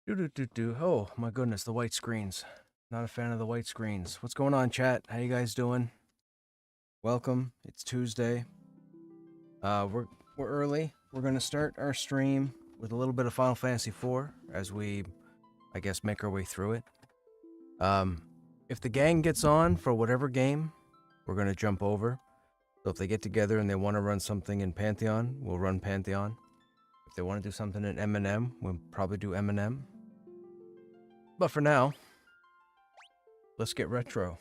Oh my goodness, the white screens. Not a fan of the white screens. What's going on, chat? How you guys doing? Welcome. It's Tuesday. We're early. We're gonna start our stream with a little bit of Final Fantasy IV as we, I guess, make our way through it. If the gang gets on for whatever game, we're gonna jump over. So if they get together and they want to run something in Pantheon, we'll run Pantheon. If they want to do something in M&M, we'll probably do M&M. But for now, let's get retro.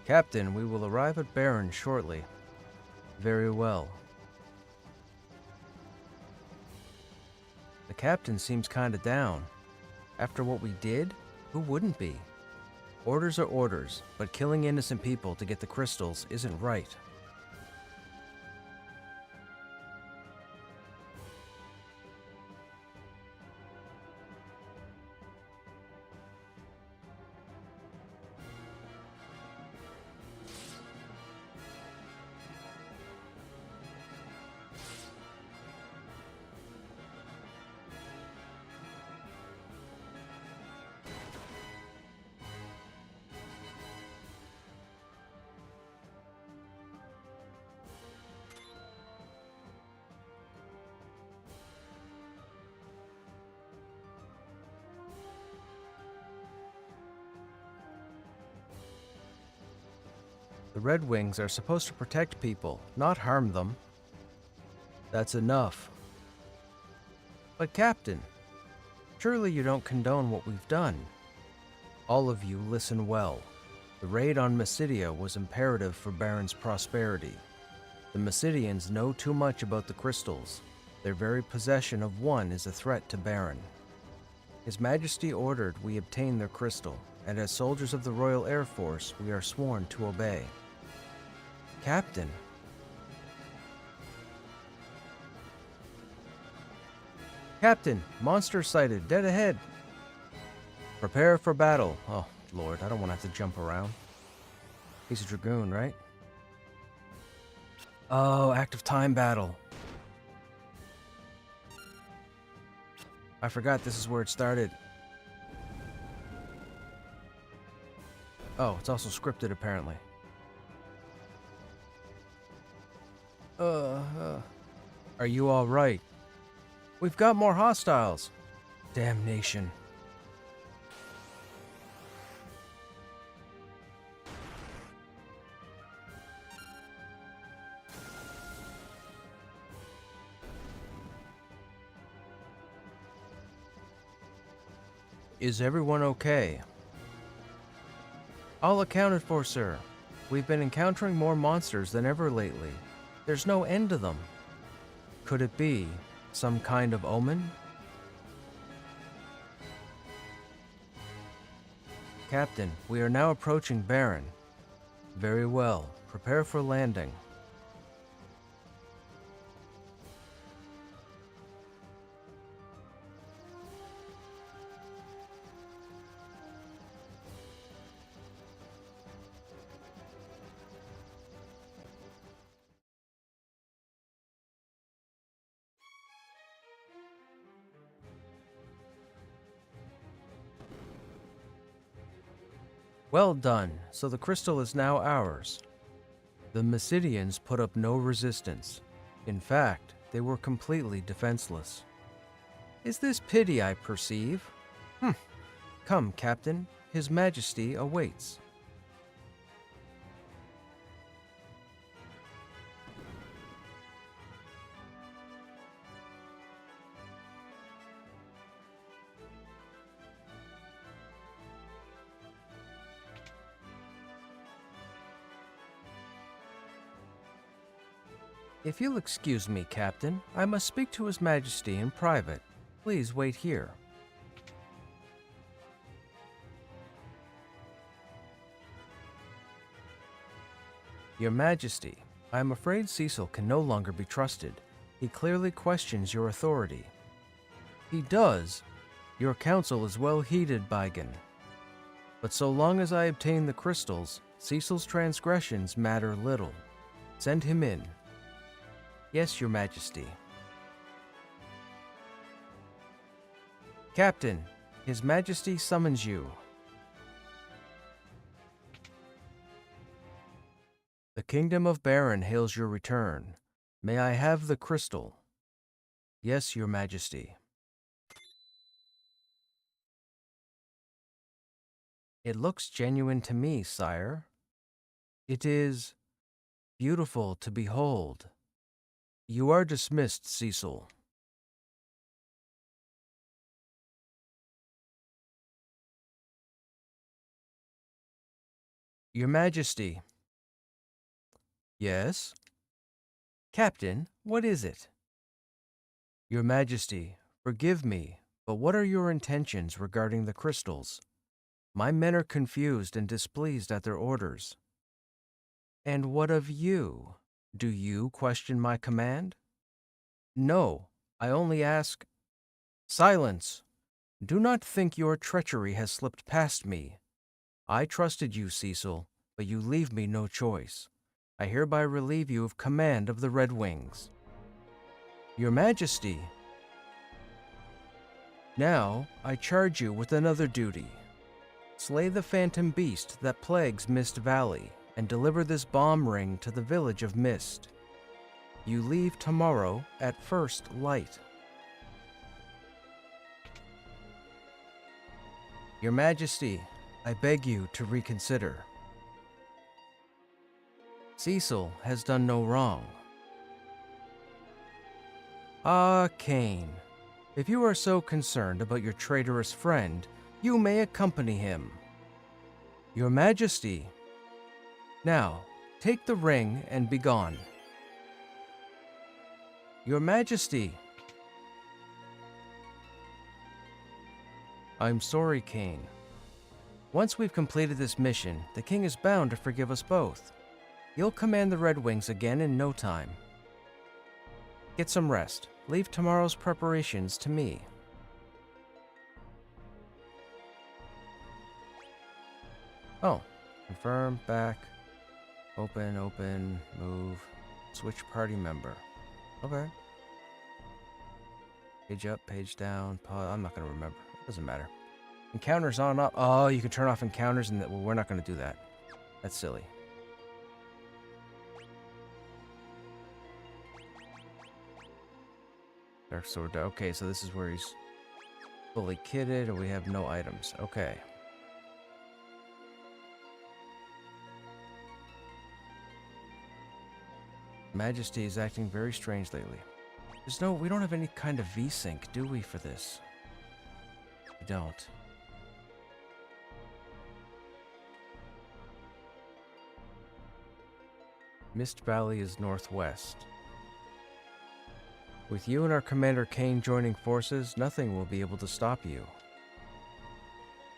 Captain, we will arrive at Baron shortly. Very well. The captain seems kinda down. After what we did, who wouldn't be? Orders are orders, but killing innocent people to get the crystals isn't right. The Red Wings are supposed to protect people, not harm them. That's enough. But Captain, surely you don't condone what we've done. All of you listen well. The raid on Mysidia was imperative for Baron's prosperity. The Mysidians know too much about the crystals. Their very possession of one is a threat to Baron. His Majesty ordered we obtain their crystal, and as soldiers of the Royal Air Force, we are sworn to obey. Captain. Captain, monster sighted, dead ahead. Prepare for battle. Oh, Lord, I don't want to have to jump around. He's a Dragoon, right? Oh, active time battle. I forgot this is where it started. Oh, it's also scripted, apparently. Are you all right? We've got more hostiles. Damnation. Is everyone okay? All accounted for, sir. We've been encountering more monsters than ever lately. There's no end to them. Could it be some kind of omen? Captain, we are now approaching Baron. Very well. Prepare for landing. Well done. So the crystal is now ours. The Mysidians put up no resistance. In fact, they were completely defenseless. Is this pity I perceive? Come, Captain. His Majesty awaits. If you'll excuse me, Captain, I must speak to His Majesty in private. Please wait here. Your Majesty, I am afraid Cecil can no longer be trusted. He clearly questions your authority. He does. Your counsel is well heeded, Baigan. But so long as I obtain the crystals, Cecil's transgressions matter little. Send him in. Yes, Your Majesty. Captain, His Majesty summons you. The Kingdom of Baron hails your return. May I have the crystal? Yes, Your Majesty. It looks genuine to me, sire. It is beautiful to behold. You are dismissed, Cecil. Your Majesty. Yes? Captain, what is it? Your Majesty, forgive me, but what are your intentions regarding the crystals? My men are confused and displeased at their orders. And what of you? Do you question my command? No, I only ask... Silence! Do not think your treachery has slipped past me. I trusted you, Cecil, but you leave me no choice. I hereby relieve you of command of the Red Wings. Your Majesty, now I charge you with another duty. Slay the phantom beast that plagues Mist Valley, and deliver this bomb ring to the village of Mist. You leave tomorrow at first light. Your Majesty, I beg you to reconsider. Cecil has done no wrong. Ah, Kane, if you are so concerned about your traitorous friend, you may accompany him. Your Majesty, now take the ring and be gone. Your Majesty. I'm sorry, Kane. Once we've completed this mission, the king is bound to forgive us both. You'll command the Red Wings again in no time. Get some rest. Leave tomorrow's preparations to me. Oh, confirm, back, open, move, switch party member. Okay. Page up, page down, pause. I'm not going to remember. It doesn't matter. Encounters on up. Oh, you can turn off encounters, and well, we're not going to do that. That's silly. Dark Sword. Okay, so this is where he's fully kitted, and we have no items. Okay. Majesty is acting very strange lately. We don't have any kind of V-Sync, do we, for this? We don't. Mist Valley is northwest. With you and our Commander Kane joining forces, nothing will be able to stop you.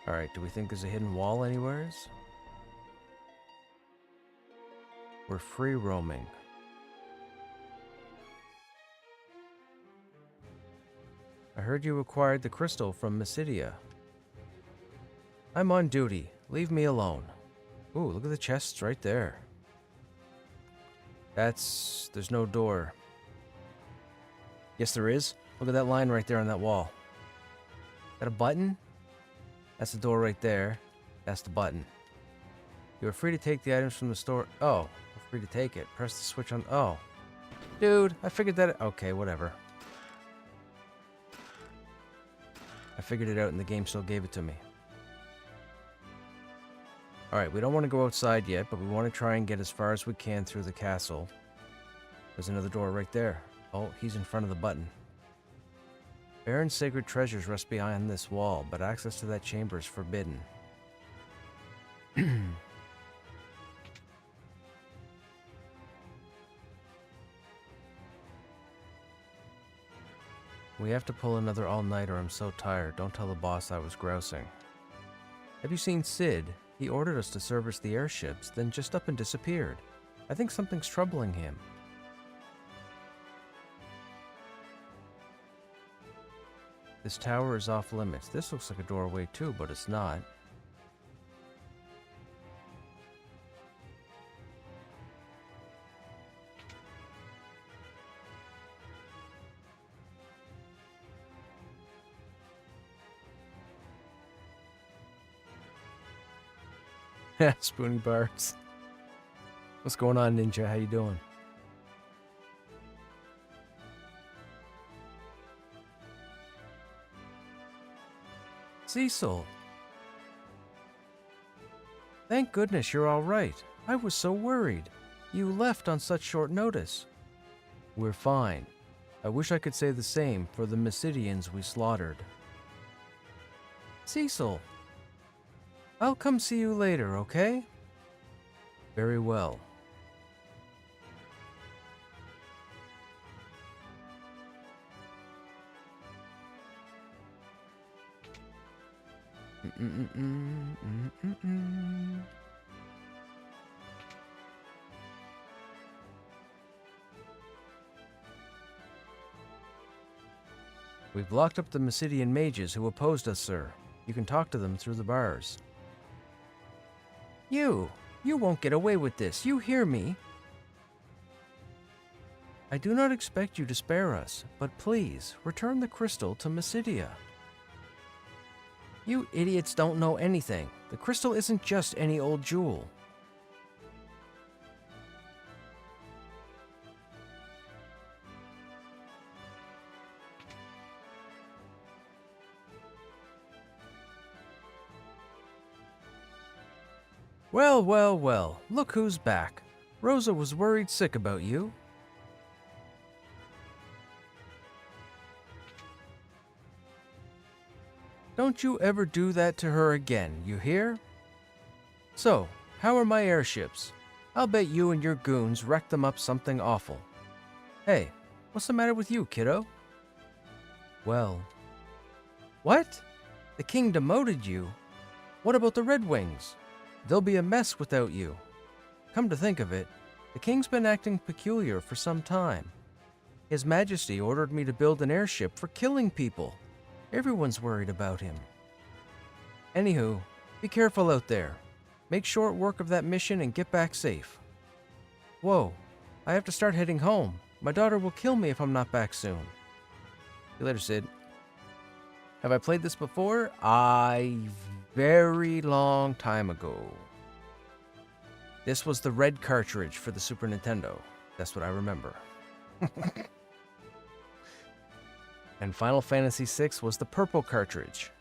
Alright, do we think there's a hidden wall anywheres? We're free roaming. I heard you acquired the crystal from Mysidia. I'm on duty. Leave me alone. Ooh, look at the chests right there. There's no door. Yes, there is. Look at that line right there on that wall. Is that a button? That's the door right there. That's the button. You are free to take the items from the store. Oh, we're free to take it. Press the switch on. Oh. Dude, I figured that. Okay, whatever. I figured it out and the game still gave it to me. Alright, we don't want to go outside yet, but we want to try and get as far as we can through the castle. There's another door right there. Oh, he's in front of the button. Baron's sacred treasures rest behind this wall, but access to that chamber is forbidden. We have to pull another all-nighter. I'm so tired. Don't tell the boss I was grousing. Have you seen Sid? He ordered us to service the airships, then just up and disappeared. I think something's troubling him. This tower is off limits. This looks like a doorway too, but it's not. Spoony Bards. What's going on, Ninja? How you doing? Cecil! Thank goodness you're all right. I was so worried. You left on such short notice. We're fine. I wish I could say the same for the Mysidians we slaughtered. Cecil! I'll come see you later, okay? Very well. We've locked up the Mysidian mages who opposed us, sir. You can talk to them through the bars. You won't get away with this. You hear me? I do not expect you to spare us, but please, return the crystal to Mysidia. You idiots don't know anything. The crystal isn't just any old jewel. Well, well, well, look who's back. Rosa was worried sick about you. Don't you ever do that to her again, you hear? So, how are my airships? I'll bet you and your goons wrecked them up something awful. Hey, what's the matter with you, kiddo? Well... What? The king demoted you? What about the Red Wings? They'll be a mess without you. Come to think of it, the king's been acting peculiar for some time. His Majesty ordered me to build an airship for killing people. Everyone's worried about him. Anywho, be careful out there. Make short work of that mission and get back safe. Whoa, I have to start heading home. My daughter will kill me if I'm not back soon. See you later, Sid. Have I played this before? Very long time ago. This was the red cartridge for the Super Nintendo. That's what I remember. And Final Fantasy VI was the purple cartridge.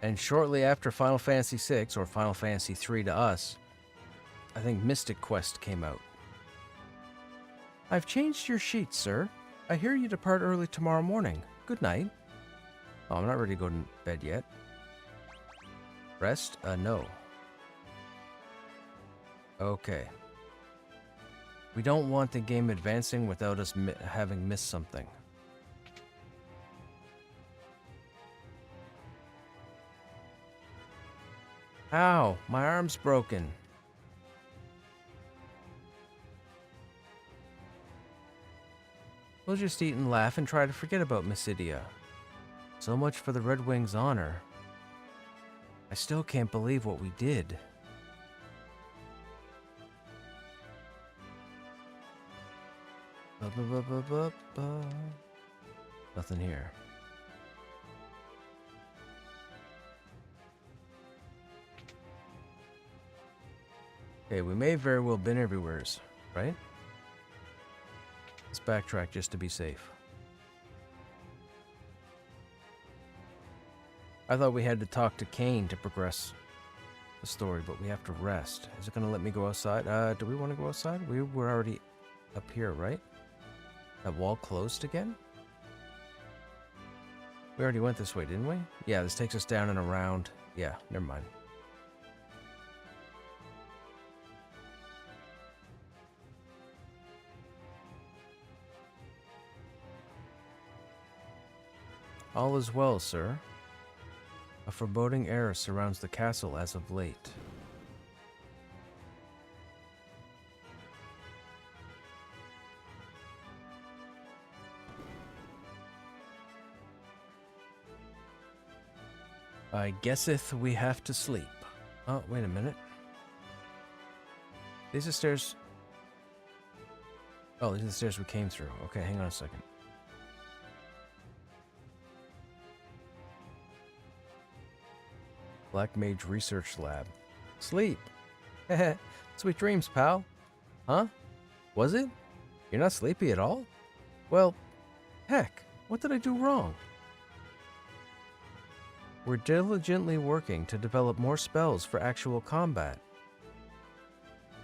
And shortly after Final Fantasy VI, or Final Fantasy III to us, I think Mystic Quest came out. I've changed your sheets, sir. I hear you depart early tomorrow morning. Good night. Oh, I'm not ready to go to bed yet. Rest? No. Okay. We don't want the game advancing without us having missed something. Ow, my arm's broken. We'll just eat and laugh and try to forget about Mysidia. So much for the Red Wings' honor. I still can't believe what we did. Nothing here. Okay, we may very well been everywheres, right? Let's backtrack just to be safe. I thought we had to talk to Kane to progress the story, but we have to rest. Is it going to let me go outside? Do we want to go outside? We were already up here, right? That wall closed again? We already went this way, didn't we? Yeah, this takes us down and around. Yeah, never mind. All is well, sir. A foreboding air surrounds the castle as of late. I guesseth we have to sleep. Oh, wait a minute. These are stairs. Oh, these are the stairs we came through. Okay, hang on a second. Black Mage Research Lab. Sleep. Heh. Sweet dreams, pal. Huh? Was it? You're not sleepy at all? Well, heck, what did I do wrong? We're diligently working to develop more spells for actual combat.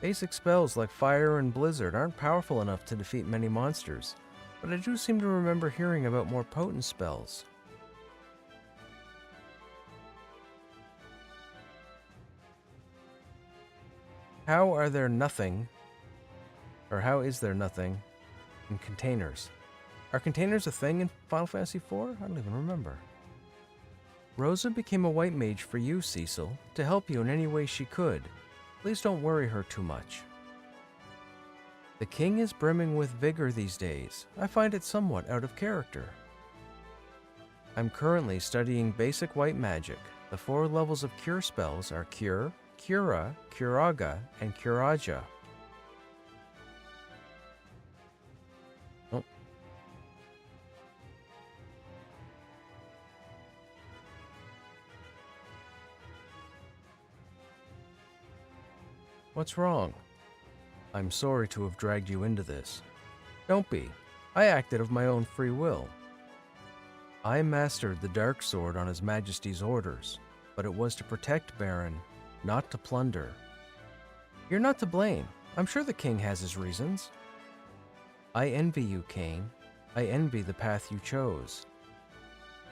Basic spells like Fire and Blizzard aren't powerful enough to defeat many monsters, but I do seem to remember hearing about more potent spells. How is there nothing in containers? Are containers a thing in Final Fantasy IV? I don't even remember. Rosa became a white mage for you, Cecil, to help you in any way she could. Please don't worry her too much. The king is brimming with vigor these days. I find it somewhat out of character. I'm currently studying basic white magic. The 4 levels of cure spells are Cure, Cura, Curaga, and Curaja. Oh. What's wrong? I'm sorry to have dragged you into this. Don't be. I acted of my own free will. I mastered the dark sword on His Majesty's orders, but it was to protect Baron, not to plunder. You're not to blame. I'm sure the king has his reasons. I envy you, Kane. I envy the path you chose.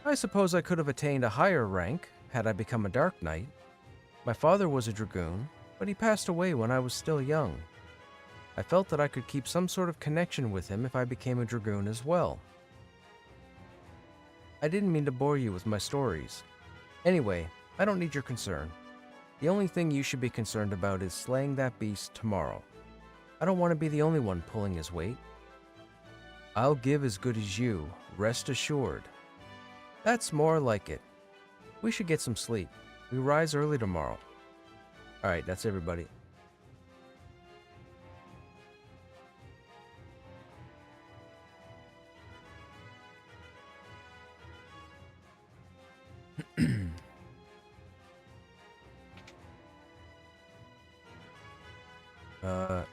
I suppose I could have attained a higher rank had I become a Dark Knight. My father was a dragoon, but he passed away when I was still young. I felt that I could keep some sort of connection with him if I became a dragoon as well. I didn't mean to bore you with my stories. Anyway, I don't need your concern. The only thing you should be concerned about is slaying that beast tomorrow. I don't want to be the only one pulling his weight. I'll give as good as you, rest assured. That's more like it. We should get some sleep. We rise early tomorrow. Alright, that's everybody.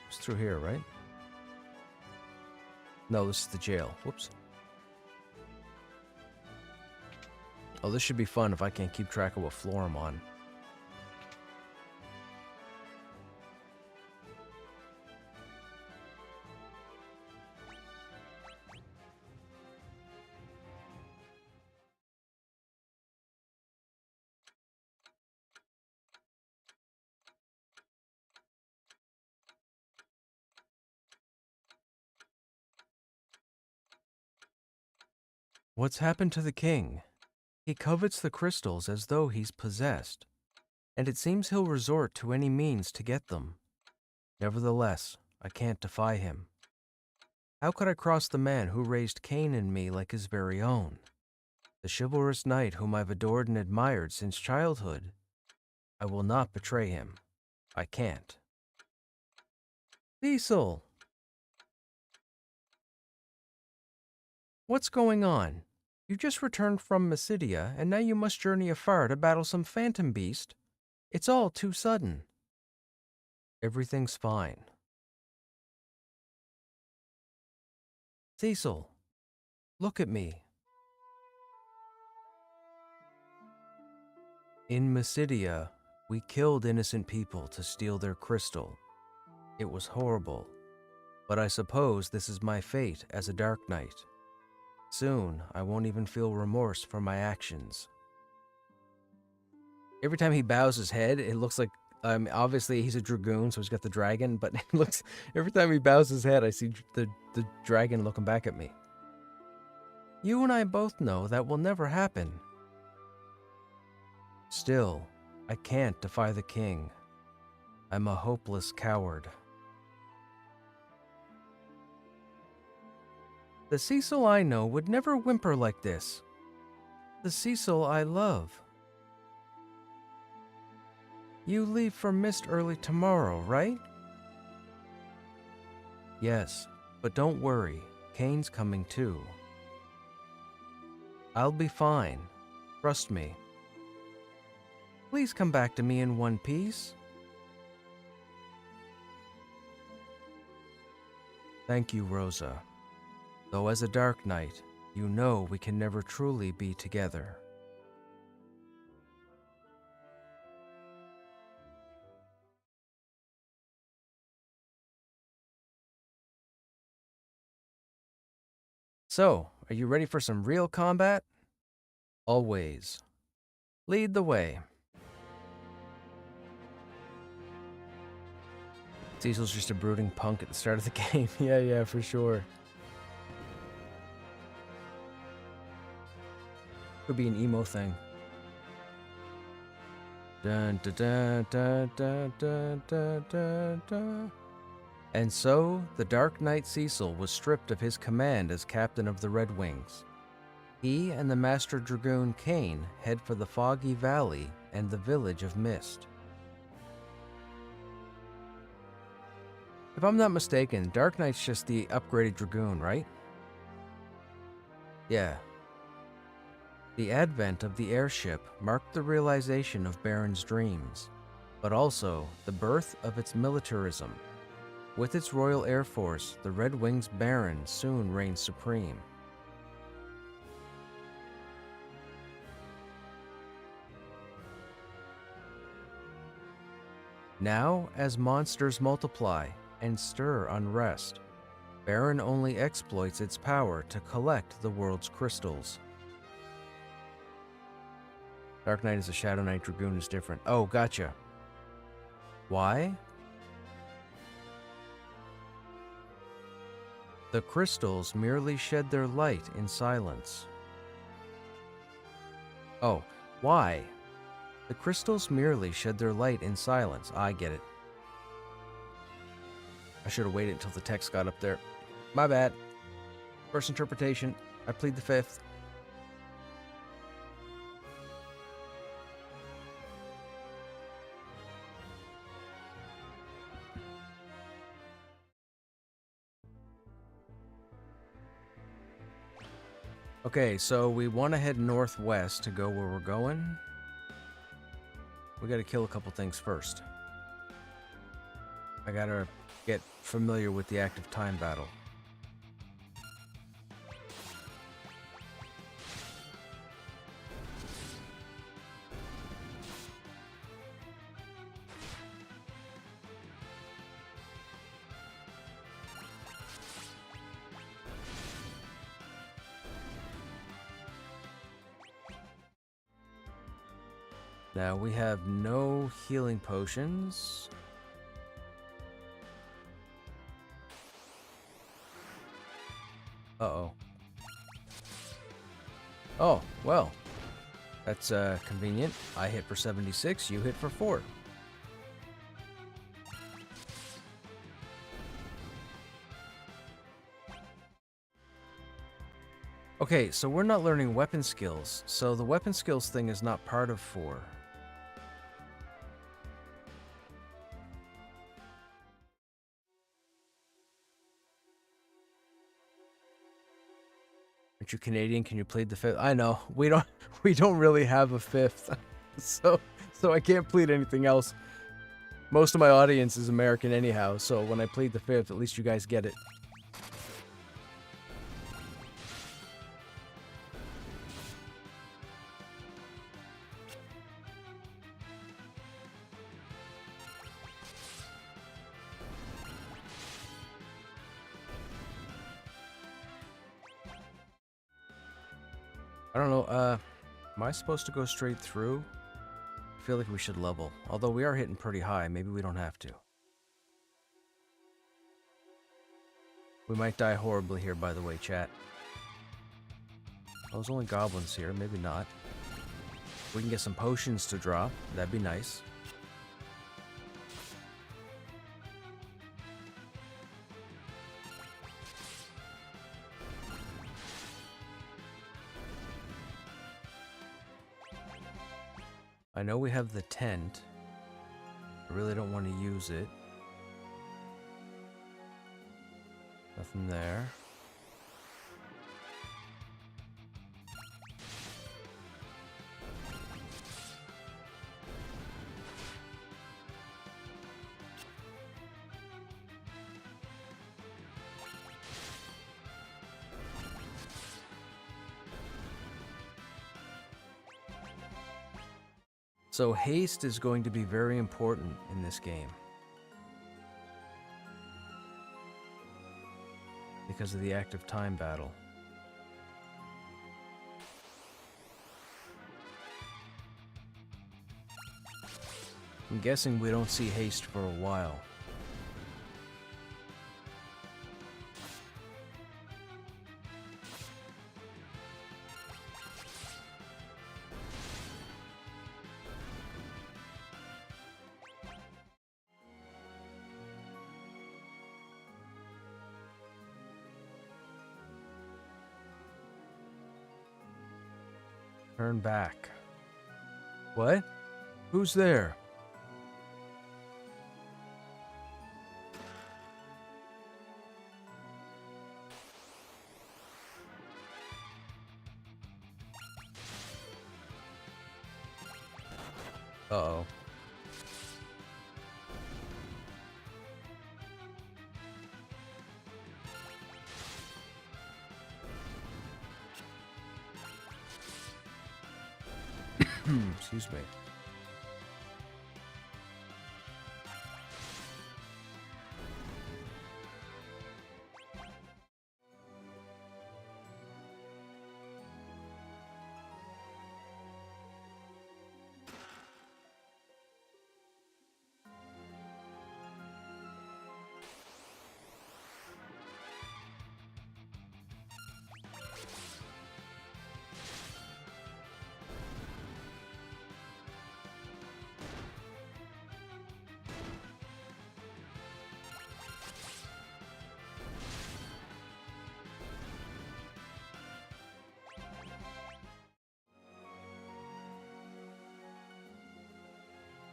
It's through here, right? No, this is the jail. Whoops. Oh, this should be fun if I can't keep track of what floor I'm on. What's happened to the king? He covets the crystals as though he's possessed, and it seems he'll resort to any means to get them. Nevertheless, I can't defy him. How could I cross the man who raised Cain and me like his very own? The chivalrous knight whom I've adored and admired since childhood? I will not betray him. I can't. Cecil! What's going on? You just returned from Mysidia, and now you must journey afar to battle some phantom beast? It's all too sudden. Everything's fine. Cecil, look at me. In Mysidia, we killed innocent people to steal their crystal. It was horrible, but I suppose this is my fate as a Dark Knight. Soon, I won't even feel remorse for my actions. Every time he bows his head, it looks like, obviously he's a dragoon, so he's got the dragon, but it looks, every time he bows his head, I see the dragon looking back at me. You and I both know that will never happen. Still, I can't defy the king. I'm a hopeless coward. The Cecil I know would never whimper like this. The Cecil I love. You leave for Mist early tomorrow, right? Yes, but don't worry. Kane's coming too. I'll be fine. Trust me. Please come back to me in one piece. Thank you, Rosa. Though as a Dark Knight, you know we can never truly be together. So, are you ready for some real combat? Always. Lead the way. Cecil's just a brooding punk at the start of the game. Yeah, for sure. Could be an emo thing. Dun, dun, dun, dun, dun, dun, dun, dun, dun. And so, the Dark Knight Cecil was stripped of his command as captain of the Red Wings. He and the Master Dragoon Kane head for the Foggy Valley and the village of Mist. If I'm not mistaken, Dark Knight's just the upgraded Dragoon, right? Yeah. The advent of the airship marked the realization of Baron's dreams, but also the birth of its militarism. With its Royal Air Force, the Red Wings Baron soon reigned supreme. Now, as monsters multiply and stir unrest, Baron only exploits its power to collect the world's crystals. Dark Knight is a Shadow Knight, Dragoon is different. Oh, gotcha. Why? The crystals merely shed their light in silence. Oh, why? The crystals merely shed their light in silence. I get it. I should have waited until the text got up there. My bad. First interpretation. I plead the fifth. Okay, so we want to head northwest to go where we're going. We gotta kill a couple things first. I gotta get familiar with the active time battle. Now we have no healing potions. Uh-oh. Oh, well. That's convenient. I hit for 76, you hit for 4. Okay, so we're not learning weapon skills, so the weapon skills thing is not part of 4. Aren't you Canadian? Can you plead the fifth? I know. We don't really have a fifth. so I can't plead anything else. Most of my audience is American anyhow, so when I plead the fifth, at least you guys get it. I don't know, am I supposed to go straight through? I feel like we should level. Although we are hitting pretty high, maybe we don't have to. We might die horribly here, by the way, chat. Well, there's only goblins here, maybe not. We can get some potions to drop, that'd be nice. I know we have the tent. I really don't want to use it. Nothing there. So haste is going to be very important in this game. Because of the active time battle. I'm guessing we don't see haste for a while. Turn back. What? Who's there? Uh-oh. Excuse me.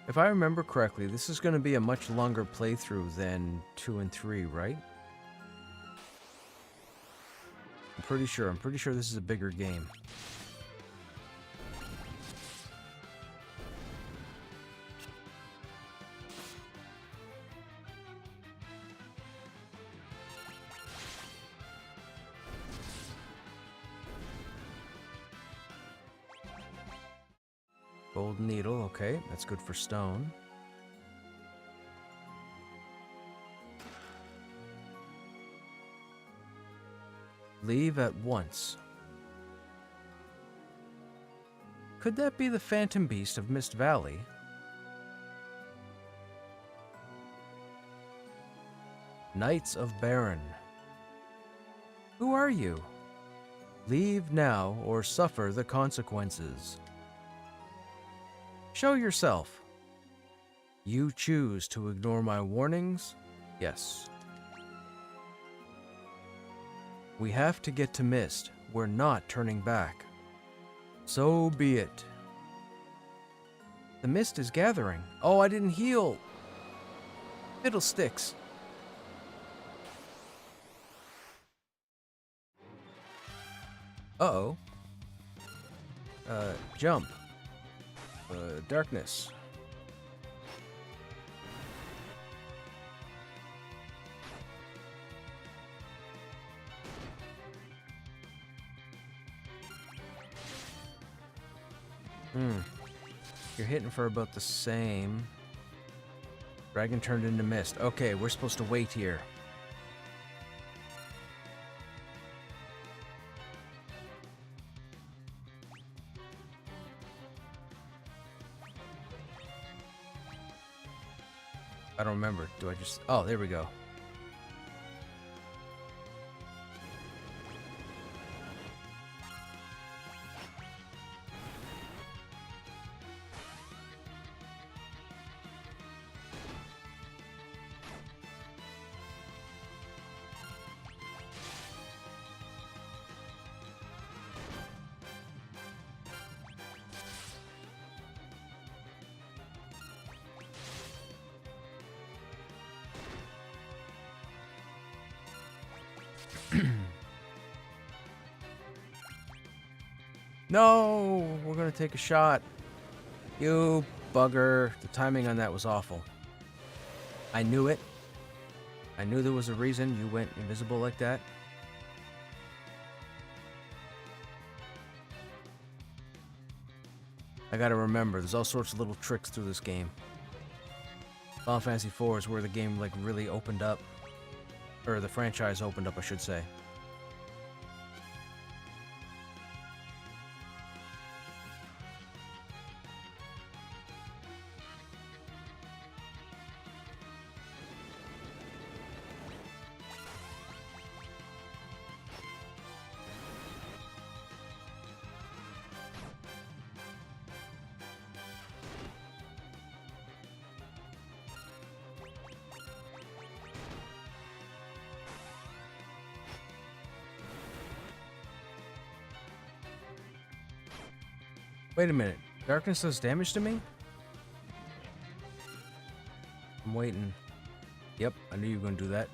If I remember correctly, this is going to be a much longer playthrough than 2 and 3, right? I'm pretty sure this is a bigger game. Gold needle, okay, that's good for stone. Leave at once. Could that be the Phantom Beast of Mist Valley? Knights of Baron. Who are you? Leave now or suffer the consequences. Show yourself. You choose to ignore my warnings? Yes. We have to get to Mist. We're not turning back. So be it. The mist is gathering. Oh, I didn't heal. Fiddlesticks. Uh-oh. Jump. Darkness. You're hitting for about the same. Dragon turned into mist. Okay, we're supposed to wait here. I don't remember. Do I just... Oh, there we go. No! We're gonna take a shot. You bugger. The timing on that was awful. I knew it. I knew there was a reason you went invisible like that. I gotta remember, there's all sorts of little tricks through this game. Final Fantasy IV is where the game like really opened up. Or the franchise opened up, I should say. Wait a minute. Darkness does damage to me? I'm waiting. Yep, I knew you were going to do that.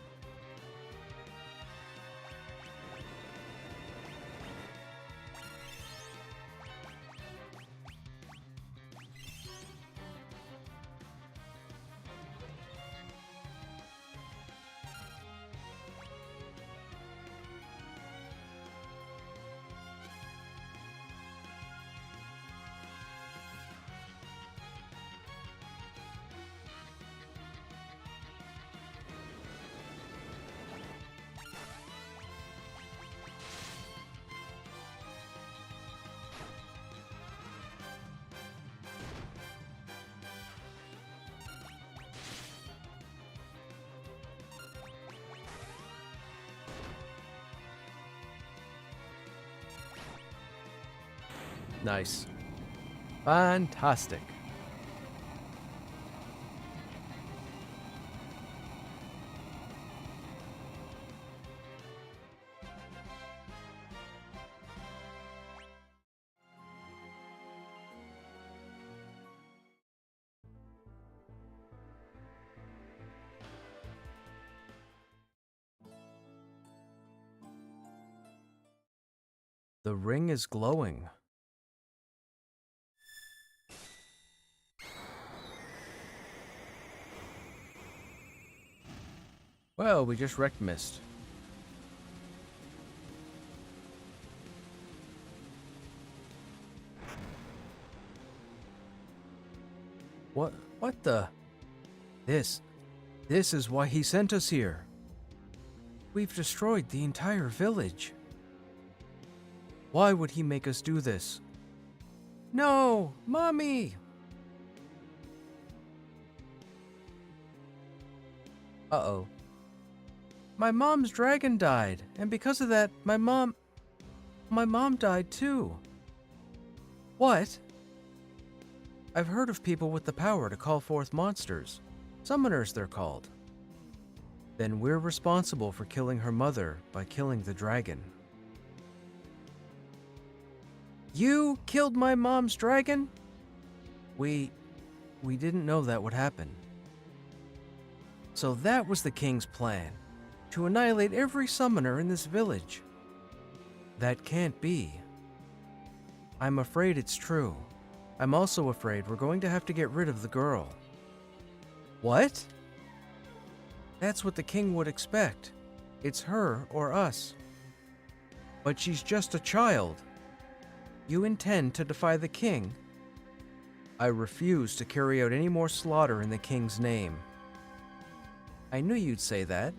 Nice. Fantastic. The ring is glowing. Well, we just wrecked Mist. What the? This is why he sent us here. We've destroyed the entire village. Why would he make us do this? No, Mommy! Uh-oh. My mom's dragon died, and because of that, my mom died too. What? I've heard of people with the power to call forth monsters. Summoners, they're called. Then we're responsible for killing her mother by killing the dragon. You killed my mom's dragon? We didn't know that would happen. So that was the king's plan. To annihilate every summoner in this village. That can't be. I'm afraid it's true. I'm also afraid we're going to have to get rid of the girl. What? That's what the king would expect. It's her or us. But she's just a child. You intend to defy the king? I refuse to carry out any more slaughter in the king's name. I knew you'd say that.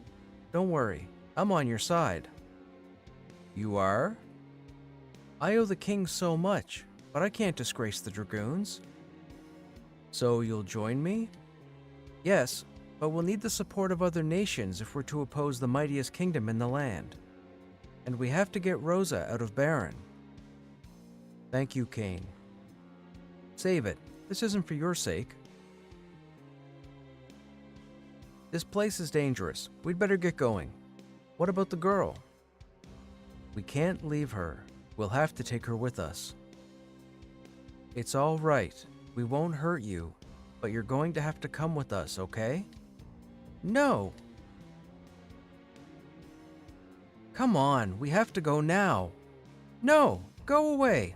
Don't worry, I'm on your side. You are? I owe the king so much, but I can't disgrace the dragoons. So you'll join me? Yes, but we'll need the support of other nations if we're to oppose the mightiest kingdom in the land. And we have to get Rosa out of Baron. Thank you, Kane. Save it. This isn't for your sake. This place is dangerous. We'd better get going. What about the girl? We can't leave her. We'll have to take her with us. It's all right. We won't hurt you, but you're going to have to come with us, okay? No! Come on, we have to go now. No, go away.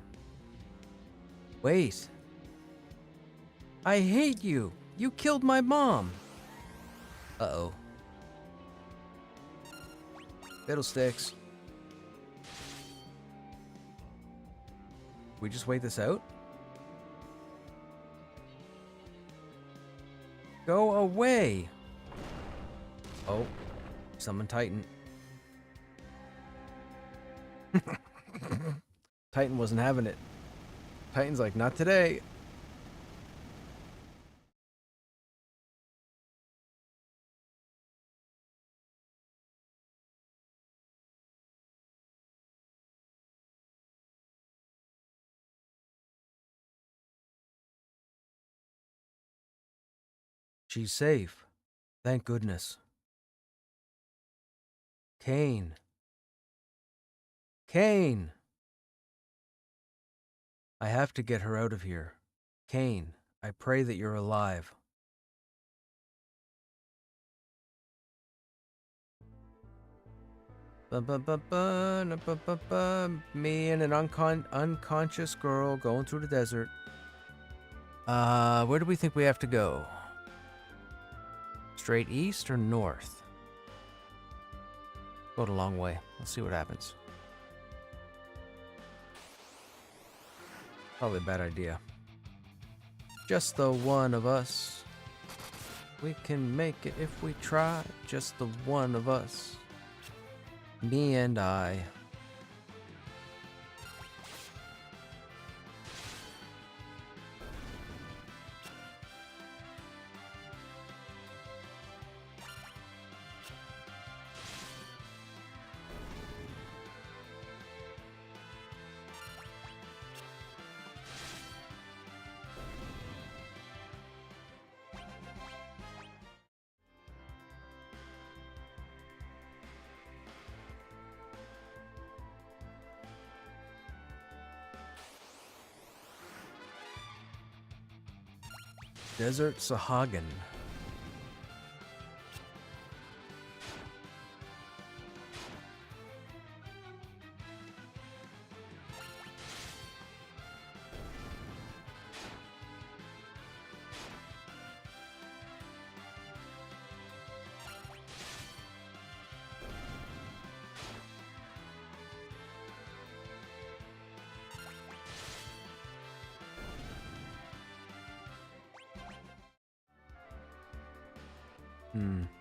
Wait. I hate you. You killed my mom. Uh-oh. Fiddlesticks. We just wait this out? Go away. Oh, summon Titan. Titan wasn't having it. Titan's like, not today. She's safe. Thank goodness. Kane. Kane! I have to get her out of here. Kane, I pray that you're alive. Me and an unconscious girl going through the desert. Where do we think we have to go? Straight east or north? Go the long way. Let's see what happens. Probably a bad idea. Just the one of us. We can make it if we try. Just the one of us. Me and I. Desert Sahagin.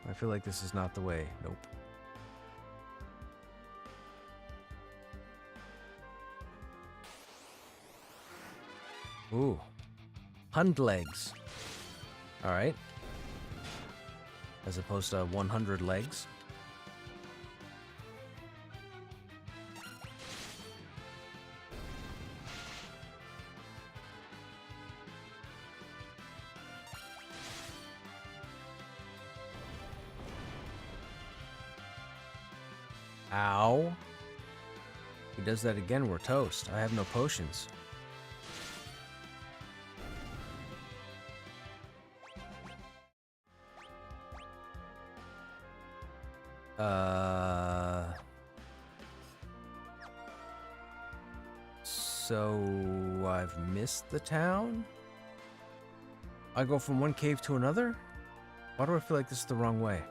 I feel like this is not the way. Nope. Ooh. Hund legs. Alright. As opposed to 100 legs. Ow. He does that again, we're toast. I have no potions. So I've missed the town? I go from one cave to another? Why do I feel like this is the wrong way?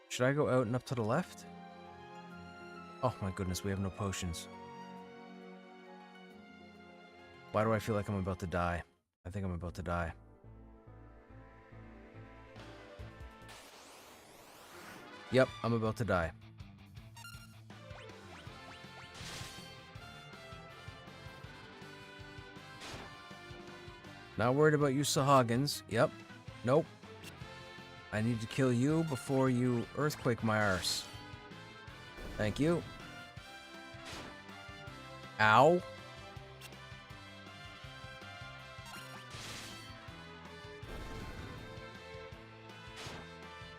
Should I go out and up to the left? Oh my goodness, we have no potions. Why do I feel like I'm about to die? I think I'm about to die. Yep, I'm about to die. Not worried about you Sahagins. Yep. Nope. I need to kill you before you earthquake my arse. Thank you. Ow.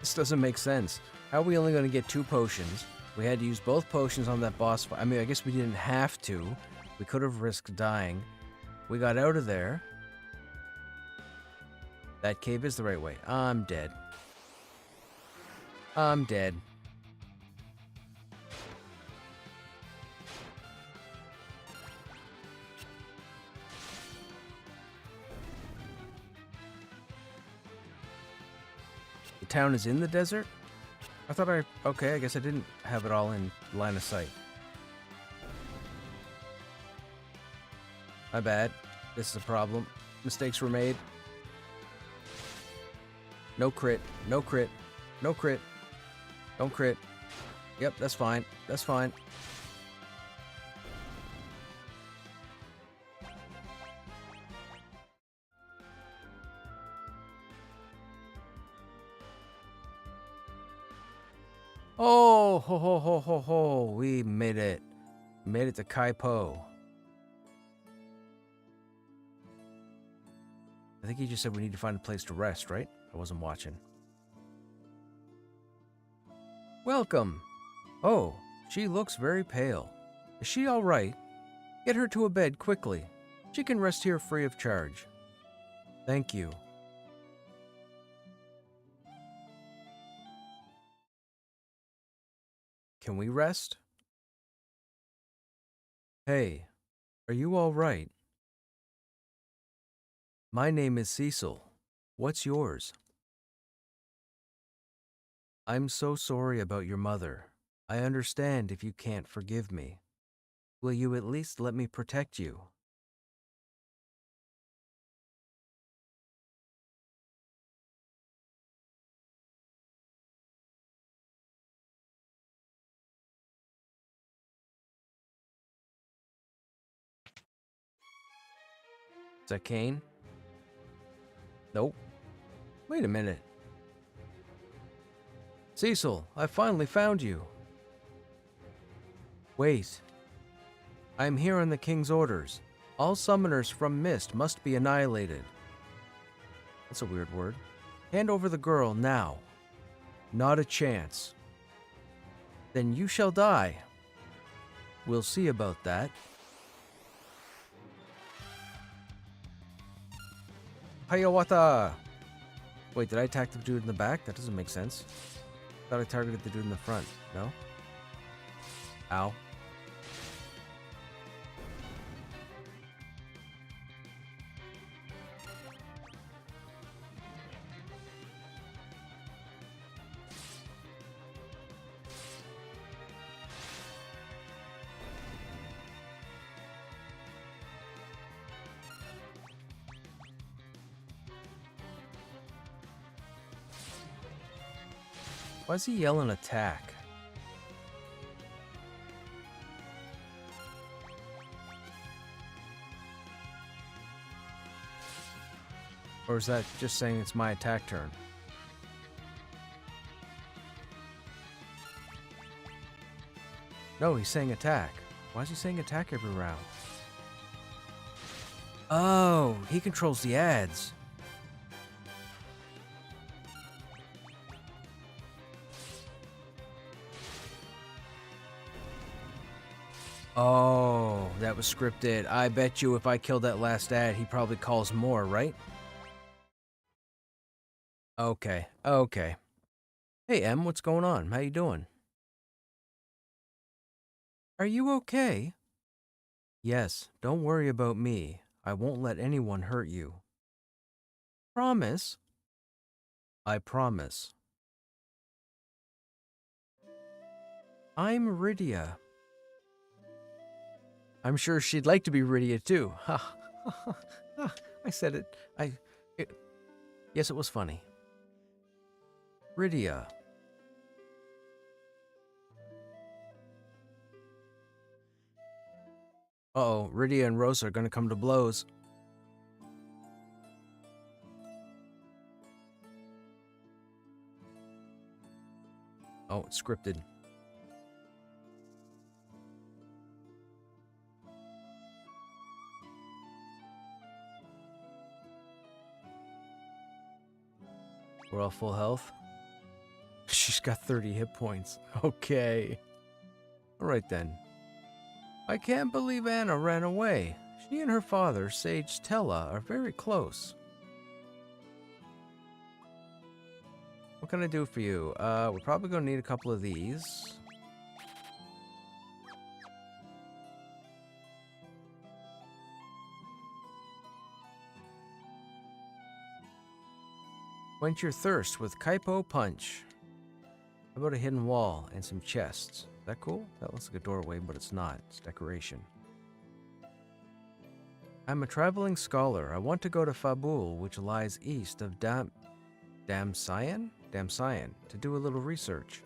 This doesn't make sense. How are we only going to get 2 potions? We had to use both potions on that boss fight. I mean, I guess we didn't have to. We could have risked dying. We got out of there. That cave is the right way. I'm dead. I'm dead. The town is in the desert? I thought okay, I guess I didn't have it all in line of sight. My bad. This is a problem. Mistakes were made. No crit. No crit. No crit. Don't crit. Yep, that's fine. That's fine. Oh, ho, ho, ho, ho, ho. We made it. Made it to Kaipo. I think he just said we need to find a place to rest, right? I wasn't watching. Welcome. Oh, she looks very pale. Is she all right? Get her to a bed quickly. She can rest here free of charge. Thank you. Can we rest? Hey, are you all right? My name is Cecil. What's yours? I'm so sorry about your mother. I understand if you can't forgive me. Will you at least let me protect you? Is that Kane? Nope. Wait a minute. Cecil, I finally found you. Wait. I am here on the King's orders. All summoners from Mist must be annihilated. That's a weird word. Hand over the girl now. Not a chance. Then you shall die. We'll see about that. Hayawata! Wait, did I attack the dude in the back? That doesn't make sense. Thought I targeted the dude in the front. No? Ow. Why is he yelling attack? Or is that just saying it's my attack turn? No, he's saying attack. Why is he saying attack every round? Oh, he controls the ads. Oh, that was scripted. I bet you if I killed that last ad, he probably calls more, right? Okay, okay. Hey, Em, what's going on? How you doing? Are you okay? Yes, don't worry about me. I won't let anyone hurt you. Promise? I promise. I'm Rydia. I'm sure she'd like to be Rydia too. Ha! I said it. Yes, it was funny. Rydia. Uh-oh, Rydia and Rosa are gonna come to blows. Oh, it's scripted. We're all full health. She's got 30 hit points. Okay. Alright then. I can't believe Anna ran away. She and her father, Sage Tella, are very close. What can I do for you? We're probably gonna need a couple of these. Quench your thirst with Kaipo Punch. How about a hidden wall and some chests? Is that cool? That looks like a doorway, but it's not. It's decoration. I'm a traveling scholar. I want to go to Fabul, which lies east of Damsian, to do a little research.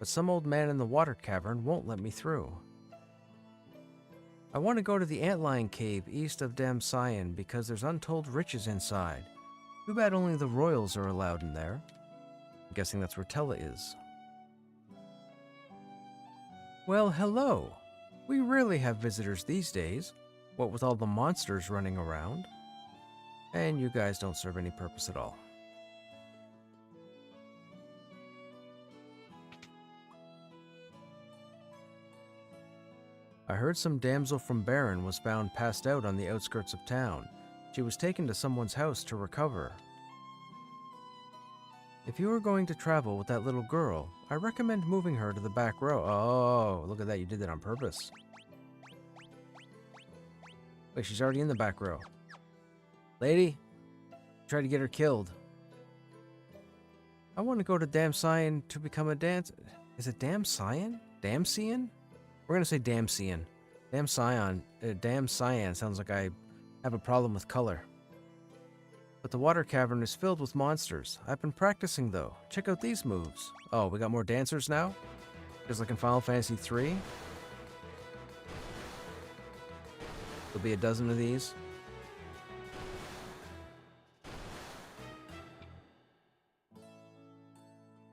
But some old man in the water cavern won't let me through. I want to go to the Antlion Cave east of Damsian because there's untold riches inside. Too bad only the royals are allowed in there. I'm guessing that's where Tella is. Well, hello. We rarely have visitors these days, what with all the monsters running around. And you guys don't serve any purpose at all. I heard some damsel from Baron was found passed out on the outskirts of town. She was taken to someone's house to recover. If you are going to travel with that little girl, I recommend moving her to the back row. Oh, look at that. You did that on purpose. Wait, she's already in the back row. Lady, try to get her killed. I want to go to Damsian to become a dance... Is it Damsian? Damsian? We're going to say Damsian. Damsian sounds like I have a problem with color. But the water cavern is filled with monsters. I've been practicing though. Check out these moves. Oh, we got more dancers now? Just like in Final Fantasy III? There'll be a dozen of these.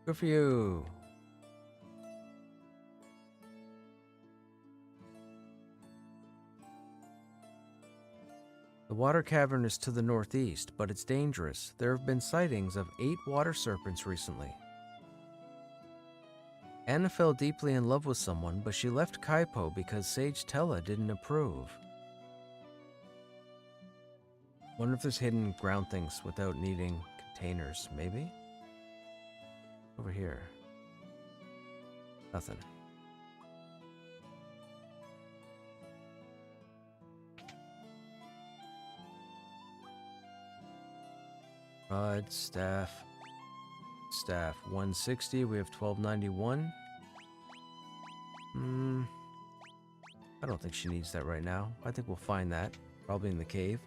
Good for you. The water cavern is to the northeast, but it's dangerous. There have been sightings of 8 water serpents recently. Anna fell deeply in love with someone, but she left Kaipo because Sage Tella didn't approve. Wonder if there's hidden ground things without needing containers, maybe? Over here. Nothing. Rod, staff, 160, we have 1291. I don't think she needs that right now. I think we'll find that, probably in the cave.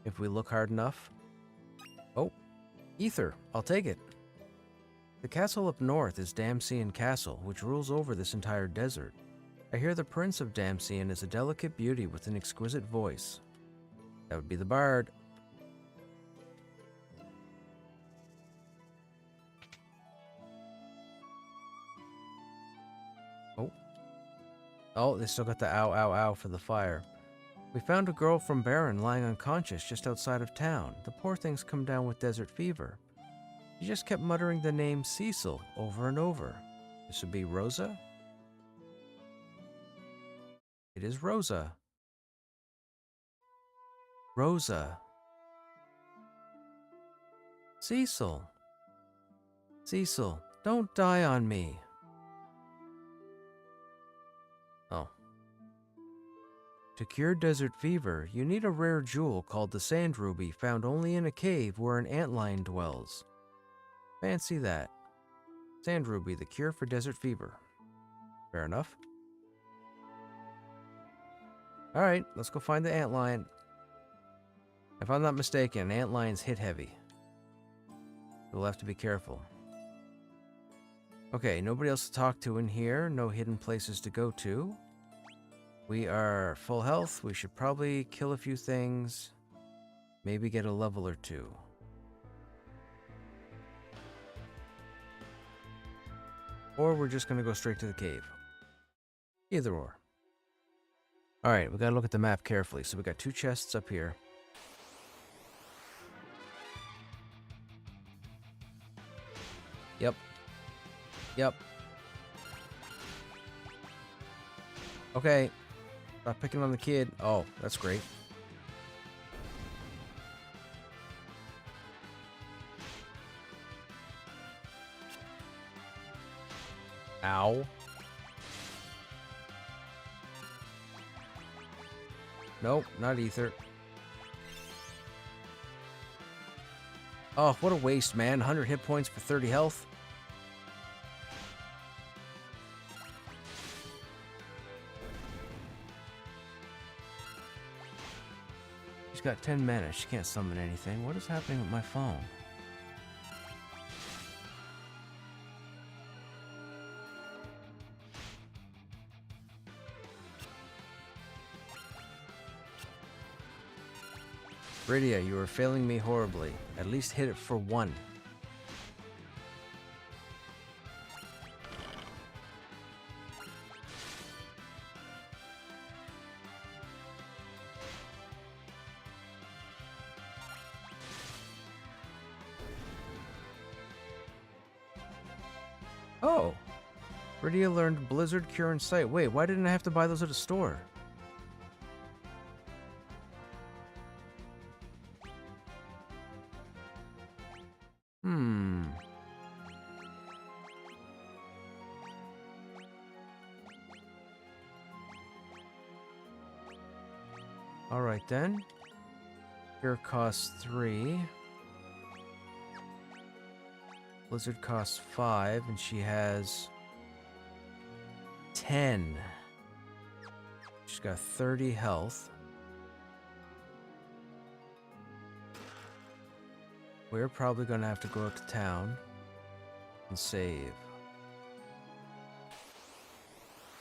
If we look hard enough. Oh, ether, I'll take it. The castle up north is Damsian Castle, which rules over this entire desert. I hear the Prince of Damsian is a delicate beauty with an exquisite voice. That would be the bard. Oh, they still got the ow, ow, ow for the fire. We found a girl from Baron lying unconscious just outside of town. The poor thing's come down with desert fever. She just kept muttering the name Cecil over and over. This would be Rosa? It is Rosa. Rosa. Cecil. Cecil, don't die on me. Oh. To cure desert fever, you need a rare jewel called the Sand Ruby found only in a cave where an antlion dwells. Fancy that. Sand Ruby, the cure for desert fever. Fair enough. Alright, let's go find the antlion. If I'm not mistaken, antlions hit heavy. We'll have to be careful. Okay, nobody else to talk to in here. No hidden places to go to. We are full health. We should probably kill a few things. Maybe get a level or two. Or we're just going to go straight to the cave. Either or. Alright, we got to look at the map carefully. So we got 2 chests up here. Yep. Yep. Okay. Stop picking on the kid. Oh, that's great. Ow. Nope, not ether. Oh, what a waste, man. 100 hit points for 30 health. She's got 10 mana. She can't summon anything. What is happening with my phone? Rydia, you are failing me horribly. At least hit it for 1. Oh! Rydia learned Blizzard, Cure, and Sight. Wait, why didn't I have to buy those at a store? Alright then. Cure costs 3. Blizzard costs 5, and she has 10. She's got 30 health. We're probably gonna have to go up to town and save.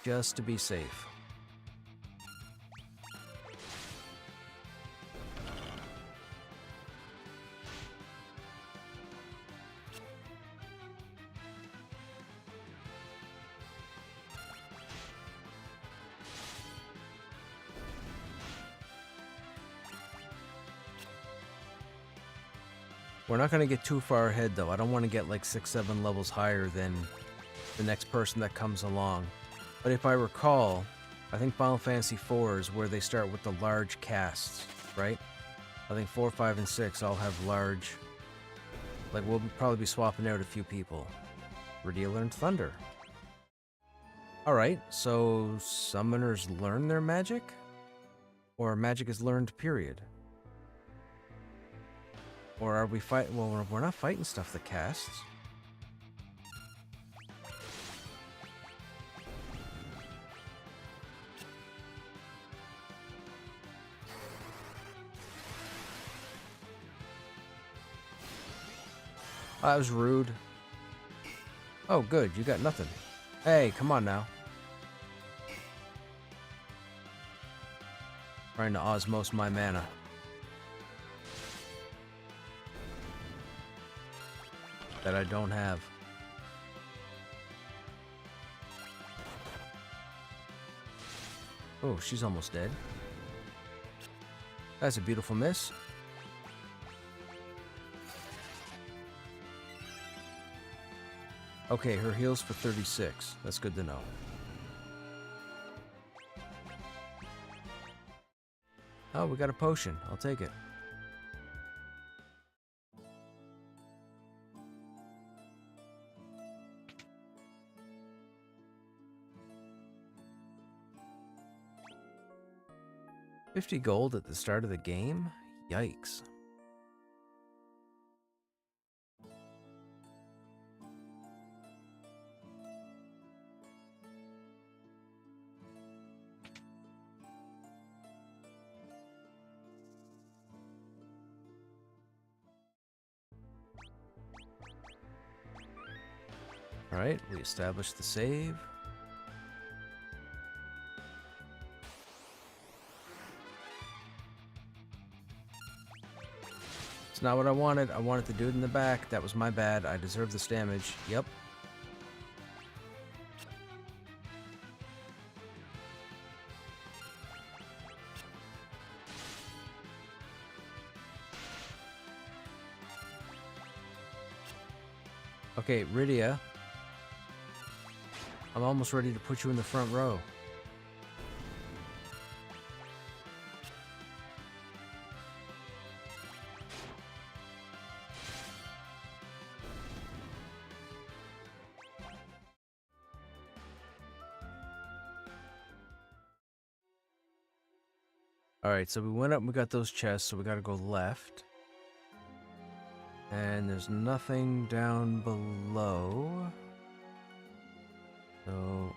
Just to be safe. We're not going to get too far ahead, though. I don't want to get like 6-7 levels higher than the next person that comes along. But if I recall, I think Final Fantasy IV is where they start with the large casts, right? I think 4, 5, and 6 all have large... Like, we'll probably be swapping out a few people. Rydia learned Thunder. Alright, so summoners learn their magic? Or magic is learned, period? Or are we fighting? Well, we're not fighting stuff that casts. That was rude. Oh, good. You got nothing. Hey, come on now. Trying to osmose my mana. That I don't have. Oh, she's almost dead. That's a beautiful miss. Okay, her heal's for 36. That's good to know. Oh, we got a potion. I'll take it. $50 gold at the start of the game? Yikes. Alright, we established the save. It's not what I wanted. I wanted to do it in the back. That was my bad. I deserve this damage. Yep. Okay, Rydia. I'm almost ready to put you in the front row. Alright, so we went up and we got those chests, so we gotta go left. And there's nothing down below. So,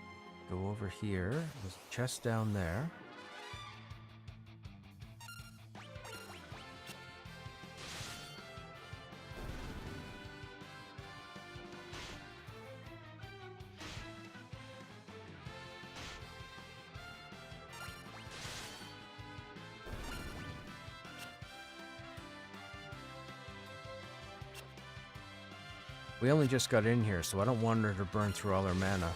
go over here. There's a chest down there. We only just got in here, so I don't want her to burn through all her mana.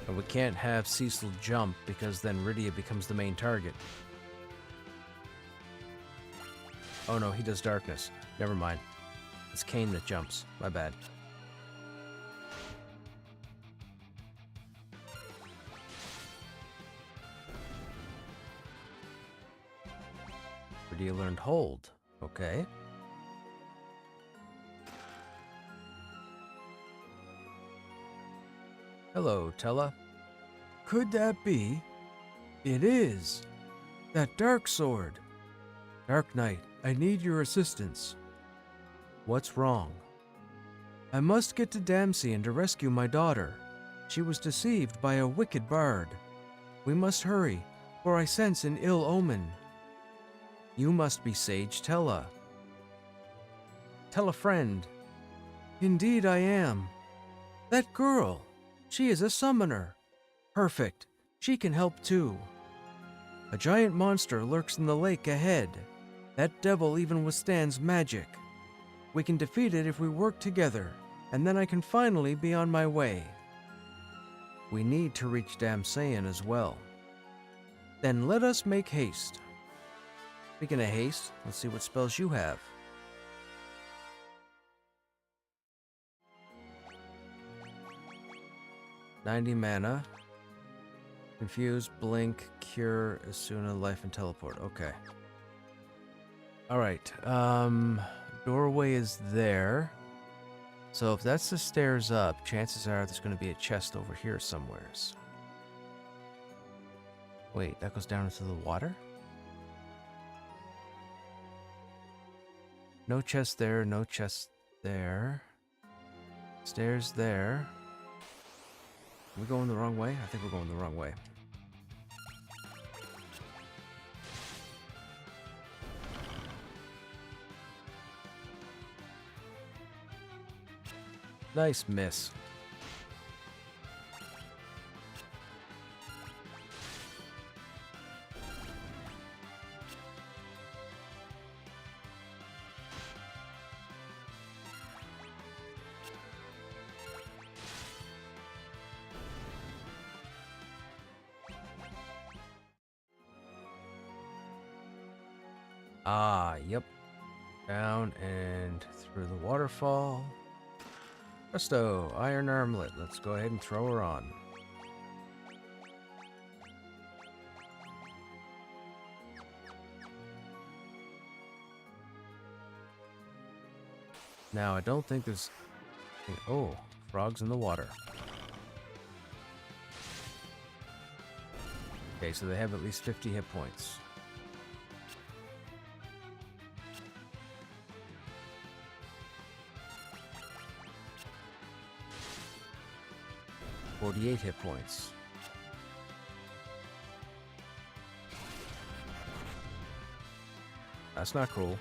And we can't have Cecil jump, because then Rydia becomes the main target. Oh no, he does darkness. Never mind. It's Kayn that jumps. My bad. Rydia learned hold. Okay. Hello, Tella. Could that be? It is. That dark sword. Dark Knight, I need your assistance. What's wrong? I must get to Damsian to rescue my daughter. She was deceived by a wicked bard. We must hurry, for I sense an ill omen. You must be Sage Tella. Tell a friend. Indeed I am. That girl. She is a summoner. Perfect. She can help too. A giant monster lurks in the lake ahead. That devil even withstands magic. We can defeat it if we work together, and then I can finally be on my way. We need to reach Damsian as well. Then let us make haste. Speaking of haste, let's see what spells you have. "90 mana. Confuse, blink, cure, Asuna, life, and teleport." Okay. Alright, doorway is there. So if that's the stairs up, chances are there's going to be a chest over here somewheres. Wait, that goes down into the water? No chest there, no chest there. Stairs there. Are we going the wrong way? I think we're going the wrong way. Nice miss. Ah, yep. Down and through the waterfall. Presto, iron armlet. Let's go ahead and throw her on. Now, I don't think there's... Oh, frogs in the water. Okay, so they have at least 50 hit points. "48 hit points. That's not cool.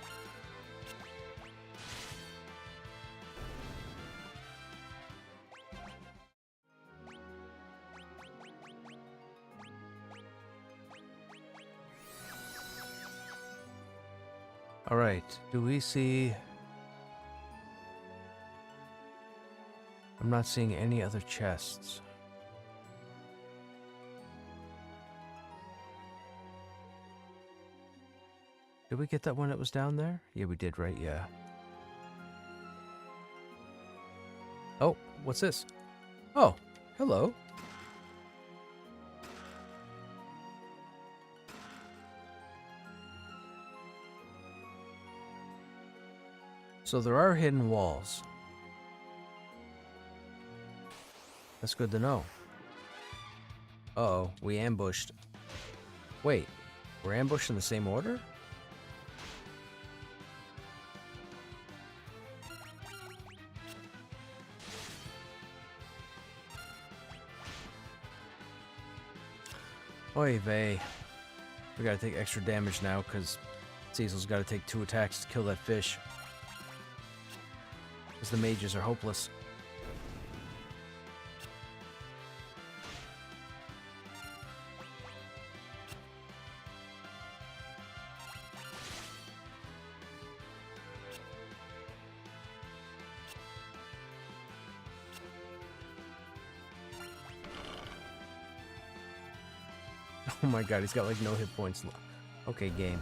Alright, do we see... I'm not seeing any other chests. Did we get that one that was down there? Yeah, we did, right? Yeah. Oh, what's this? Oh, hello. So there are hidden walls. That's good to know. Uh-oh, we ambushed. Wait, we're ambushed in the same order? Oy vey. We gotta take extra damage now, because Cecil's gotta take 2 attacks to kill that fish. Because the mages are hopeless. Oh my god, he's got like no hit points. Okay, game.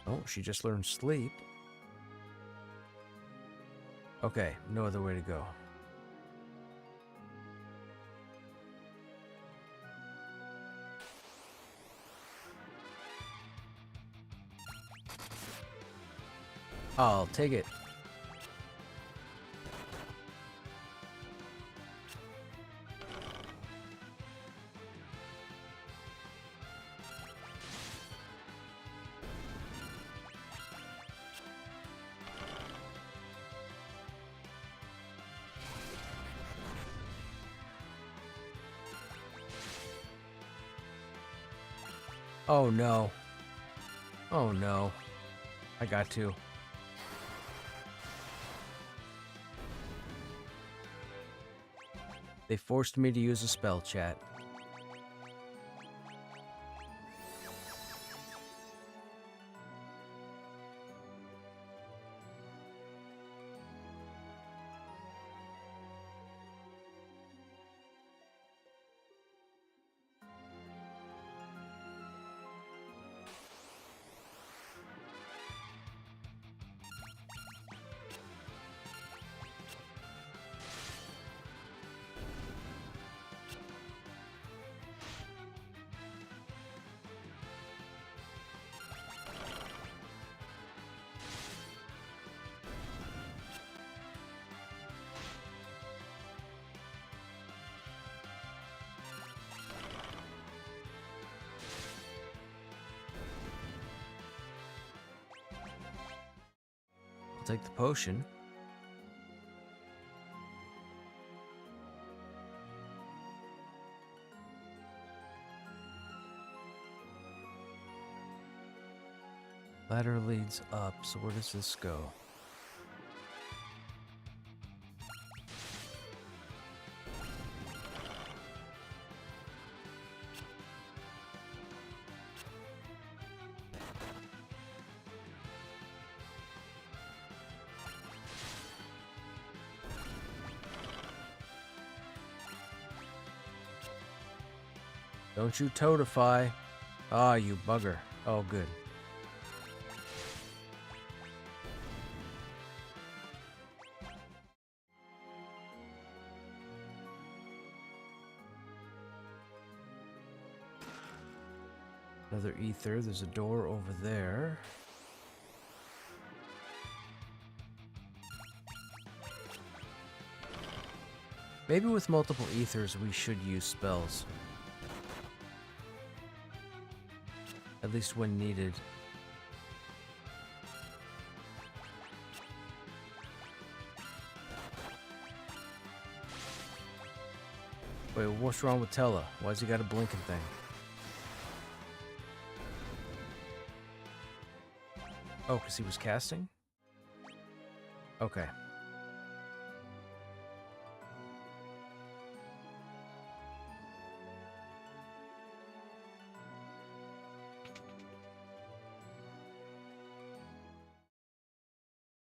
Oh, she just learned sleep. Okay, no other way to go. I'll take it. Oh no. Oh no. I got to. They forced me to use a spell, chat. I'll take the potion. Ladder leads up, so where does this go? Don't you toadify. Ah, you bugger. Oh, good. Another ether. There's a door over there. Maybe with multiple ethers we should use spells. At least when needed. Wait, what's wrong with Tella? Why's he got a blinking thing? Oh, because he was casting? Okay.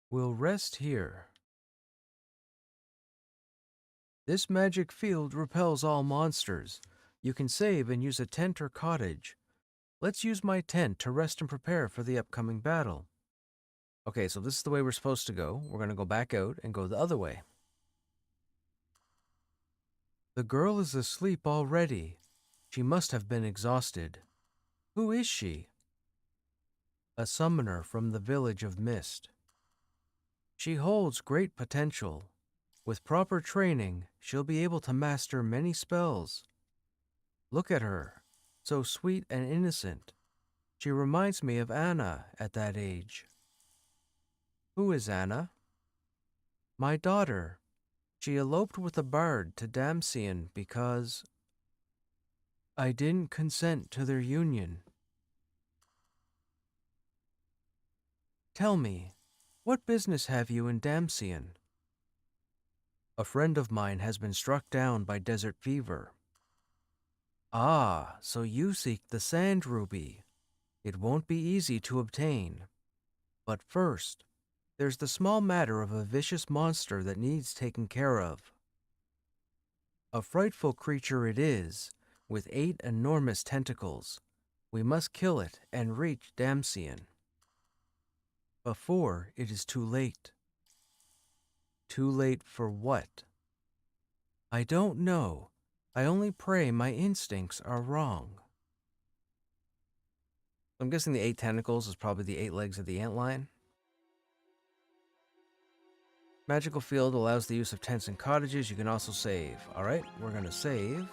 We'll rest here. This magic field repels all monsters. You can save and use a tent or cottage. Let's use my tent to rest and prepare for the upcoming battle. Okay, so this is the way we're supposed to go. We're going to go back out and go the other way. The girl is asleep already. She must have been exhausted. Who is she? A summoner from the village of Mist. She holds great potential. With proper training, she'll be able to master many spells. Look at her, so sweet and innocent. She reminds me of Anna at that age. Who is Anna? My daughter. She eloped with a bard to Damsian because I didn't consent to their union. Tell me, what business have you in Damsian? A friend of mine has been struck down by desert fever. Ah, so you seek the sand ruby. It won't be easy to obtain. But first, there's the small matter of a vicious monster that needs taken care of. A frightful creature it is, with 8 enormous tentacles. We must kill it and reach Damsian before it is too late. Too late for what? I don't know. I only pray my instincts are wrong. I'm guessing the 8 tentacles is probably the 8 legs of the antlion. Magical field allows the use of tents and cottages. You can also save. Alright, we're going to save.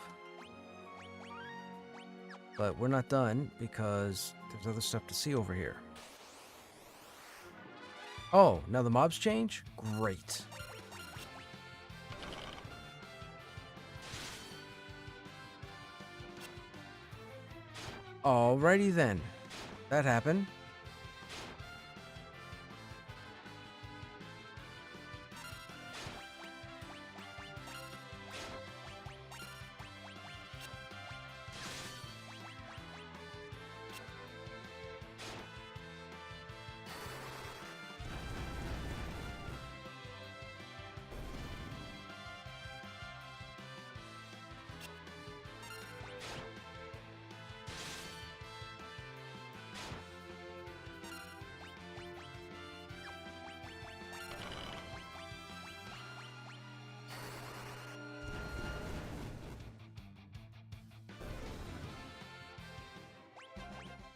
But we're not done because there's other stuff to see over here. Oh, now the mobs change? Great. Alrighty then. That happened.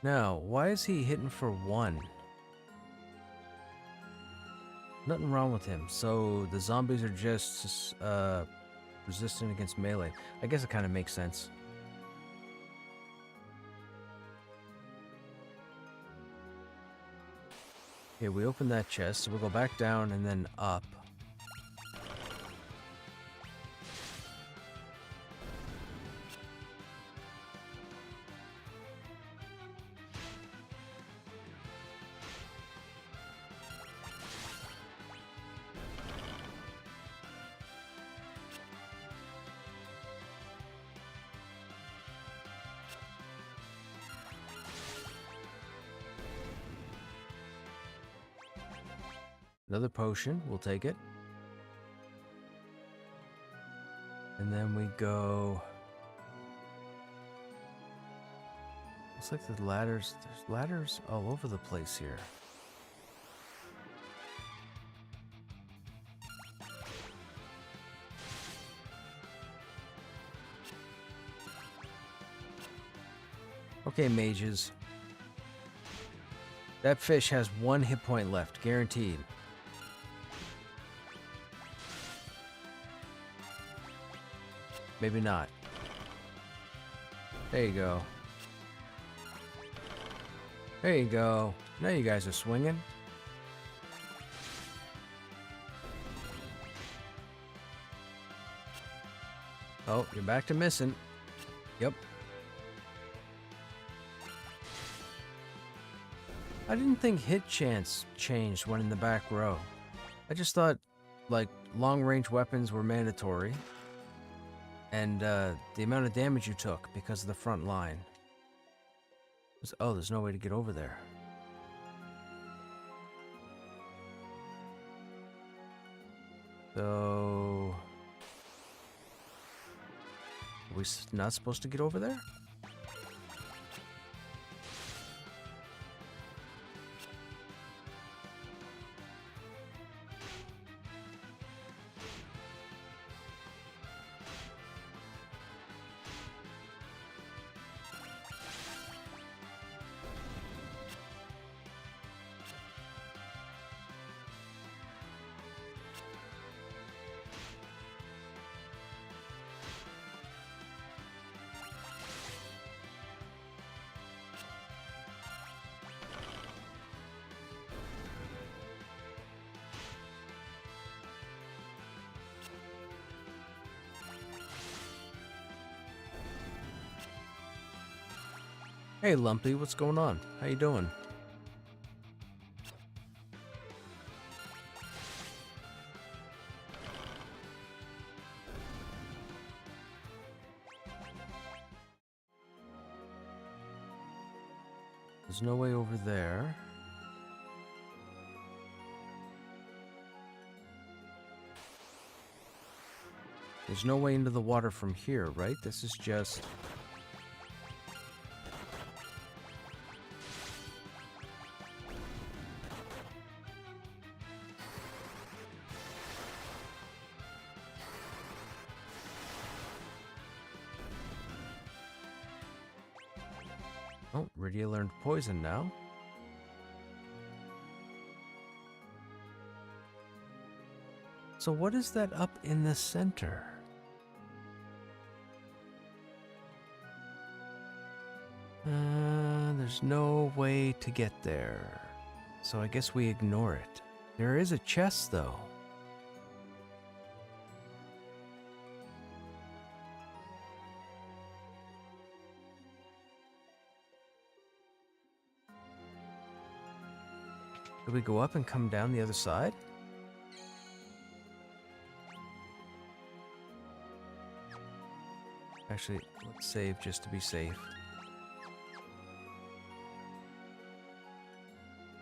Now, why is he hitting for 1? Nothing wrong with him. So the zombies are just resistant against melee. I guess it kind of makes sense. Okay, we open that chest, so we'll go back down and then up. Another potion, we'll take it. And then we go... Looks like the ladders, there's ladders all over the place here. Okay, mages. That fish has 1 hit point left, guaranteed. Maybe not. There you go. There you go. Now you guys are swinging. Oh, you're back to missing. Yep. I didn't think hit chance changed when in the back row. I just thought, like, long-range weapons were mandatory. And the amount of damage you took because of the front line. Oh, there's no way to get over there. So... we not supposed to get over there? Hey, Lumpy, what's going on? How you doing? There's no way over there. There's no way into the water from here, right? This is just... Oh, Rydia learned poison now. So what is that up in the center? There's no way to get there. So I guess we ignore it. There is a chest, though. Do we go up and come down the other side? Actually, let's save just to be safe.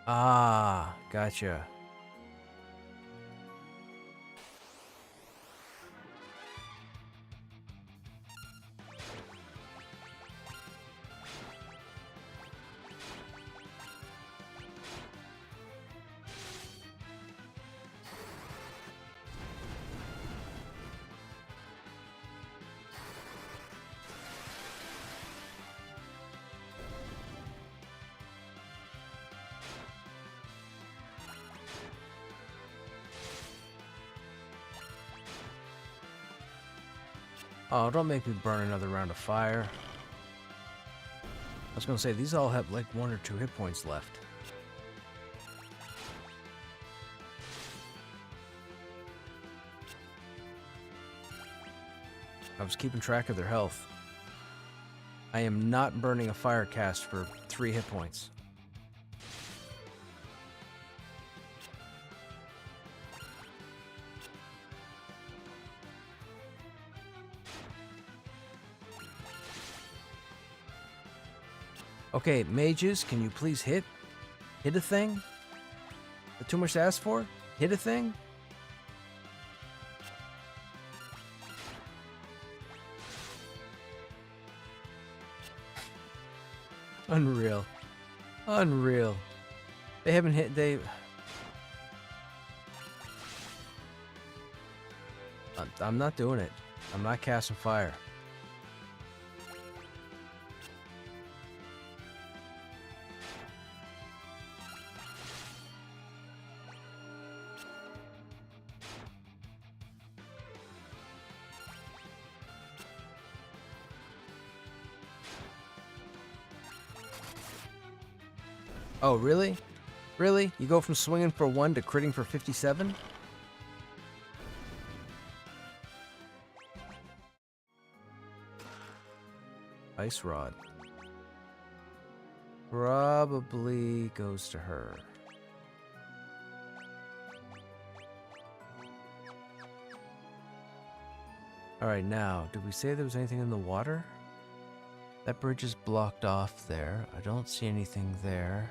Ah, gotcha. Oh, don't make me burn another round of fire. I was gonna say, these all have like 1 or 2 hit points left. I was keeping track of their health. I am not burning a fire cast for 3 hit points. Okay, mages, can you please hit a thing? Is that too much to ask for? Hit a thing? Unreal. Unreal. They haven't hit, I'm not doing it. I'm not casting fire. Oh, really? Really? You go from swinging for 1 to critting for 57? Ice Rod. Probably goes to her. Alright, now, did we say there was anything in the water? That bridge is blocked off there. I don't see anything there.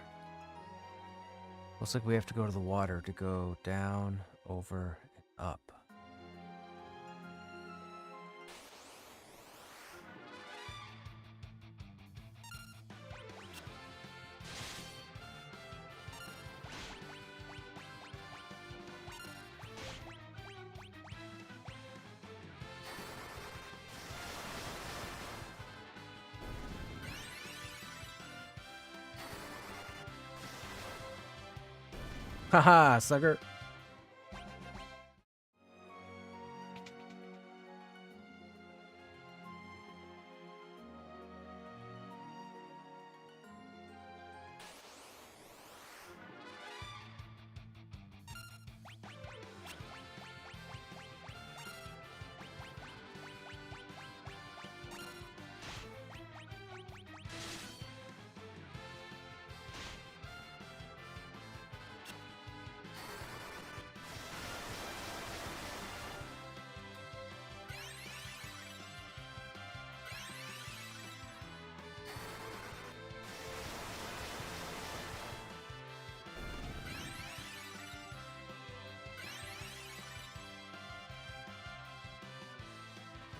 Looks like we have to go to the water to go down, over, and up. Haha, sucker.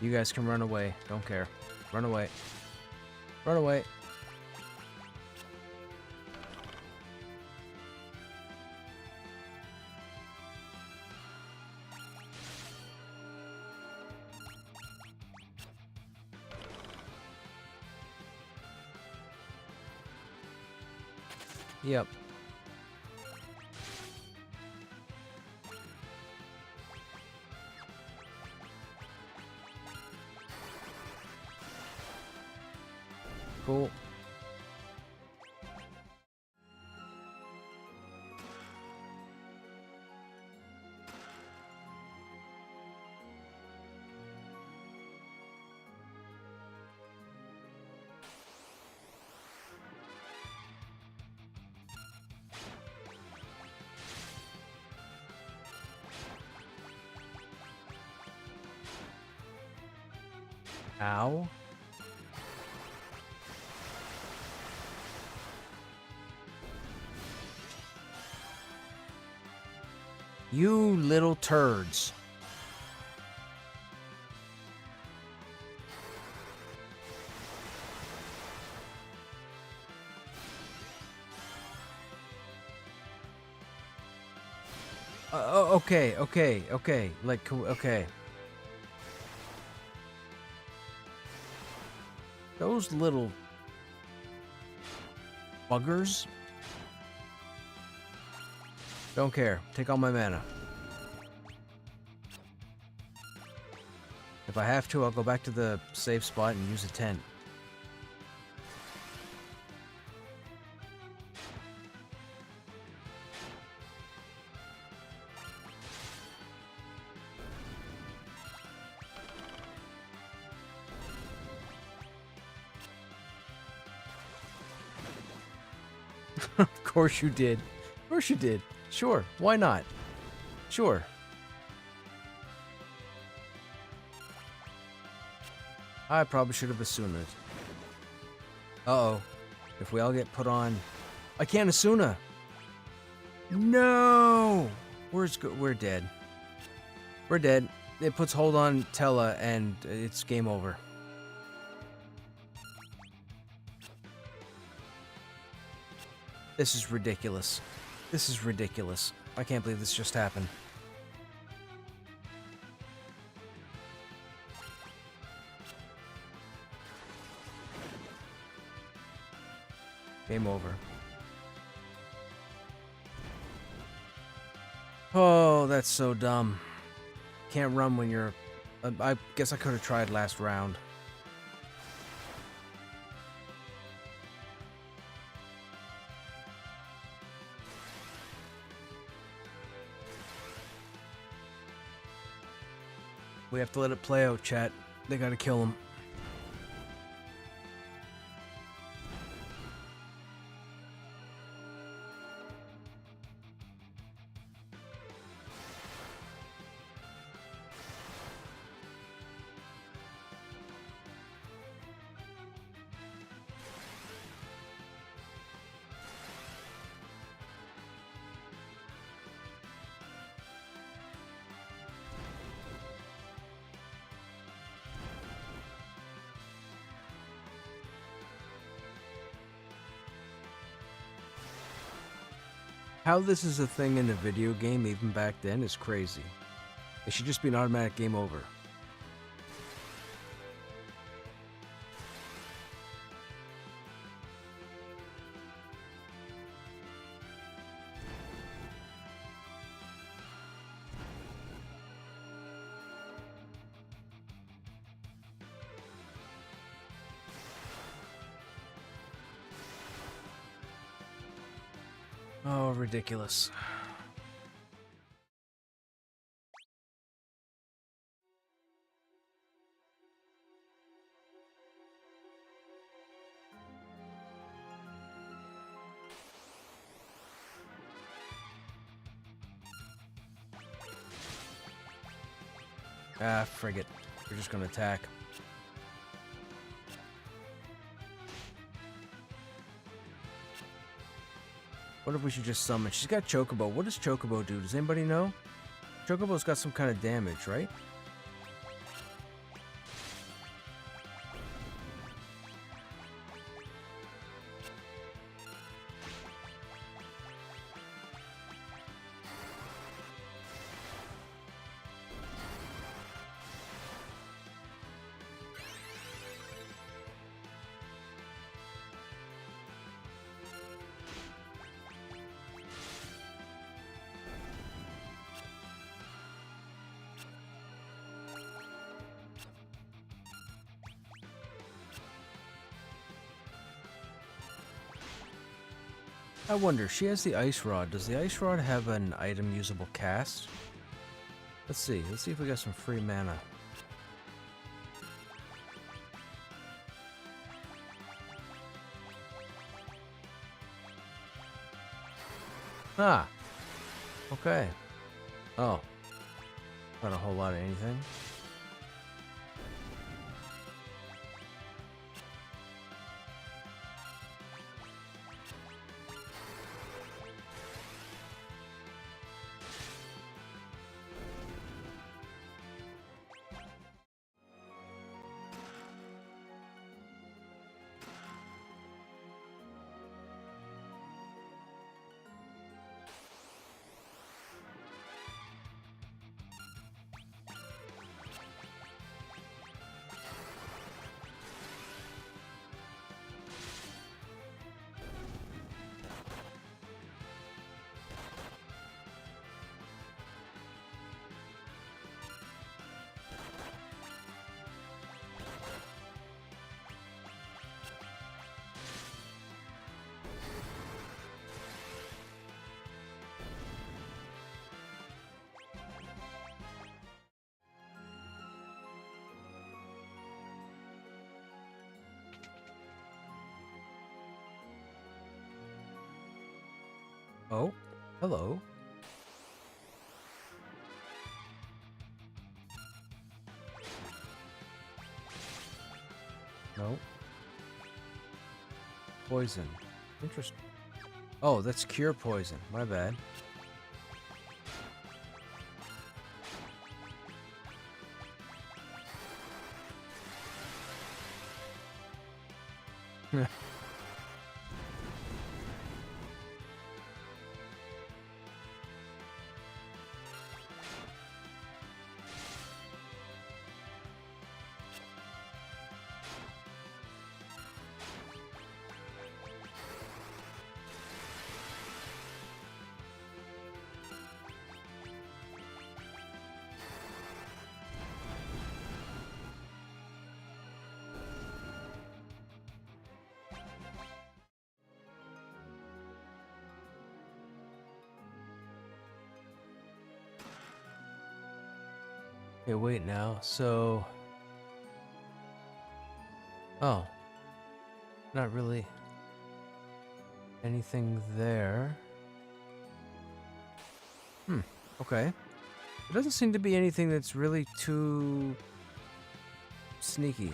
You guys can run away. Don't care. Run away. Run away. Yep. Cool. Ow. You little turds. Okay. Like, okay. Those little buggers. Don't care. Take all my mana. If I have to, I'll go back to the safe spot and use a tent. Of course you did. Of course you did. Sure, why not? Sure. I probably should have Asuna it. Uh-oh. If we all get put on... I can't Asuna! No! We're dead. We're dead. It puts hold on Tella and it's game over. This is ridiculous. This is ridiculous. I can't believe this just happened. Game over. Oh, that's so dumb. Can't run when you're... I guess I could have tried last round. We have to let it play out, chat. They gotta kill him. How this is a thing in a video game even back then is crazy. It should just be an automatic game over. Oh, ridiculous. Ah, frig it. We're just gonna attack. What if we should just summon? She's got Chocobo. What does Chocobo do? Does anybody know? Chocobo's got some kind of damage, right? I wonder, she has the Ice Rod. Does the Ice Rod have an item usable cast? Let's see. Let's see if we got some free mana. Ah. Okay. Oh. Not a whole lot of anything. Oh, hello. No. Poison. Interesting. Oh, that's cure poison. My bad. Okay, wait now. So... Oh. Not really anything there. Okay. There doesn't seem to be anything that's really too... sneaky.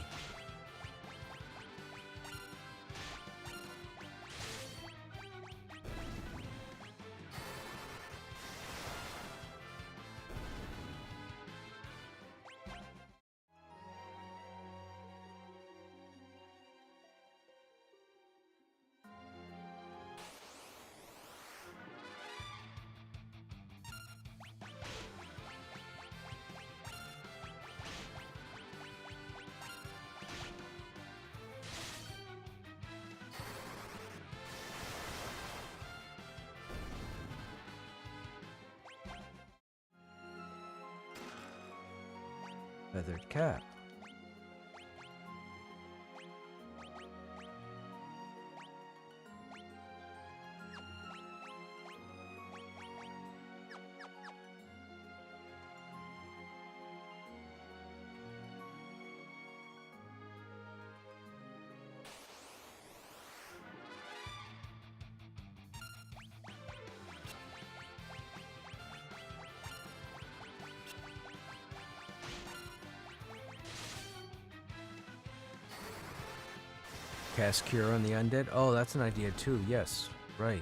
Feathered cap. Cast Cure on the undead. Oh, that's an idea too. Yes, right.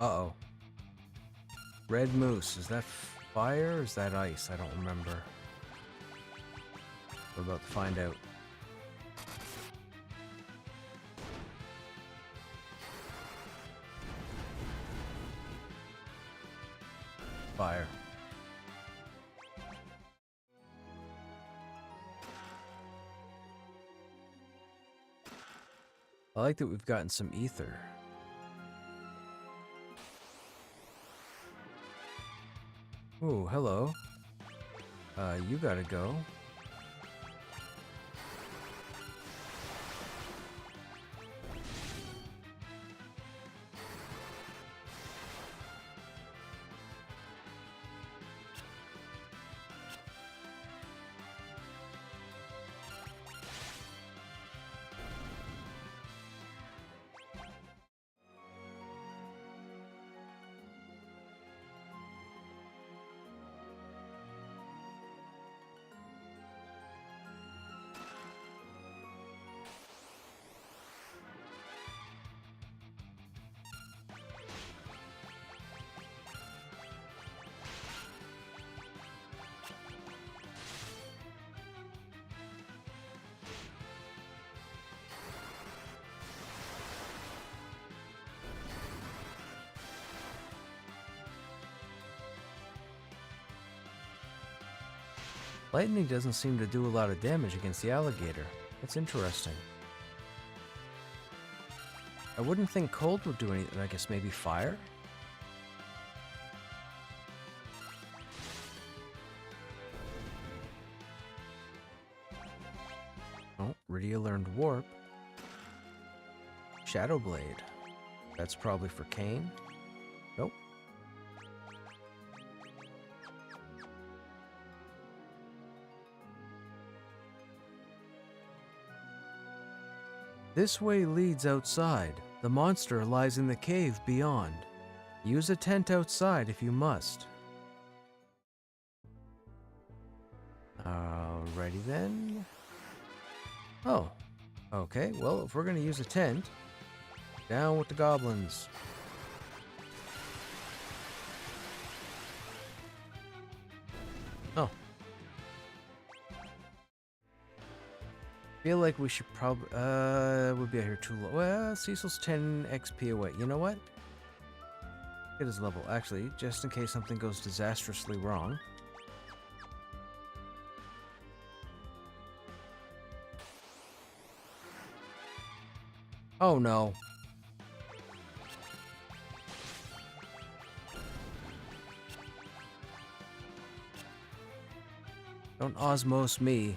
Uh-oh. Red moose. Is that fire or is that ice? I don't remember. We're about to find out. Fire. I like that we've gotten some ether. Ooh, hello. You gotta go. Lightning doesn't seem to do a lot of damage against the alligator. That's interesting. I wouldn't think cold would do anything. I guess maybe fire? Oh, Rydia learned Warp. Shadow Blade. That's probably for Kane. Nope. This way leads outside. The monster lies in the cave beyond. Use a tent outside if you must. Alrighty then. Oh. Okay, well, if we're gonna use a tent, down with the goblins. Oh. Feel like we should probably, we'll be out here too low. Well, Cecil's 10 XP away. You know what? Get his level. Actually, just in case something goes disastrously wrong. Oh no. Don't osmose me.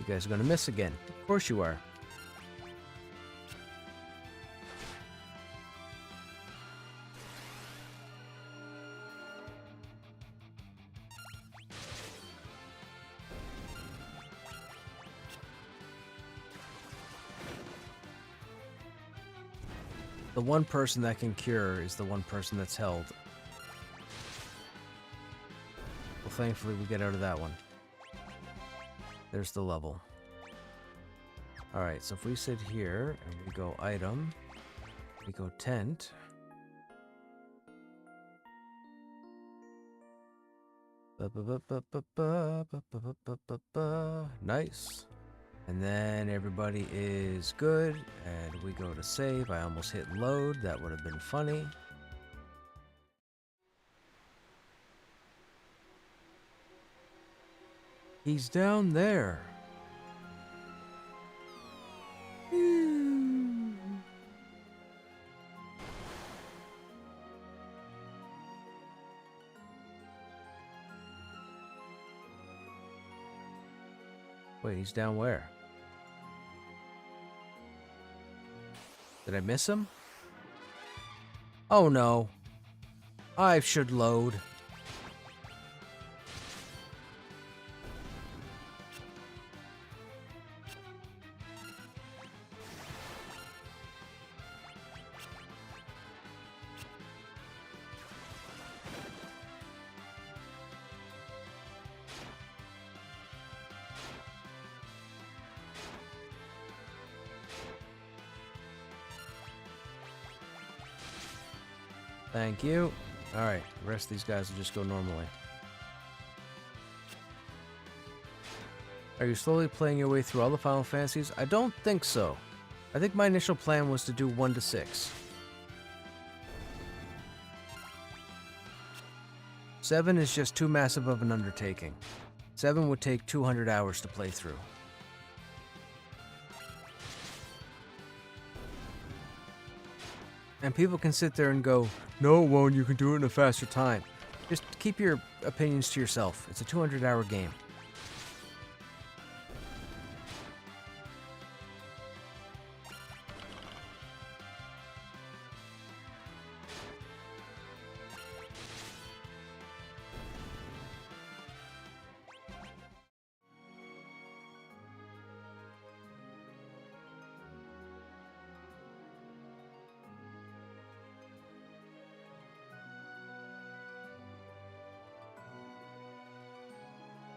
You guys are gonna miss again. Of course you are. The one person that can cure is the one person that's held. Well, thankfully we get out of that one. There's the level. Alright, so if we sit here and we go item, we go tent. Nice. And then everybody is good, and we go to save. I almost hit load. That would have been funny. He's down there. Wait, he's down where? Did I miss him? Oh no. I should load. Thank you. Alright, the rest of these guys will just go normally. Are you slowly playing your way through all the Final Fantasies? I don't think so. I think my initial plan was to do 1 to 6. 7 is just too massive of an undertaking. 7 would take 200 hours to play through. And people can sit there and go, no, it won't, you can do it in a faster time. Just keep your opinions to yourself. It's a 200-hour game.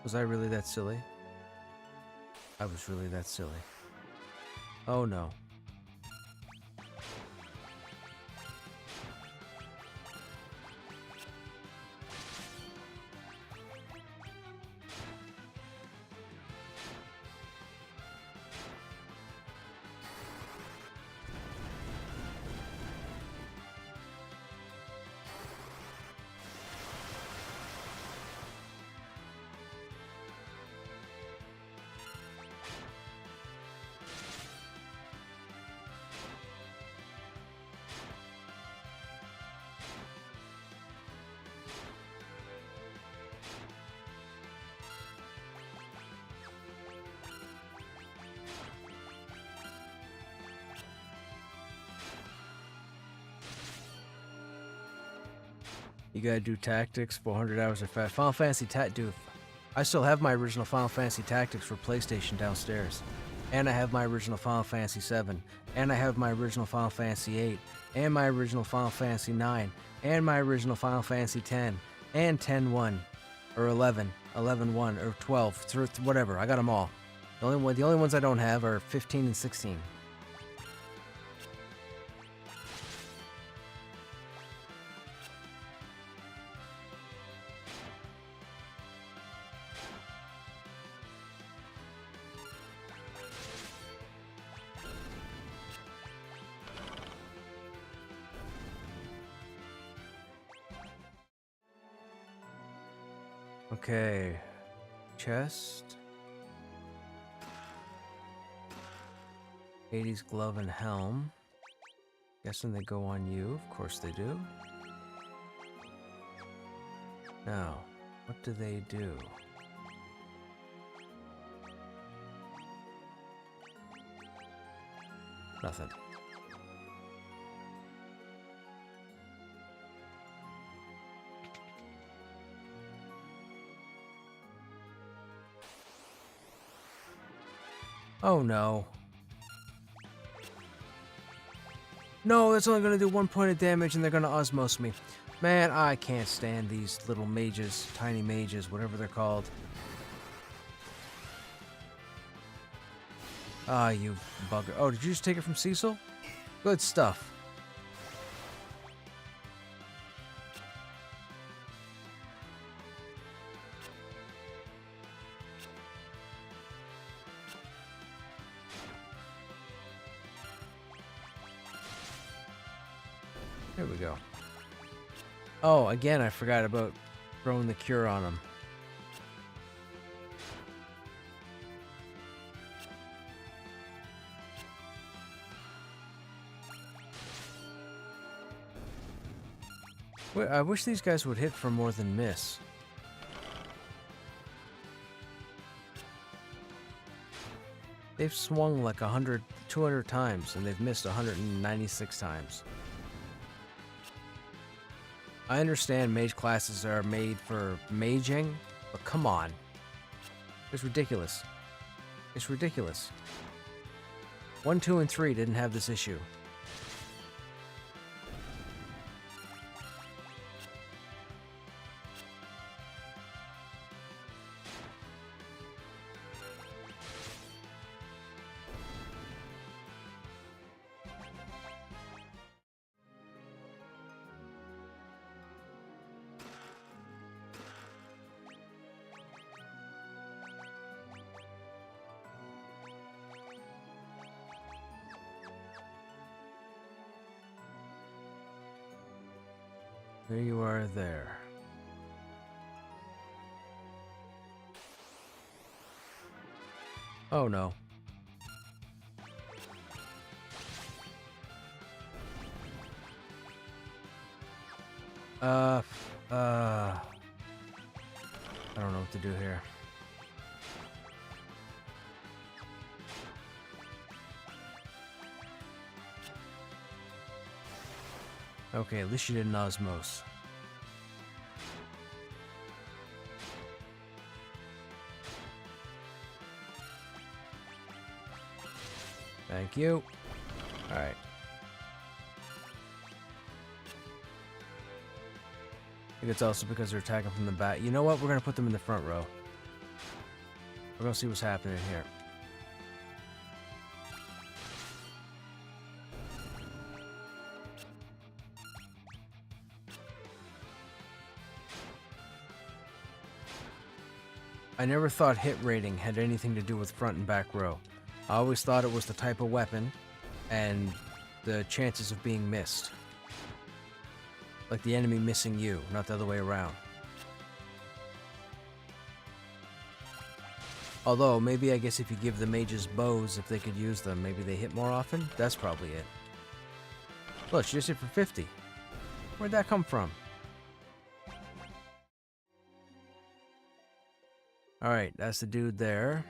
Was I really that silly? I was really that silly. Oh no. You gotta do tactics, 400 hours of fast. Final Fantasy dude. I still have my original Final Fantasy Tactics for PlayStation downstairs. And I have my original Final Fantasy 7. And I have my original Final Fantasy 8. And my original Final Fantasy 9. And my original Final Fantasy 10. And 10-1. Or 11. 11-1. Or 12. Whatever. I got them all. The only ones I don't have are 15 and 16. Okay, chest, 80s glove and helm. Guessing they go on you. Of course they do. Now, what do they do? Nothing. Oh no. No, that's only gonna do 1 point of damage and they're gonna osmose me. Man, I can't stand these little mages, tiny mages, whatever they're called. Ah, you bugger. Oh, did you just take it from Cecil? Good stuff. There we go. Oh, again, I forgot about throwing the cure on him. I wish these guys would hit for more than miss. They've swung like 100, 200 times, and they've missed 196 times. I understand mage classes are made for maging, but come on. It's ridiculous. It's ridiculous. 1, 2, and 3 didn't have this issue. There you are there. Oh no. I don't know what to do here. Okay, at least you didn't osmose. Thank you. Alright. I think it's also because they're attacking from the back. You know what? We're gonna put them in the front row. We're gonna see what's happening here. I never thought hit rating had anything to do with front and back row. I always thought it was the type of weapon and the chances of being missed. Like the enemy missing you, not the other way around. Although, maybe I guess if you give the mages bows, if they could use them, maybe they hit more often? That's probably it. Look, she just hit for 50. Where'd that come from? Alright, that's the dude there.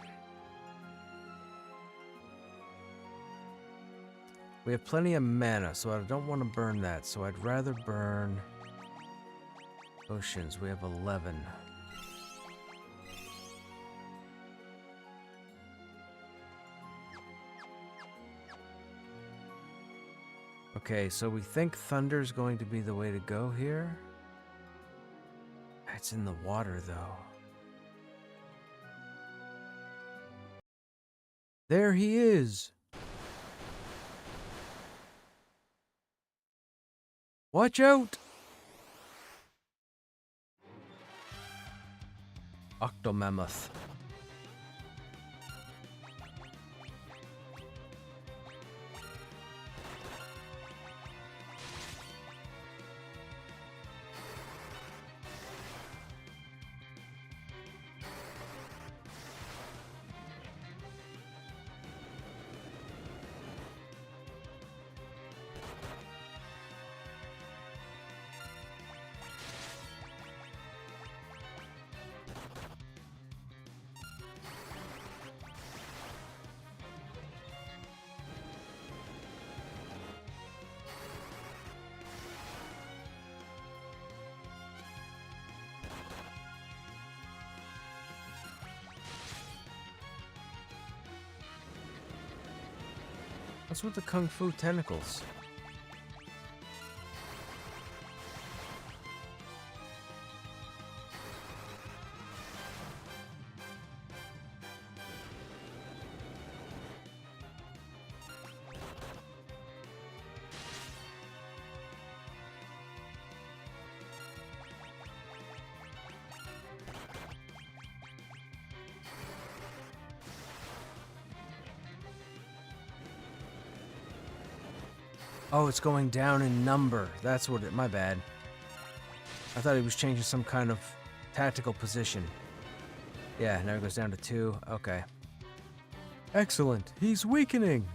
We have plenty of mana, so I don't want to burn that. So I'd rather burn potions. We have 11. Okay, so we think thunder's going to be the way to go here. It's in the water, though. There he is! Watch out! Octomammoth. What's with the kung fu tentacles? Oh, it's going down in number. That's what it... My bad. I thought he was changing some kind of tactical position. Yeah, now it goes down to 2. Okay. Excellent. He's weakening.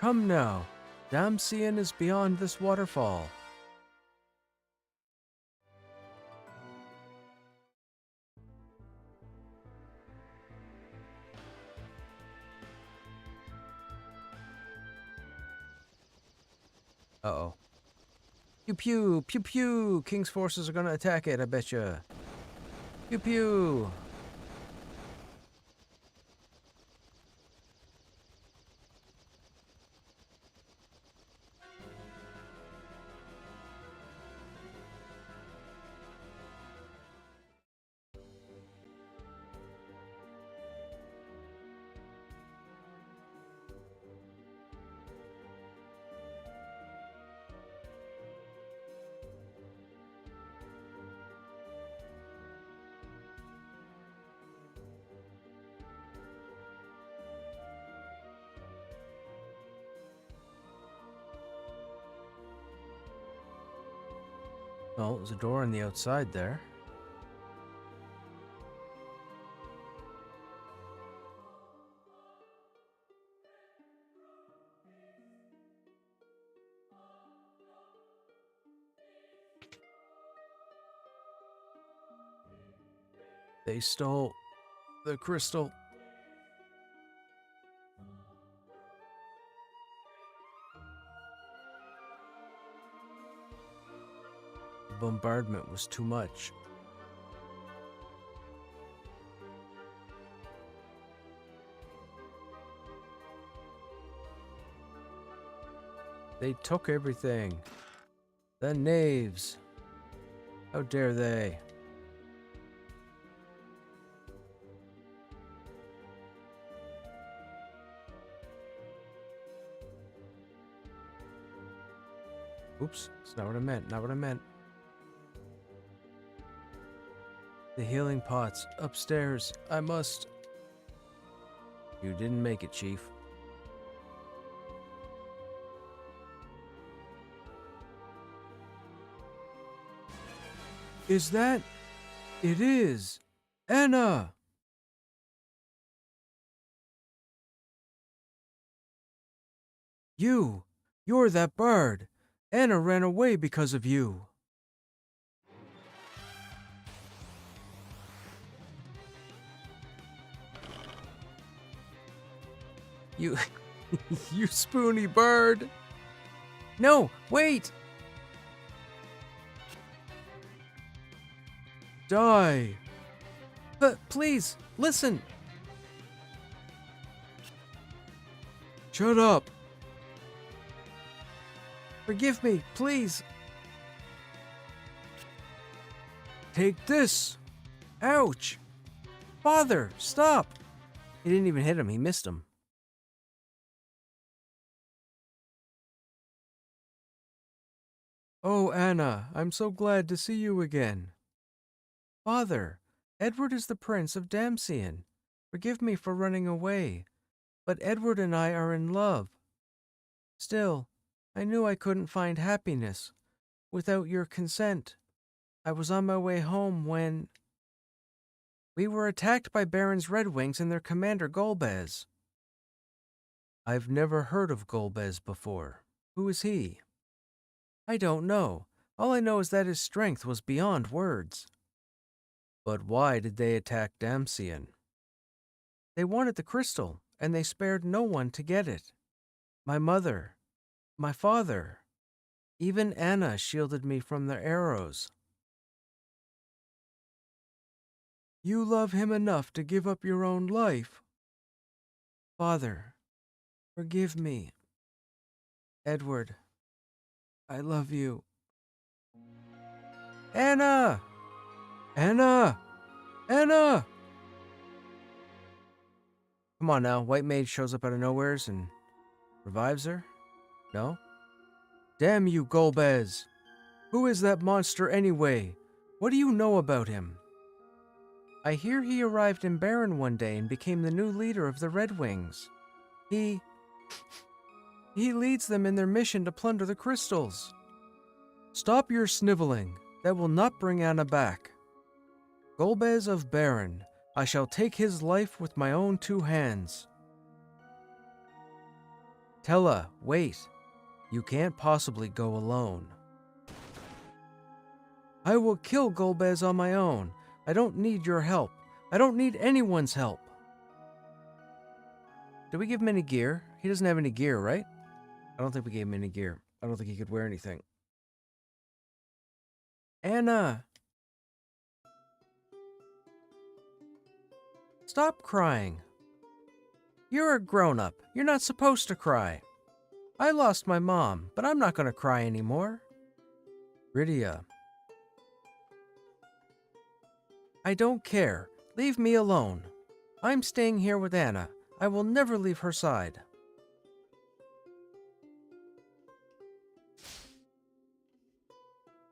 Come now. Damsian is beyond this waterfall. Uh-oh. Pew pew, pew pew! King's forces are gonna attack it, I betcha. Pew pew! Well, there's a door on the outside there. They stole the crystal. The bombardment was too much. They took everything. The knaves. How dare they? Oops, that's not what I meant, not what I meant. The healing pots, upstairs, I must... You didn't make it, Chief. Is that... It is! Anna! You're that bird! Anna ran away because of you! You... you spoony bird! No, wait! Die! But please, listen! Shut up! Forgive me, please! Take this! Ouch! Father, stop! He didn't even hit him, he missed him. Oh, Anna, I'm so glad to see you again. Father, Edward is the Prince of Damsian. Forgive me for running away, but Edward and I are in love. Still, I knew I couldn't find happiness without your consent. I was on my way home when... We were attacked by Baron's Red Wings and their commander Golbez. I've never heard of Golbez before. Who is he? I don't know. All I know is that his strength was beyond words. But why did they attack Damsian? They wanted the crystal, and they spared no one to get it. My mother, my father, even Anna shielded me from their arrows. You love him enough to give up your own life? Father, forgive me. Edward, I love you. Anna! Anna! Anna! Come on now, White Mage shows up out of nowheres and revives her? No? Damn you, Golbez! Who is that monster anyway? What do you know about him? I hear he arrived in Baron one day and became the new leader of the Red Wings. He leads them in their mission to plunder the crystals. Stop your sniveling. That will not bring Anna back. Golbez of Baron, I shall take his life with my own two hands. Tella, wait. You can't possibly go alone. I will kill Golbez on my own. I don't need your help. I don't need anyone's help. Did we give him any gear? He doesn't have any gear, right? I don't think we gave him any gear. I don't think he could wear anything. Anna! Stop crying. You're a grown-up. You're not supposed to cry. I lost my mom, but I'm not going to cry anymore. Rydia. I don't care. Leave me alone. I'm staying here with Anna. I will never leave her side.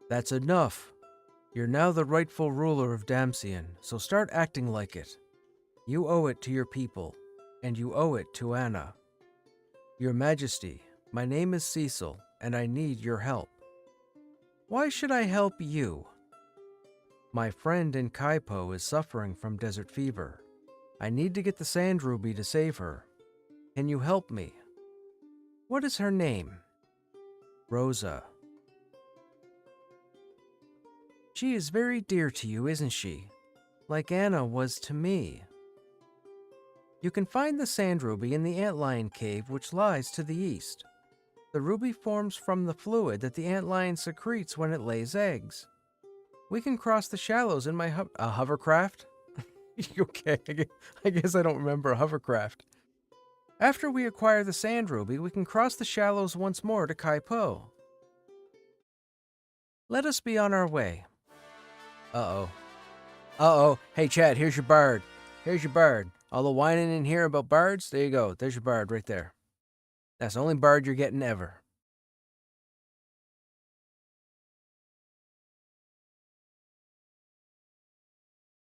That's enough. You're now the rightful ruler of Damcian, so start acting like it. You owe it to your people, and you owe it to Anna. Your Majesty, my name is Cecil, and I need your help. Why should I help you? My friend in Kaipo is suffering from desert fever. I need to get the sand ruby to save her. Can you help me? What is her name? Rosa. She is very dear to you, isn't she? Like Anna was to me. You can find the sand ruby in the antlion cave which lies to the east. The ruby forms from the fluid that the antlion secretes when it lays eggs. We can cross the shallows in my hovercraft? Okay, I guess I don't remember a hovercraft. After we acquire the sand ruby, we can cross the shallows once more to Kaipo. Let us be on our way. Uh-oh. Uh-oh. Hey, Chad, here's your bard. Here's your bard. All the whining in here about bards? There you go. There's your bard right there. That's the only bard you're getting ever.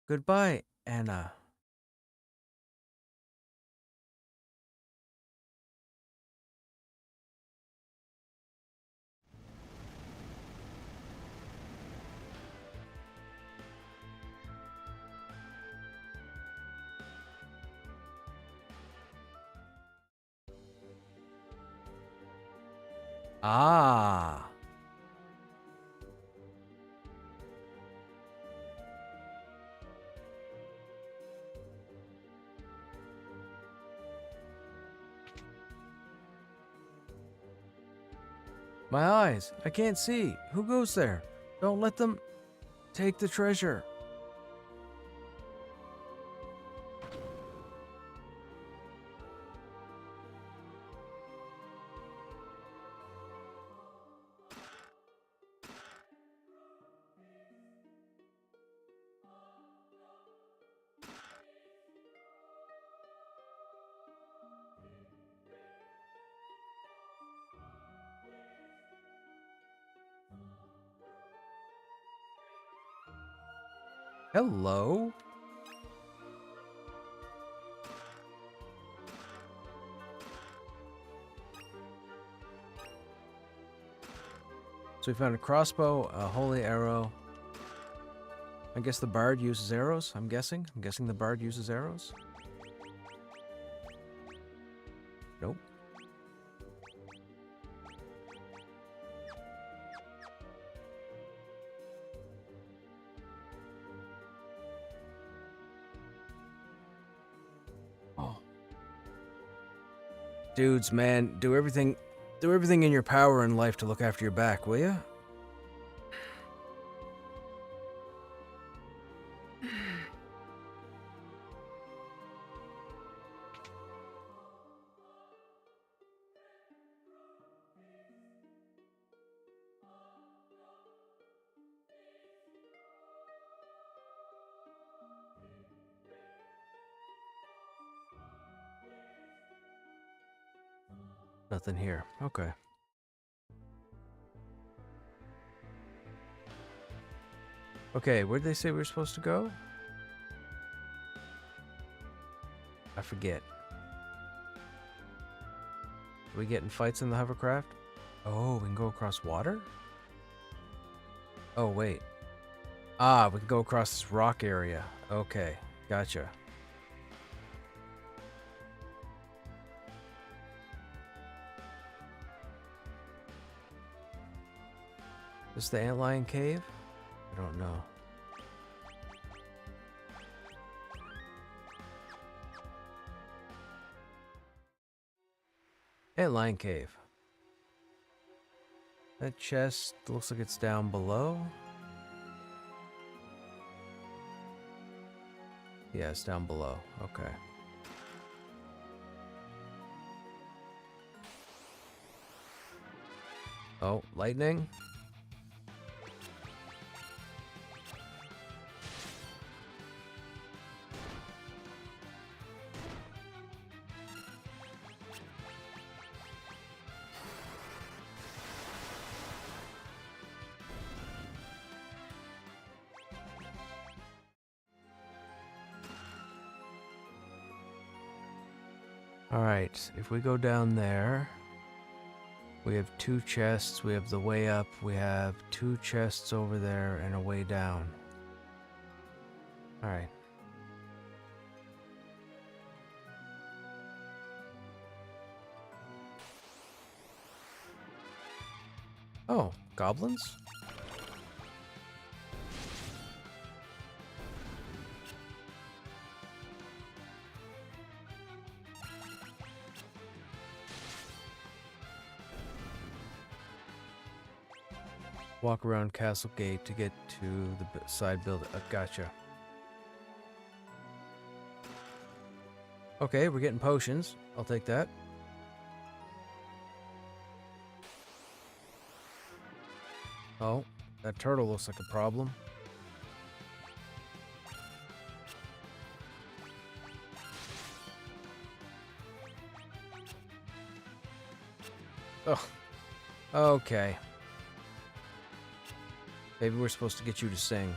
Goodbye, Anna. Ah. My eyes, I can't see. Who goes there? Don't let them take the treasure. Hello? So we found a crossbow, a holy arrow. I guess the bard uses arrows, I'm guessing. I'm guessing the bard uses arrows. Nope. Oh. Dudes, man, do everything in your power in life to look after your back, will ya? Nothing here. Okay. Okay, where'd they say we were supposed to go? I forget. Are we getting fights in the hovercraft? Oh, we can go across water? Oh, wait. Ah, we can go across this rock area. Okay, gotcha. Is the antlion cave? I don't know. Antlion cave. That chest looks like it's down below. Yeah, it's down below. Okay. Oh, lightning? Alright, if we go down there, we have 2 chests, we have the way up, we have 2 chests over there, and a way down. Alright. Oh, goblins? Walk around Castle Gate to get to the side building. Gotcha. Okay, we're getting potions. I'll take that. Oh, that turtle looks like a problem. Oh, okay. Maybe we're supposed to get you to sing.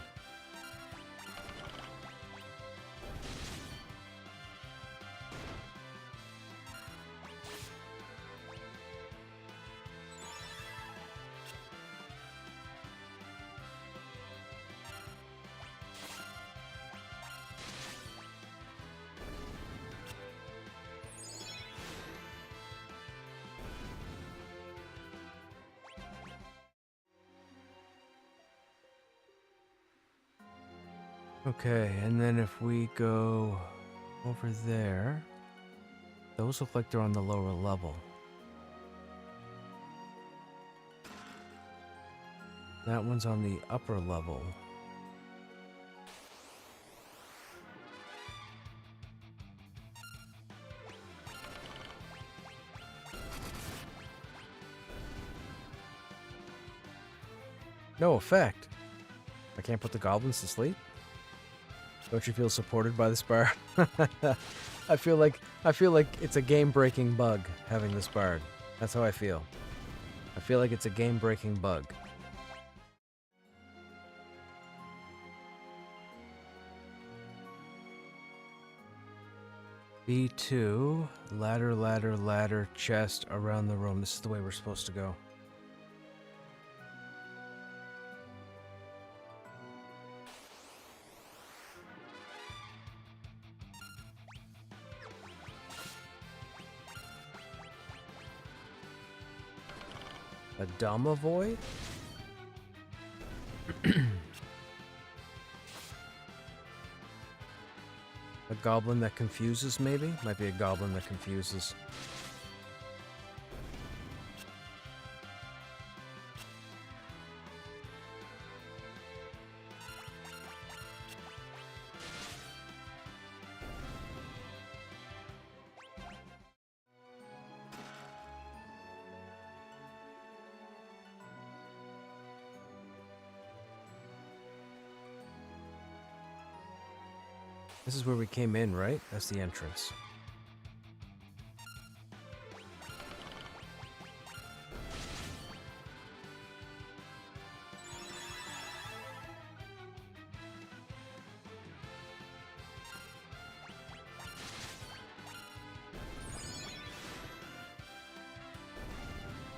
Okay, and then if we go over there, those look like they're on the lower level. That one's on the upper level. No effect. I can't put the goblins to sleep? Don't you feel supported by this bard? I feel like it's a game-breaking bug having this bard. That's how I feel. I feel like it's a game-breaking bug. B2, ladder, ladder, ladder, chest around the room. This is the way we're supposed to go. A Domovoid? A goblin that confuses, maybe? Might be a goblin that confuses. This is where we came in, right? That's the entrance.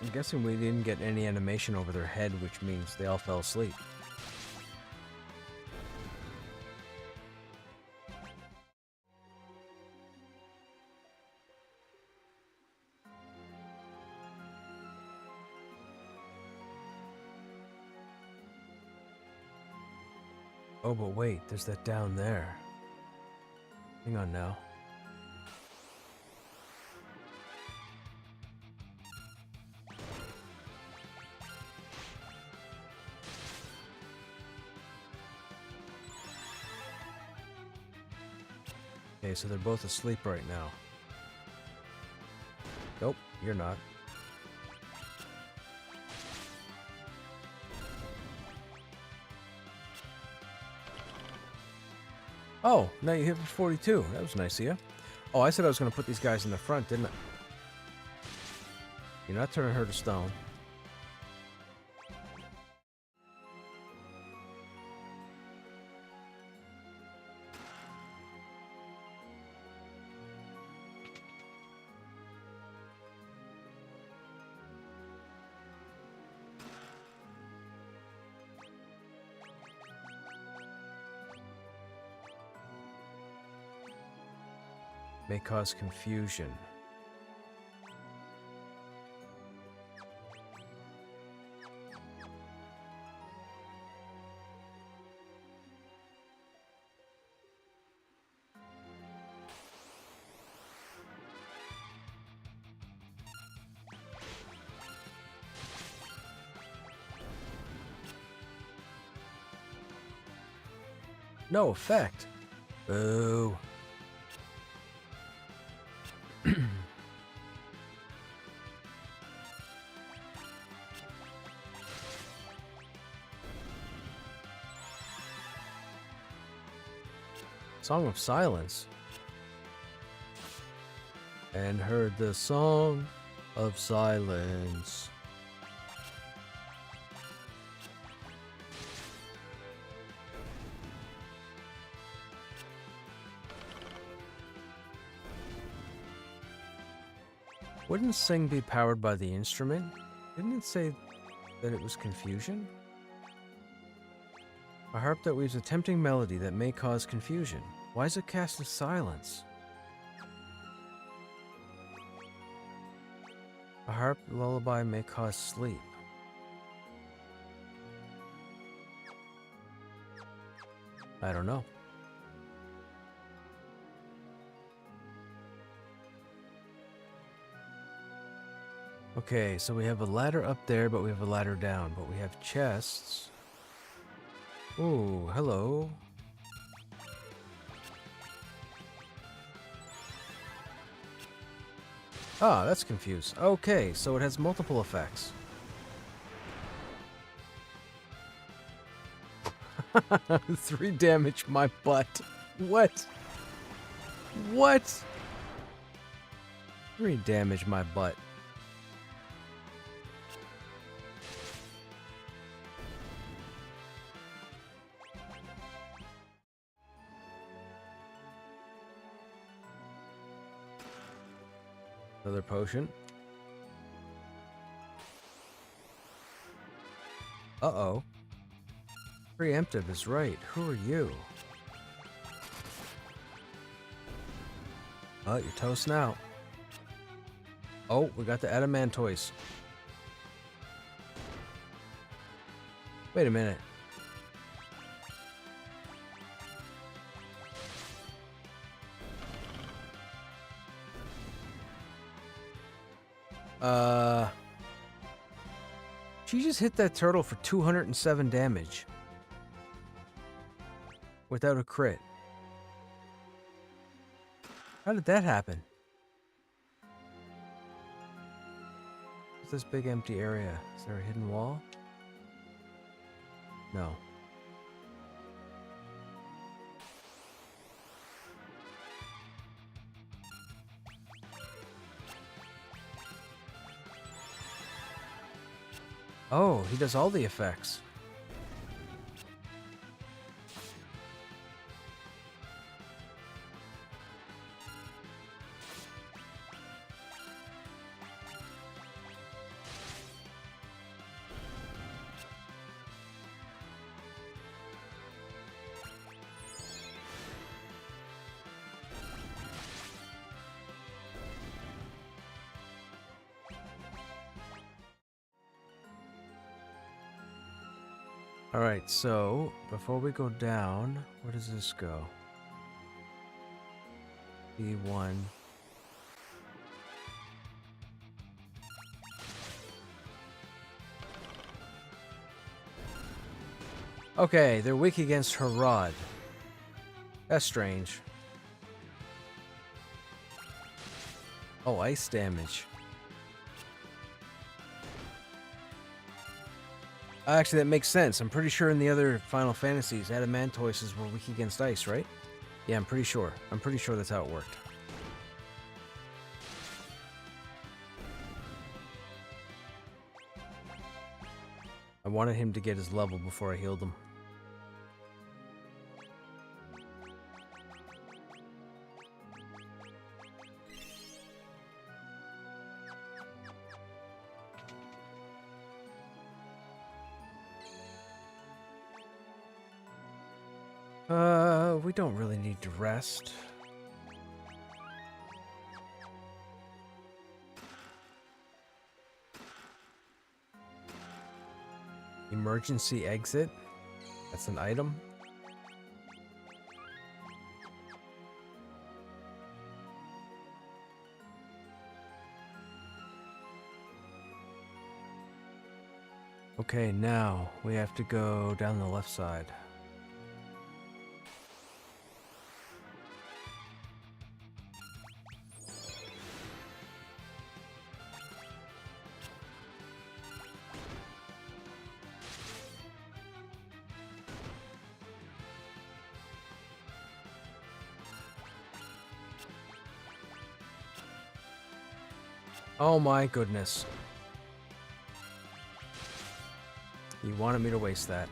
I'm guessing we didn't get any animation over their head, which means they all fell asleep. Oh, but wait, there's that down there. Hang on now. Okay, so they're both asleep right now. Nope, you're not. Oh, now you hit for 42. That was nice of you. Oh, I said I was going to put these guys in the front, didn't I? You're not turning her to stone. May cause confusion. No effect. Boo. Song of Silence. And heard the Song of Silence. Wouldn't Sing be powered by the instrument? Didn't it say that it was confusion? A harp that weaves a tempting melody that may cause confusion. Why is it cast as silence? A harp lullaby may cause sleep. I don't know. Okay, so we have a ladder up there, but we have a ladder down, but we have chests. Ooh, hello. Ah, that's confused. Okay, so it has multiple effects. 3 damage my butt. What? What? 3 damage my butt. Another potion. Uh-oh. Preemptive is right. Who are you? Oh, you're toast now. Oh, we got the adamantoise. Wait a minute. She just hit that turtle for 207 damage. Without a crit. How did that happen? What's this big empty area? Is there a hidden wall? No. Oh, he does all the effects. Alright, so before we go down, where does this go? B1. Okay, they're weak against her rod. That's strange. Oh, ice damage. Actually, that makes sense. I'm pretty sure in the other Final Fantasies, Adamantoises were weak against ice, right? Yeah, I'm pretty sure. I'm pretty sure that's how it worked. I wanted him to get his level before I healed him. We don't really need to rest. Emergency exit? That's an item? Okay, now we have to go down the left side. Oh my goodness. You wanted me to waste that.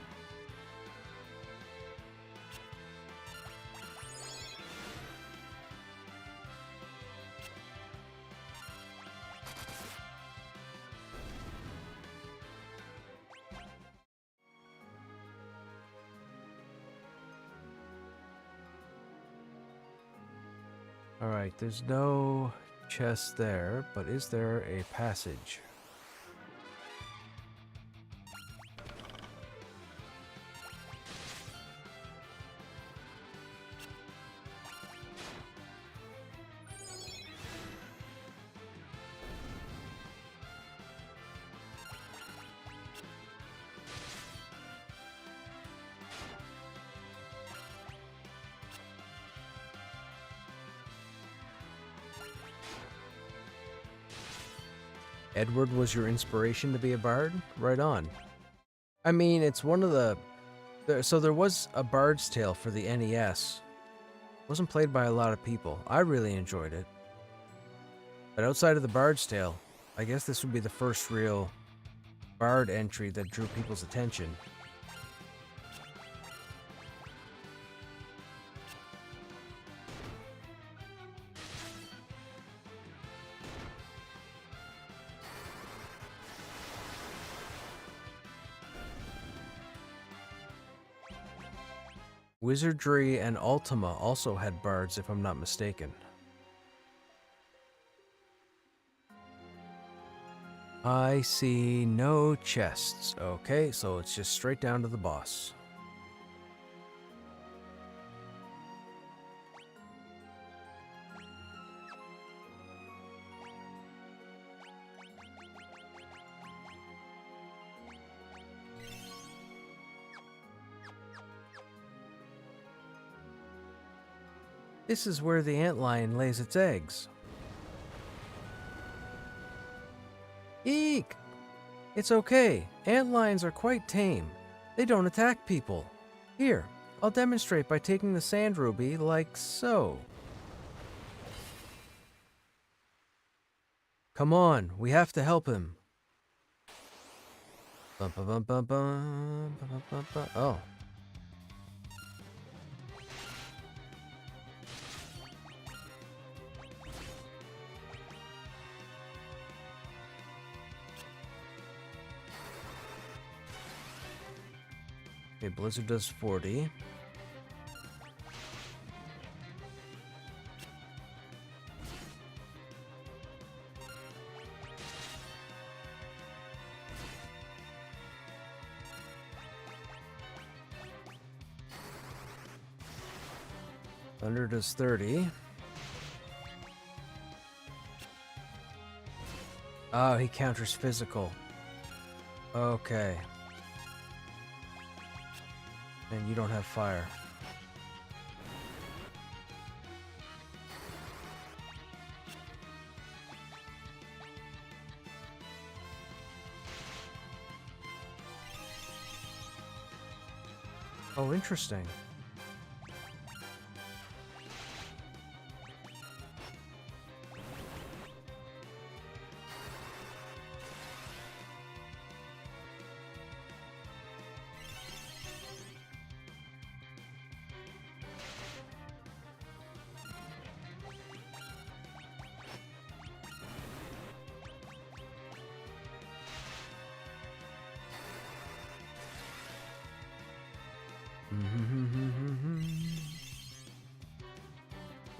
Alright, there's no chest there, but is there a passage? Edward was your inspiration to be a bard? Right on. I mean, it's one of the... So there was a Bard's Tale for the NES. Wasn't played by a lot of people. I really enjoyed it. But outside of the Bard's Tale, I guess this would be the first real Bard entry that drew people's attention. Wizardry and Ultima also had bards, if I'm not mistaken. I see no chests. Okay, so it's just straight down to the boss. This is where the antlion lays its eggs. Eek! It's okay. Antlions are quite tame. They don't attack people. Here, I'll demonstrate by taking the sand ruby like so. Come on, we have to help him. Bum, bum, bum, bum, bum, bum, bum, bum. Oh. Okay, Blizzard does 40. Thunder does 30. Oh, he counters physical. Okay. And you don't have fire. Oh, interesting.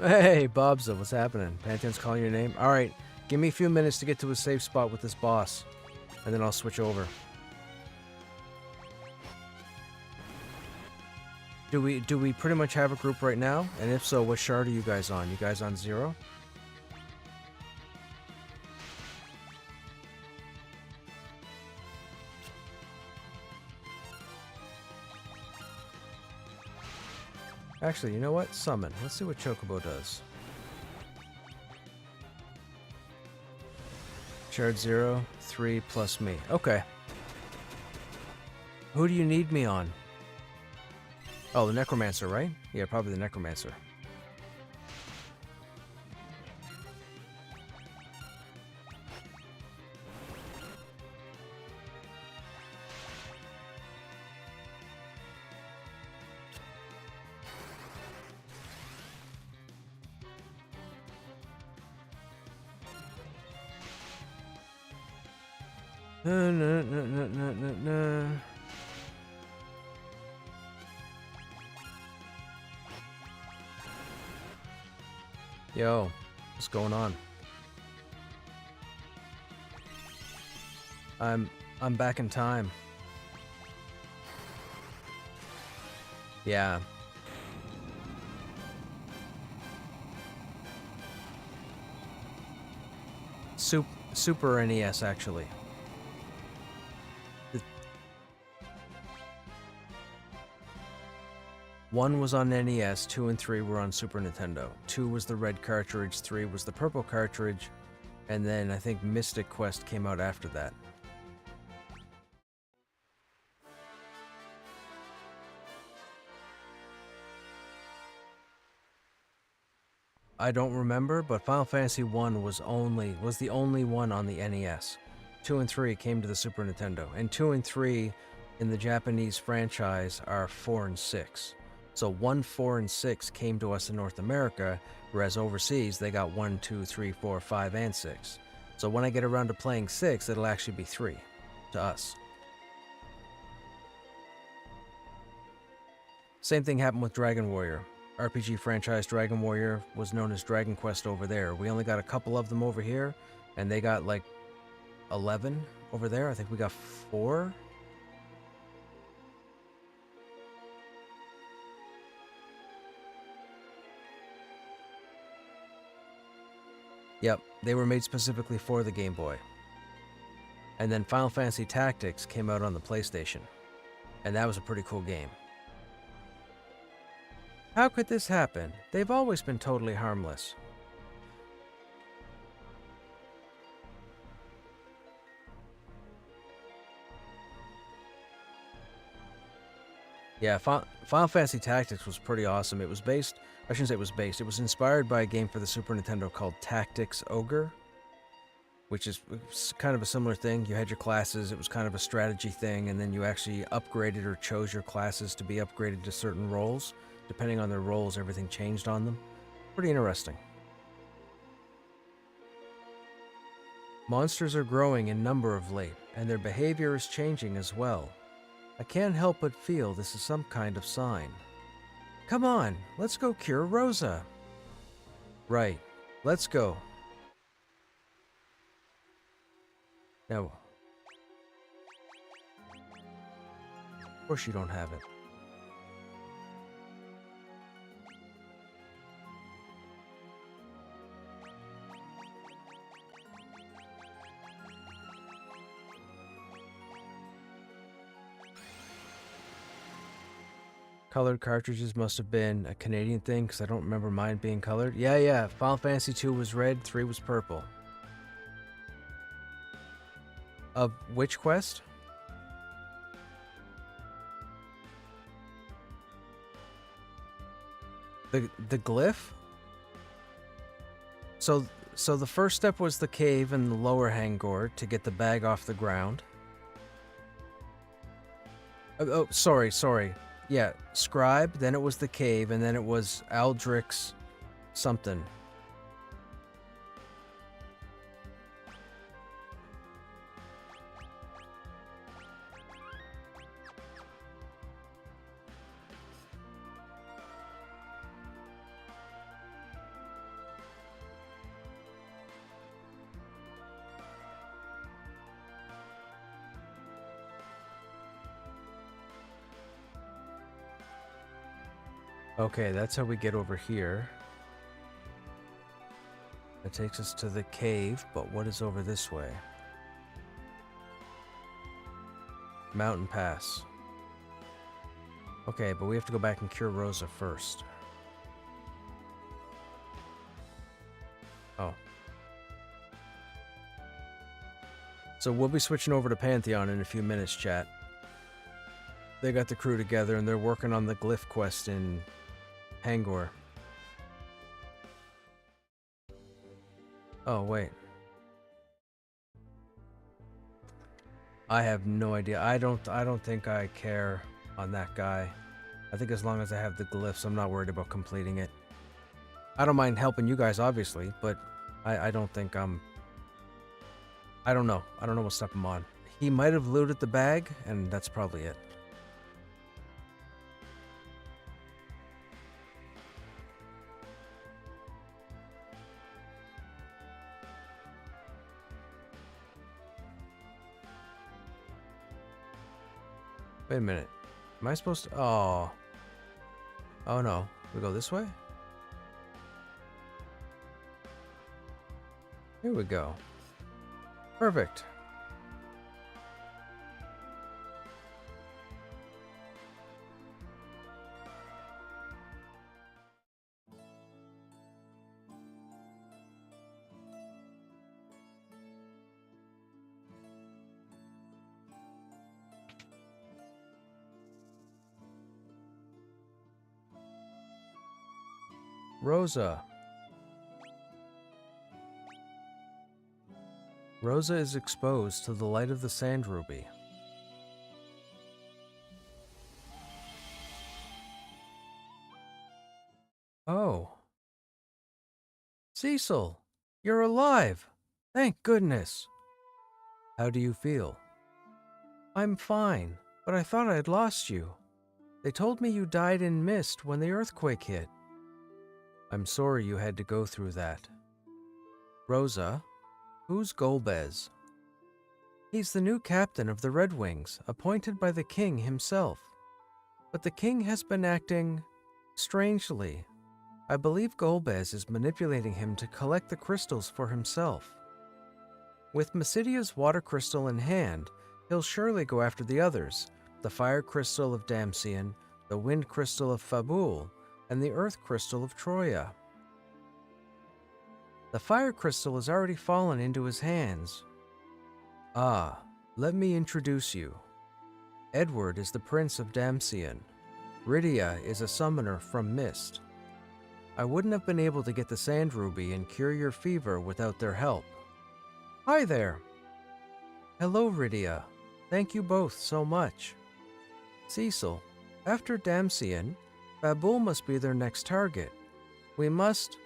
Hey, Bobza, what's happening? Pantheon's calling your name? Alright, give me a few minutes to get to a safe spot with this boss, and then I'll switch over. Do we pretty much have a group right now? And if so, what shard are you guys on? You guys on 0? Actually, you know what? Summon. Let's see what Chocobo does. Shard 0, 3 plus me. Okay. Who do you need me on? Oh, the Necromancer, right? Yeah, probably the Necromancer. Yo, what's going on? I'm back in time. Yeah. Super NES, actually. One was on NES, 2 and 3 were on Super Nintendo. 2 was the red cartridge, 3 was the purple cartridge, and then I think Mystic Quest came out after that. I don't remember, but Final Fantasy 1 was the only one on the NES. 2 and 3 came to the Super Nintendo, and 2 and 3 in the Japanese franchise are 4 and 6. So 1, 4, and 6 came to us in North America, whereas overseas they got 1, 2, 3, 4, 5, and 6. So when I get around to playing 6, it'll actually be 3 to us. Same thing happened with Dragon Warrior. RPG franchise Dragon Warrior was known as Dragon Quest over there. We only got a couple of them over here, and they got like 11 over there. I think we got 4. Yep, they were made specifically for the Game Boy. And then Final Fantasy Tactics came out on the PlayStation, and that was a pretty cool game. How could this happen? They've always been totally harmless. Yeah, Final Fantasy Tactics was pretty awesome. It was based, I shouldn't say it was based, it was inspired by a game for the Super Nintendo called Tactics Ogre, which is kind of a similar thing. You had your classes, it was kind of a strategy thing, and then you actually upgraded or chose your classes to be upgraded to certain roles. Depending on their roles, everything changed on them. Pretty interesting. Monsters are growing in number of late, and their behavior is changing as well. I can't help but feel this is some kind of sign. Come on, let's go cure Rosa. Right, let's go. Now, of course you don't have it. Colored cartridges must have been a Canadian thing because I don't remember mine being colored. Yeah. Final Fantasy 2 was red, 3 was purple. Of which quest? The glyph? So the first step was the cave in the lower Hangor to get the bag off the ground. Sorry. Yeah, Scribe, then it was the cave, and then it was Aldrich's something. Okay, that's how we get over here. That takes us to the cave, but what is over this way? Mountain Pass. Okay, but we have to go back and cure Rosa first. Oh. So we'll be switching over to Pantheon in a few minutes, chat. They got the crew together and they're working on the glyph quest in Hangor. Oh, wait. I have no idea. I don't think I care on that guy. I think as long as I have the glyphs, I'm not worried about completing it. I don't mind helping you guys, obviously, but I don't think I'm... I don't know. I don't know what step I'm on. He might have looted the bag, and that's probably it. Wait a minute. Am I supposed to... Oh. Oh no. We go this way? Here we go. Perfect. Rosa. Rosa is exposed to the light of the sand ruby. Oh. Cecil, you're alive. Thank goodness. How do you feel? I'm fine, but I thought I'd lost you. They told me you died in mist when the earthquake hit. I'm sorry you had to go through that. Rosa, who's Golbez? He's the new captain of the Red Wings, appointed by the king himself. But the king has been acting strangely. I believe Golbez is manipulating him to collect the crystals for himself. With Massidia's water crystal in hand, he'll surely go after the others, the fire crystal of Damcian, the wind crystal of Fabul, and the earth crystal of Troya. The fire crystal has already fallen into his hands. Ah, let me introduce you. Edward is the prince of Damcian. Rydia is a summoner from Mist. I wouldn't have been able to get the sand ruby and cure your fever without their help. Hi there. Hello, Rydia. Thank you both so much. Cecil, after Damcian, Fabul must be their next target. We must...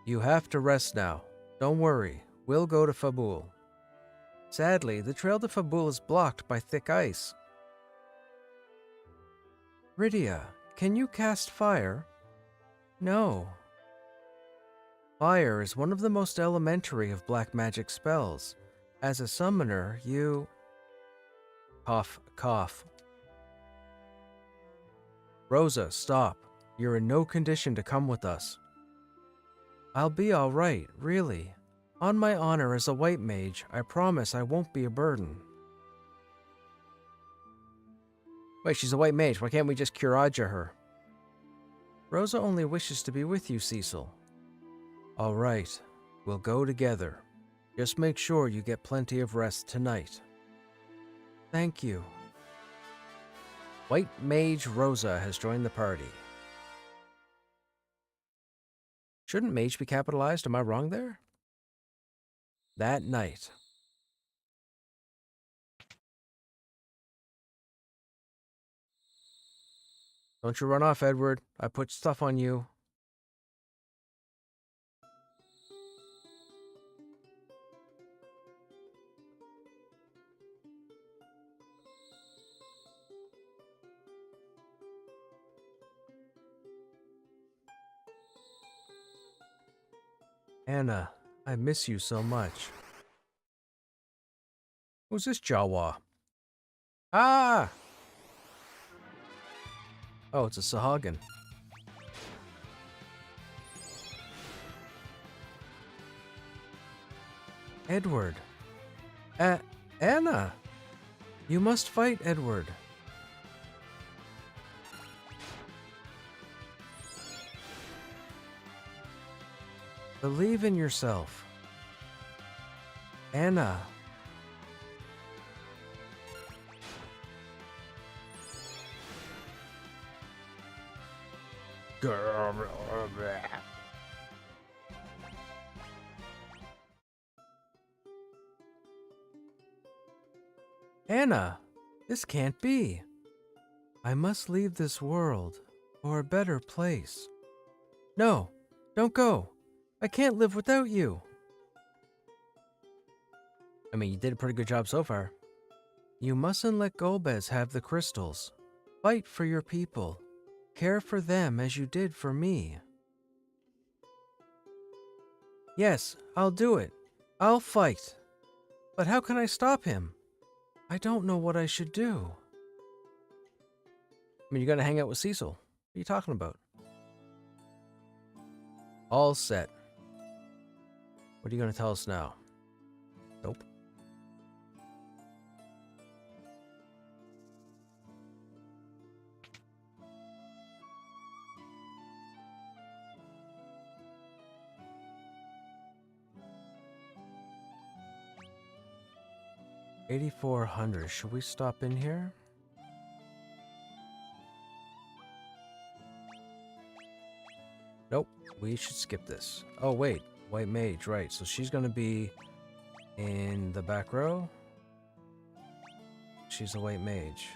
You have to rest now. Don't worry, we'll go to Fabul. Sadly, the trail to Fabul is blocked by thick ice. Rydia, can you cast fire? No. Fire is one of the most elementary of black magic spells. As a summoner, you... Cough, cough. Rosa, stop. You're in no condition to come with us. I'll be all right, really. On my honor as a white mage, I promise I won't be a burden. Wait, she's a white mage. Why can't we just Curaja her? Rosa only wishes to be with you, Cecil. All right, we'll go together. Just make sure you get plenty of rest tonight. Thank you. White Mage Rosa has joined the party. Shouldn't mage be capitalized? Am I wrong there? That night. Don't you run off, Edward. I put stuff on you. Anna, I miss you so much. Who's this Jawa? Ah! Oh, it's a Sahagin. Edward. Anna! You must fight, Edward. Believe in yourself. Anna. Anna, this can't be. I must leave this world for a better place. No, don't go. I can't live without you. I mean, you did a pretty good job so far. You mustn't let Golbez have the crystals. Fight for your people. Care for them as you did for me. Yes, I'll do it. I'll fight. But how can I stop him? I don't know what I should do. I mean, you're gonna hang out with Cecil. What are you talking about? All set. What are you gonna tell us now? Nope. $8,400. Should we stop in here? Nope. We should skip this. Oh, wait. White Mage, right. So she's gonna be in the back row. She's a White Mage.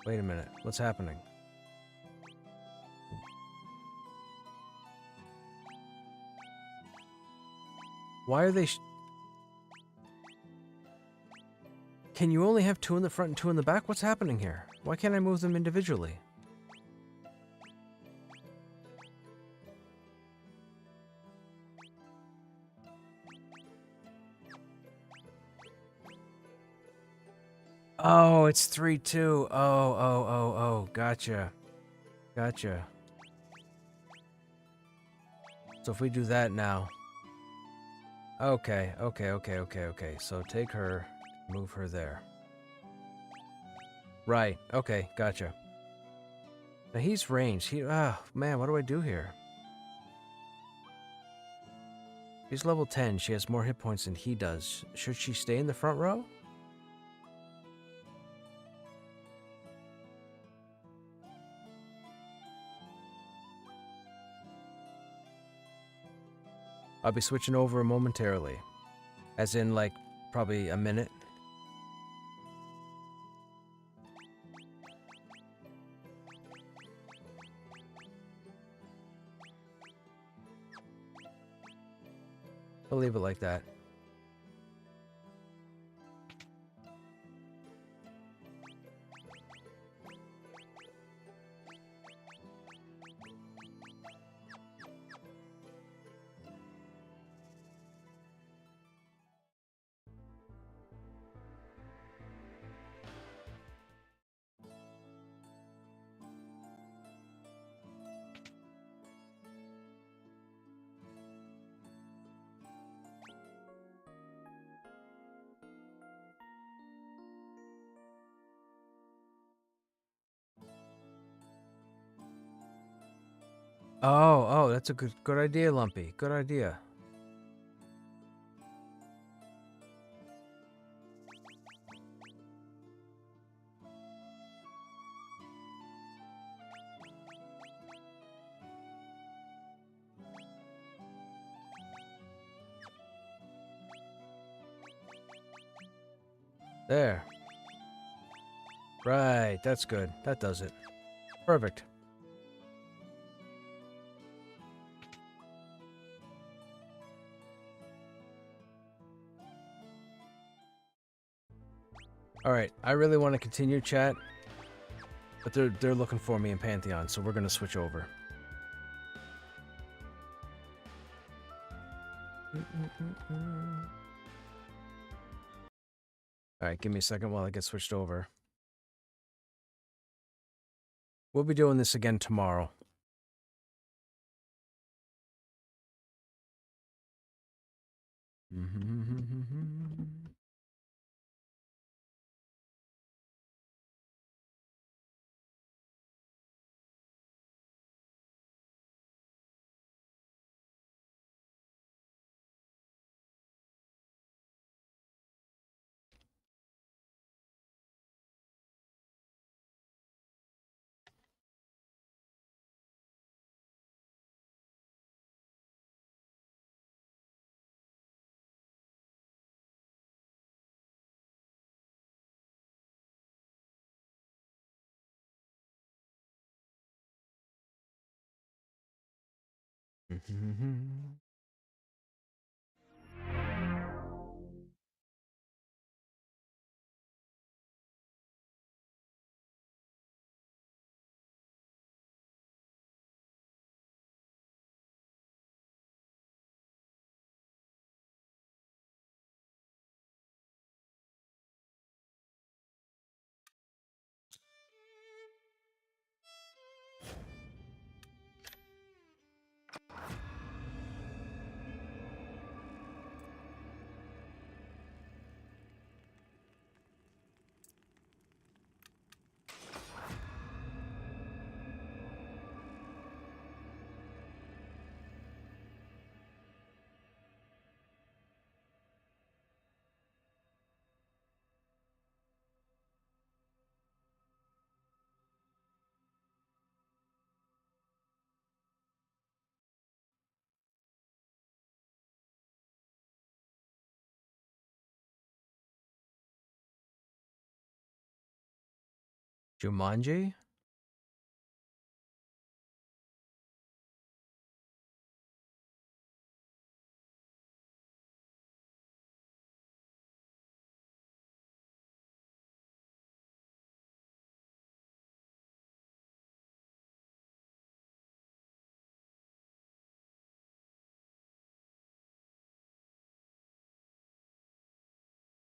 Wait a minute. What's happening? Why are they... Can you only have 2 in the front and 2 in the back? What's happening here? Why can't I move them individually? Oh, it's 3-2. Oh. Gotcha. Gotcha. So if we do that now... Okay. So take her, move her there. Right. Okay, gotcha. Now he's ranged. Man, what do I do here? She's level 10. She has more hit points than he does. Should she stay in the front row? I'll be switching over momentarily. As in, like, probably a minute. I'll leave it like that. Oh, that's a good idea, Lumpy. Good idea. There. Right, that's good. That does it. Perfect. Alright, I really want to continue chat, but they're looking for me in Pantheon, so we're gonna switch over. Alright, give me a second while I get switched over. We'll be doing this again tomorrow. Jumanji?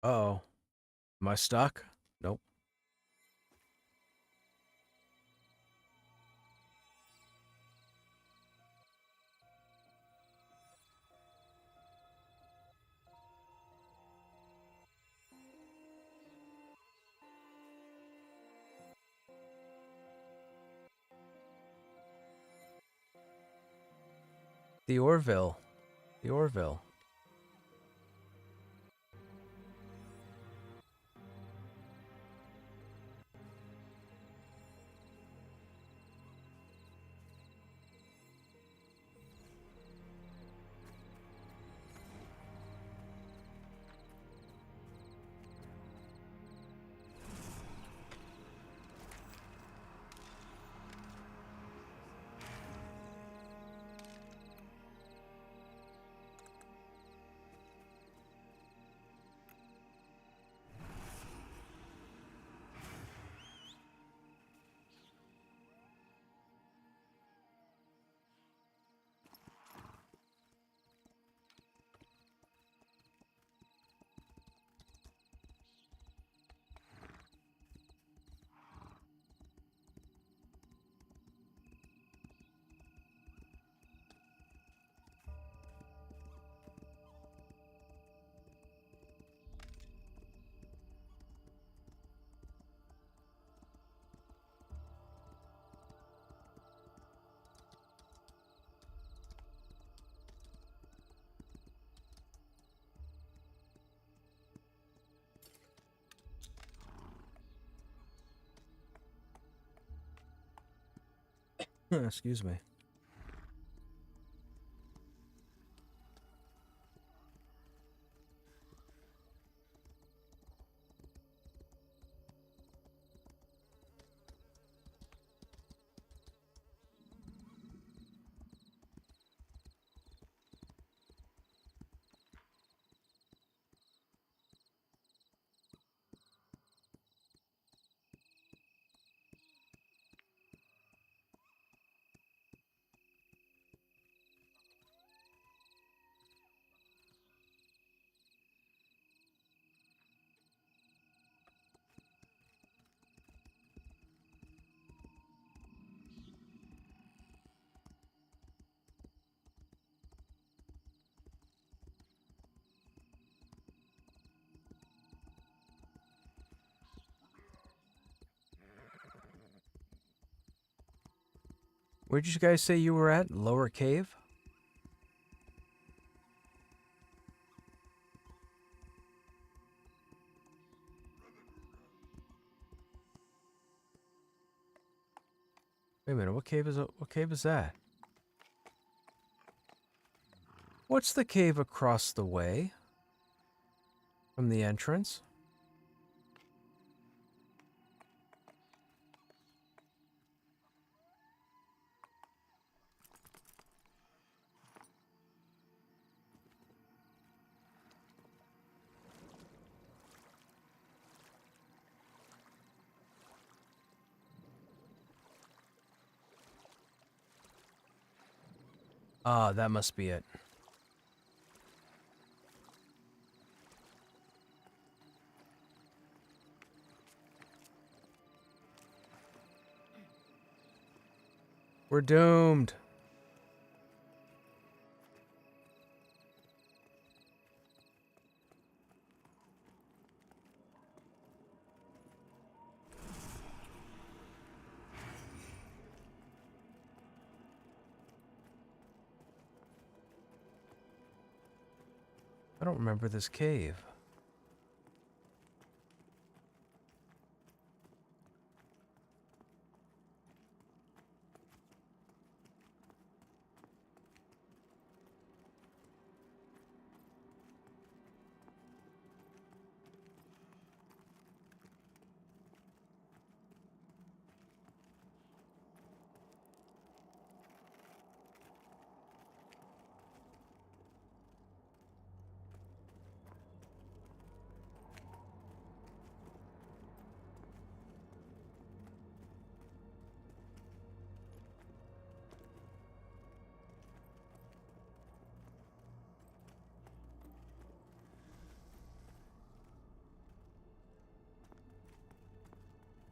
Uh-oh. Am I stuck? Nope. The Orville. The Orville. Excuse me. Where did you guys say you were at? Lower cave? Wait a minute, what cave is that? What's the cave across the way from the entrance? Ah, that must be it. We're doomed. I don't remember this cave.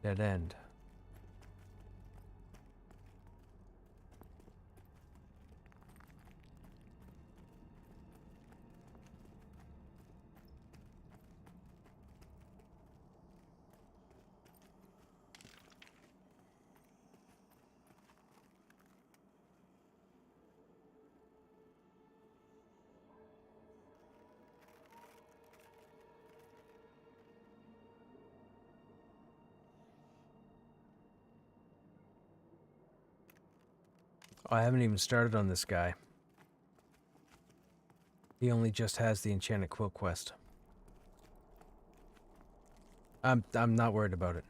Dead end. Oh, I haven't even started on this guy. He only just has the enchanted quill quest. I'm not worried about it.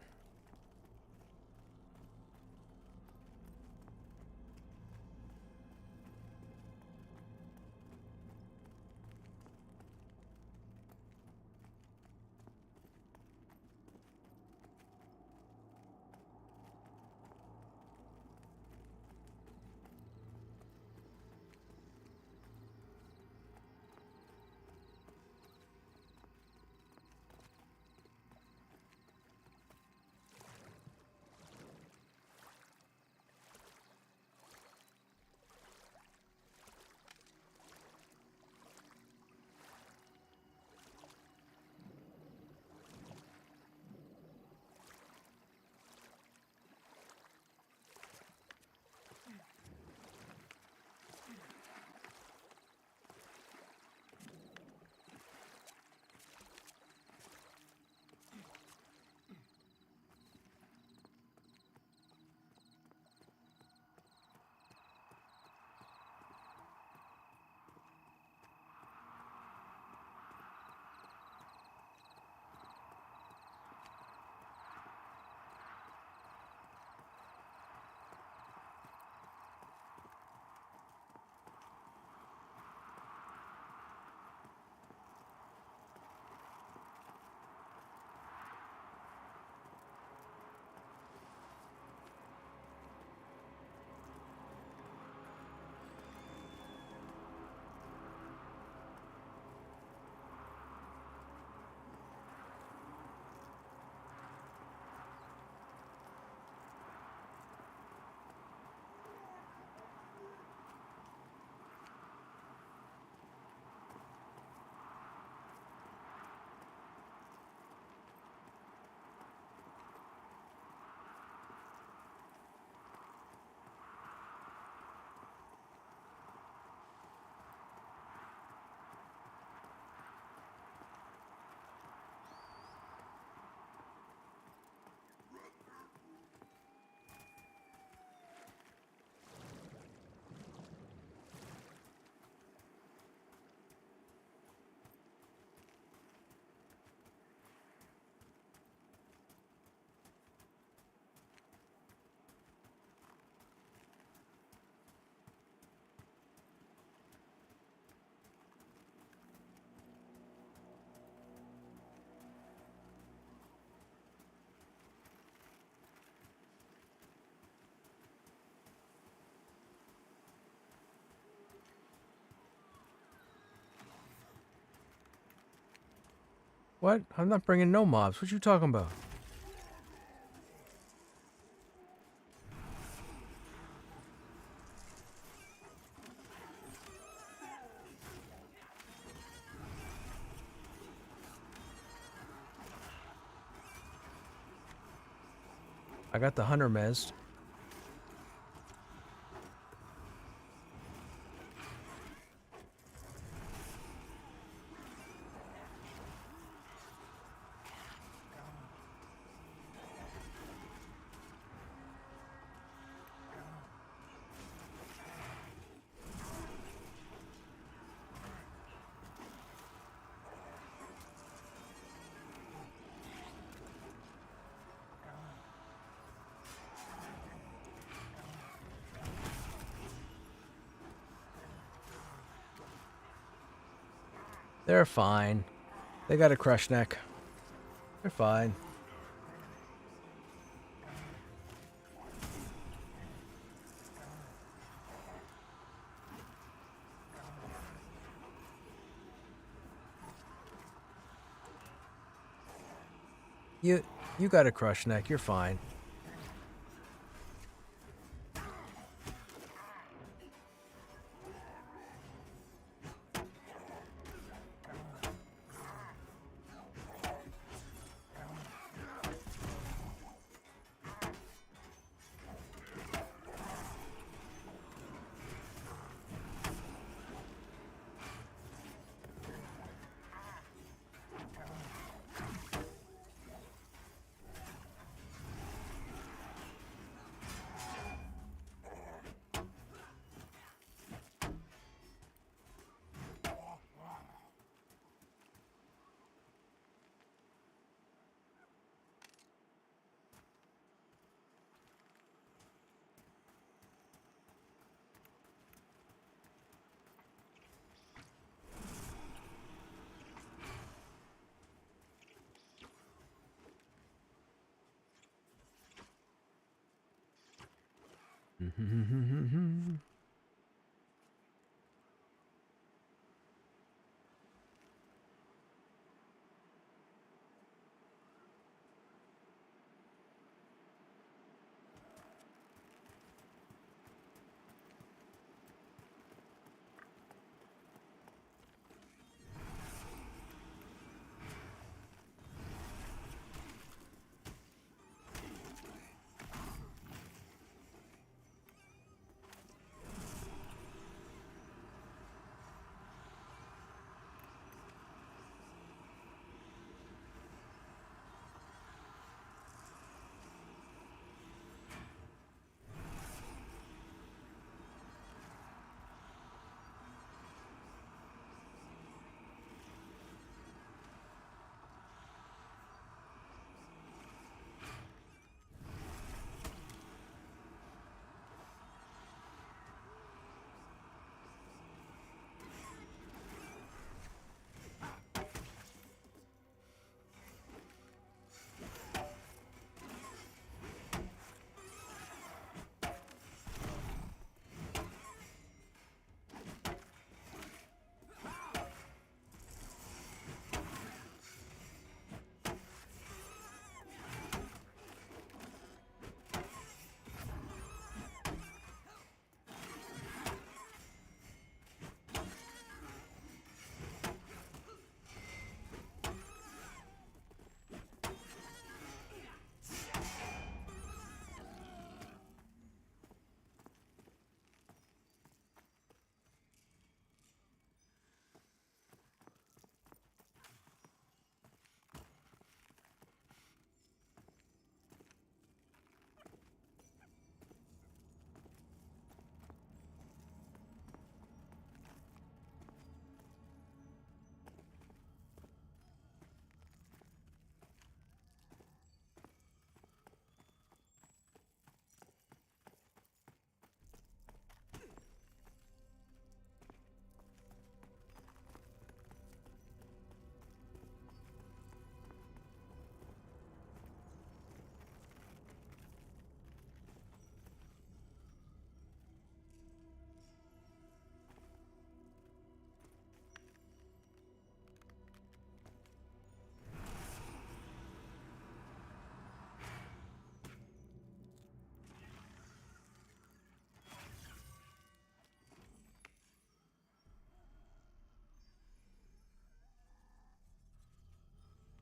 What? I'm not bringing no mobs. What you talking about? I got the hunter mezzed. They're fine. They got a Krushnek. They're fine. You got a Krushnek. You're fine.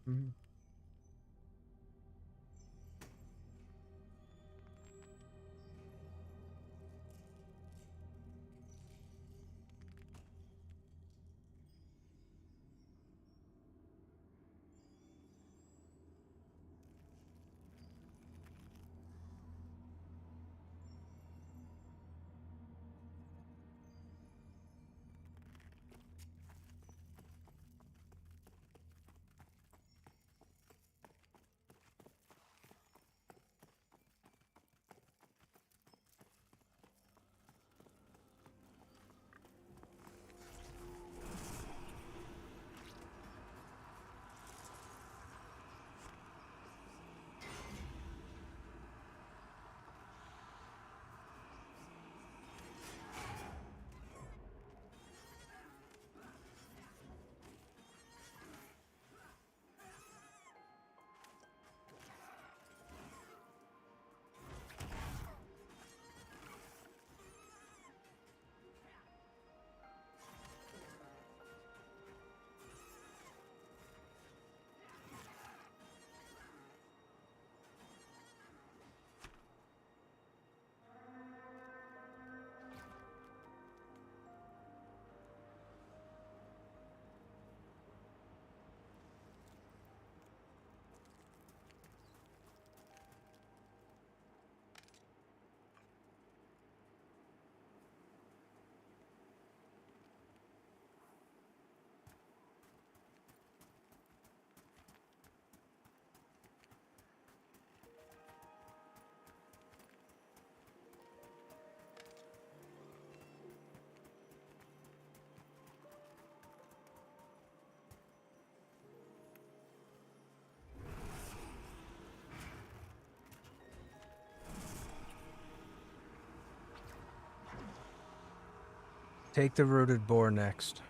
Mhm. Take the rooted boar next.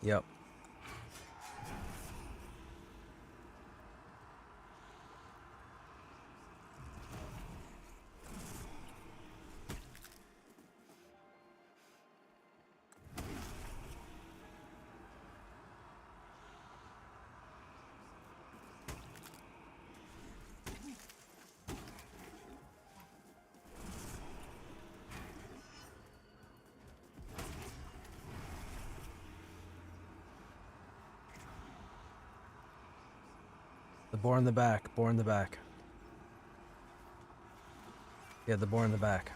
Yep. The boar in the back. Boar in the back. Yeah, the boar in the back.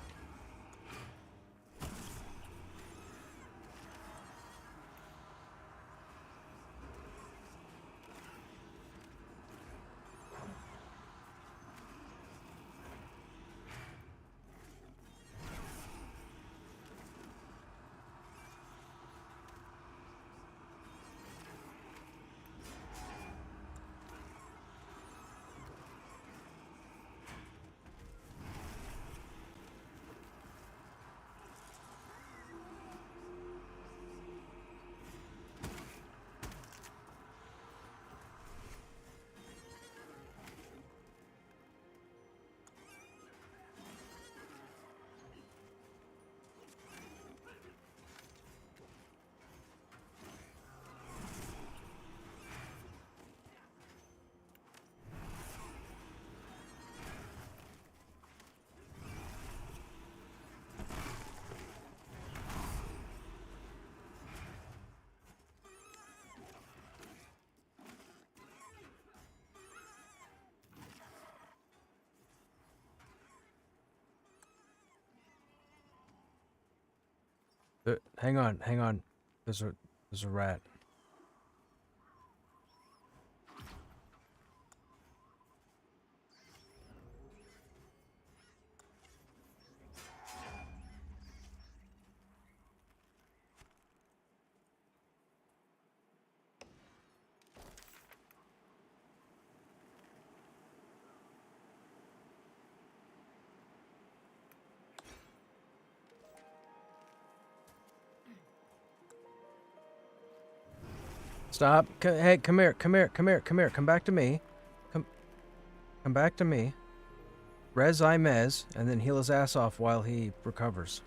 Hang on, hang on. There's a rat. Stop. Hey, come here, come here, come here, come here. Come back to me. Come back to me. Res Imez, and then heal his ass off while he recovers.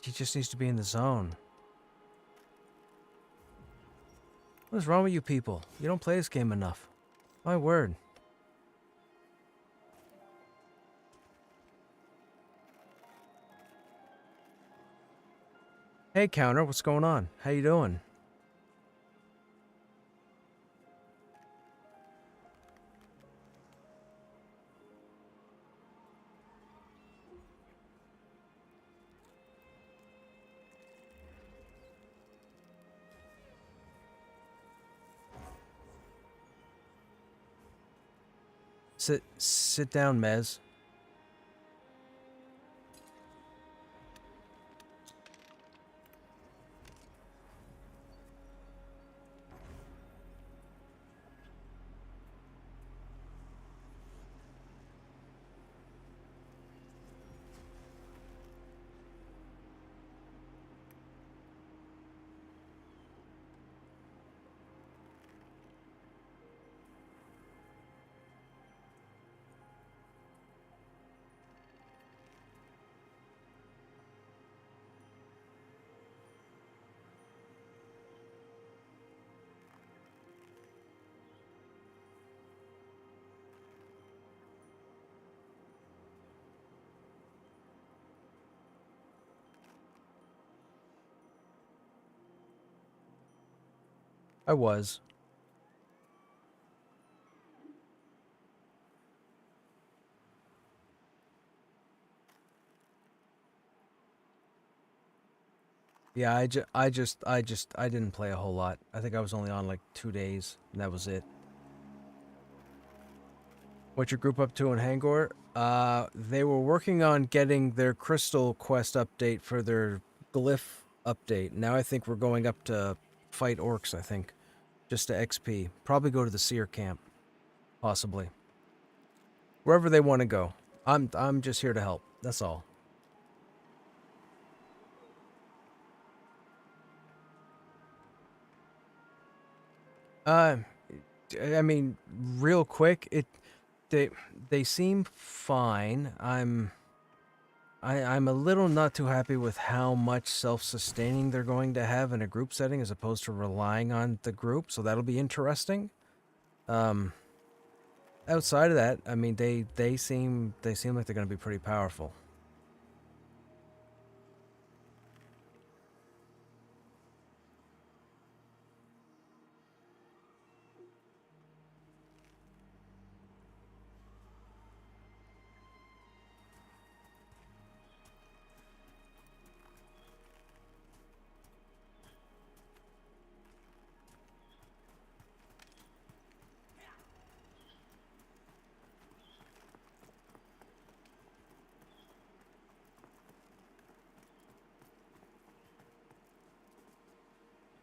He just needs to be in the zone. What's wrong with you people? You don't play this game enough. My word. Hey, Counter, what's going on? How you doing? Sit down, Mez. I was. Yeah, I didn't play a whole lot. I think I was only on like 2 days, and that was it. What's your group up to in Hangor? They were working on getting their Crystal Quest update for their Glyph update. Now I think we're going up to fight orcs, I think. Just to XP. Probably go to the Seer camp. Possibly. Wherever they want to go. I'm just here to help. That's all. I mean, real quick, they seem fine. I'm a little not too happy with how much self-sustaining they're going to have in a group setting as opposed to relying on the group, so that'll be interesting. Outside of that, I mean, they seem like they're going to be pretty powerful.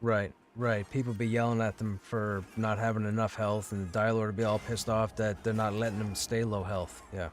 Right, right. People be yelling at them for not having enough health, and the Dire Lord will be all pissed off that they're not letting them stay low health. Yeah.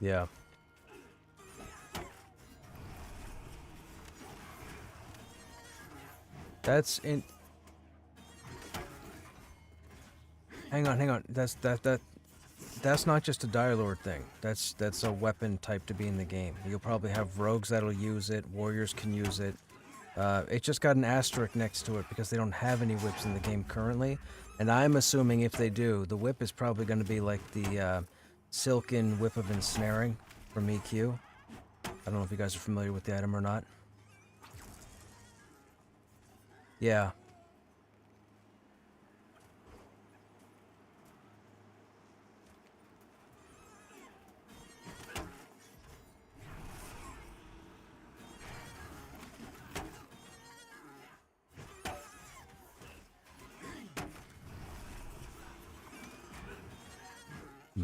Yeah. That's in. Hang on. That's not just a Dire Lord thing. That's a weapon type to be in the game. You'll probably have rogues that'll use it. Warriors can use it. It just got an asterisk next to it because they don't have any whips in the game currently. And I'm assuming if they do, the whip is probably going to be like the Silken Whip of Ensnaring from EQ. I don't know if you guys are familiar with the item or not. Yeah. Yeah.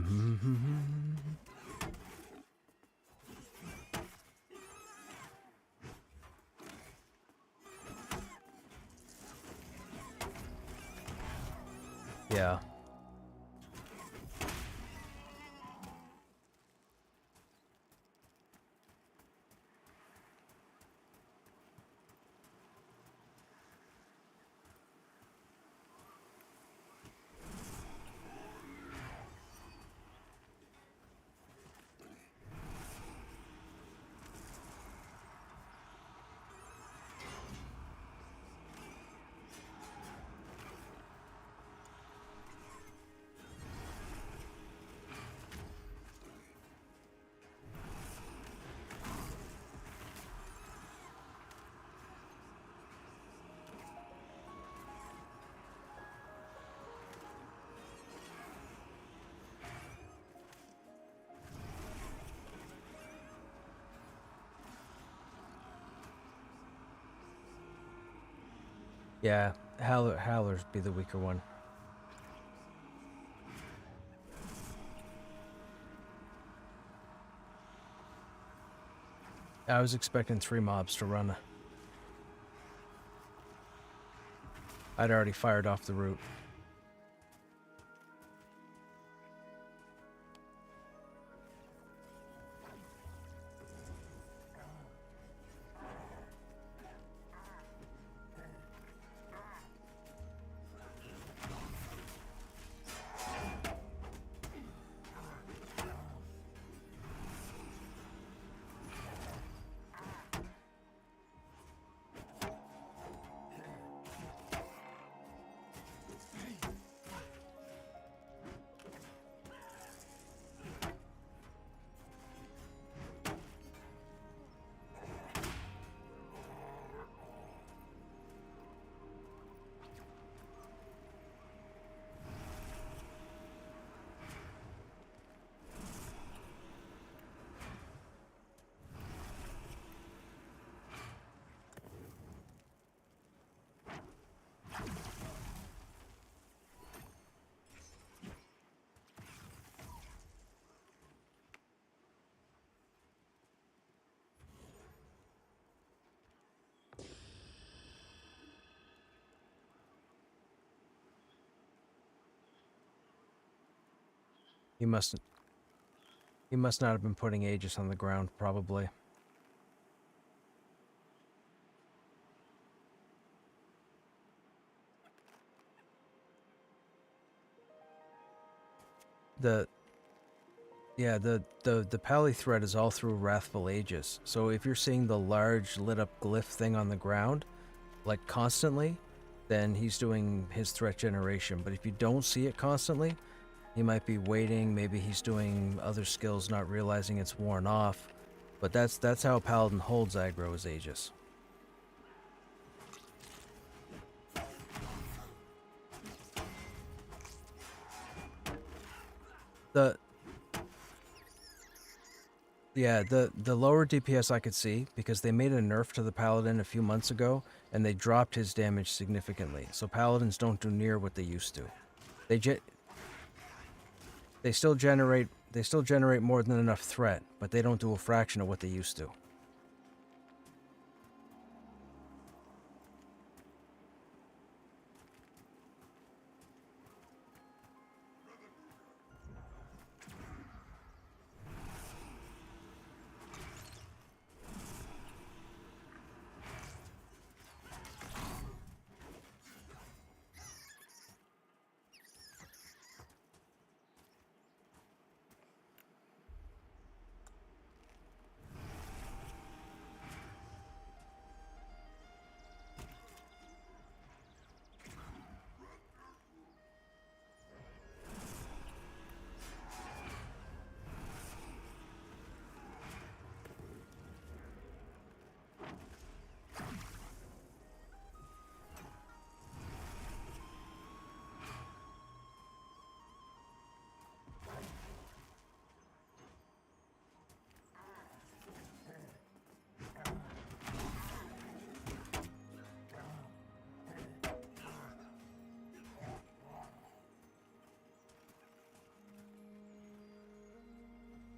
Yeah, Howler's be the weaker one. I was expecting 3 mobs to run. I'd already fired off the route. He must not have been putting Aegis on the ground, probably. The Pally threat is all through Wrathful Aegis. So if you're seeing the large lit up glyph thing on the ground, like constantly, then he's doing his threat generation. But if you don't see it constantly, he might be waiting. Maybe he's doing other skills, not realizing it's worn off. But that's how Paladin holds aggro, is Aegis. The lower DPS I could see, because they made a nerf to the Paladin a few months ago, and they dropped his damage significantly. So Paladins don't do near what they used to. They still generate more than enough threat, but they don't do a fraction of what they used to.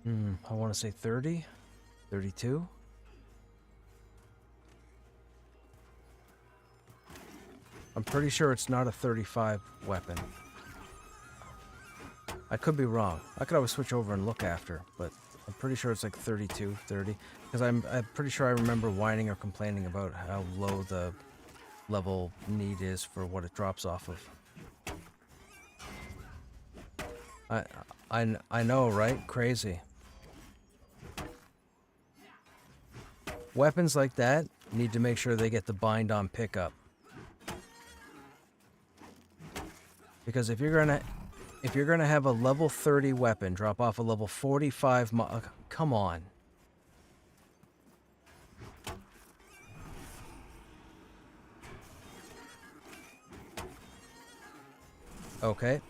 I want to say 30, 32. I'm pretty sure it's not a 35 weapon. I could be wrong. I could always switch over and look after, but I'm pretty sure it's like 32, 30. Because I'm pretty sure I remember whining or complaining about how low the level need is for what it drops off of. I know, right? Crazy. Weapons like that need to make sure they get the bind on pickup. Because if you're gonna have a level 30 weapon drop off a level 45 come on. Okay.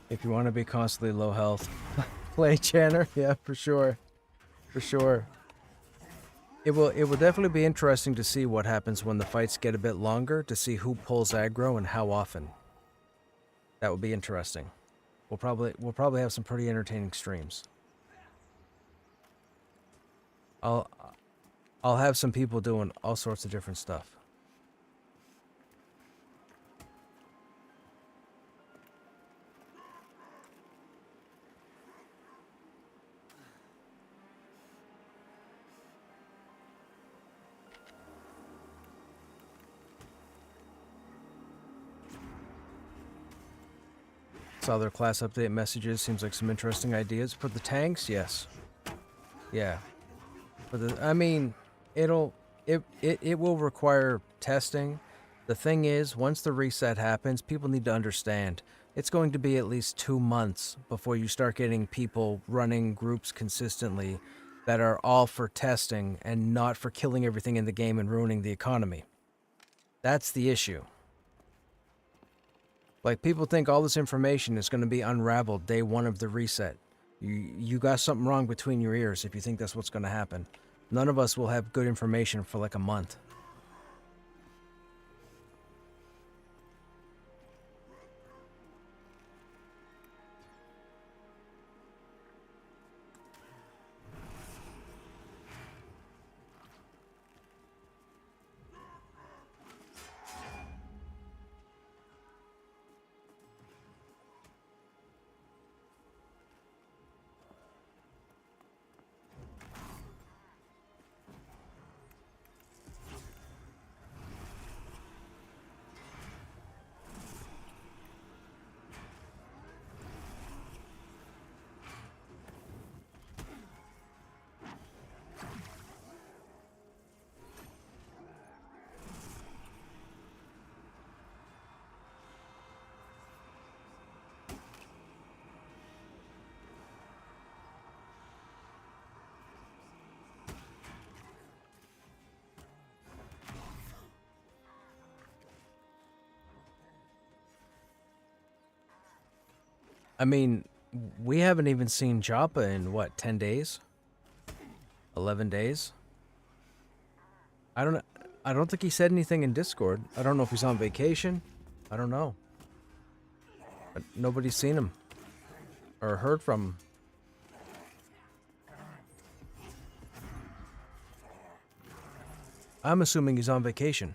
If you want to be constantly low health, play Channer. Yeah, for sure. For sure. It will definitely be interesting to see what happens when the fights get a bit longer, to see who pulls aggro and how often. That would be interesting. We'll probably have some pretty entertaining streams. I'll have some people doing all sorts of different stuff. Saw their class update messages. Seems like some interesting ideas. For the tanks, yes. Yeah. For the, I mean, it will require testing. The thing is, once the reset happens, people need to understand it's going to be at least 2 months before you start getting people running groups consistently that are all for testing and not for killing everything in the game and ruining the economy. That's the issue. Like, people think all this information is going to be unraveled day one of the reset. You got something wrong between your ears if you think that's what's going to happen. None of us will have good information for like a month. I mean, we haven't even seen Joppa in what, 10 days? 11 days? I don't know. I don't think he said anything in Discord. I don't know if he's on vacation. I don't know. But nobody's seen him or heard from him. I'm assuming he's on vacation.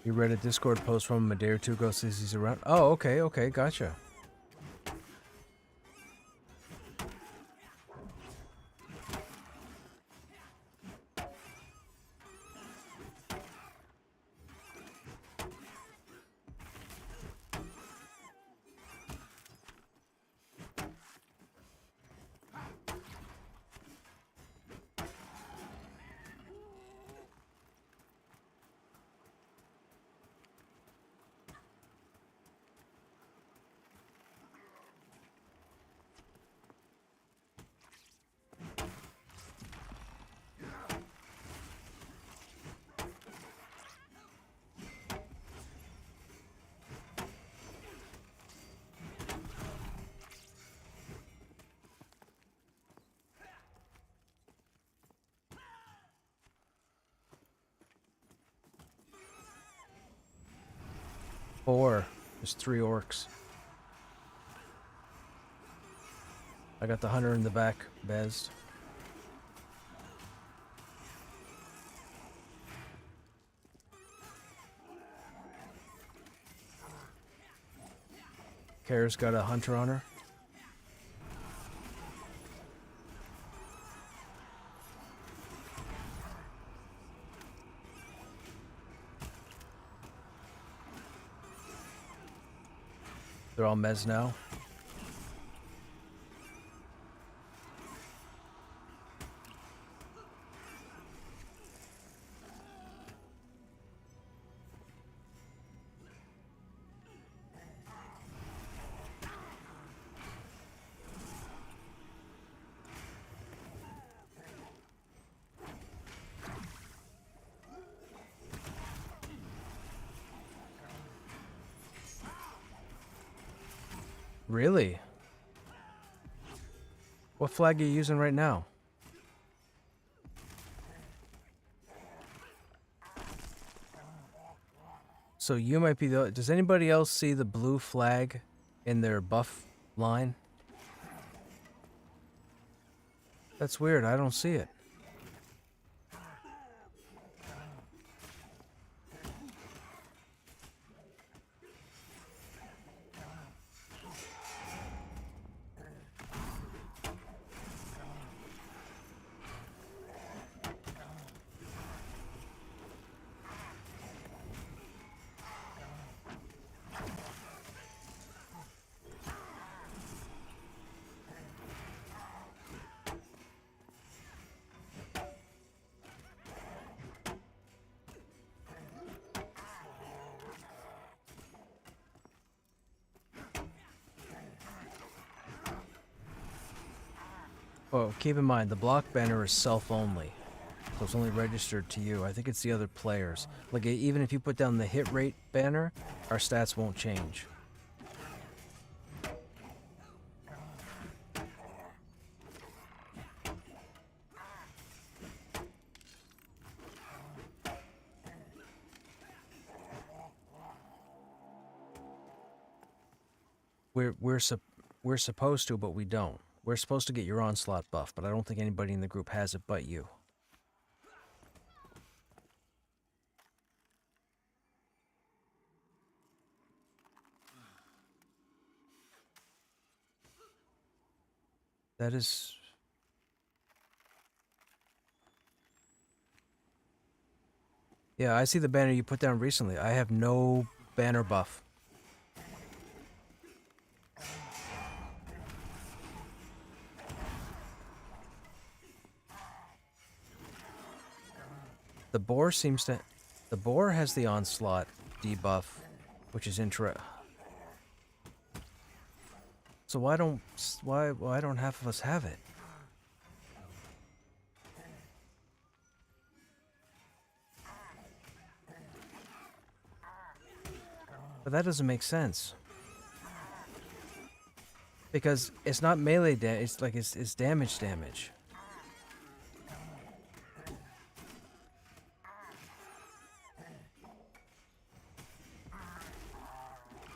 You read a Discord post from him a day or two ago, says he's around. Oh, okay, gotcha. Four. There's 3 orcs. I got the hunter in the back, Bez. Kara's got a hunter on her. They're all mez now. Really? What flag are you using right now? So you might be the... Does anybody else see the blue flag in their buff line? That's weird. I don't see it. Oh, keep in mind, the block banner is self-only. So it's only registered to you. I think it's the other players. Like, even if you put down the hit rate banner, our stats won't change. We're supposed to, but we don't. We're supposed to get your onslaught buff, but I don't think anybody in the group has it but you. That is... Yeah, I see the banner you put down recently. I have no banner buff. The boar seems to... The boar has the onslaught debuff, which is So why don't half of us have it? But that doesn't make sense. Because it's not melee damage, it's like it's damage.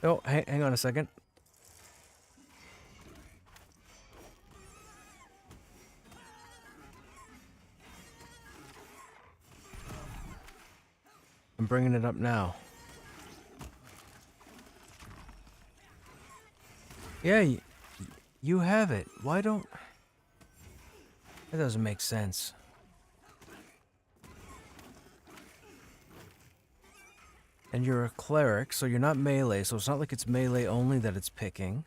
Oh, hang on a second. I'm bringing it up now. Yeah, you have it. Why don't... That doesn't make sense. And you're a cleric, so you're not melee, so it's not like it's melee only that it's picking.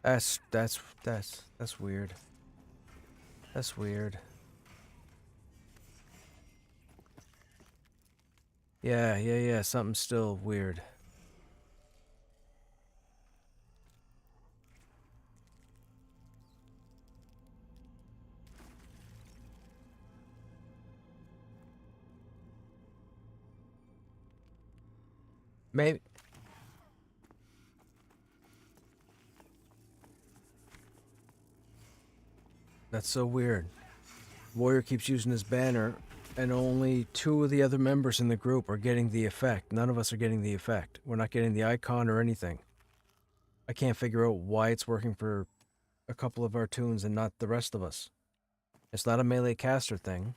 That's weird. That's weird. Yeah, something's still weird. Maybe... That's so weird. Warrior keeps using his banner, and only 2 of the other members in the group are getting the effect. None of us are getting the effect. We're not getting the icon or anything. I can't figure out why it's working for a couple of our tunes and not the rest of us. It's not a melee caster thing.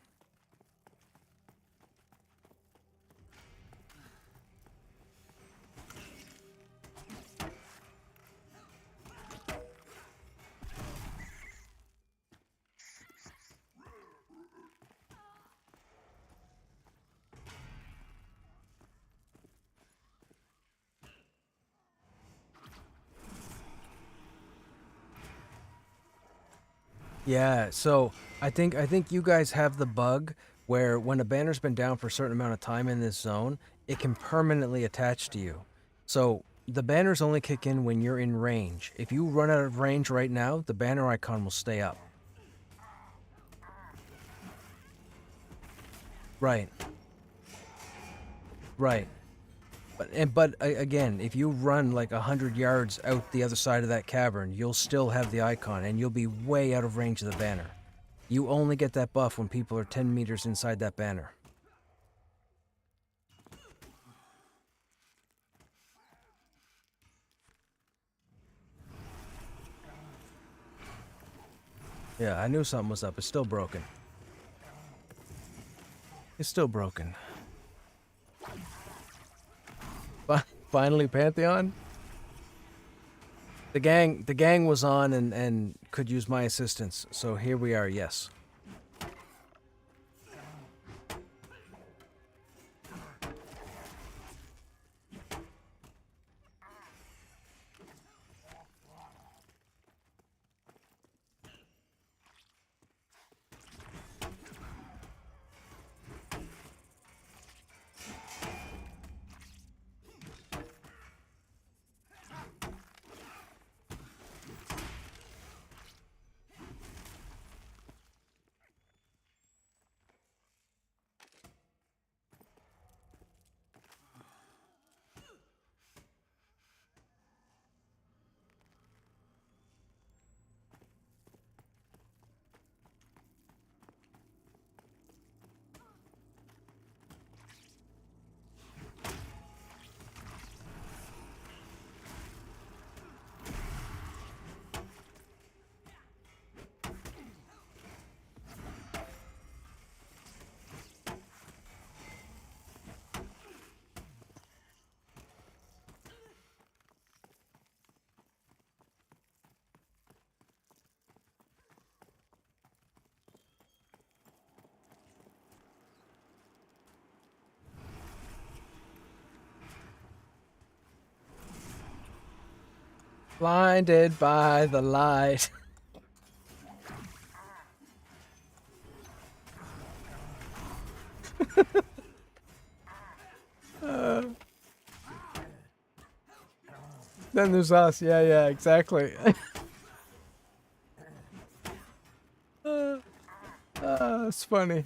Yeah, so I think you guys have the bug where when a banner's been down for a certain amount of time in this zone, it can permanently attach to you. So the banners only kick in when you're in range. If you run out of range right now, the banner icon will stay up. Right. Right. But again, if you run like 100 yards out the other side of that cavern, you'll still have the icon, and you'll be way out of range of the banner. You only get that buff when people are 10 meters inside that banner. Yeah, I knew something was up. It's still broken. It's still broken. Finally, Pantheon? The gang was on and could use my assistance, so here we are, yes. Blinded by the light. Then there's us. Yeah, exactly. It's funny.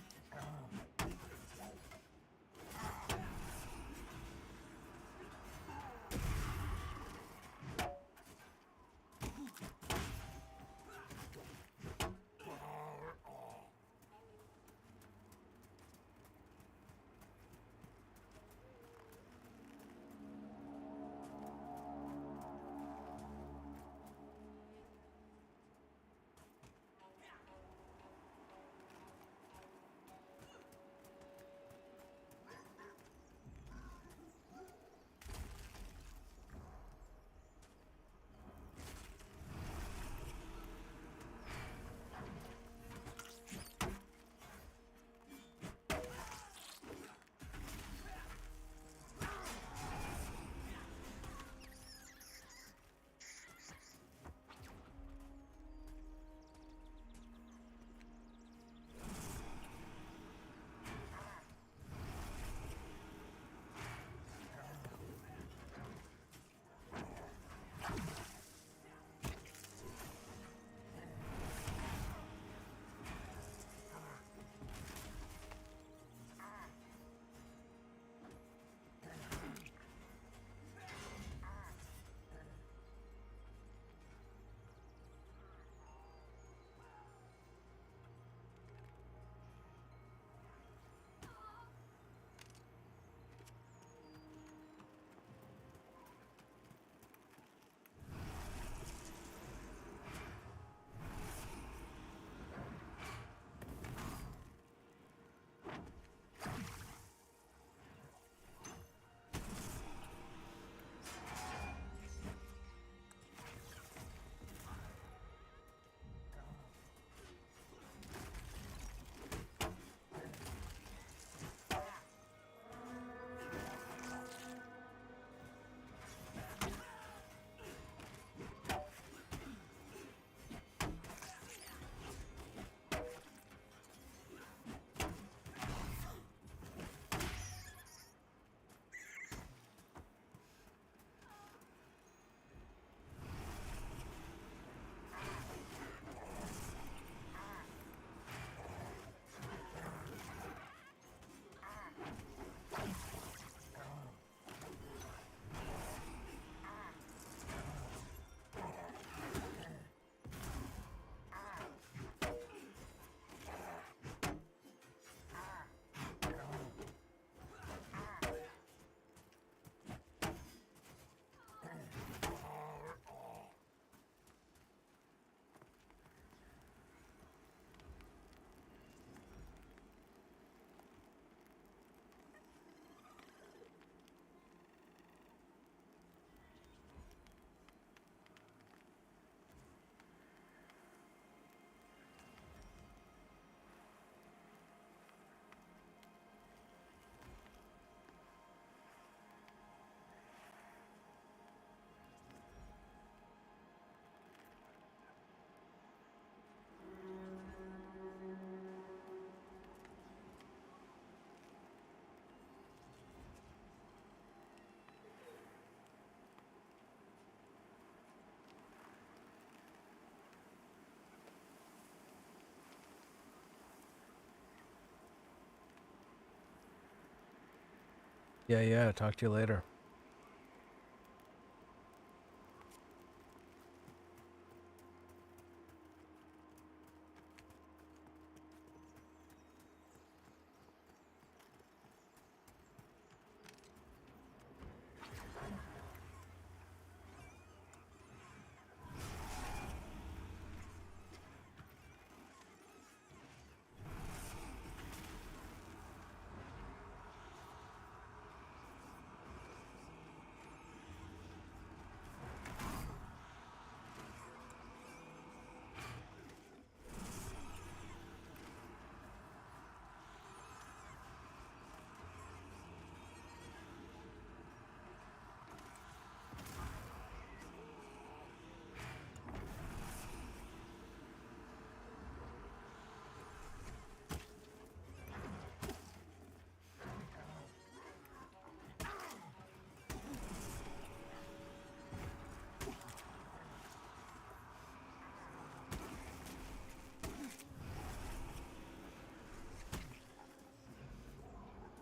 Yeah. Talk to you later.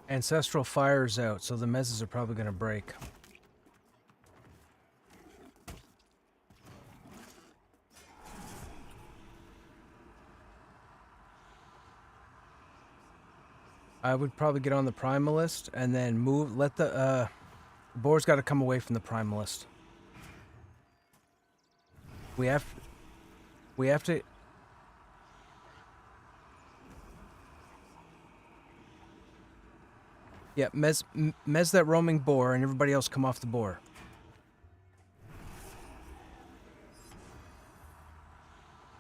Ancestral fire's out, so the mezzes are probably gonna break. I would probably get on the primalist and then move. Let the boar's got to come away from the primalist. We have to. Yeah, mez that roaming boar, and everybody else come off the boar.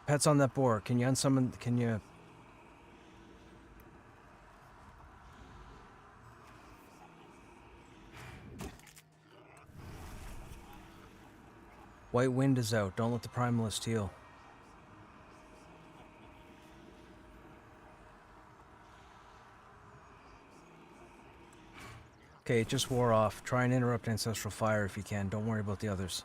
Pets on that boar. Can you unsummon? Can you? White wind is out. Don't let the primalist heal. Okay, it just wore off. Try and interrupt ancestral fire if you can. Don't worry about the others.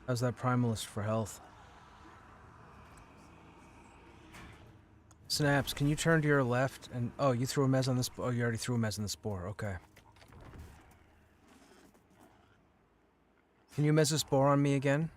How's that primalist for health? Snaps, can you turn to your left and... Oh, you threw a mez on this... Oh, you already threw a mez on the spore. Okay. Can you mez a spore on me again?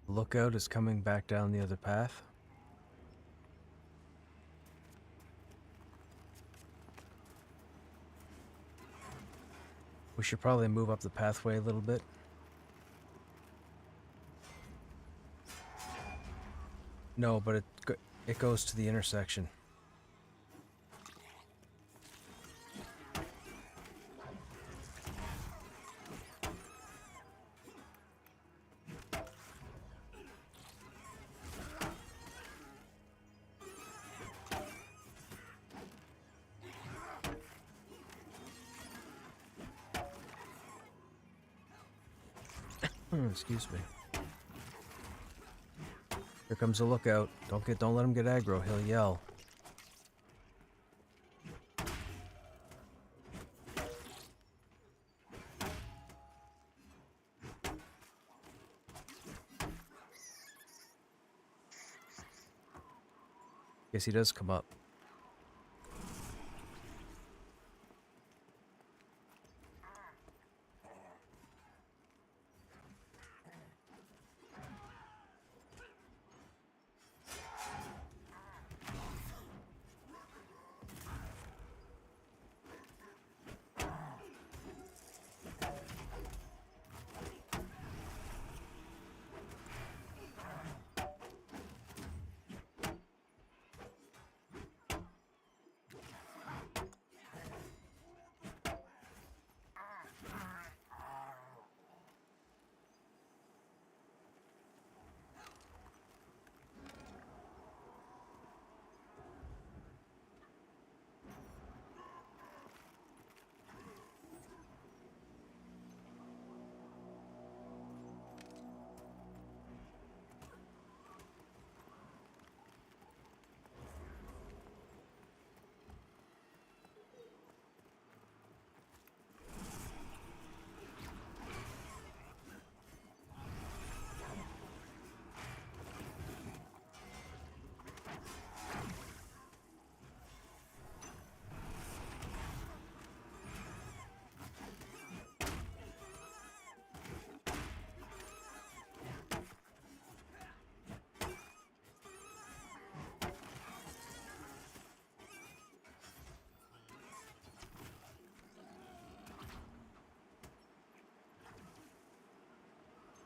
Lookout is coming back down the other path. We should probably move up the pathway a little bit. No, but it goes to the intersection. Excuse me. Here comes the lookout. Don't let him get aggro. He'll yell. Guess he does come up.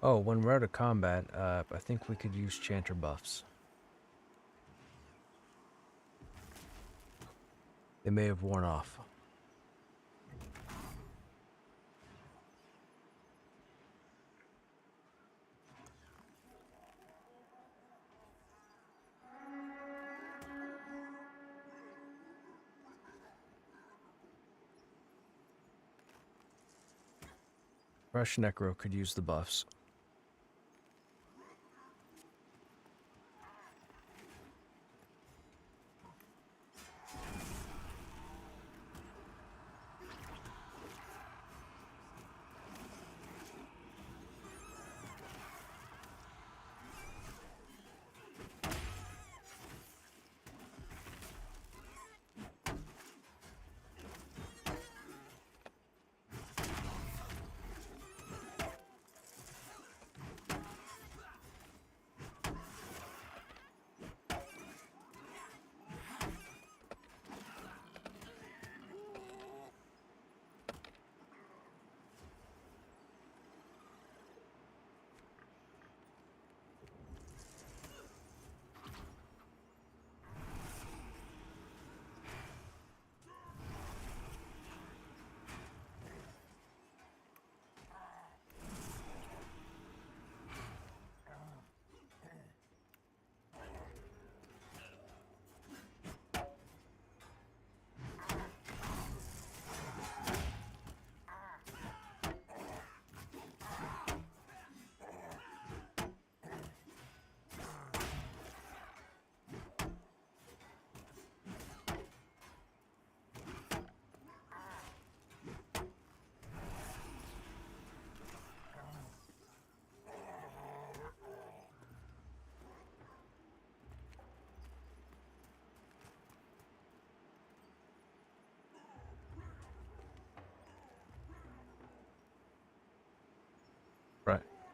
Oh, when we're out of combat, I think we could use chanter buffs. They may have worn off. Krushnek could use the buffs.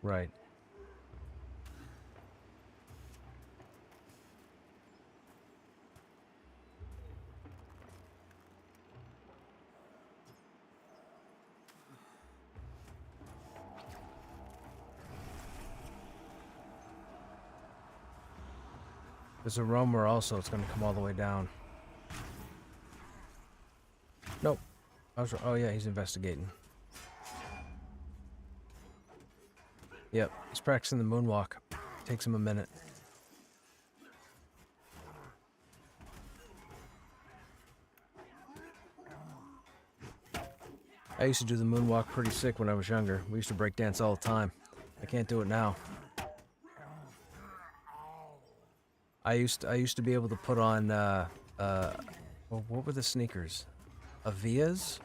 Right. There's a roamer also. It's going to come all the way down. Nope. Oh, yeah, he's investigating. Yep, he's practicing the moonwalk. Takes him a minute. I used to do the moonwalk pretty sick when I was younger. We used to break dance all the time. I can't do it now. I used to be able to put on well, what were the sneakers? Avias?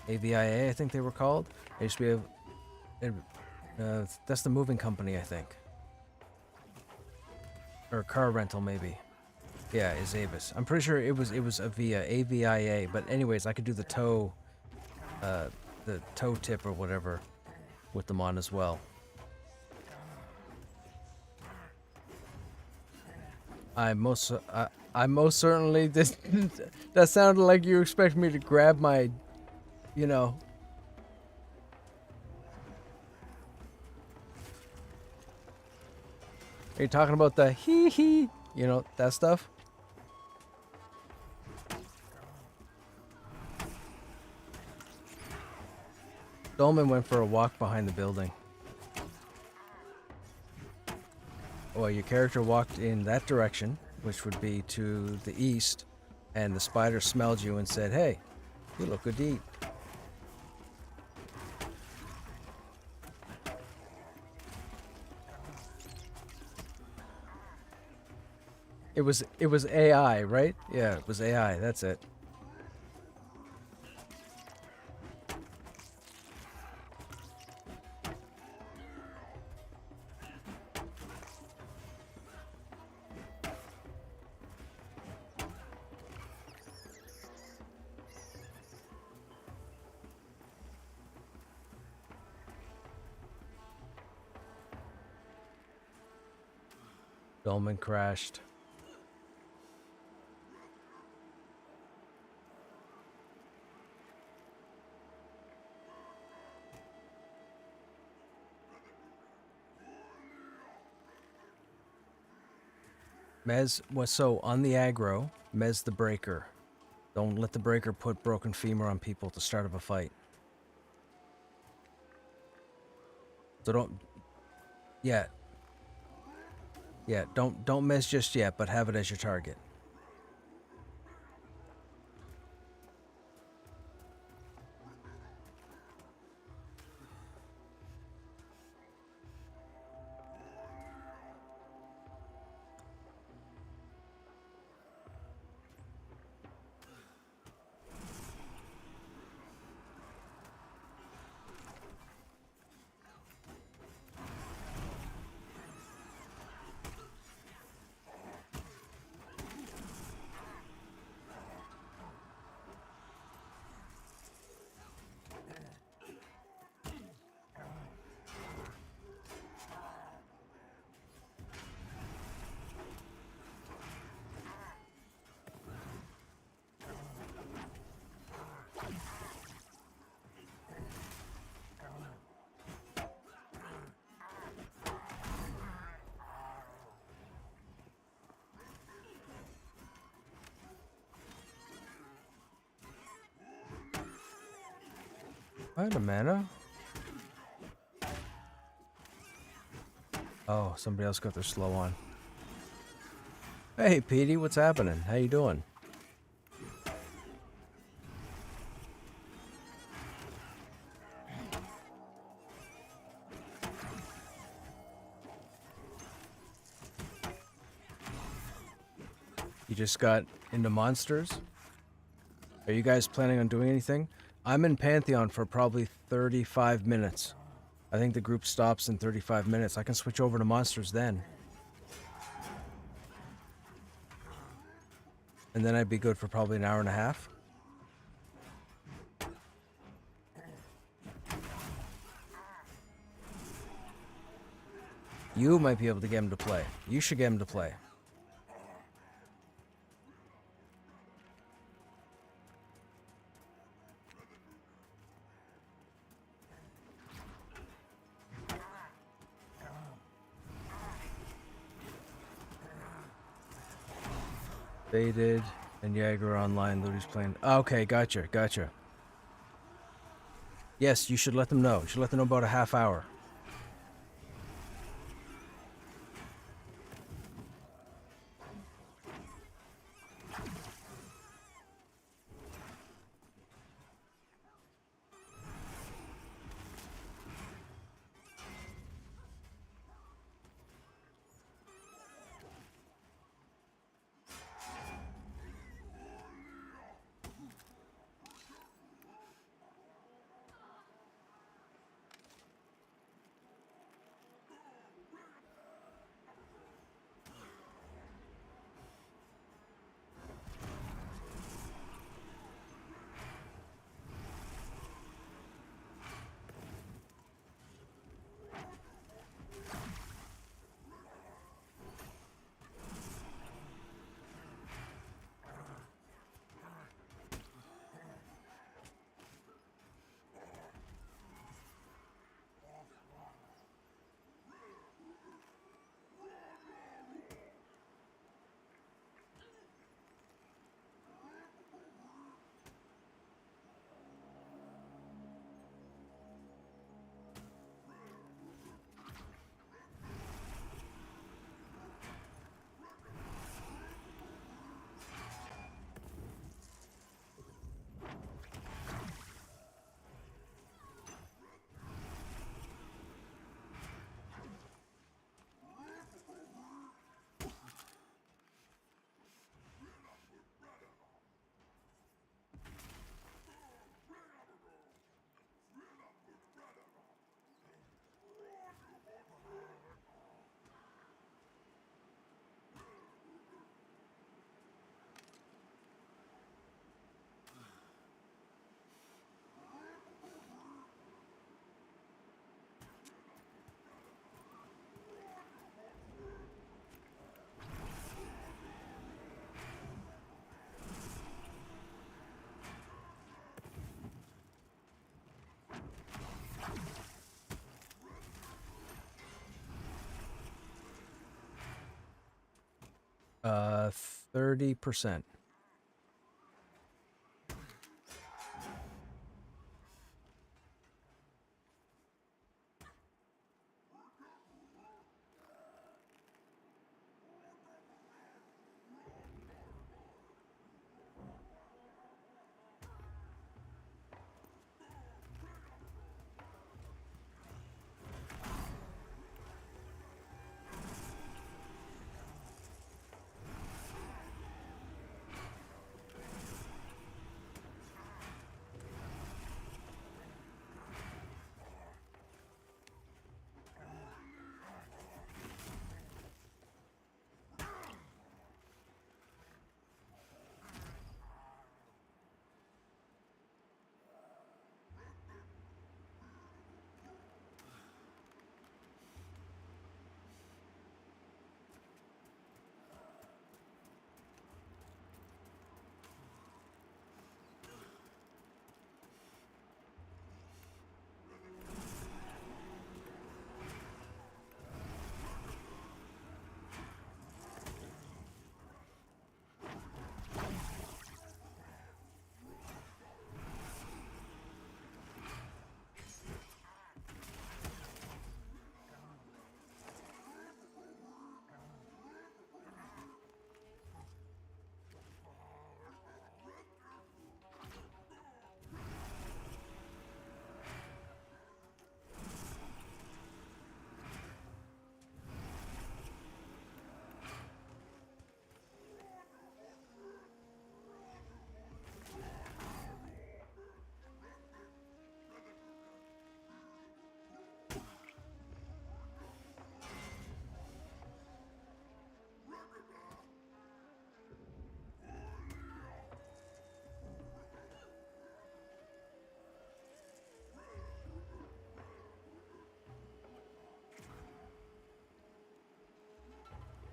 AVIA, I think they were called. I used to be able that's the moving company, I think. Or car rental maybe. Yeah, is Avis. I'm pretty sure it was Avia, AVIA, but anyways, I could do the toe tip or whatever with them on as well. I most certainly this that sounded like you expect me to grab my, you know. Are you talking about the hee hee, you know, that stuff? Dolman went for a walk behind the building. Well, your character walked in that direction, which would be to the east, and the spider smelled you and said, "Hey, you look good to eat." It was AI, right? Yeah, it was AI. That's it. Dolman crashed. Mez was so on the aggro. Mez the breaker. Don't let the breaker put broken femur on people at the start of a fight. So don't. Yeah. Yeah. Don't Mez just yet, but have it as your target. Wait a minute. Oh, somebody else got their slow on. Hey, Petey, what's happening? How you doing? You just got into monsters? Are you guys planning on doing anything? I'm in Pantheon for probably 35 minutes. I think the group stops in 35 minutes. I can switch over to monsters then. And then I'd be good for probably an hour and a half. You might be able to get him to play. You should get him to play. Faded and Jagger online. Ludi's playing. Okay, gotcha. Yes, you should let them know. You should let them know about a half hour. Uh, 30%.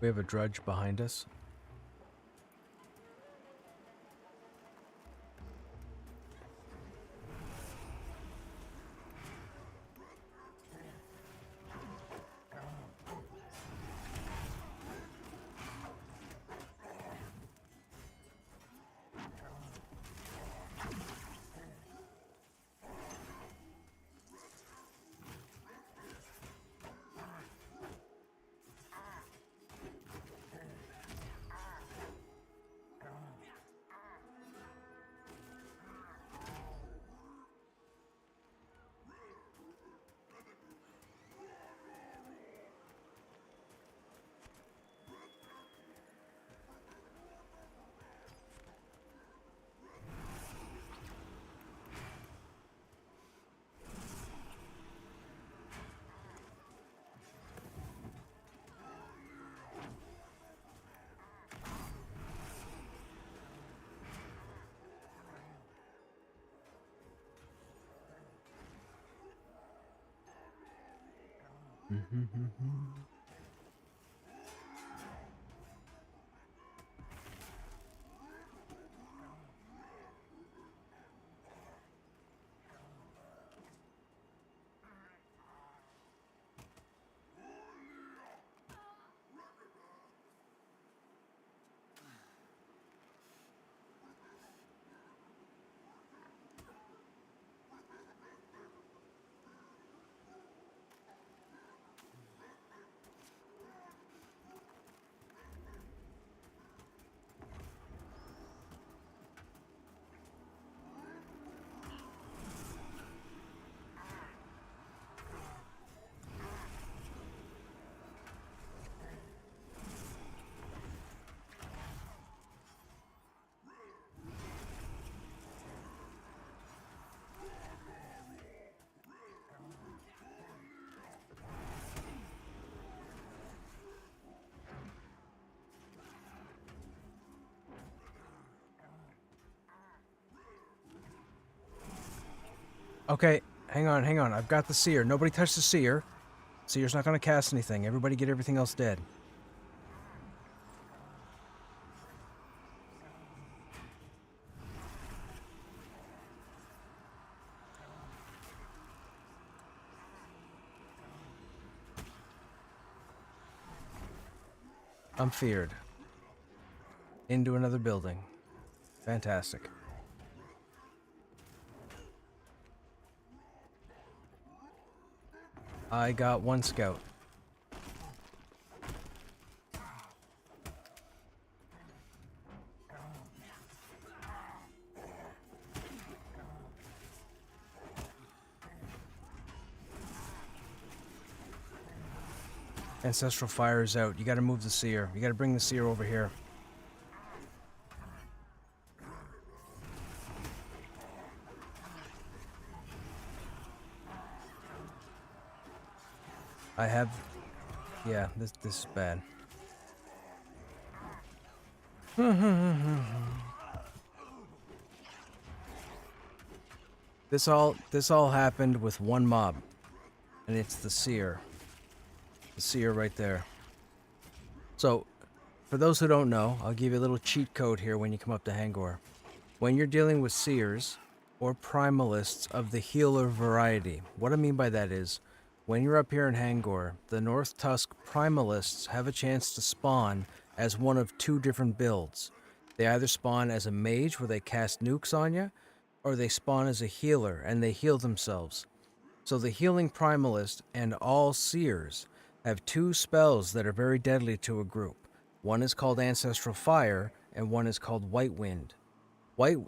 We have a drudge behind us. Okay, hang on, hang on. I've got the seer. Nobody touch the seer. Seer's not going to cast anything. Everybody get everything else dead. I'm feared. Into another building. Fantastic. I got one scout. Ancestral fire is out. You gotta move the seer. You gotta bring the seer over here. I have... Yeah, this is bad. This all happened with one mob. And it's the seer. The seer right there. So, for those who don't know, I'll give you a little cheat code here when you come up to Hangor. When you're dealing with seers, or primalists of the healer variety, what I mean by that is, when you're up here in Hangor, the North Tusk primalists have a chance to spawn as one of two different builds. They either spawn as a mage where they cast nukes on you, or they spawn as a healer and they heal themselves. So the healing primalist and all seers have two spells that are very deadly to a group. One is called Ancestral Fire, and one is called White Wind. White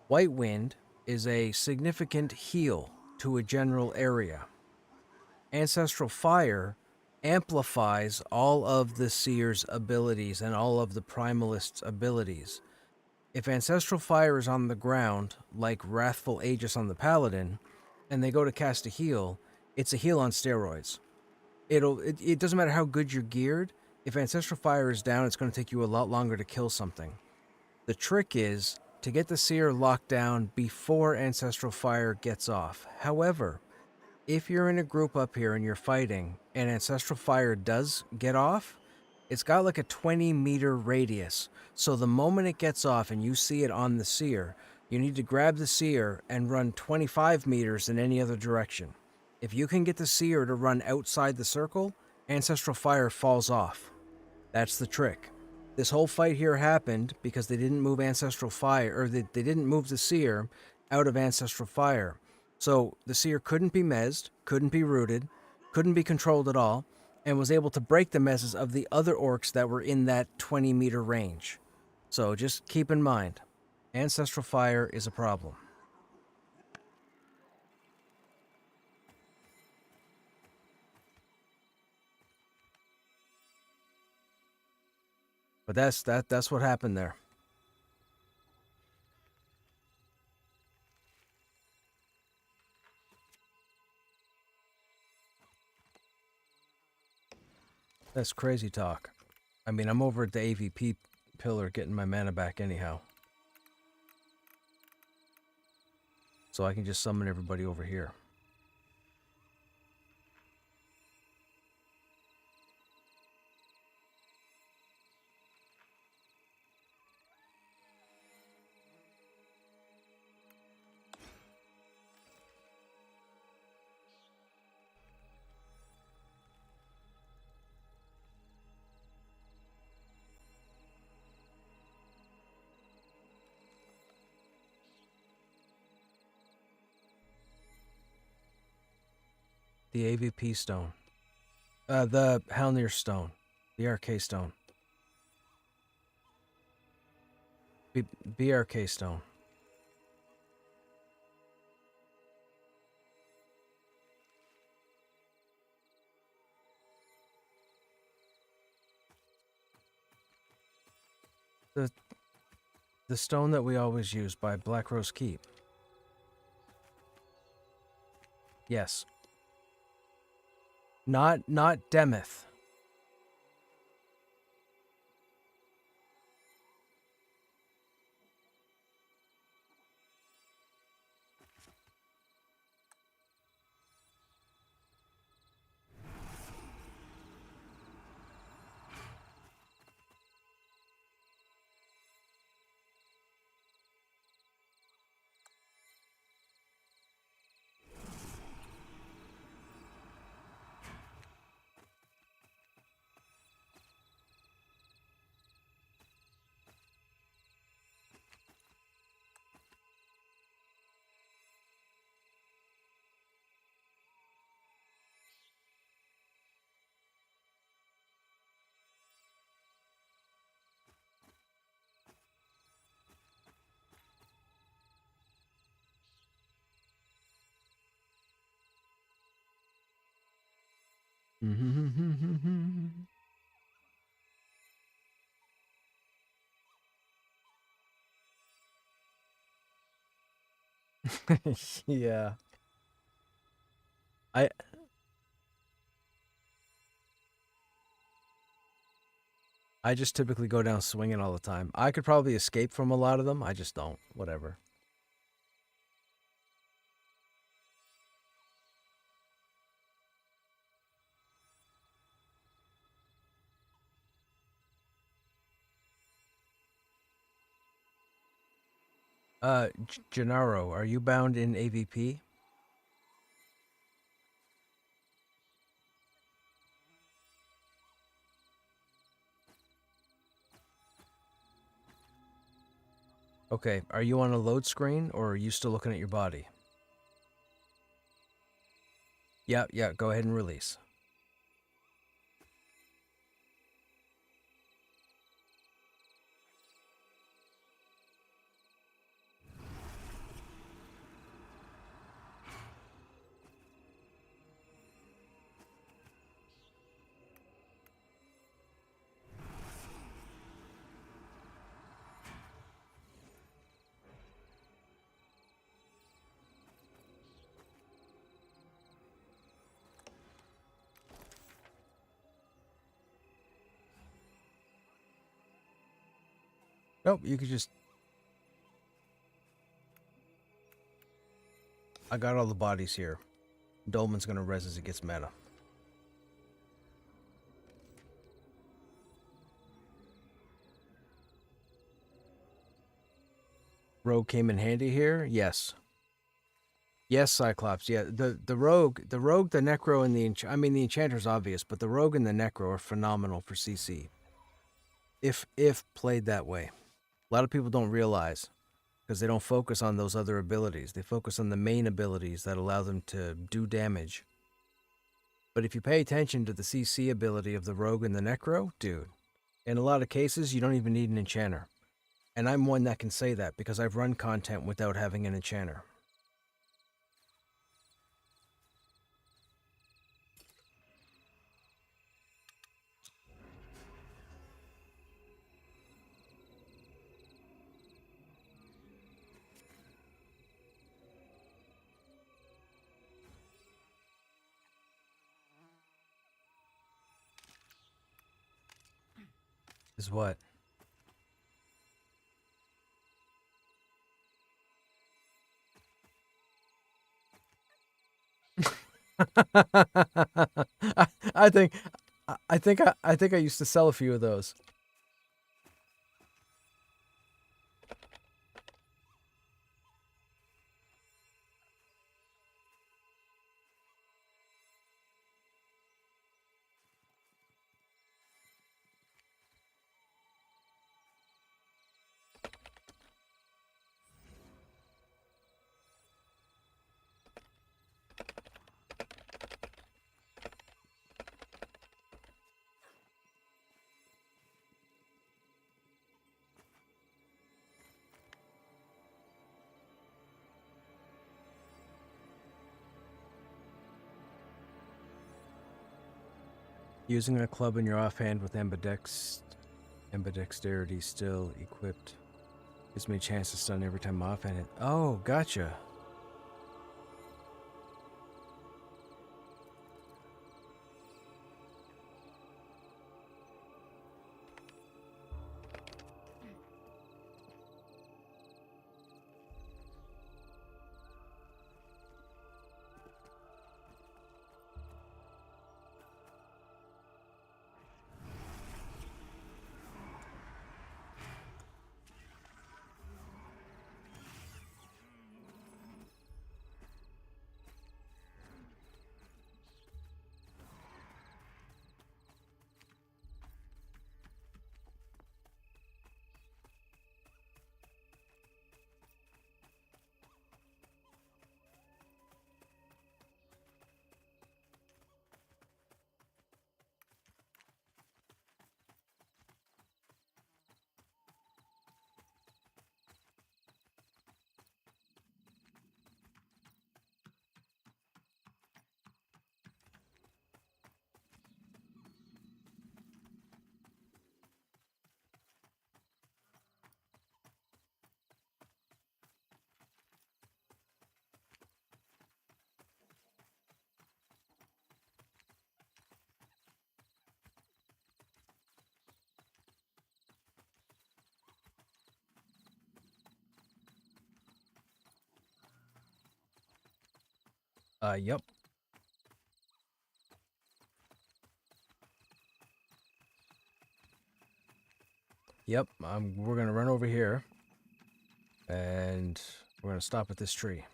Wind is a significant heal to a general area. Ancestral Fire amplifies all of the seer's abilities and all of the primalist's abilities. If Ancestral Fire is on the ground, like Wrathful Aegis on the Paladin, and they go to cast a heal, it's a heal on steroids. It doesn't matter how good you're geared, if Ancestral Fire is down, it's going to take you a lot longer to kill something. The trick is to get the seer locked down before Ancestral Fire gets off. However, if you're in a group up here and you're fighting and ancestral fire does get off, it's got like a 20-meter radius. So the moment it gets off and you see it on the seer, you need to grab the seer and run 25 meters in any other direction. If you can get the seer to run outside the circle, ancestral fire falls off. That's the trick. This whole fight here happened because they didn't move ancestral fire, or they didn't move the seer out of ancestral fire. So the seer couldn't be mezzed, couldn't be rooted, couldn't be controlled at all, and was able to break the mezzes of the other orcs that were in that 20-meter range. So just keep in mind, ancestral fire is a problem. But that's what happened there. That's crazy talk. I mean, I'm over at the AVP pillar getting my mana back anyhow. So I can just summon everybody over here. The AVP stone. The Halnir stone. The RK stone. BRK stone. The stone that we always use by Black Rose Keep. Yes. Not Demeth. Yeah. I just typically go down swinging all the time. I could probably escape from a lot of them. I just don't. Whatever. Gennaro, are you bound in AVP? Okay, are you on a load screen or are you still looking at your body? Yeah, go ahead and release. Nope, you could just... I got all the bodies here. Dolman's gonna res as he gets meta. Rogue came in handy here? Yes. Yes, Cyclops. Yeah, the rogue, the necro, and the the enchanter's obvious, but the rogue and the necro are phenomenal for CC. If played that way, a lot of people don't realize because they don't focus on those other abilities. They focus on the main abilities that allow them to do damage. But if you pay attention to the CC ability of the rogue and the necro, dude, in a lot of cases you don't even need an enchanter, and I'm one that can say that because I've run content without having an enchanter. Is what? I think I used to sell a few of those. Using a club in your offhand with ambidexterity still equipped gives me a chance to stun every time offhand hit. Oh, gotcha. Yep. Yep, we're gonna run over here, and we're gonna stop at this tree.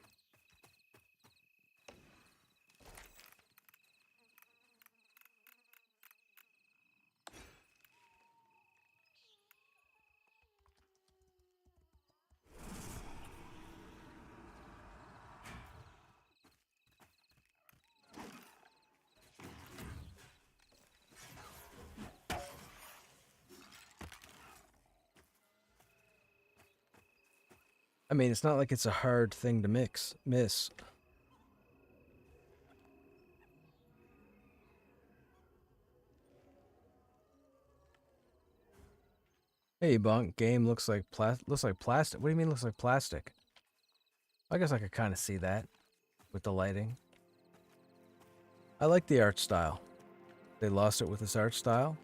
I mean, it's not like it's a hard thing to miss. Hey, Bunk, game looks like plastic. What do you mean looks like plastic? I guess I could kind of see that with the lighting. I like the art style. They lost it with this art style.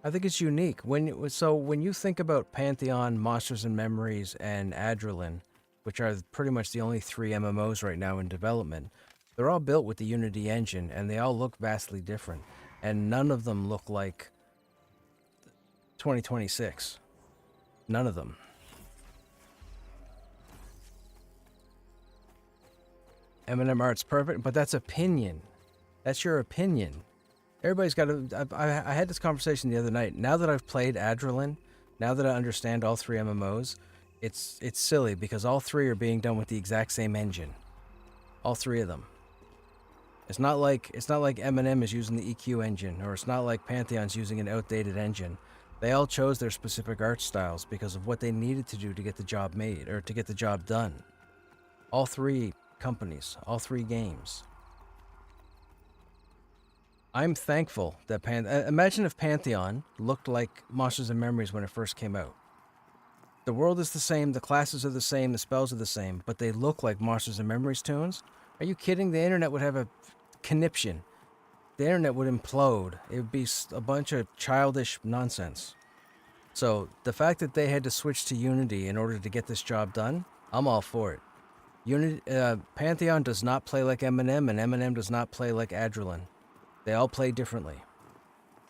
I think it's unique. When you think about Pantheon, Monsters and Memories, and Adrenaline, which are pretty much the only 3 MMOs right now in development, They're all built with the Unity engine, and they all look vastly different. And none of them look like 2026. None of them. M&M art's perfect, but that's opinion. That's your opinion. Everybody's got to... I had this conversation the other night. Now that I've played Adrenaline, now that I understand all three MMOs, it's silly because all three are being done with the exact same engine. All three of them. It's not like M&M is using the EQ engine, or it's not like Pantheon's using an outdated engine. They all chose their specific art styles because of what they needed to do to get the job made, or to get the job done. All three companies, all three games. I'm thankful that imagine if Pantheon looked like Monsters and Memories when it first came out. The world is the same, the classes are the same, the spells are the same, but they look like Monsters and Memories tunes. Are you kidding? The internet would have a conniption. The internet would implode. It would be a bunch of childish nonsense. So the fact that they had to switch to Unity in order to get this job done, I'm all for it. Pantheon does not play like M&M, and M&M does not play like Adrenaline. They all play differently.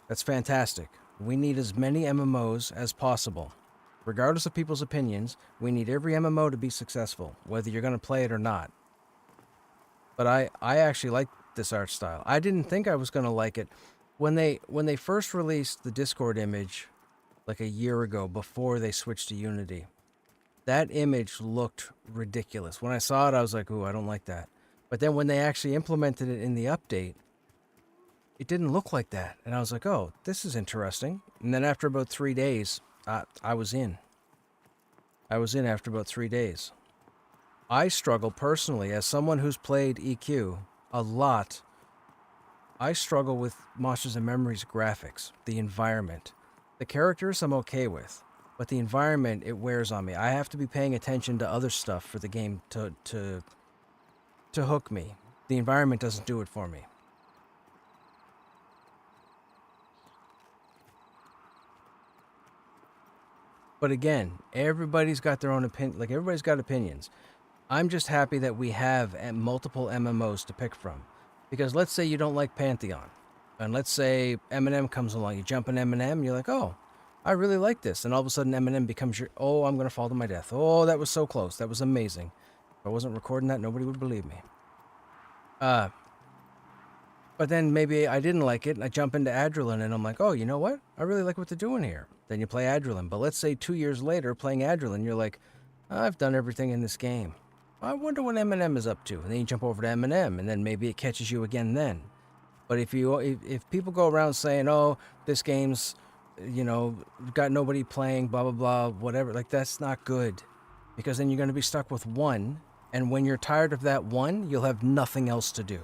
That's fantastic. We need as many MMOs as possible. Regardless of people's opinions, we need every MMO to be successful, whether you're going to play it or not. But I actually like this art style. I didn't think I was going to like it. When they first released the Discord image like a year ago before they switched to Unity, that image looked ridiculous. When I saw it, I was like, ooh, I don't like that. But then when they actually implemented it in the update, it didn't look like that. And I was like, oh, this is interesting. And then after about 3 days, I was in. I was in after about 3 days. I struggle personally, as someone who's played EQ a lot, I struggle with Monsters and Memories graphics, the environment. The characters I'm okay with, but the environment, it wears on me. I have to be paying attention to other stuff for the game to hook me. The environment doesn't do it for me. But again, everybody's got their own opinion. Like, everybody's got opinions. I'm just happy that we have multiple MMOs to pick from. Because let's say you don't like Pantheon. And let's say M&M comes along. You jump in M&M, you're like, oh, I really like this. And all of a sudden M&M becomes your, oh, I'm going to fall to my death. Oh, that was so close. That was amazing. If I wasn't recording that, nobody would believe me. But then maybe I didn't like it, and I jump into Adrenaline, and I'm like, oh, you know what? I really like what they're doing here. Then you play Adrenaline. But let's say 2 years later, playing Adrenaline, you're like, I've done everything in this game. I wonder what M&M is up to. And then you jump over to M&M, and then maybe it catches you again then. But if people go around saying, oh, this game's, got nobody playing, blah, blah, blah, whatever, like, that's not good. Because then you're going to be stuck with one, and when you're tired of that one, you'll have nothing else to do.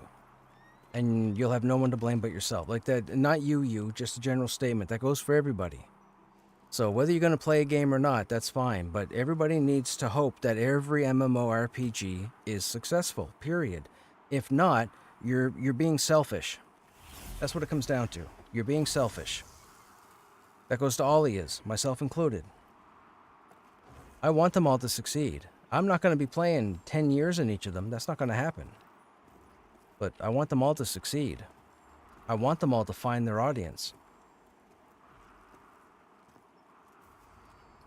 And you'll have no one to blame but yourself. Like that, not you, just a general statement. That goes for everybody. So whether you're going to play a game or not, that's fine. But everybody needs to hope that every MMORPG is successful, period. If not, you're being selfish. That's what it comes down to. You're being selfish. That goes to all is, myself included. I want them all to succeed. I'm not going to be playing 10 years in each of them. That's not going to happen. But I want them all to succeed. I want them all to find their audience.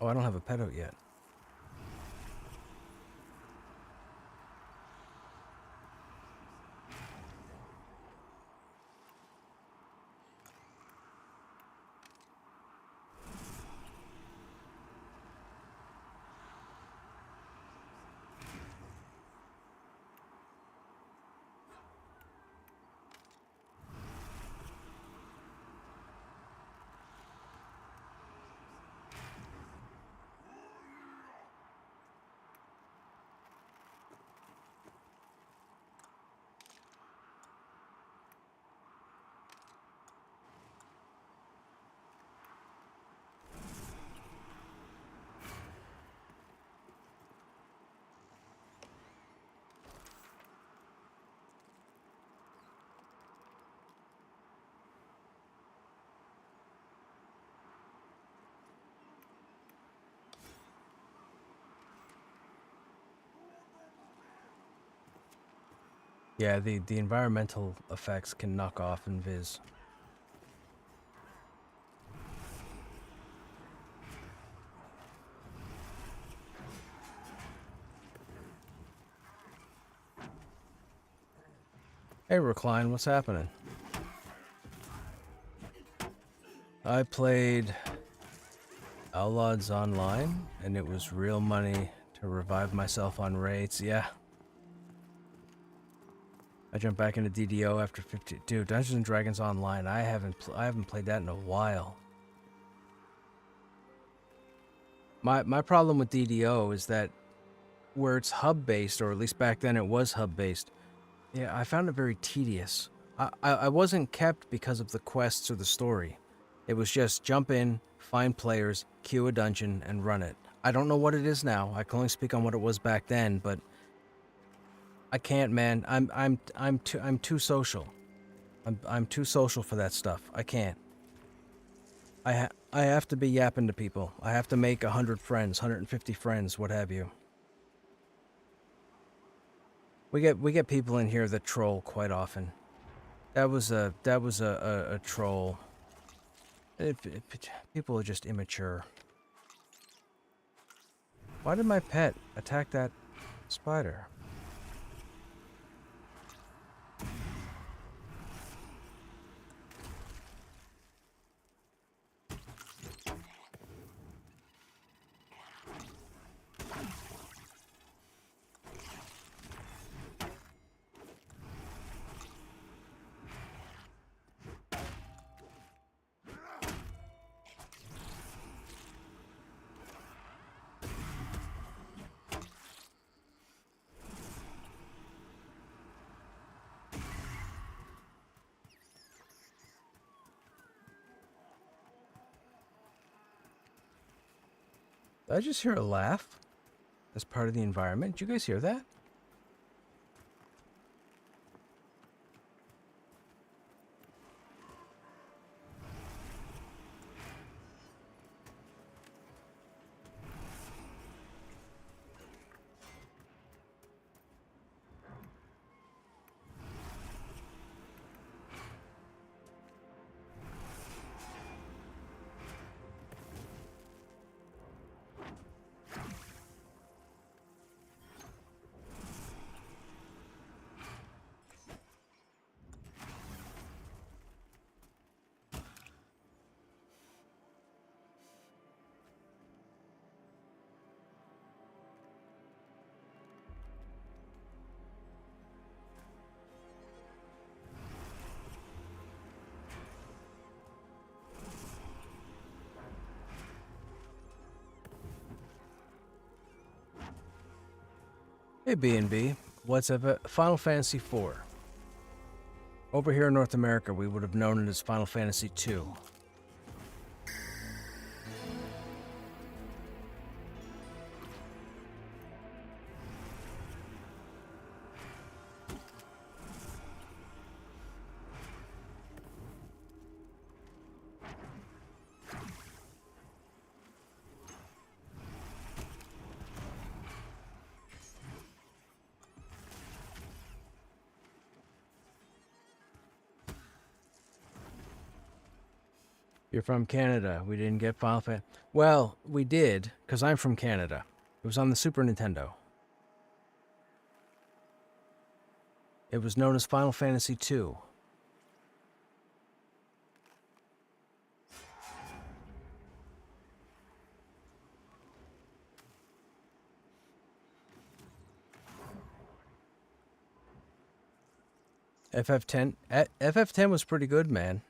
Oh, I don't have a pet out yet. Yeah, the environmental effects can knock off in Viz. Hey, Recline, what's happening? I played Outlaws Online, and it was real money to revive myself on raids. Yeah. I jumped back into DDO after 50. Dude, Dungeons and Dragons Online. I haven't played that in a while. My problem with DDO is that where it's hub based, or at least back then it was hub based. Yeah, I found it very tedious. I wasn't kept because of the quests or the story. It was just jump in, find players, queue a dungeon, and run it. I don't know what it is now. I can only speak on what it was back then, but I can't, man. I'm too social. I'm too social for that stuff. I can't. I have to be yapping to people. I have to make 100 friends, 150 friends, what have you. We get people in here that troll quite often. That was a troll. People are just immature. Why did my pet attack that spider? Did I just hear a laugh as part of the environment? Did you guys hear that? Hey B&B, what's up? Final Fantasy IV. Over here in North America, we would have known it as Final Fantasy II. You're from Canada. We didn't get Final Fantasy. Well, we did, because I'm from Canada. It was on the Super Nintendo. It was known as Final Fantasy II. FF10. FF10 was pretty good, man.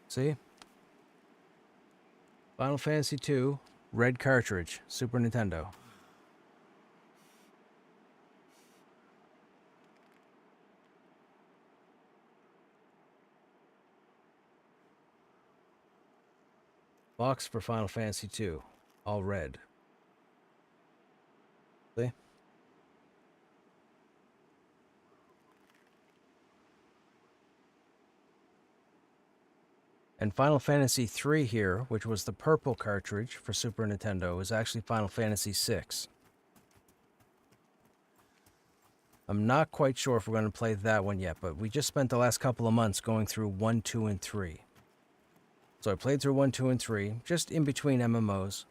See? Final Fantasy II, red cartridge, Super Nintendo. Box for Final Fantasy 2. All red. See? And Final Fantasy 3 here, which was the purple cartridge for Super Nintendo, is actually Final Fantasy 6. I'm not quite sure if we're going to play that one yet, but we just spent the last couple of months going through 1, 2, and 3. So I played through 1, 2, and 3, just in between MMOs.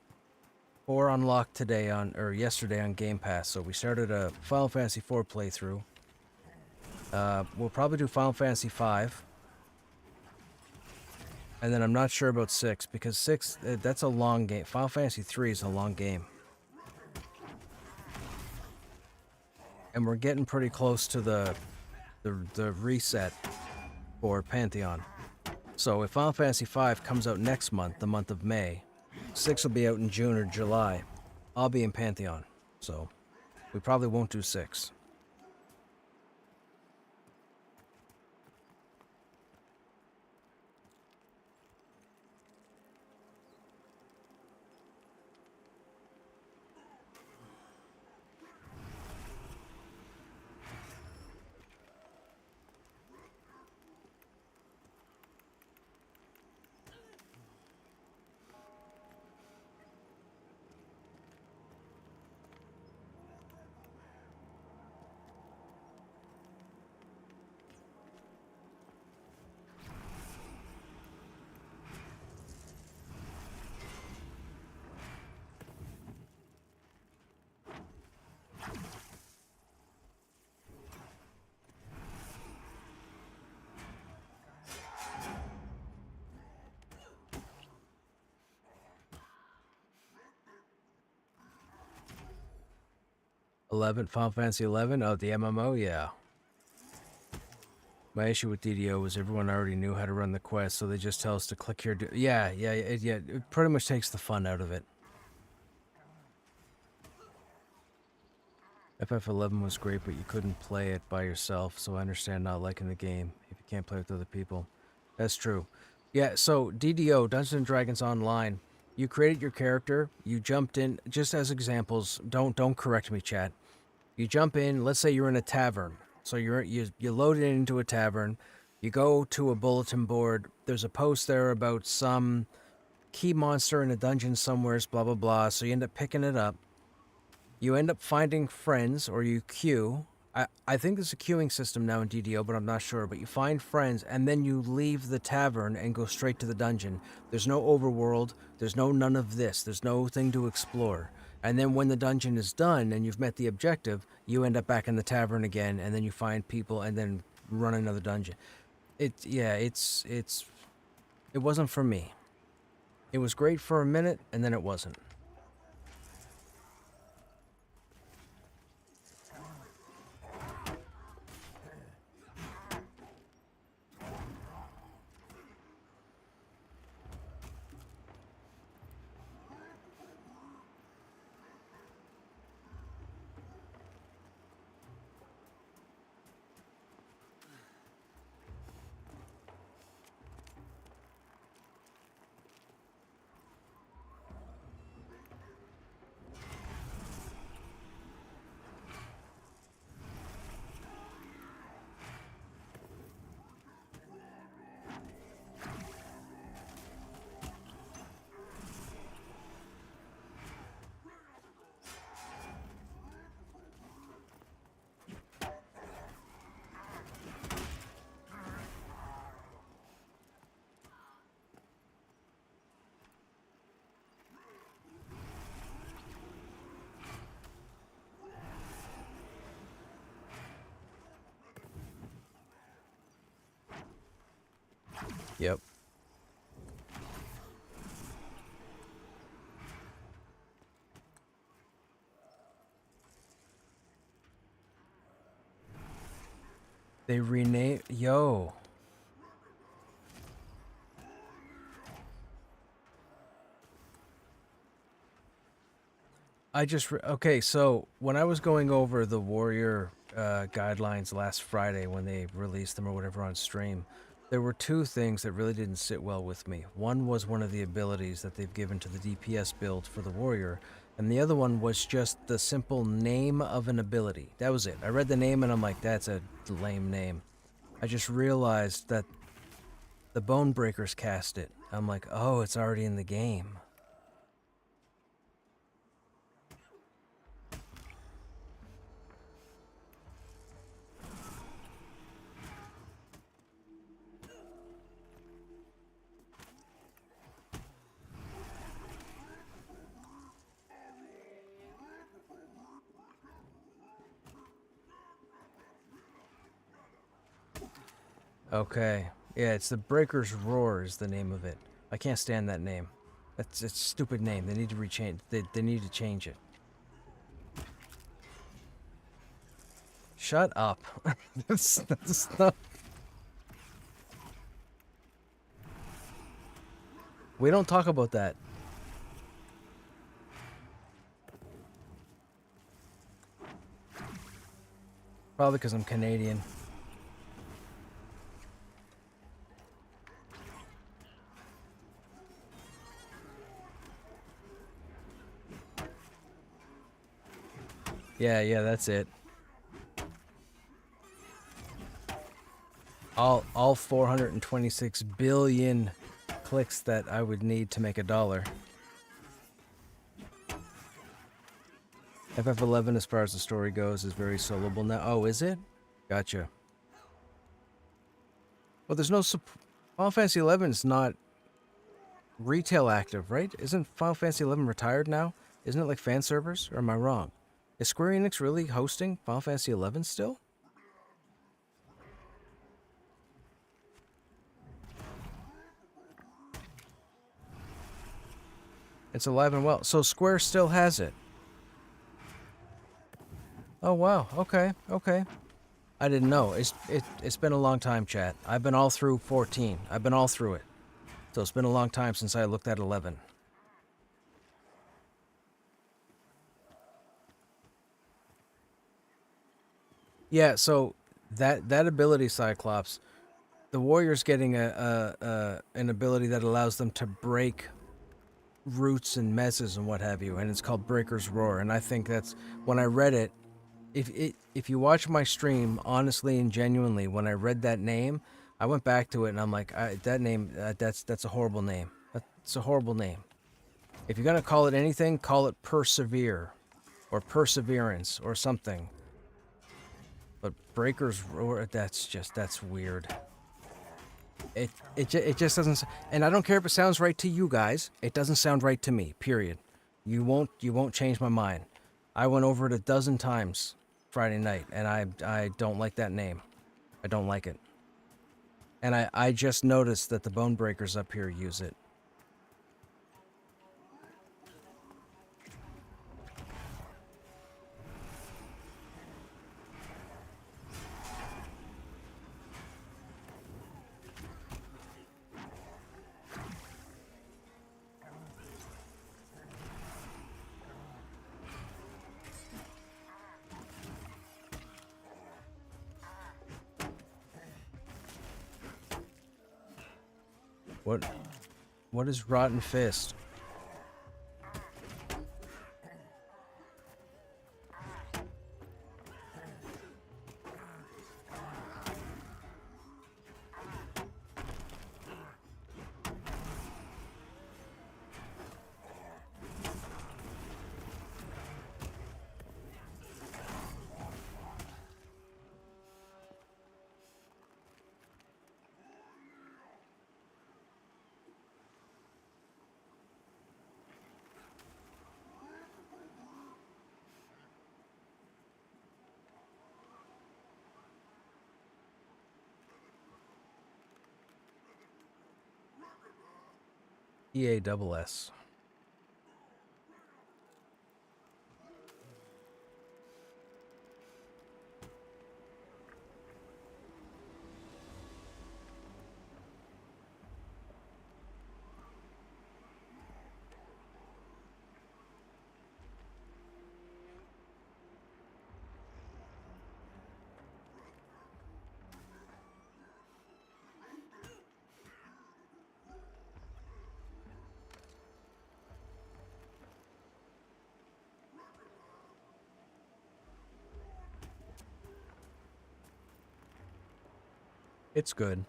4 unlocked today or yesterday on Game Pass, so we started a Final Fantasy 4 playthrough. We'll probably do Final Fantasy 5. And then I'm not sure about 6, because 6, that's a long game. Final Fantasy 3 is a long game. And we're getting pretty close to the reset for Pantheon. So if Final Fantasy 5 comes out next month, the month of May, 6 will be out in June or July. I'll be in Pantheon, so we probably won't do 6. Final Fantasy 11? Oh, the MMO? Yeah. My issue with DDO was everyone already knew how to run the quest, so they just tell us to click here. Yeah, it pretty much takes the fun out of it. FF11 was great, but you couldn't play it by yourself, so I understand not liking the game if you can't play with other people. That's true. Yeah, so DDO, Dungeons & Dragons Online, you created your character, you jumped in, just as examples, don't correct me, chat. You jump in, let's say you're in a tavern. So you load it into a tavern, you go to a bulletin board, there's a post there about some key monster in a dungeon somewhere, blah, blah, blah, so you end up picking it up. You end up finding friends, or you queue. I think there's a queuing system now in DDO, but I'm not sure. But you find friends, and then you leave the tavern and go straight to the dungeon. There's no overworld. There's no none of this. There's no thing to explore. And then when the dungeon is done and you've met the objective, you end up back in the tavern again, and then you find people, and then run another dungeon. It wasn't for me. It was great for a minute, and then it wasn't. Yep. They rename... Yo. Okay, so when I was going over the Warrior guidelines last Friday when they released them or whatever on stream, There were two things that really didn't sit well with me. One was one of the abilities that they've given to the DPS build for the warrior, and the other one was just the simple name of an ability. That was it. I read the name and I'm like, that's a lame name. I just realized that the Bone Breakers cast it. I'm like, oh, it's already in the game. Okay. Yeah, it's the Breaker's Roar is the name of it. I can't stand that name. It's a stupid name. They need to rechange. They need to change it. Shut up. that's not. We don't talk about that. Probably because I'm Canadian. Yeah, that's it. All 426 billion clicks that I would need to make $1. FF11, as far as the story goes, is very soloable now. Oh, is it? Gotcha. Well, there's no Final Fantasy 11 is not retail active, right? Isn't Final Fantasy 11 retired now? Isn't it like fan servers? Or am I wrong? Is Square Enix really hosting Final Fantasy 11 still? It's alive and well. So Square still has it. Oh wow. Okay. Okay. I didn't know. It's been a long time, chat. I've been all through 14. I've been all through it. So it's been a long time since I looked at 11. Yeah, so that ability, Cyclops, the warrior's getting an ability that allows them to break roots and messes and what have you, and it's called Breaker's Roar. And I think that's when I read it. If you watch my stream honestly and genuinely, when I read that name, I went back to it and I'm like, that name, that's a horrible name. That's a horrible name. If you're gonna call it anything, call it Persevere, or Perseverance, or something. But Breaker's Roar, that's weird. It just doesn't, and I don't care if it sounds right to you guys. It doesn't sound right to me. Period. You won't change my mind. I went over it a dozen times Friday night, and I don't like that name. I don't like it. And I just noticed that the Bone Breakers up here use it. What is Rotten Fist? EASS. It's good.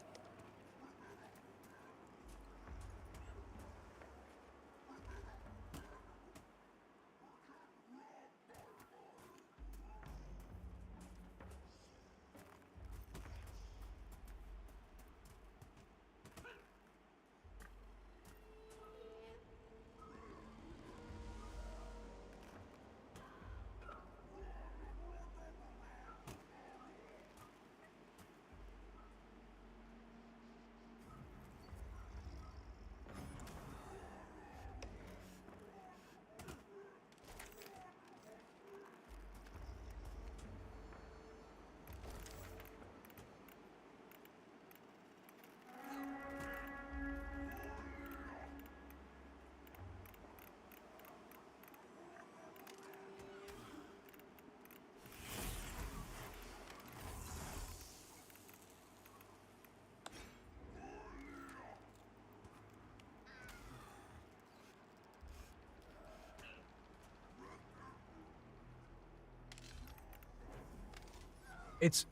It's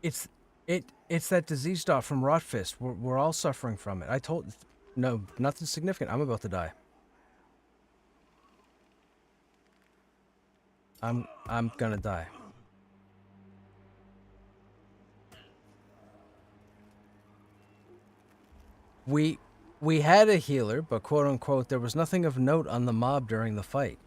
it's it's that disease dot from Rotfist. We're all suffering from it. I told no, nothing significant. I'm about to die. I'm gonna die. We had a healer, but quote unquote there was nothing of note on the mob during the fight.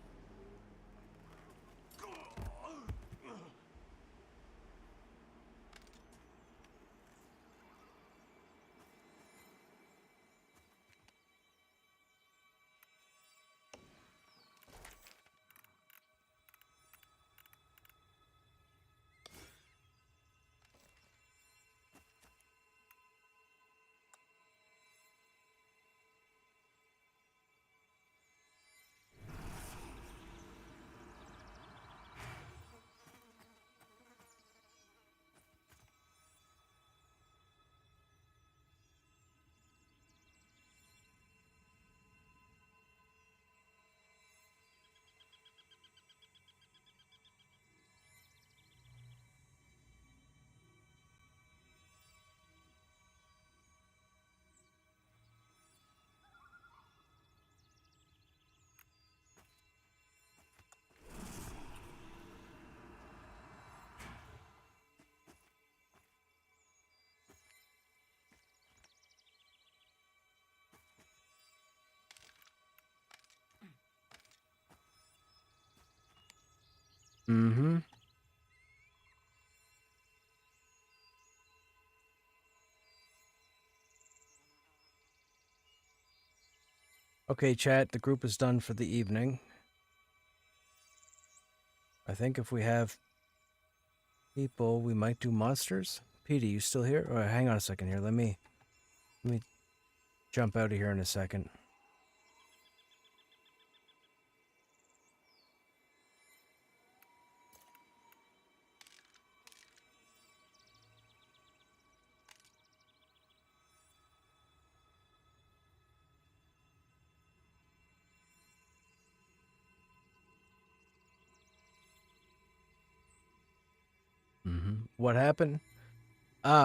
Mm-hmm. Okay, chat, the group is done for the evening. I think if we have people, we might do monsters. Petey, you still here? Oh, hang on a second here. Let me jump out of here in a second. Mm-hmm. What happened?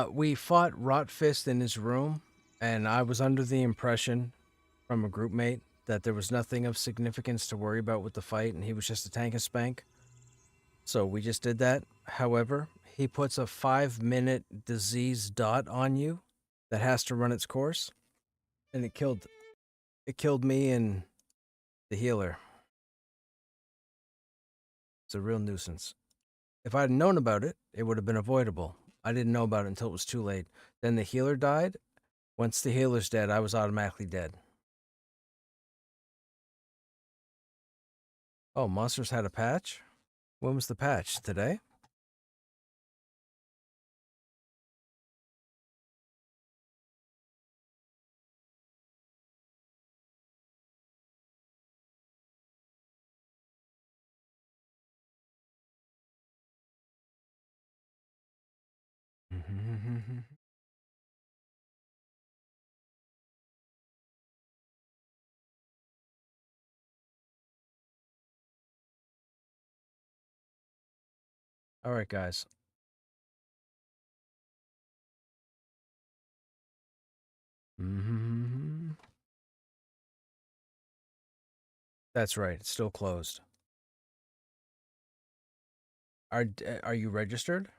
We fought Rotfist in his room, and I was under the impression from a group mate that there was nothing of significance to worry about with the fight, and he was just a tank and spank. So we just did that. However, he puts a 5-minute disease dot on you that has to run its course, and it killed me and the healer. It's a real nuisance. If I'd known about it, it would have been avoidable. I didn't know about it until it was too late. Then the healer died. Once the healer's dead, I was automatically dead. Oh, Monsters had a patch? When was the patch? Today? All right, guys. Mm-hmm. That's right. It's still closed. Are you registered?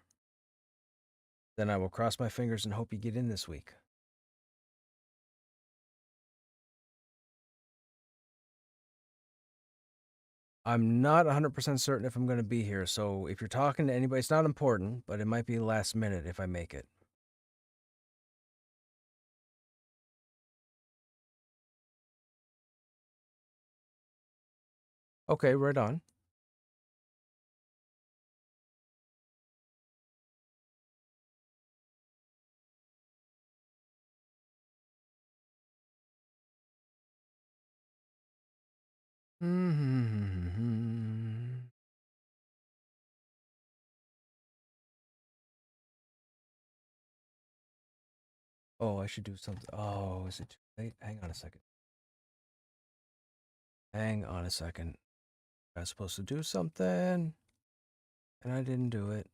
Then I will cross my fingers and hope you get in this week. I'm not 100% certain if I'm going to be here, so if you're talking to anybody, it's not important, but it might be last minute if I make it. Okay, right on. Mm-hmm. Oh, I should do something. Oh, is it too late? Hang on a second. Hang on a second. I was supposed to do something, and I didn't do it.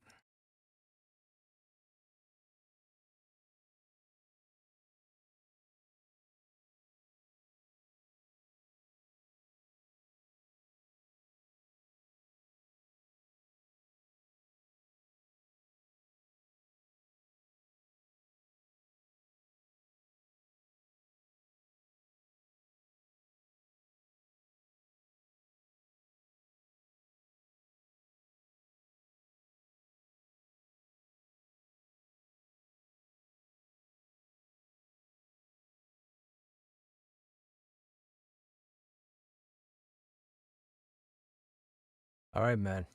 All right, man.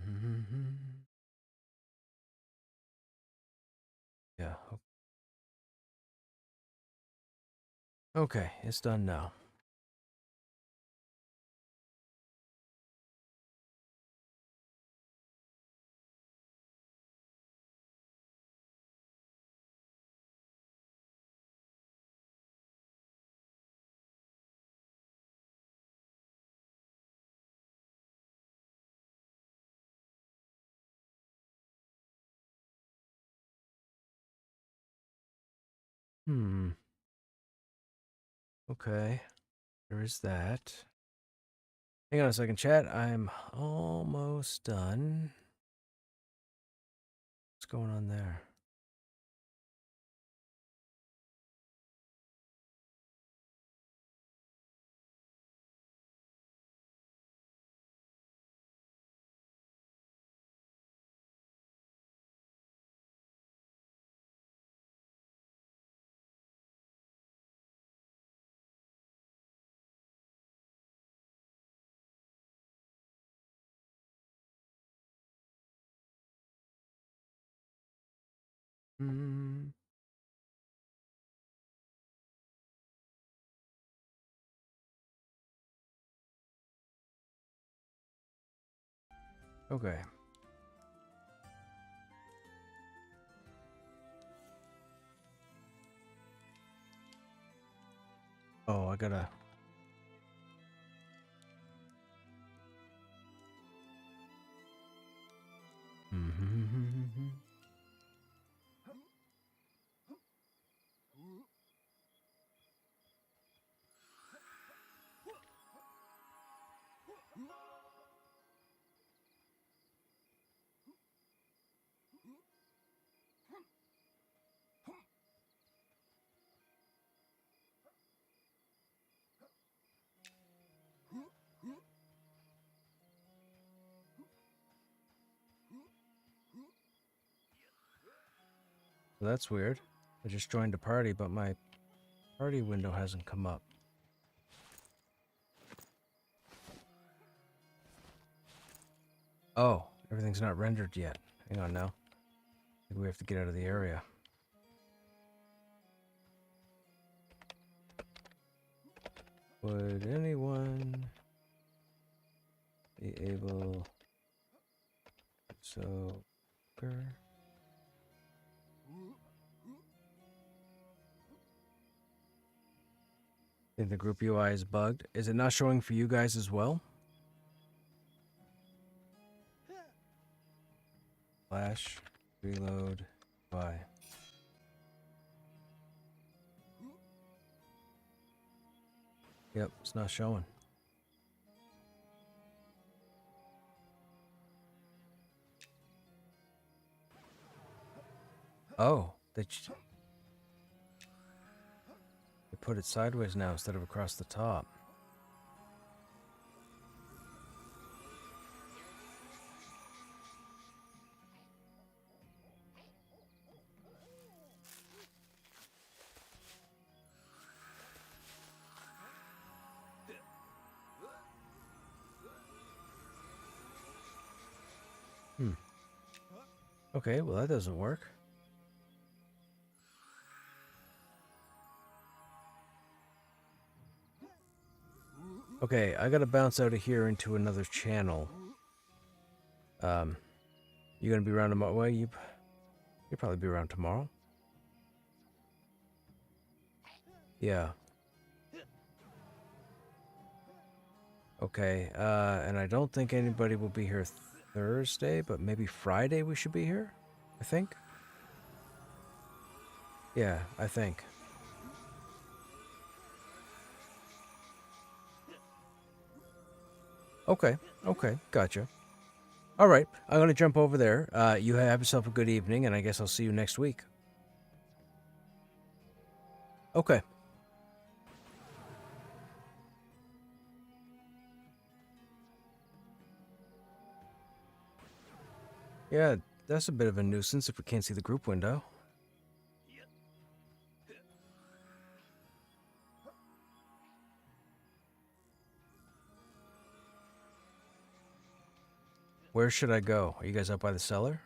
Mm-hmm. Yeah. Okay, it's done now. Hmm. Okay. There is that. Hang on a second, chat. I'm almost done. What's going on there? Hmm. Okay. Oh, I gotta. Mm-hmm. That's weird. I just joined a party, but my party window hasn't come up. Oh, everything's not rendered yet. Hang on now. I think we have to get out of the area. Would anyone be able so I think the group UI is bugged. Is it not showing for you guys as well? Flash, reload, UI. Yep, it's not showing. Oh, they put it sideways now instead of across the top. Okay, well that doesn't work. Okay, I gotta bounce out of here into another channel. You gonna be around tomorrow? Well, you'll probably be around tomorrow. Yeah. Okay, and I don't think anybody will be here Thursday, but maybe Friday we should be here, I think. Yeah, I think. Okay, gotcha. All right, I'm gonna jump over there. You have yourself a good evening, and I guess I'll see you next week. Okay. Yeah, that's a bit of a nuisance if we can't see the group window. Where should I go? Are you guys up by the cellar?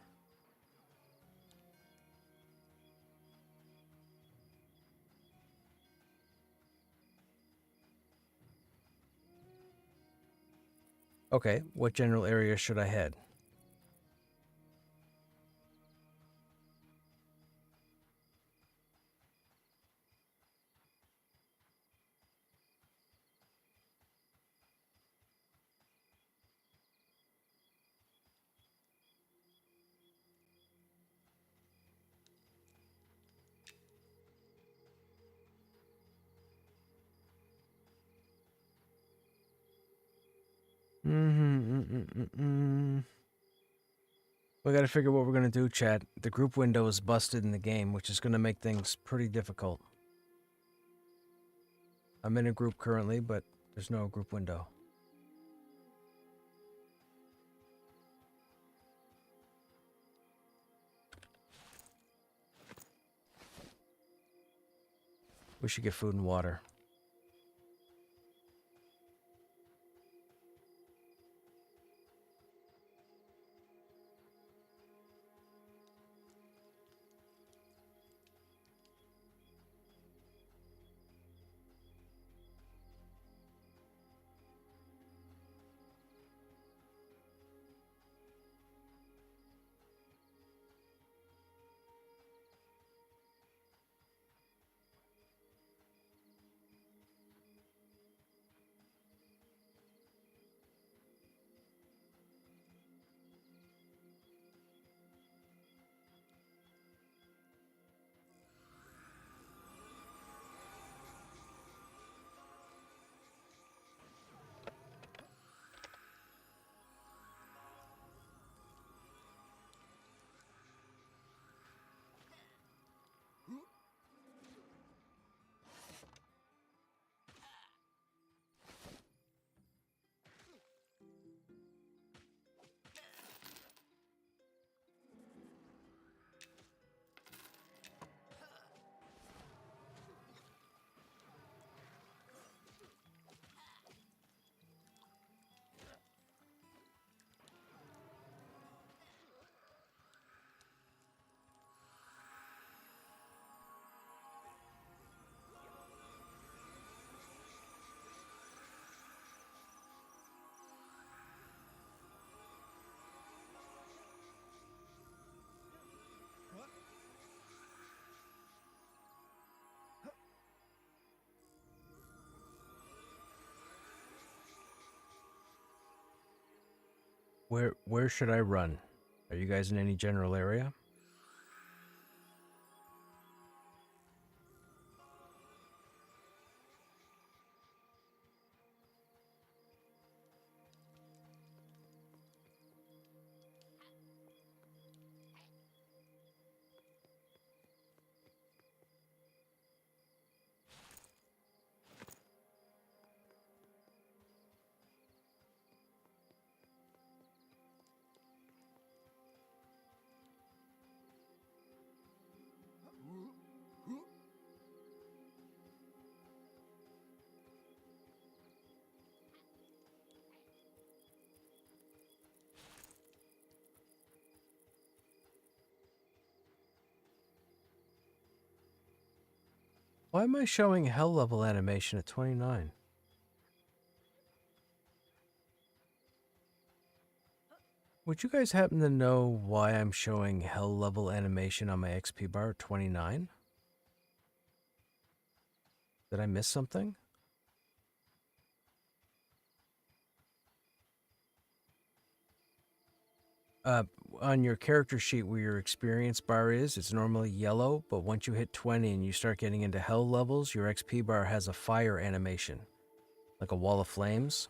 Okay, what general area should I head? We gotta figure what we're gonna do, chat. The group window is busted in the game, which is gonna make things pretty difficult. I'm in a group currently, but there's no group window. We should get food and water. Where should I run? Are you guys in any general area? Why am I showing hell level animation at 29? Would you guys happen to know why I'm showing hell level animation on my XP bar at 29? Did I miss something? On your character sheet where your experience bar is, it's normally yellow, but once you hit 20 and you start getting into hell levels, your XP bar has a fire animation, like a wall of flames.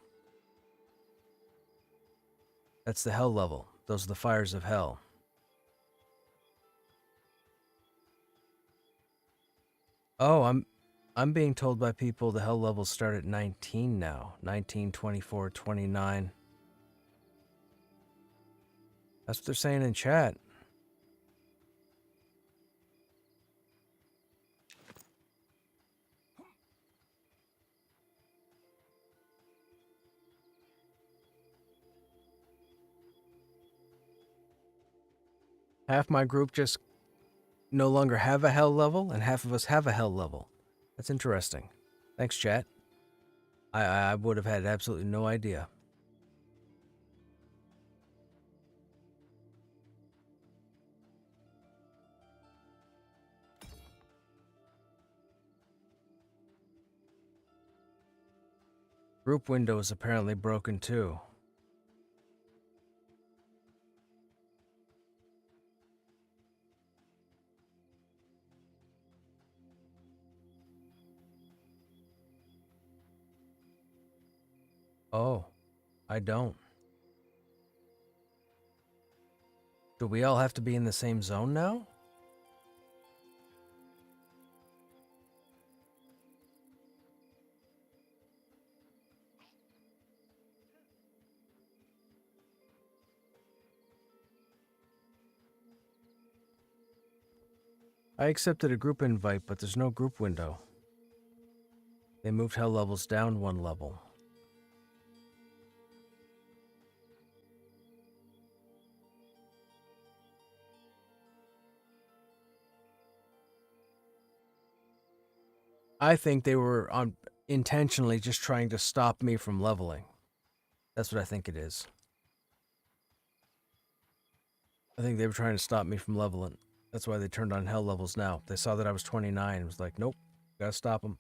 That's the hell level. Those are the fires of hell. Oh, I'm being told by people the hell levels start at 19 now. 19, 24, 29. That's what they're saying in chat. Half my group just no longer have a hell level, and half of us have a hell level. That's interesting. Thanks, chat. I would have had absolutely no idea. Group window is apparently broken too. Oh, I don't. Do we all have to be in the same zone now? I accepted a group invite, but there's no group window. They moved hell levels down one level. I think they were intentionally just trying to stop me from leveling. That's what I think it is. I think they were trying to stop me from leveling. That's why they turned on hell levels now. They saw that I was 29 and was like, nope, gotta stop them.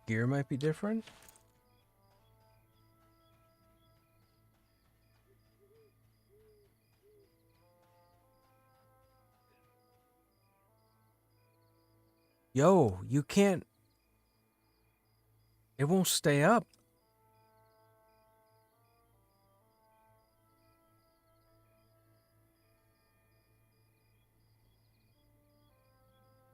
Gear might be different. Yo, you can't... It won't stay up.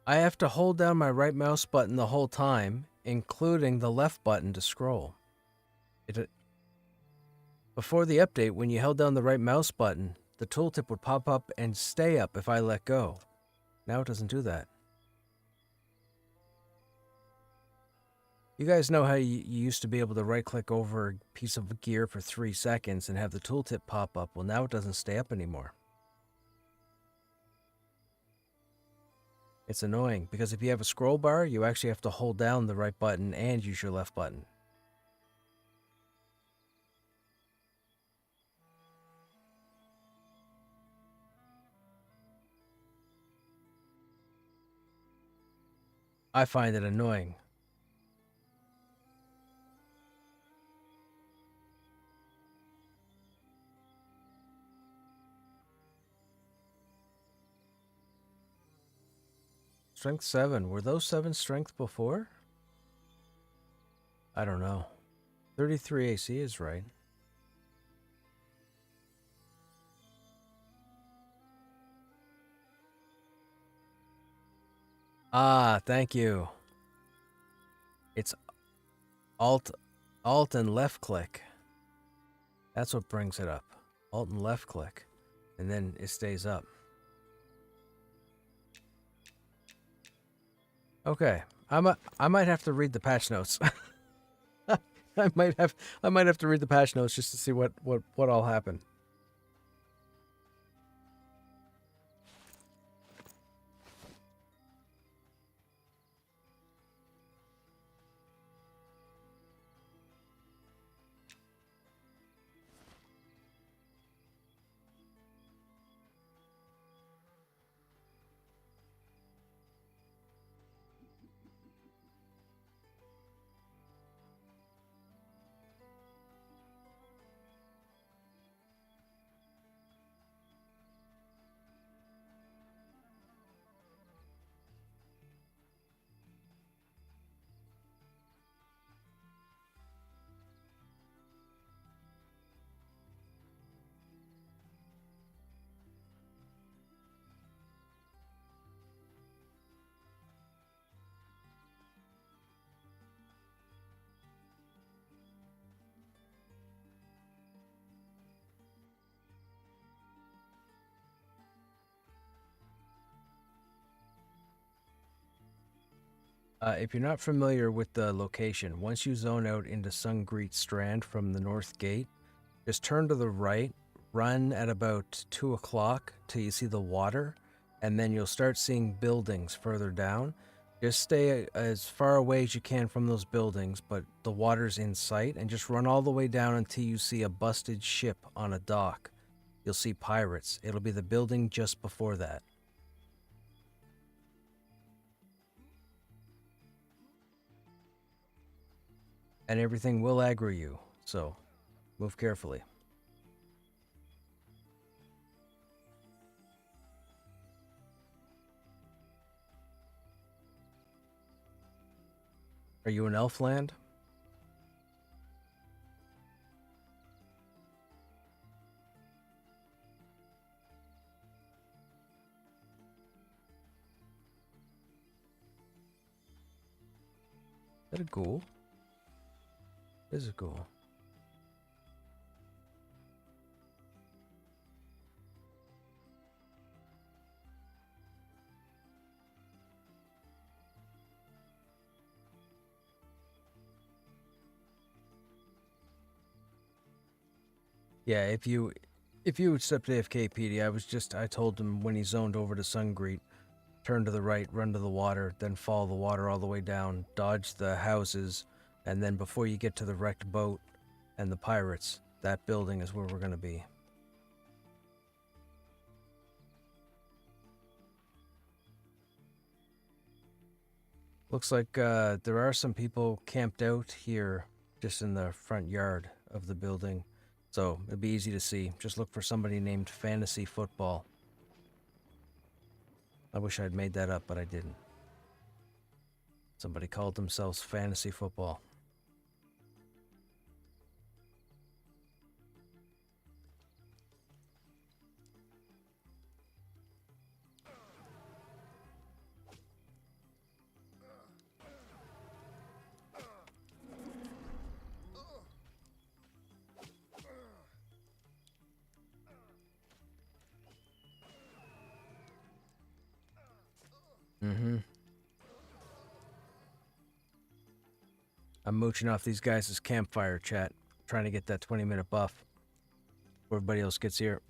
I have to hold down my right mouse button the whole time, including the left button to scroll. Before the update, when you held down the right mouse button, the tooltip would pop up and stay up if I let go. Now it doesn't do that. You guys know how you used to be able to right-click over a piece of gear for 3 seconds and have the tooltip pop up? Well, now it doesn't stay up anymore. It's annoying, because if you have a scroll bar, you actually have to hold down the right button and use your left button. I find it annoying. Strength 7. Were those 7 strength before? I don't know. 33 AC is right. Ah, thank you. It's Alt and left click. That's what brings it up. Alt and left click. And then it stays up. Okay. I might have to read the patch notes. I might have to read the patch notes just to see what all happened. If you're not familiar with the location, once you zone out into Sungreet Strand from the north gate, just turn to the right, run at about 2 o'clock till you see the water, and then you'll start seeing buildings further down. Just stay as far away as you can from those buildings, but the water's in sight, and just run all the way down until you see a busted ship on a dock. You'll see pirates. It'll be the building just before that. And everything will aggro you, so move carefully. Are you in Elfland? Is that a ghoul? It is a ghoul. Yeah, if you accept AFK PD, I told him when he zoned over to Sungreet, turn to the right, run to the water, then follow the water all the way down, dodge the houses, and then before you get to the wrecked boat and the pirates, that building is where we're gonna be. Looks like there are some people camped out here just in the front yard of the building. So it'd be easy to see. Just look for somebody named Fantasy Football. I wish I'd made that up, but I didn't. Somebody called themselves Fantasy Football. Mm-hmm. I'm mooching off these guys' campfire chat, trying to get that 20-minute buff before everybody else gets here.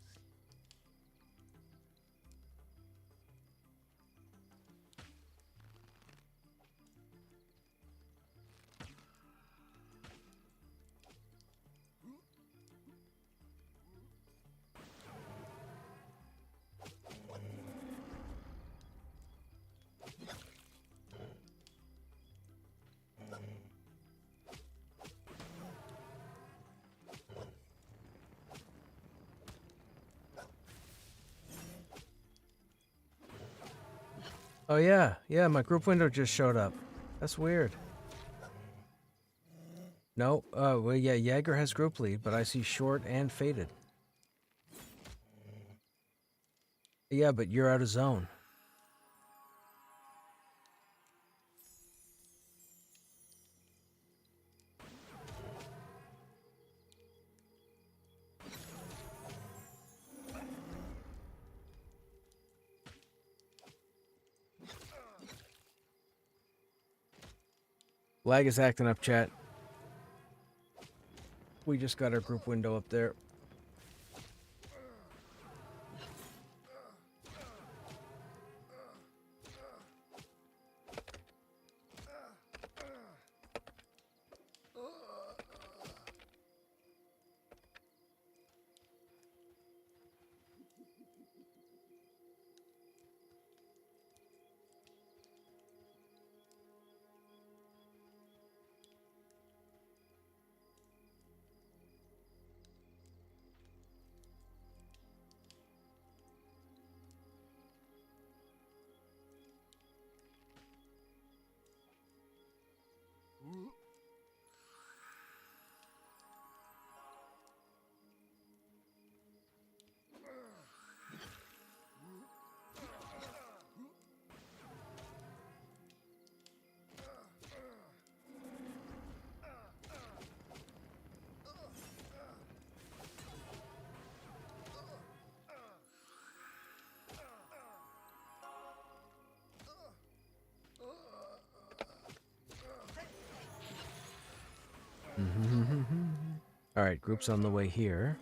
Oh yeah, my group window just showed up. That's weird. No, well yeah, Jaeger has group lead, but I see short and faded. Yeah, but you're out of zone. Lag is acting up, chat. We just got our group window up there. All right, group's on the way here.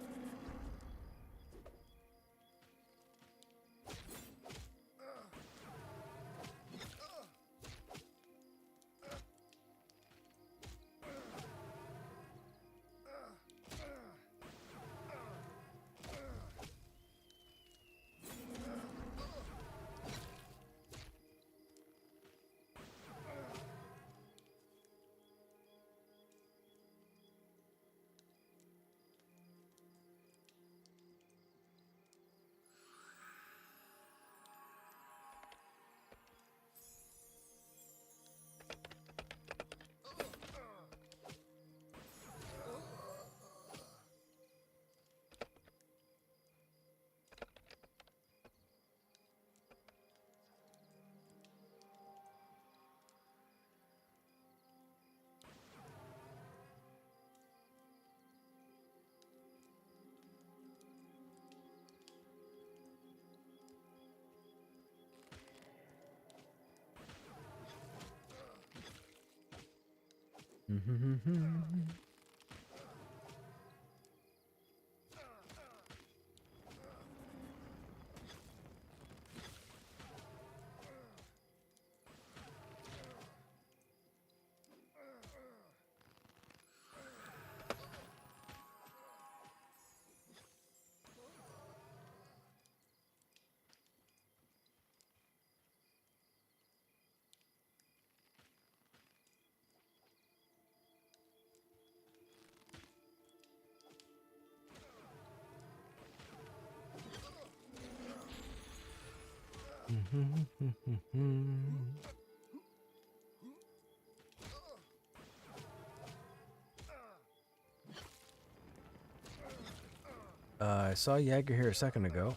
I saw Jagger here a second ago.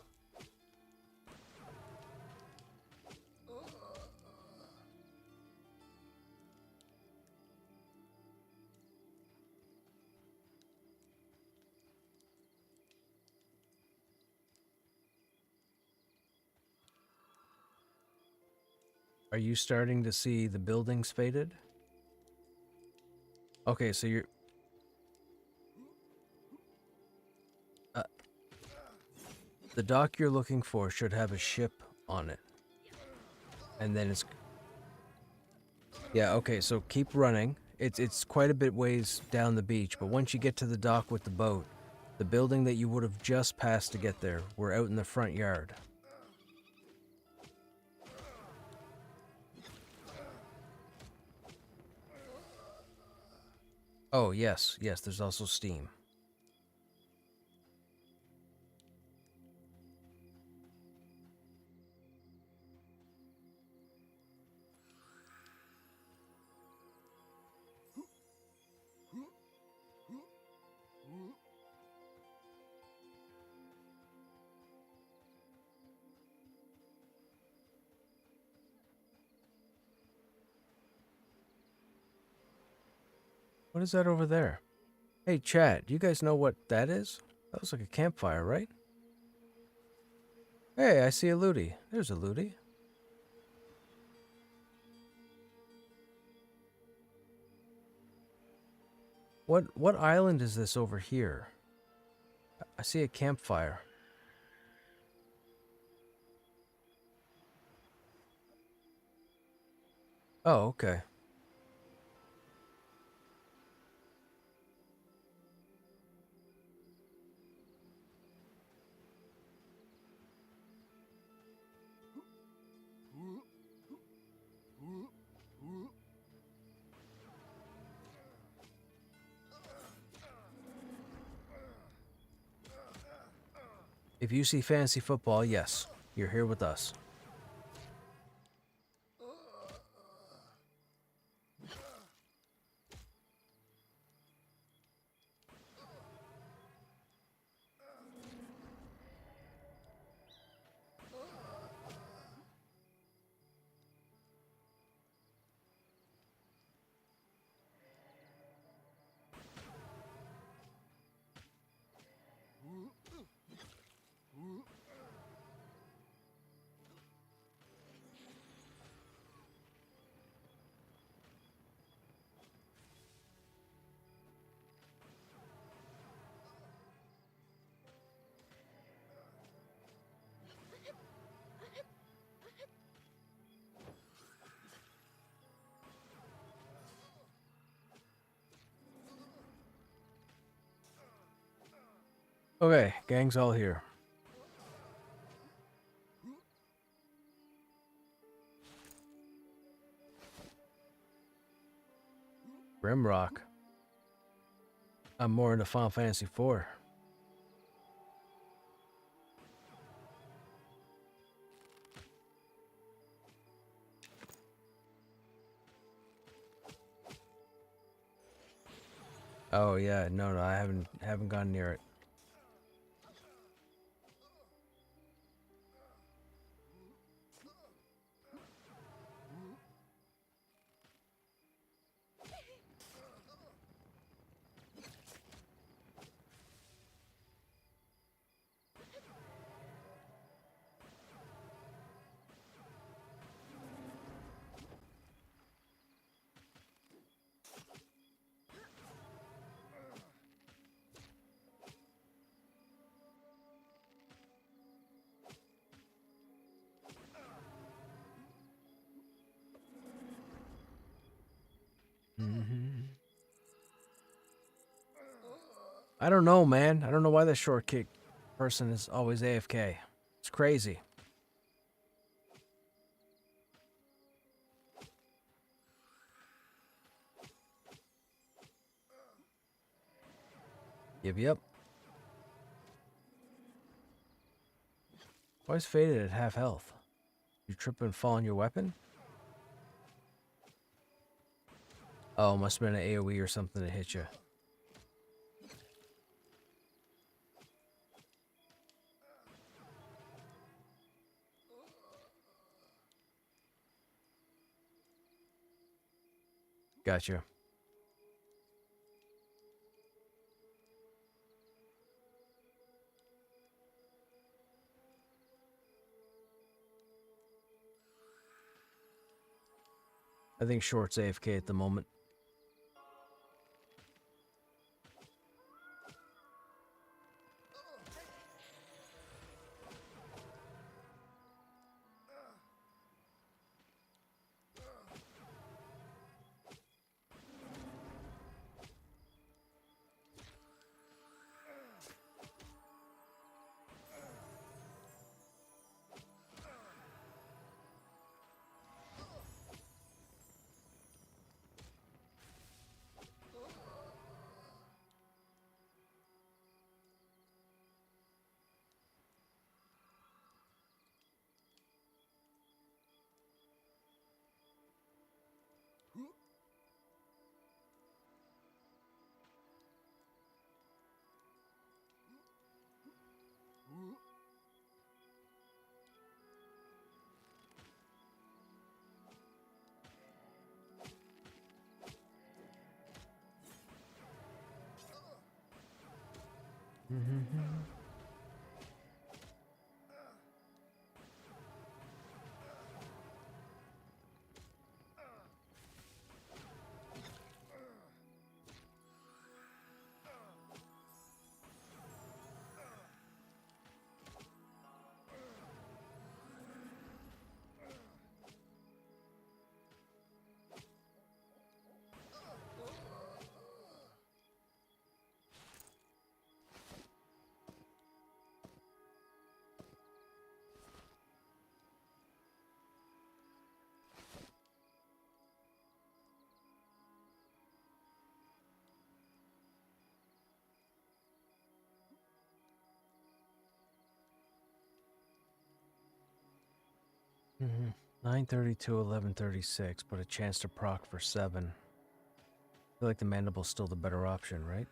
Are you starting to see the buildings faded? Okay, so you're... the dock you're looking for should have a ship on it. And then it's... yeah, okay, so keep running. It's quite a bit ways down the beach, but once you get to the dock with the boat, the building that you would have just passed to get there, we're out in the front yard. Oh, yes, yes, there's also steam. What is that over there? Hey, Chad, do you guys know what that is? That looks like a campfire, right? Hey, I see a looty. There's a looty. What island is this over here? I see a campfire. Oh, okay. If you see fantasy football, yes, you're here with us. Okay, gang's all here. Grimrock. I'm more into Final Fantasy IV. Oh yeah, no, I haven't gone near it. I don't know, man. I don't know why the short kick person is always AFK. It's crazy. Yep. Why is Faded at half health? You trip and fall on your weapon? Oh, must have been an AoE or something to hit you. Gotcha. I think Short's AFK at the moment. Mm-hmm. 932, 1136, but a chance to proc for 7. I feel like the mandible's still the better option, right?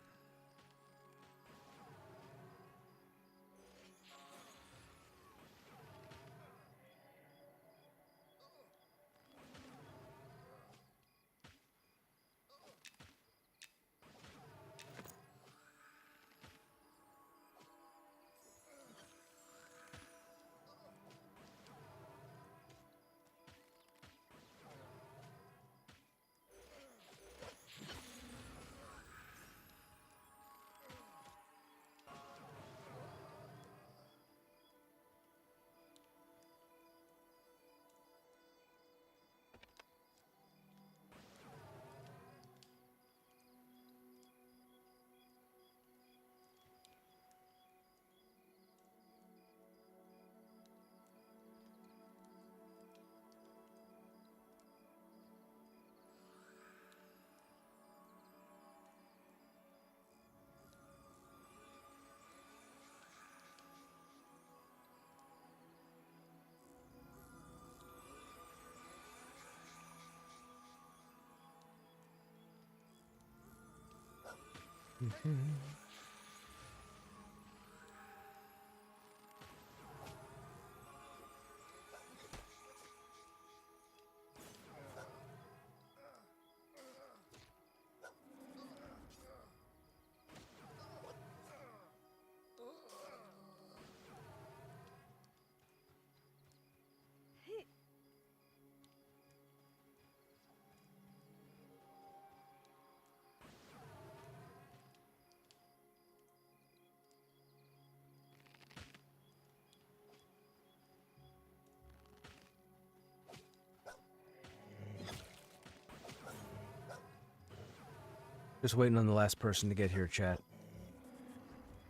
Just waiting on the last person to get here, chat.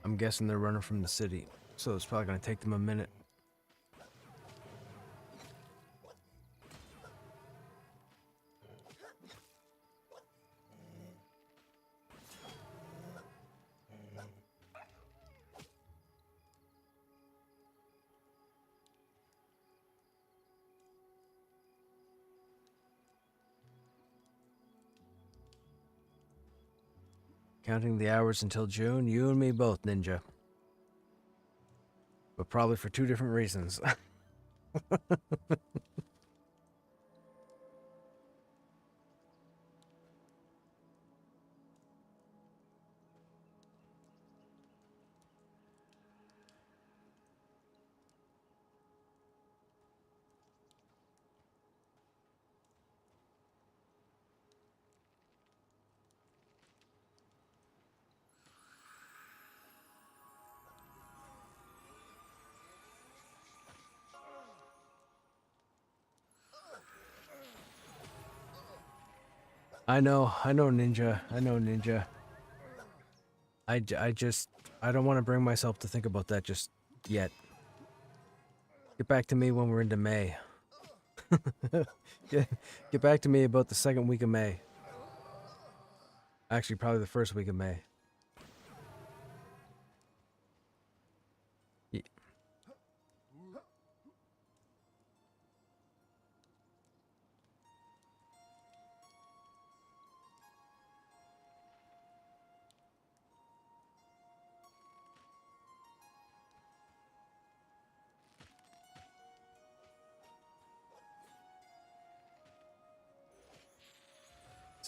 I'm guessing they're running from the city, so it's probably gonna take them a minute. Counting the hours until June, you and me both, Ninja. But probably for 2 different reasons. I know, Ninja. I know, Ninja. I don't want to bring myself to think about that just yet. Get back to me when we're into May. Get back to me about the 2nd week of May. Actually, probably the 1st week of May.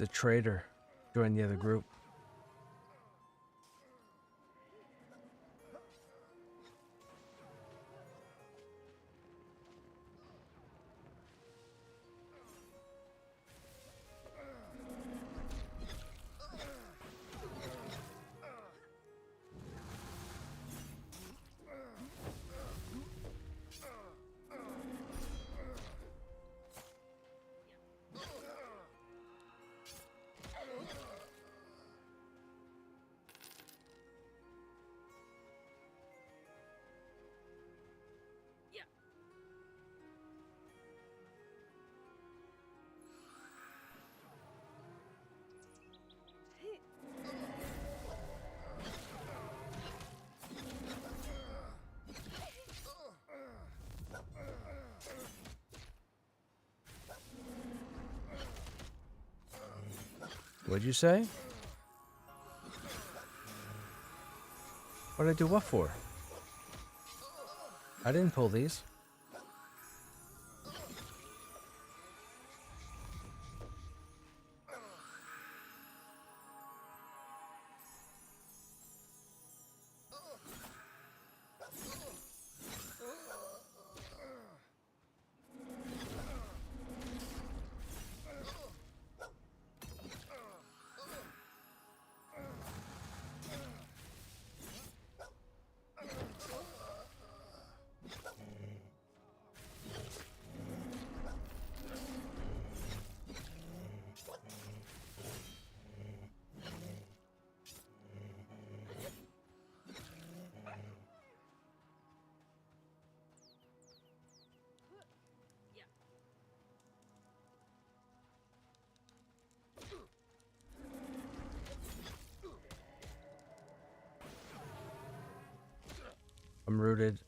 It's a traitor. Join the other group. What'd you say? What'd I do what for? I didn't pull these. I'm rooted.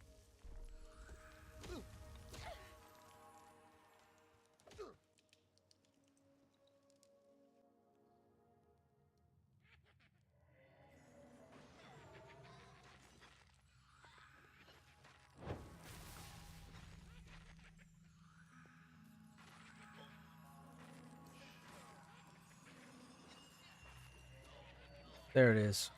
There it is.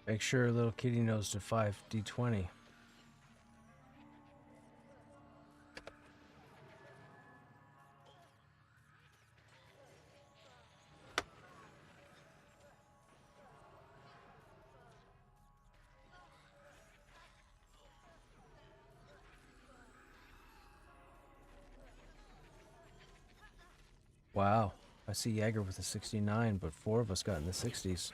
Make sure little kitty knows to 5d20. Wow. I see Jagger with a 69, but 4 of us got in the 60s.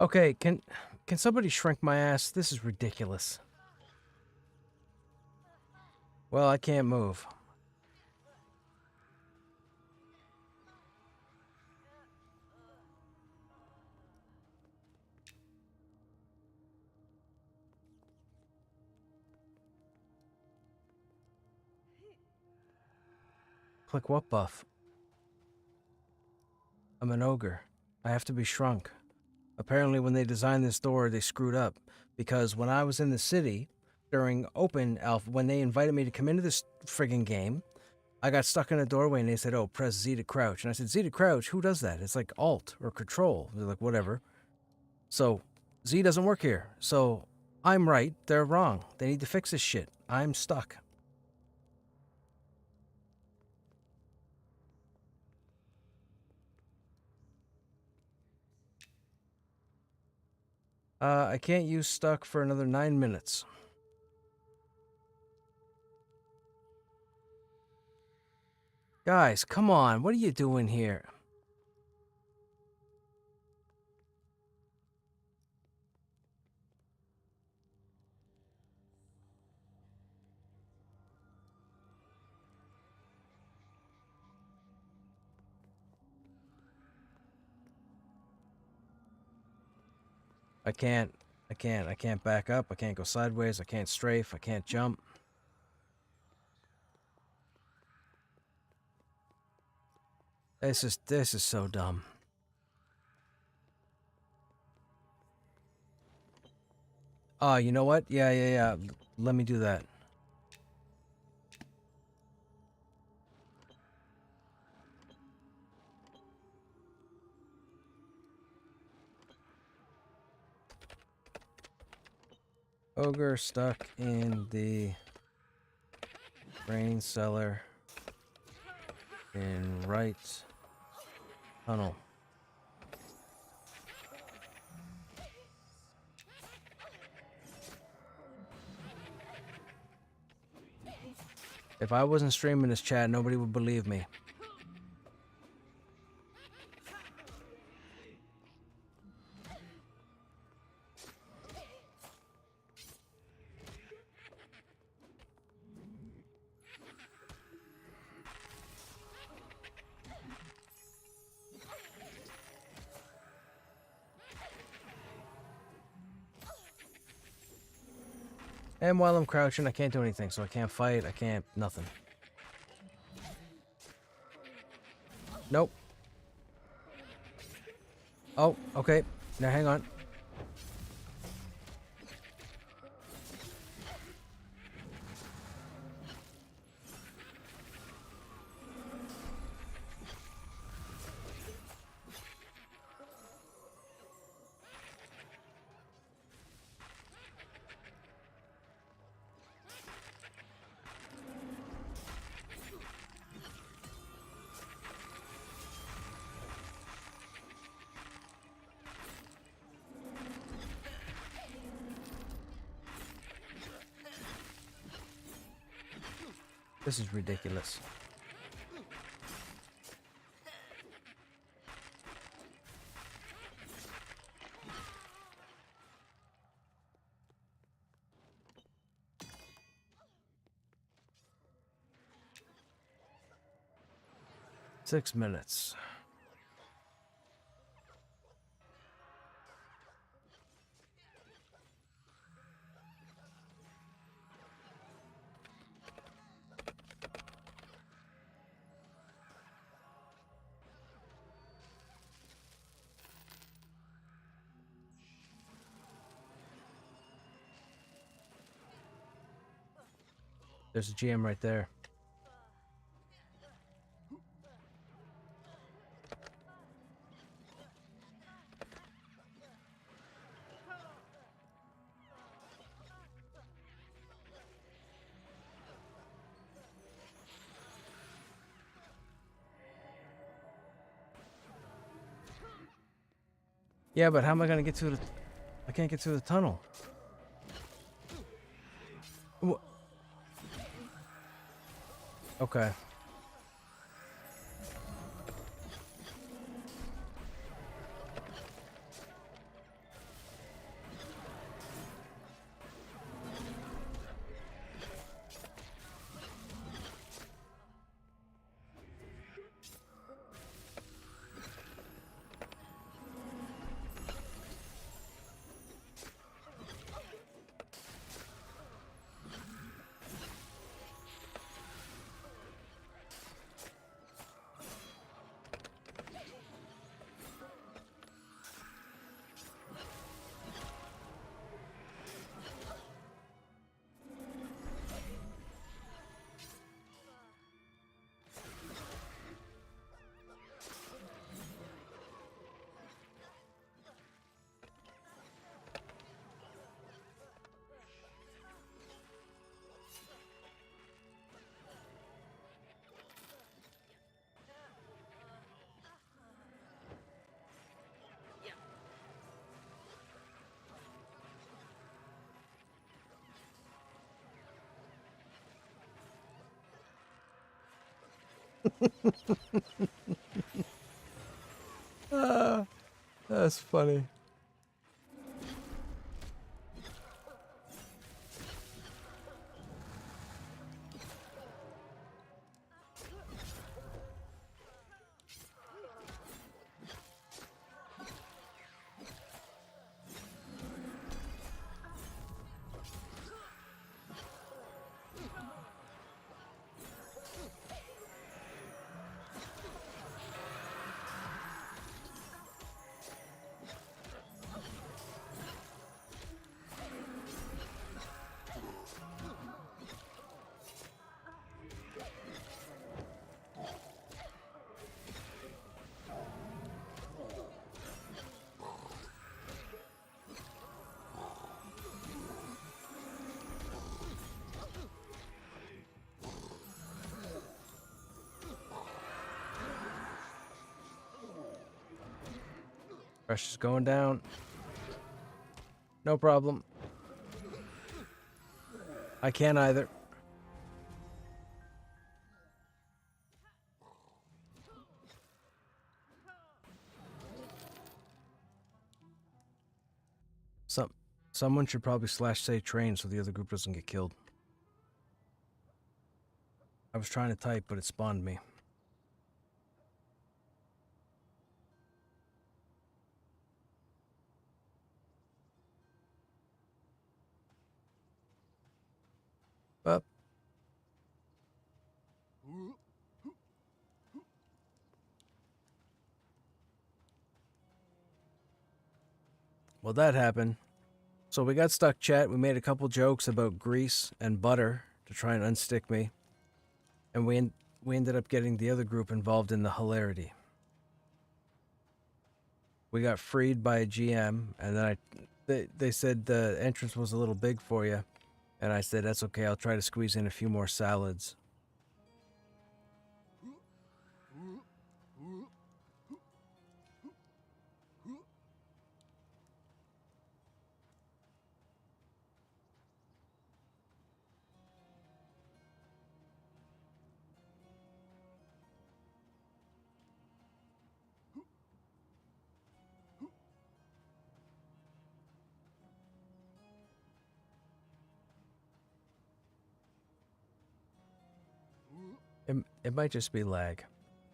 Okay, can somebody shrink my ass? This is ridiculous. Well, I can't move. Click what buff? I'm an ogre. I have to be shrunk. Apparently when they designed this door, they screwed up. Because when I was in the city, during open alpha, when they invited me to come into this friggin' game, I got stuck in a doorway and they said, oh, press Z to crouch. And I said, Z to crouch? Who does that? It's like Alt or Control. They're like, whatever. So, Z doesn't work here. So, I'm right, they're wrong. They need to fix this shit. I'm stuck. I can't use stuck for another 9 minutes. Guys, come on. What are you doing here? I can't back up. I can't go sideways. I can't strafe. I can't jump. This is so dumb. Oh, you know what? Yeah. Let me do that. Ogre stuck in the grain cellar in right tunnel. If I wasn't streaming this chat, nobody would believe me. And while I'm crouching, I can't do anything, so I can't fight, I can't... nothing. Nope. Oh, okay. Now hang on. This is ridiculous. Six minutes. There's a GM right there. Yeah, but how am I gonna get to the... I can't get through the tunnel. Okay. That's funny. Pressure's going down. No problem. I can't either. Someone should probably slash say train so the other group doesn't get killed. I was trying to type, but it spawned me. Up. Well, that happened. So we got stuck, chat. We made a couple jokes about grease and butter to try and unstick me. And we ended up getting the other group involved in the hilarity. We got freed by a GM, and then they said the entrance was a little big for you. And I said, that's okay, I'll try to squeeze in a few more salads. It might just be lag.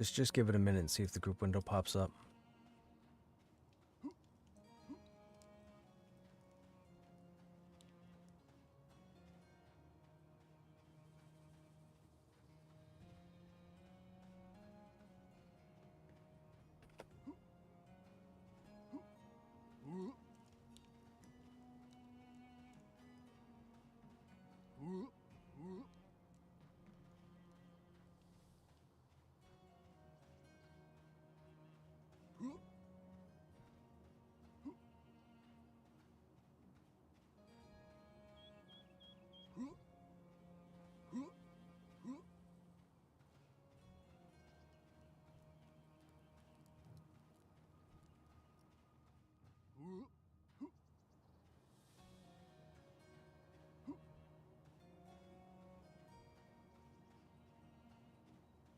Just give it a minute and see if the group window pops up.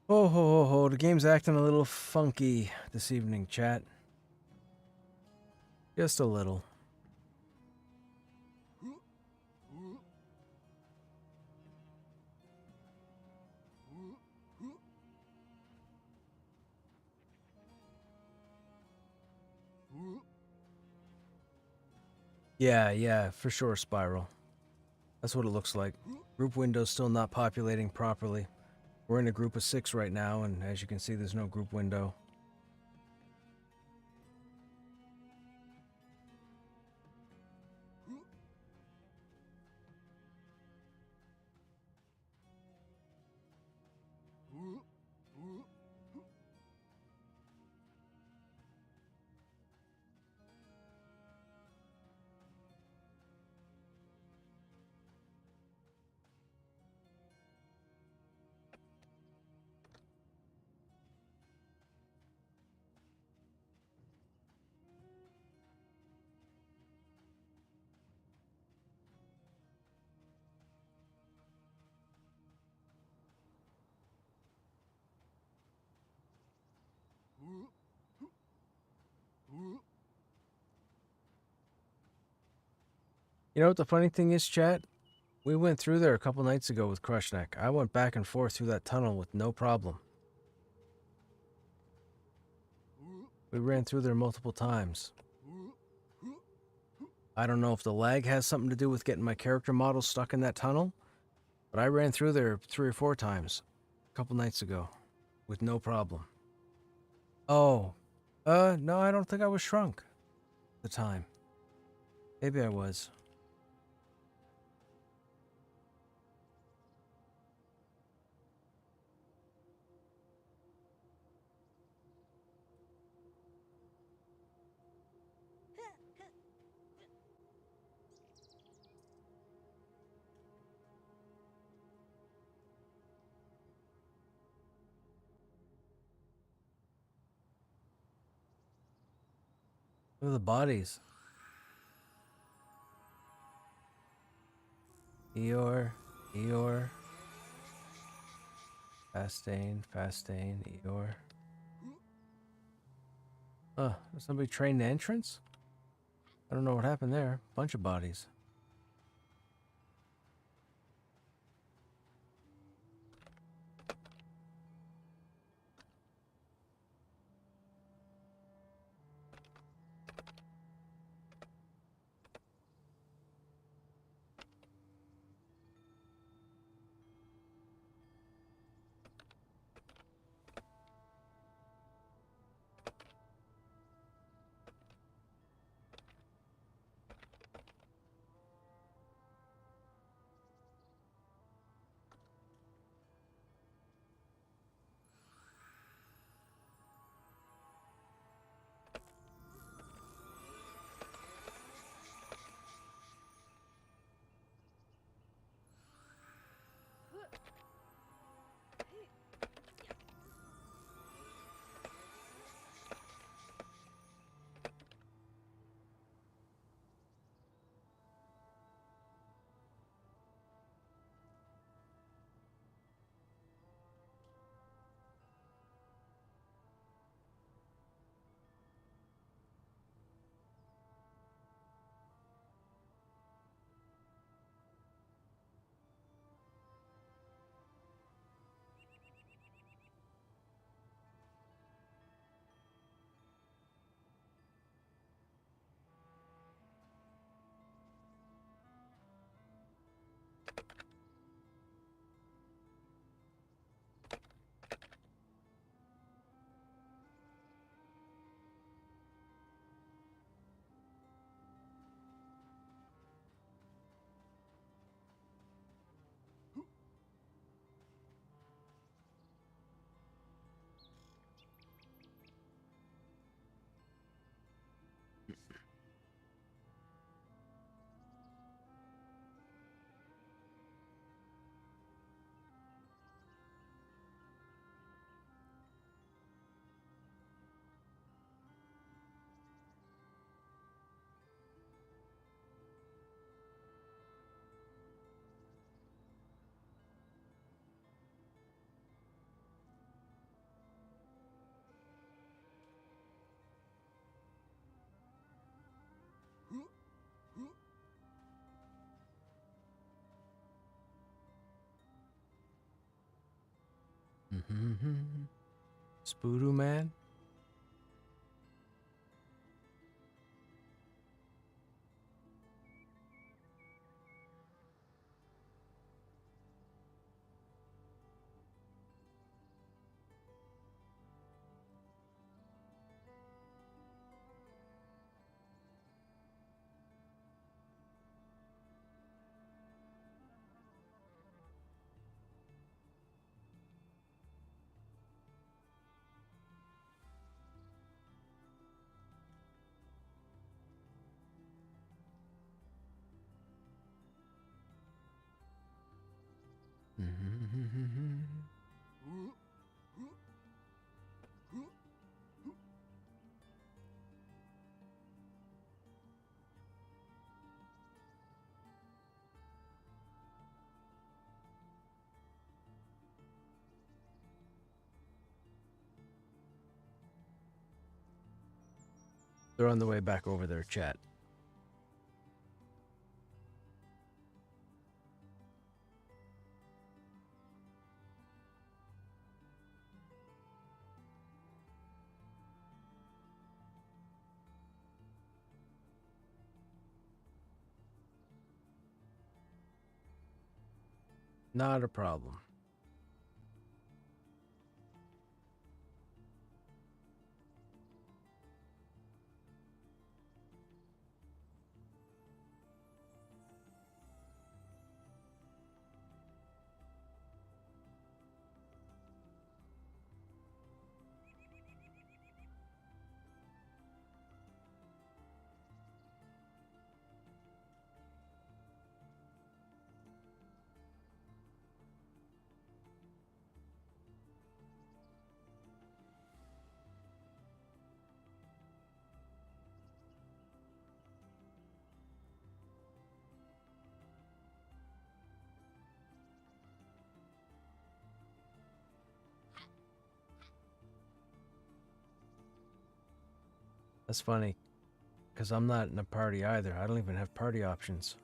Oh, ho, ho, ho. The game's acting a little funky this evening, chat. Just a little. Yeah, for sure, Spiral. That's what it looks like. Group window's still not populating properly. We're in a group of 6 right now, and as you can see, there's no group window. You know what the funny thing is, chat? We went through there a couple nights ago with Krushnek. I went back and forth through that tunnel with no problem. We ran through there multiple times. I don't know if the lag has something to do with getting my character model stuck in that tunnel, but I ran through there 3 or 4 times a couple nights ago with no problem. Oh, no, I don't think I was shrunk at the time. Maybe I was. Look at the bodies. Eeyore, Eeyore. Fastain, Eeyore. Did somebody train the entrance? I don't know what happened there. Bunch of bodies. Spoodoo Man? They're on the way back over there, chat. Not a problem. That's funny, because I'm not in a party either. I don't even have party options.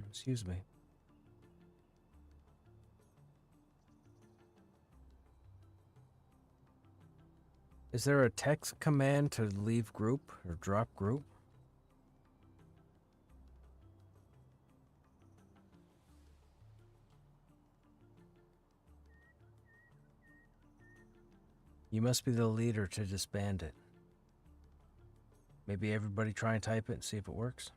Excuse me. Is there a text command to leave group or drop group? You must be the leader to disband it. Maybe everybody try and type it and see if it works.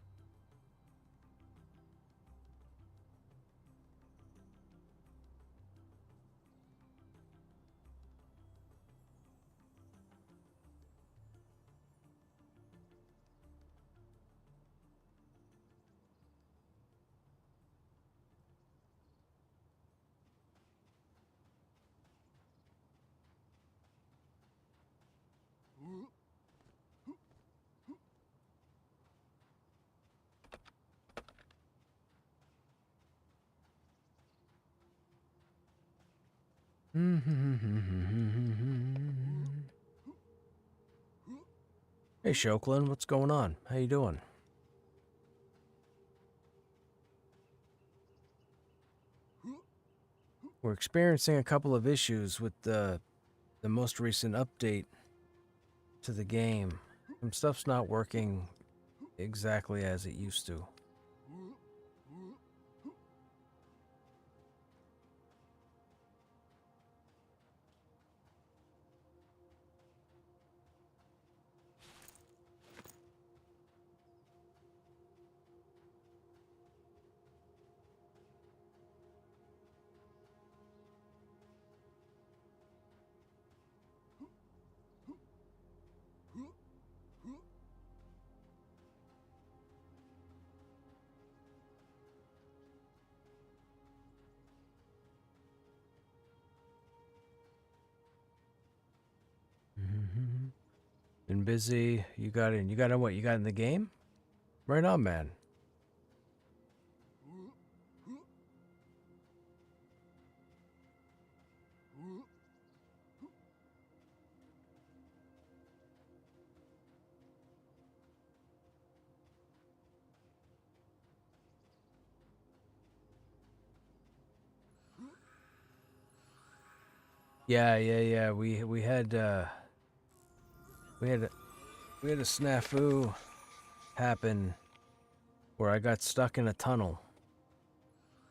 Hey Shoklin, what's going on? How you doing? We're experiencing a couple of issues with the most recent update to the game. Some stuff's not working exactly as it used to. Been busy. You got in. You got in what? You got in the game? Right on, man. Yeah. We had we had a snafu happen where I got stuck in a tunnel.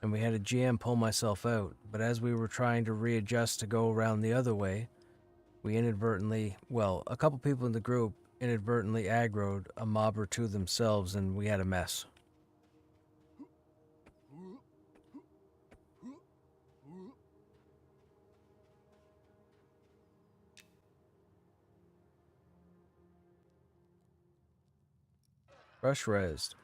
And we had a GM pull myself out, but as we were trying to readjust to go around the other way, we inadvertently, well, a couple people in the group inadvertently aggroed a mob or two themselves, and we had a mess. Rush resed.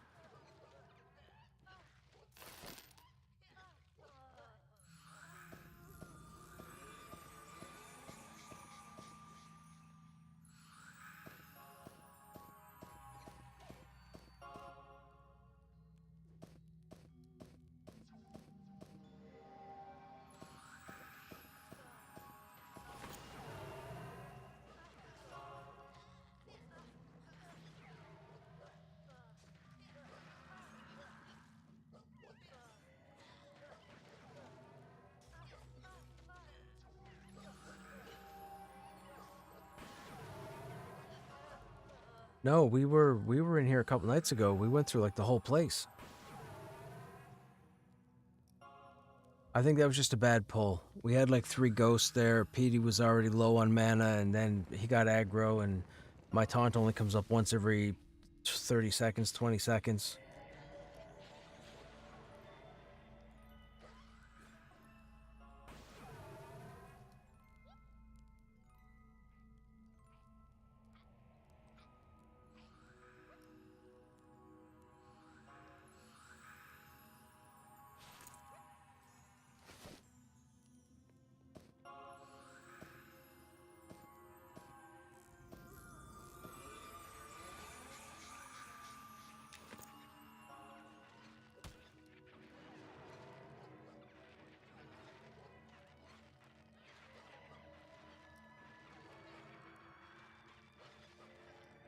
No, we were in here a couple nights ago. We went through like the whole place. I think that was just a bad pull. We had like 3 ghosts there. Petey was already low on mana, and then he got aggro, and my taunt only comes up once every 30 seconds, 20 seconds.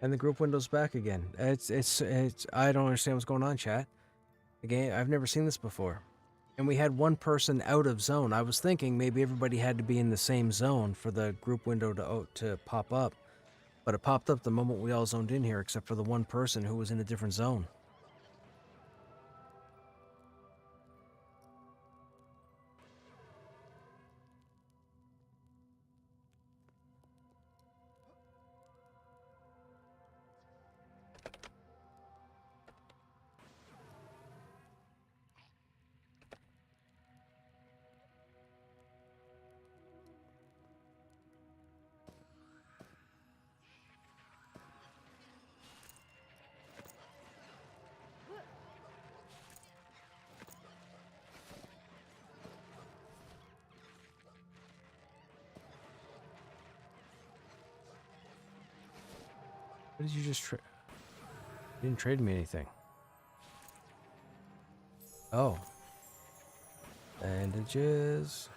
And the group window's back again. It's I don't understand what's going on, chat. Again, I've never seen this before. And we had one person out of zone. I was thinking maybe everybody had to be in the same zone for the group window to pop up. But it popped up the moment we all zoned in here, except for the one person who was in a different zone. What did you just trade? You didn't trade me anything. Oh. Bandages.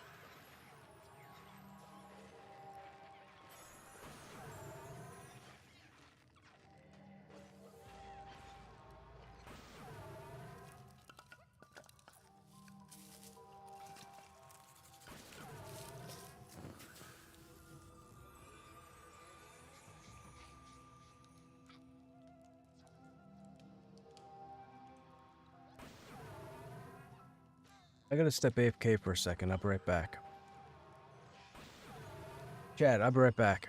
I gotta step AFK for a second. I'll be right back. Chad, I'll be right back.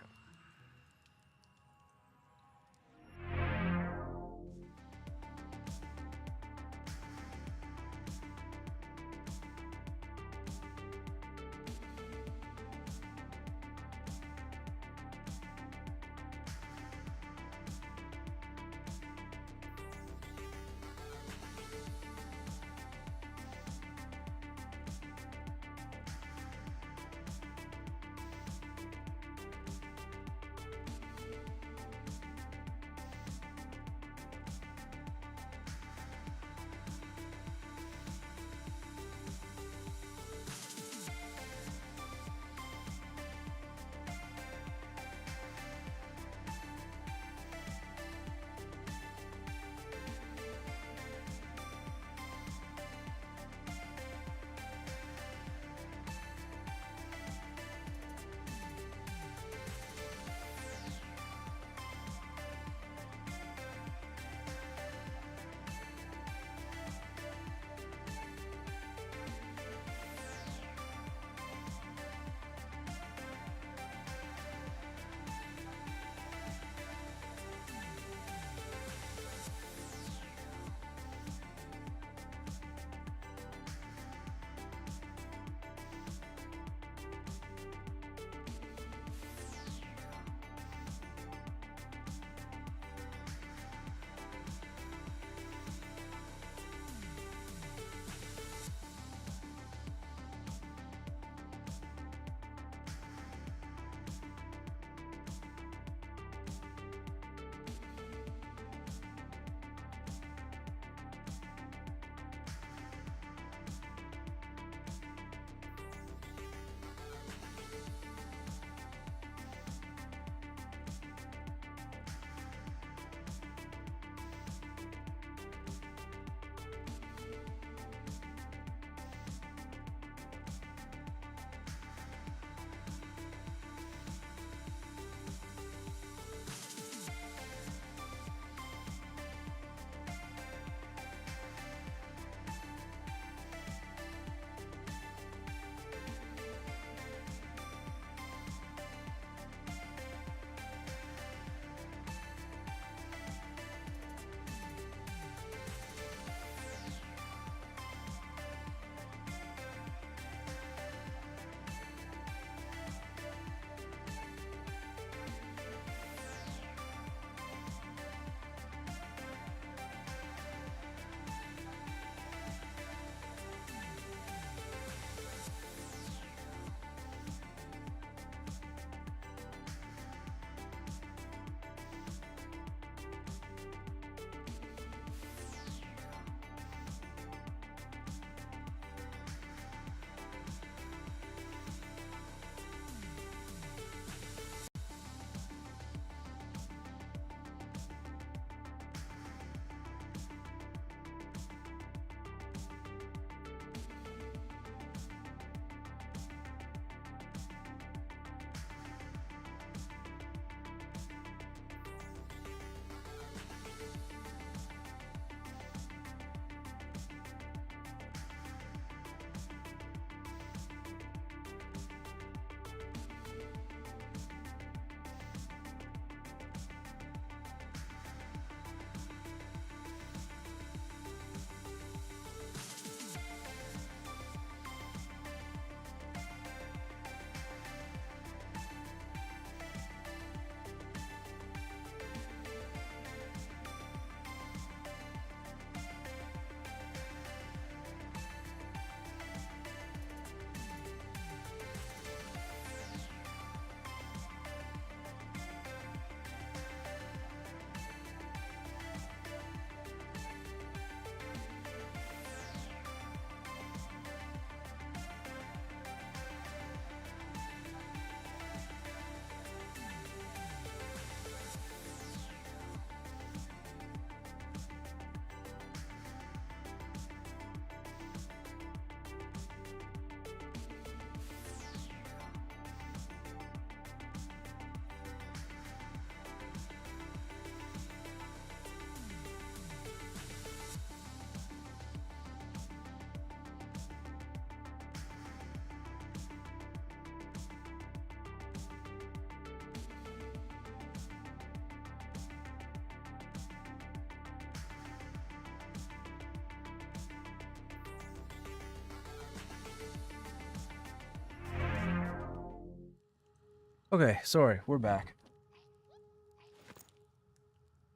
Okay, sorry, we're back.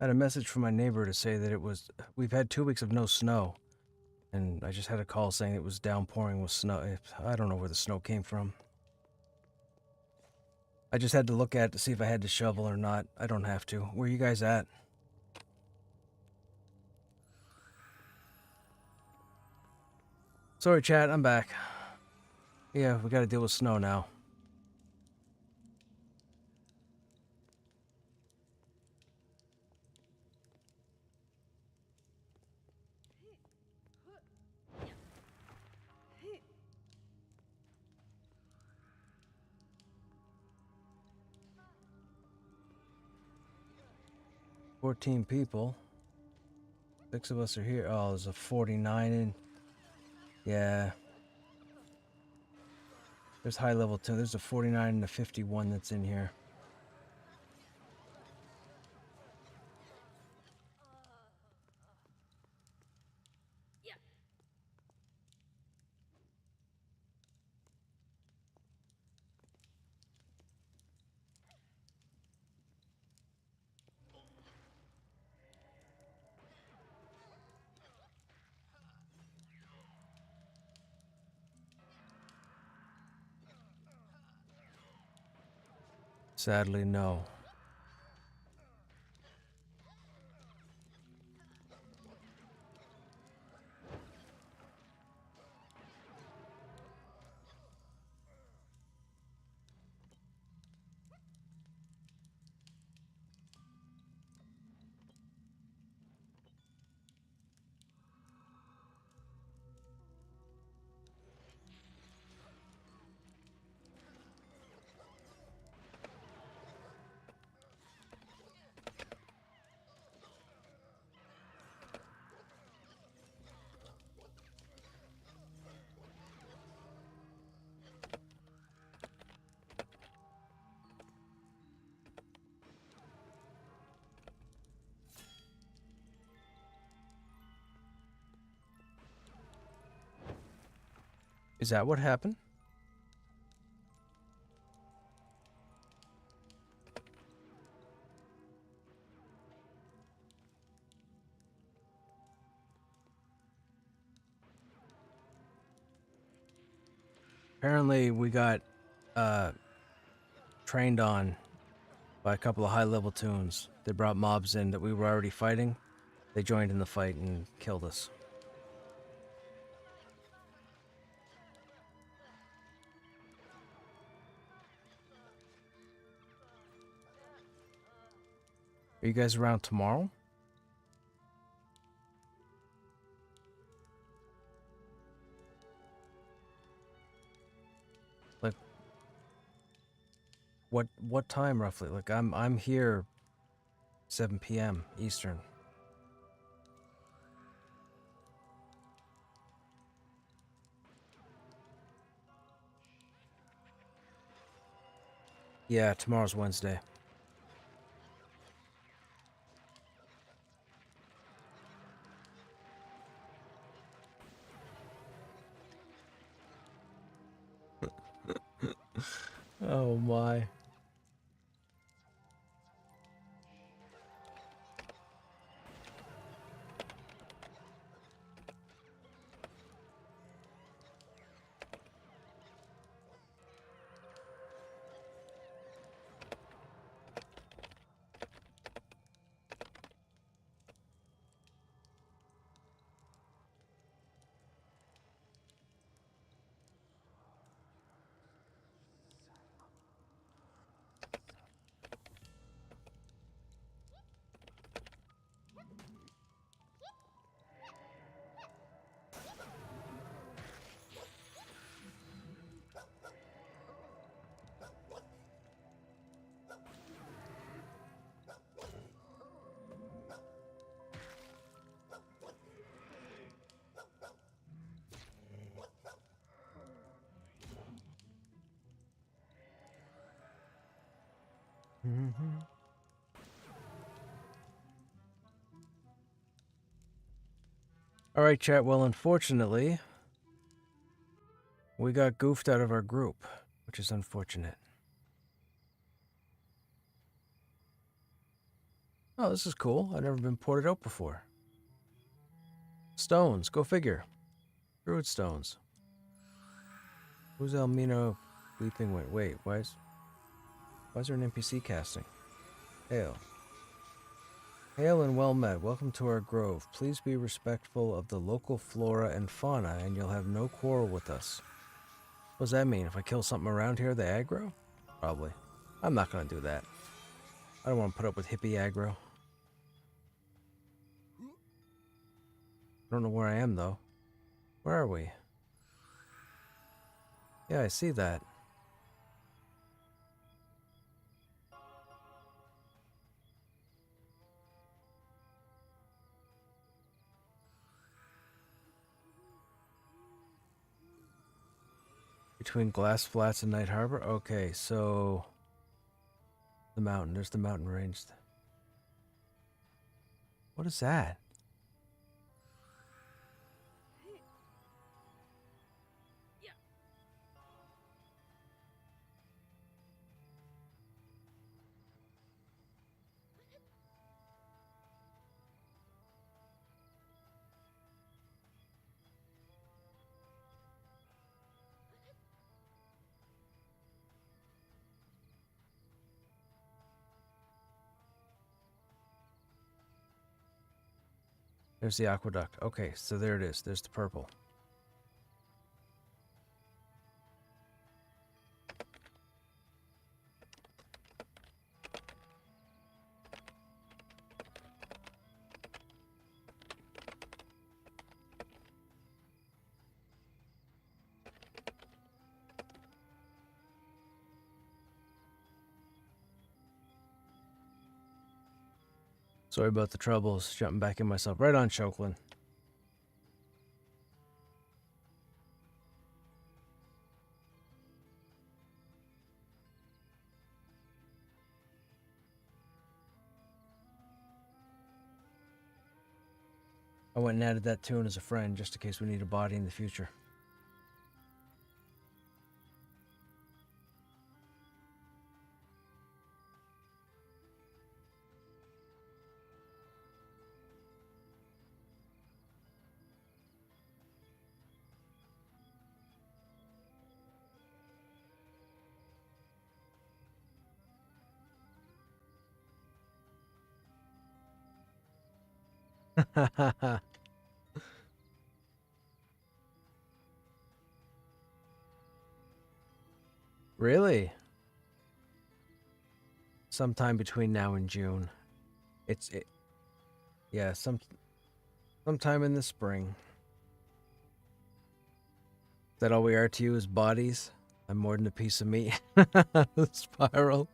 I had a message from my neighbor to say that we've had 2 weeks of no snow. And I just had a call saying it was downpouring with snow. I don't know where the snow came from. I just had to look at it to see if I had to shovel or not. I don't have to. Where are you guys at? Sorry, chat, I'm back. Yeah, we gotta deal with snow now. "14 people. 6 of us are here." Oh, there's a 49 in. Yeah. There's high level 2. There's a 49 and a 51 that's in here. Sadly, no. Is that what happened? Apparently, we got trained on by a couple of high-level toons. They brought mobs in that we were already fighting. They joined in the fight and killed us. Are you guys around tomorrow? Like, what time roughly? Like, I'm here 7 p.m. Eastern. Yeah, tomorrow's Wednesday. Oh my. Mm-hmm. All right, chat. Well, unfortunately, we got goofed out of our group, which is unfortunate. Oh, this is cool. I've never been ported out before. Stones, go figure. Druid stones. Who's Elmina Weeping Wind? Wait, why is there an NPC casting? Hail. Hail and well met. Welcome to our grove. Please be respectful of the local flora and fauna, and you'll have no quarrel with us. What does that mean? If I kill something around here, they aggro? Probably. I'm not gonna do that. I don't want to put up with hippie aggro. I don't know where I am, though. Where are we? Yeah, I see that. Between Glass Flats and Night Harbor? Okay, so... the mountain. There's the mountain range. What is that? There's the aqueduct. Okay, so there it is. There's the purple. Sorry about the troubles. Jumping back in myself. Right on, Shoklin. I went and added that tune as a friend, just in case we need a body in the future. Really? Sometime between now and June. Yeah, sometime in the spring. Is that all we are to you is bodies? I'm more than a piece of meat. Spiral.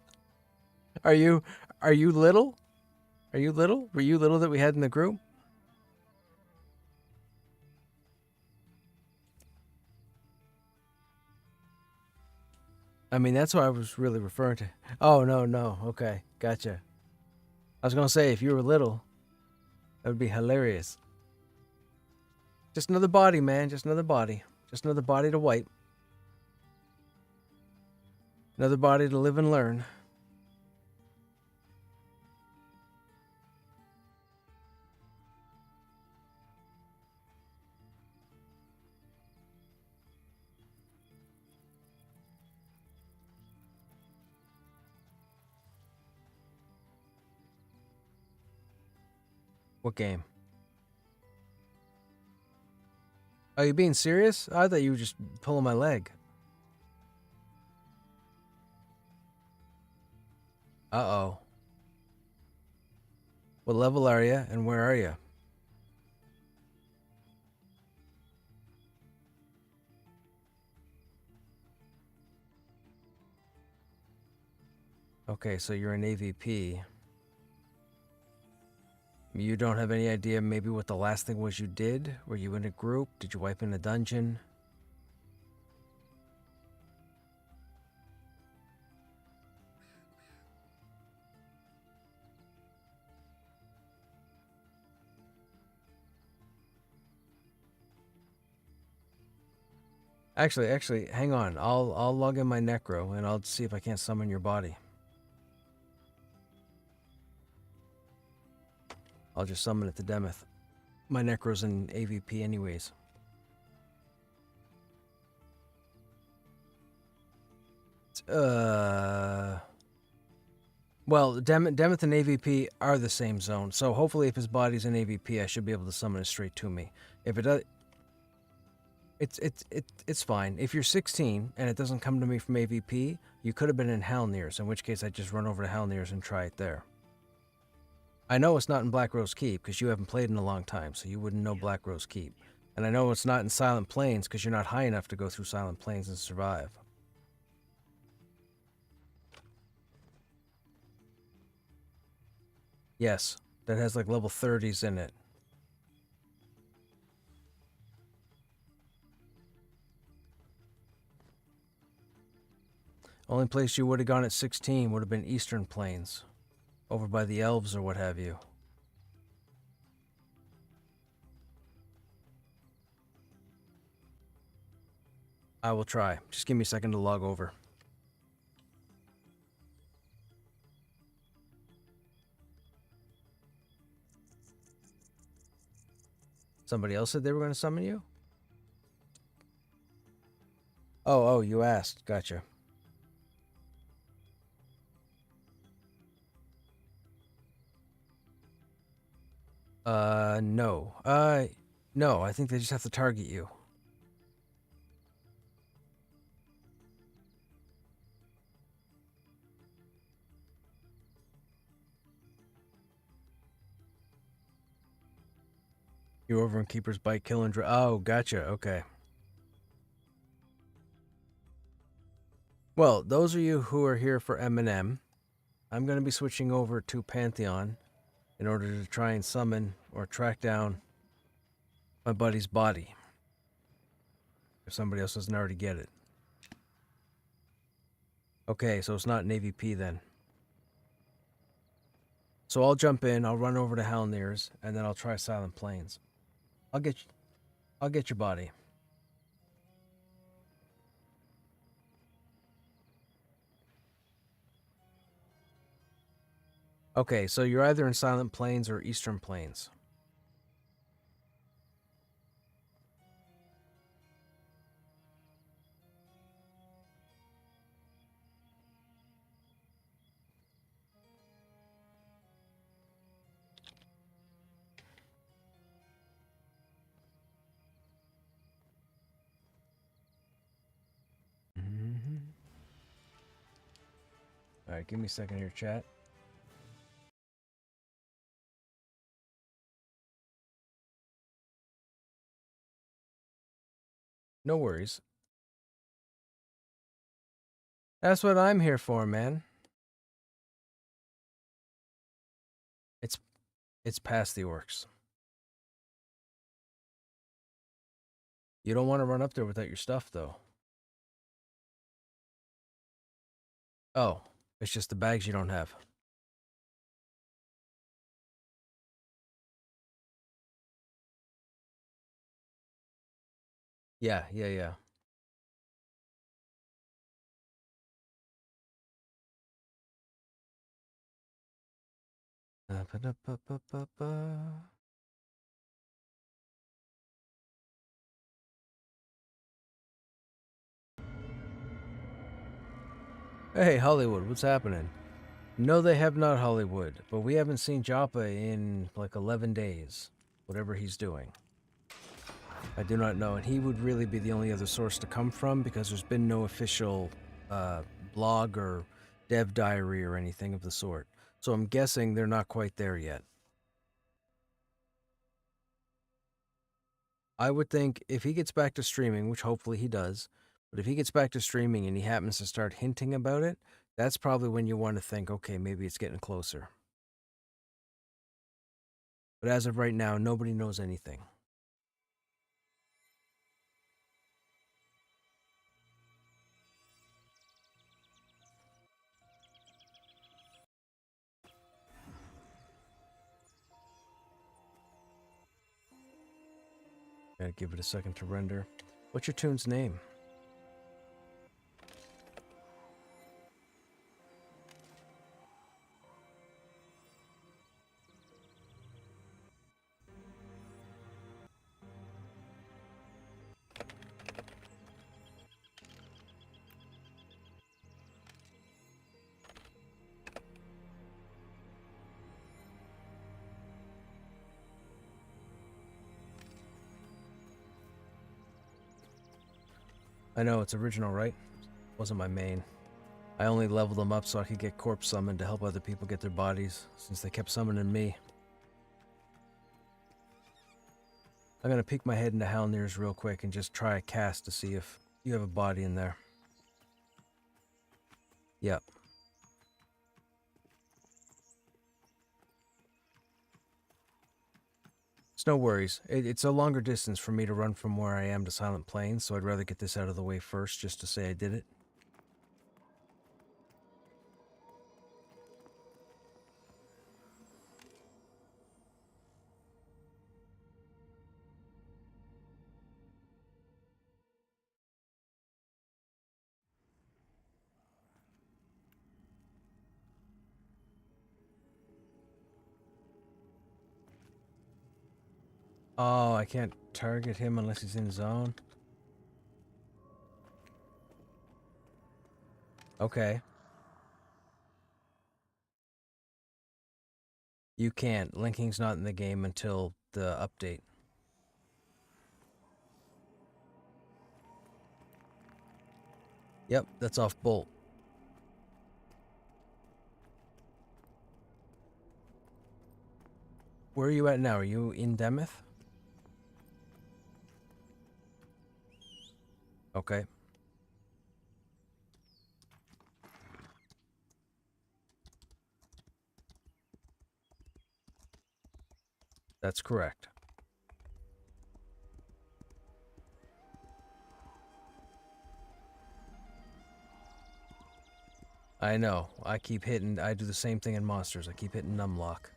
Are you little? Are you little? Were you little that we had in the group? I mean, that's what I was really referring to. Oh, no. Okay, gotcha. I was gonna say, if you were little, that would be hilarious. Just another body, man. Just another body. Just another body to wipe. Another body to live and learn. What game? Are you being serious? I thought you were just pulling my leg. Uh-oh. What level are you, and where are you? Okay, so you're an AVP. You don't have any idea maybe what the last thing was you did? Were you in a group? Did you wipe in a dungeon? Actually, hang on. I'll log in my necro and I'll see if I can't summon your body. I'll just summon it to Demeth. My Necro's in AVP anyways. Well, Demeth and AVP are the same zone, so hopefully if his body's in AVP, I should be able to summon it straight to me. If it does, it's fine. If you're 16 and it doesn't come to me from AVP, you could have been in Halnir's, in which case I'd just run over to Halnir's and try it there. I know it's not in Black Rose Keep, because you haven't played in a long time, so you wouldn't know Black Rose Keep. And I know it's not in Silent Plains, because you're not high enough to go through Silent Plains and survive. Yes, that has like level 30s in it. Only place you would have gone at 16 would have been Eastern Plains, over by the elves or what have you. I will try. Just give me a second to log over. Somebody else said they were going to summon you? Oh, you asked. Gotcha. No. No, I think they just have to target you. You're over in Keeper's Bite, Kill and Oh, gotcha. Okay. Well, those of you who are here for M&M, I'm going to be switching over to Pantheon in order to try and summon or track down my buddy's body. If somebody else doesn't already get it. Okay, so it's not an AVP then. So I'll jump in, I'll run over to Halnir's, and then I'll try Silent Plains. I'll get your body. Okay, so you're either in Silent Plains or Eastern Plains. Alright, give me a second here, chat. No worries. That's what I'm here for, man. It's past the orcs. You don't want to run up there without your stuff, though. Oh, it's just the bags you don't have. Yeah. Hey, Hollywood, what's happening? No, they have not, Hollywood, but we haven't seen Joppa in like 11 days. Whatever he's doing. I do not know, and he would really be the only other source to come from because there's been no official blog or dev diary or anything of the sort. So I'm guessing they're not quite there yet. I would think if he gets back to streaming, which hopefully he does, but if he gets back to streaming and he happens to start hinting about it, that's probably when you want to think, okay, maybe it's getting closer. But as of right now, nobody knows anything. Gotta give it a second to render. What's your tune's name? I know, it's original, right? Wasn't my main. I only leveled them up so I could get corpse summoned to help other people get their bodies, since they kept summoning me. I'm gonna peek my head into Halnir's real quick and just try a cast to see if you have a body in there. Yep. It's no worries. It's a longer distance for me to run from where I am to Silent Plains, so I'd rather get this out of the way first just to say I did it. Oh, I can't target him unless he's in zone? Okay. You can't. Linking's not in the game until the update. Yep, that's off Bolt. Where are you at now? Are you in Demeth? Okay. That's correct. I know. I keep hitting... I do the same thing in monsters. I keep hitting numlock.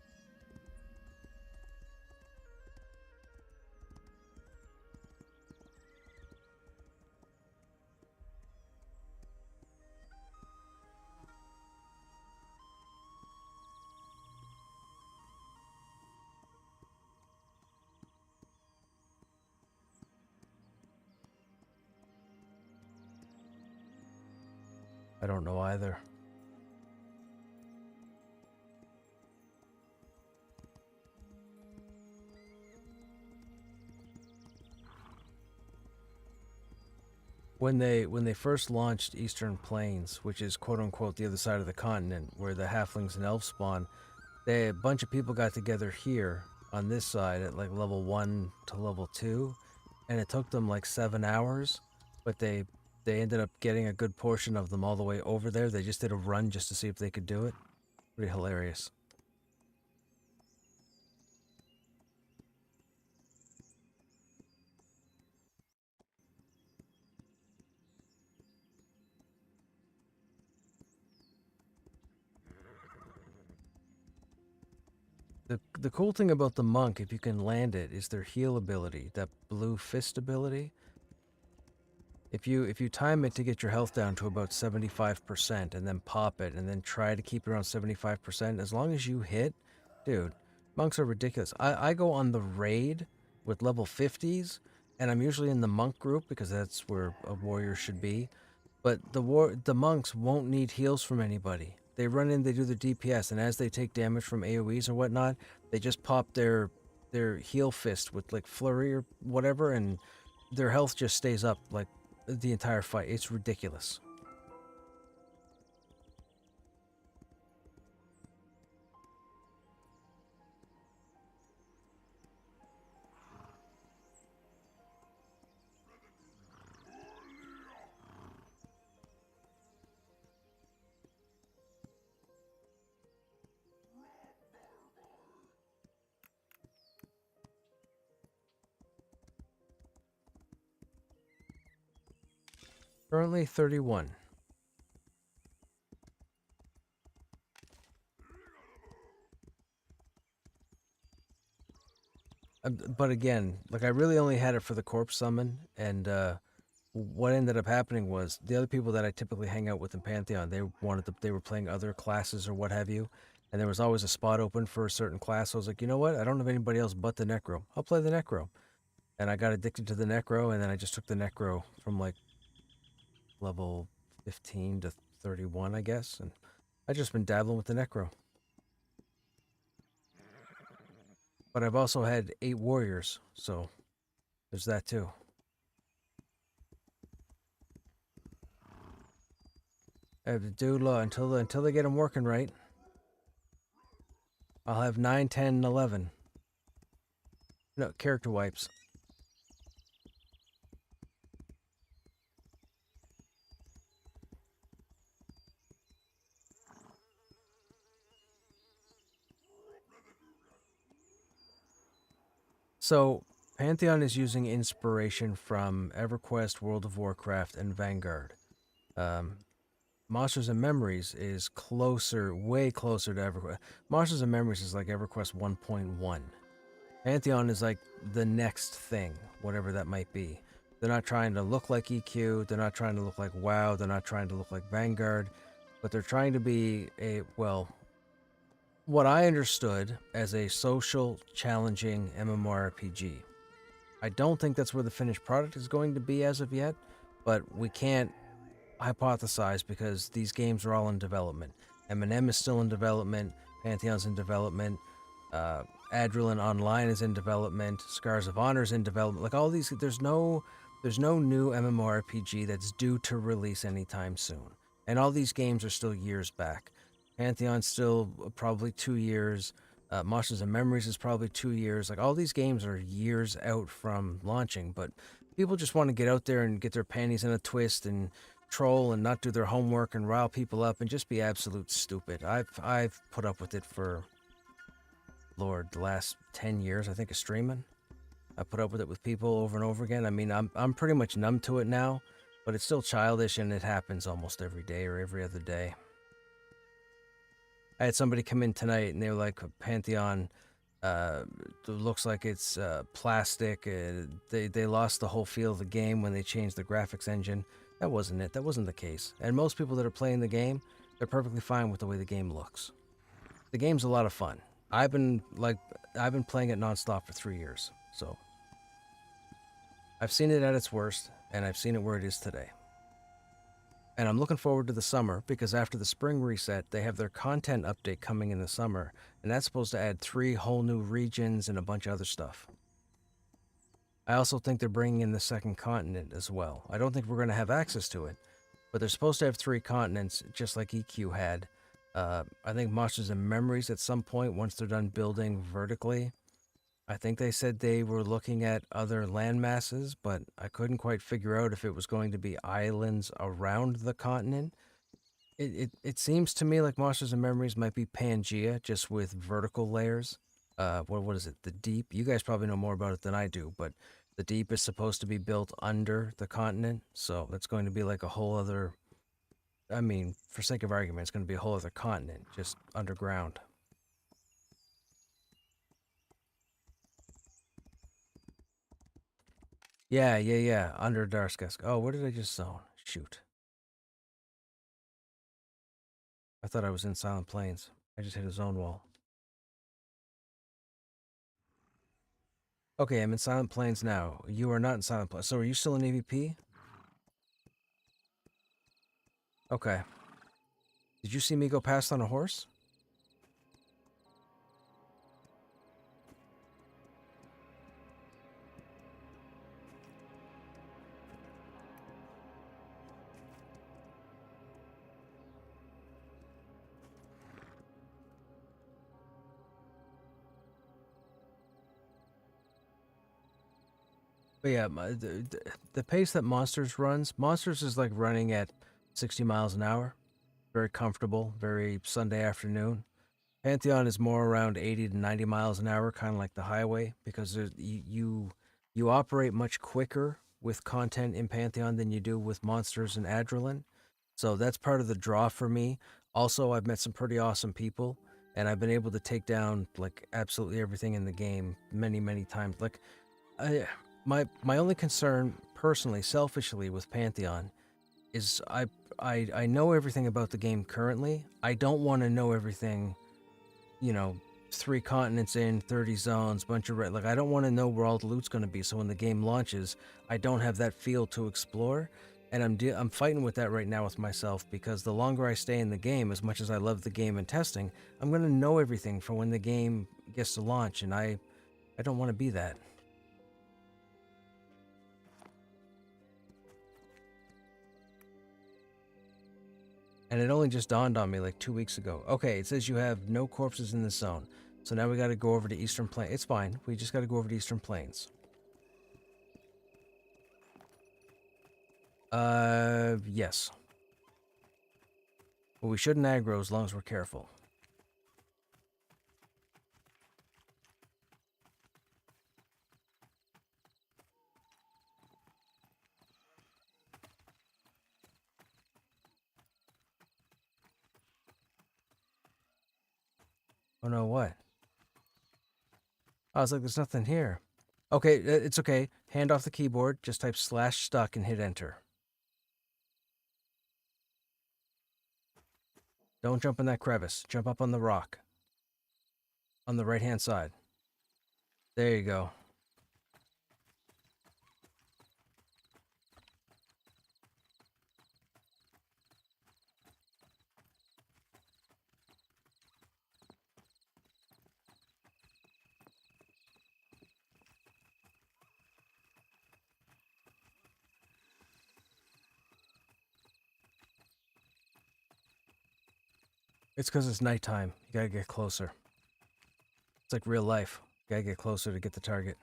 I don't know either. When they first launched Eastern Plains, which is quote unquote the other side of the continent, where the halflings and elves spawn, a bunch of people got together here on this side at like level 1 to level 2, and it took them like 7 hours, but they ended up getting a good portion of them all the way over there. They just did a run just to see if they could do it. Pretty hilarious. The cool thing about the monk, if you can land it, is their heal ability, that blue fist ability. If you time it to get your health down to about 75% and then pop it and then try to keep it around 75%, as long as you hit, dude, monks are ridiculous. I go on the raid with level 50s, and I'm usually in the monk group because that's where a warrior should be. But the monks won't need heals from anybody. They run in, they do the DPS, and as they take damage from AoEs or whatnot, they just pop their heal fist with like flurry or whatever, and their health just stays up like the entire fight. It's ridiculous. Currently 31. But again, like I really only had it for the corpse summon, and what ended up happening was the other people that I typically hang out with in Pantheon, they were playing other classes or what have you, and there was always a spot open for a certain class. So I was like, you know what? I don't have anybody else but the Necro. I'll play the Necro. And I got addicted to the Necro, and then I just took the Necro from like level 15 to 31, I guess, and I've just been dabbling with the Necro. But I've also had 8 warriors, so there's that too. Dude, look, until they get them working right, I'll have 9, 10, and 11. No, character wipes. So, Pantheon is using inspiration from EverQuest, World of Warcraft, and Vanguard. Um, Monsters and Memories is closer, way closer to EverQuest. Monsters and Memories is like EverQuest 1.1. Pantheon is like the next thing, whatever that might be. They're not trying to look like EQ, they're not trying to look like WoW, they're not trying to look like Vanguard, but they're trying to be what I understood as a social, challenging MMORPG. I don't think that's where the finished product is going to be as of yet, but we can't hypothesize because these games are all in development. M&M is still in development, Pantheon's in development, Adrenaline Online is in development, Scars of Honor is in development. Like all these, there's no new MMORPG that's due to release anytime soon. And all these games are still years back. Pantheon's still probably 2 years. Monsters and Memories is probably 2 years. Like all these games are years out from launching, but people just want to get out there and get their panties in a twist and troll and not do their homework and rile people up and just be absolute stupid. I've put up with it for Lord the last 10 years I think of streaming. I put up with it with people over and over again. I mean, I'm pretty much numb to it now, but it's still childish and it happens almost every day or every other day. I had somebody come in tonight and they were like, Pantheon looks like it's plastic. They lost the whole feel of the game when they changed the graphics engine. That wasn't it. That wasn't the case. And most people that are playing the game, they're perfectly fine with the way the game looks. The game's a lot of fun. I've been playing it nonstop for 3 years. So I've seen it at its worst, and I've seen it where it is today. And I'm looking forward to the summer because after the spring reset, they have their content update coming in the summer, and that's supposed to add 3 whole new regions and a bunch of other stuff. I also think they're bringing in the second continent as well. I don't think we're going to have access to it, but they're supposed to have 3 continents just like EQ had. I think Monsters and Memories at some point, once they're done building vertically, I think they said they were looking at other land masses, but I couldn't quite figure out if it was going to be islands around the continent. It seems to me like Monsters and Memories might be Pangea, just with vertical layers. What is it? The Deep. You guys probably know more about it than I do, but the Deep is supposed to be built under the continent, so that's going to be like a whole other. I mean, for sake of argument, it's going to be a whole other continent, just underground. Yeah. Under Darskesk. Oh, what did I just zone? Shoot. I thought I was in Silent Plains. I just hit a zone wall. Okay, I'm in Silent Plains now. You are not in Silent Plains. So are you still in EVP? Okay. Did you see me go past on a horse? But yeah, the pace that Monsters runs, Monsters is like running at 60 miles an hour. Very comfortable, very Sunday afternoon. Pantheon is more around 80 to 90 miles an hour, kind of like the highway, because you operate much quicker with content in Pantheon than you do with Monsters and Adrenaline. So that's part of the draw for me. Also, I've met some pretty awesome people, and I've been able to take down like absolutely everything in the game many, many times. Like, I, my only concern, personally, selfishly, with Pantheon is I know everything about the game currently. I don't want to know everything, you know, 3 continents in, 30 zones, bunch of red. Like, I don't want to know where all the loot's going to be. So when the game launches, I don't have that field to explore. And I'm fighting with that right now with myself because the longer I stay in the game, as much as I love the game and testing, I'm going to know everything for when the game gets to launch. And I don't want to be that. And it only just dawned on me like 2 weeks ago. Okay, it says you have no corpses in this zone. So now we gotta go over to Eastern Plains. It's fine. We just gotta go over to Eastern Plains. Yes. But we shouldn't aggro as long as we're careful. Oh no, what? I was like, there's nothing here. Okay, it's okay. Hand off the keyboard. Just type /stuck and hit enter. Don't jump in that crevice. Jump up on the rock. On the right-hand side. There you go. It's because it's nighttime. You gotta get closer. It's like real life. You gotta get closer to get the target.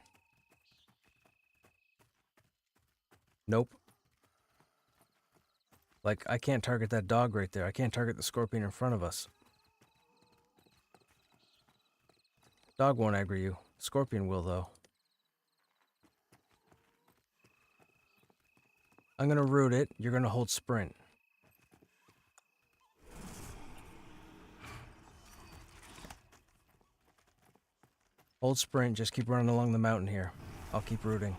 Nope. Like, I can't target that dog right there. I can't target the scorpion in front of us. Dog won't aggro you. Scorpion will, though. I'm gonna root it. You're gonna hold sprint. Hold sprint. Just keep running along the mountain here. I'll keep rooting.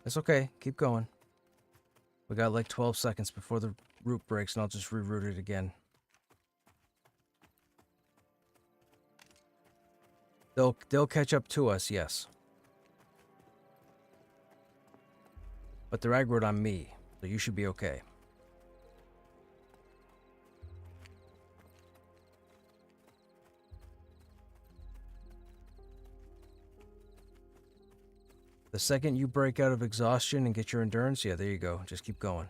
It's okay. Keep going. We got like 12 seconds before the root breaks, and I'll just reroute it again. They'll catch up to us, yes. But they're aggroed on me, so you should be okay. The second you break out of exhaustion and get your endurance, yeah, there you go. Just keep going.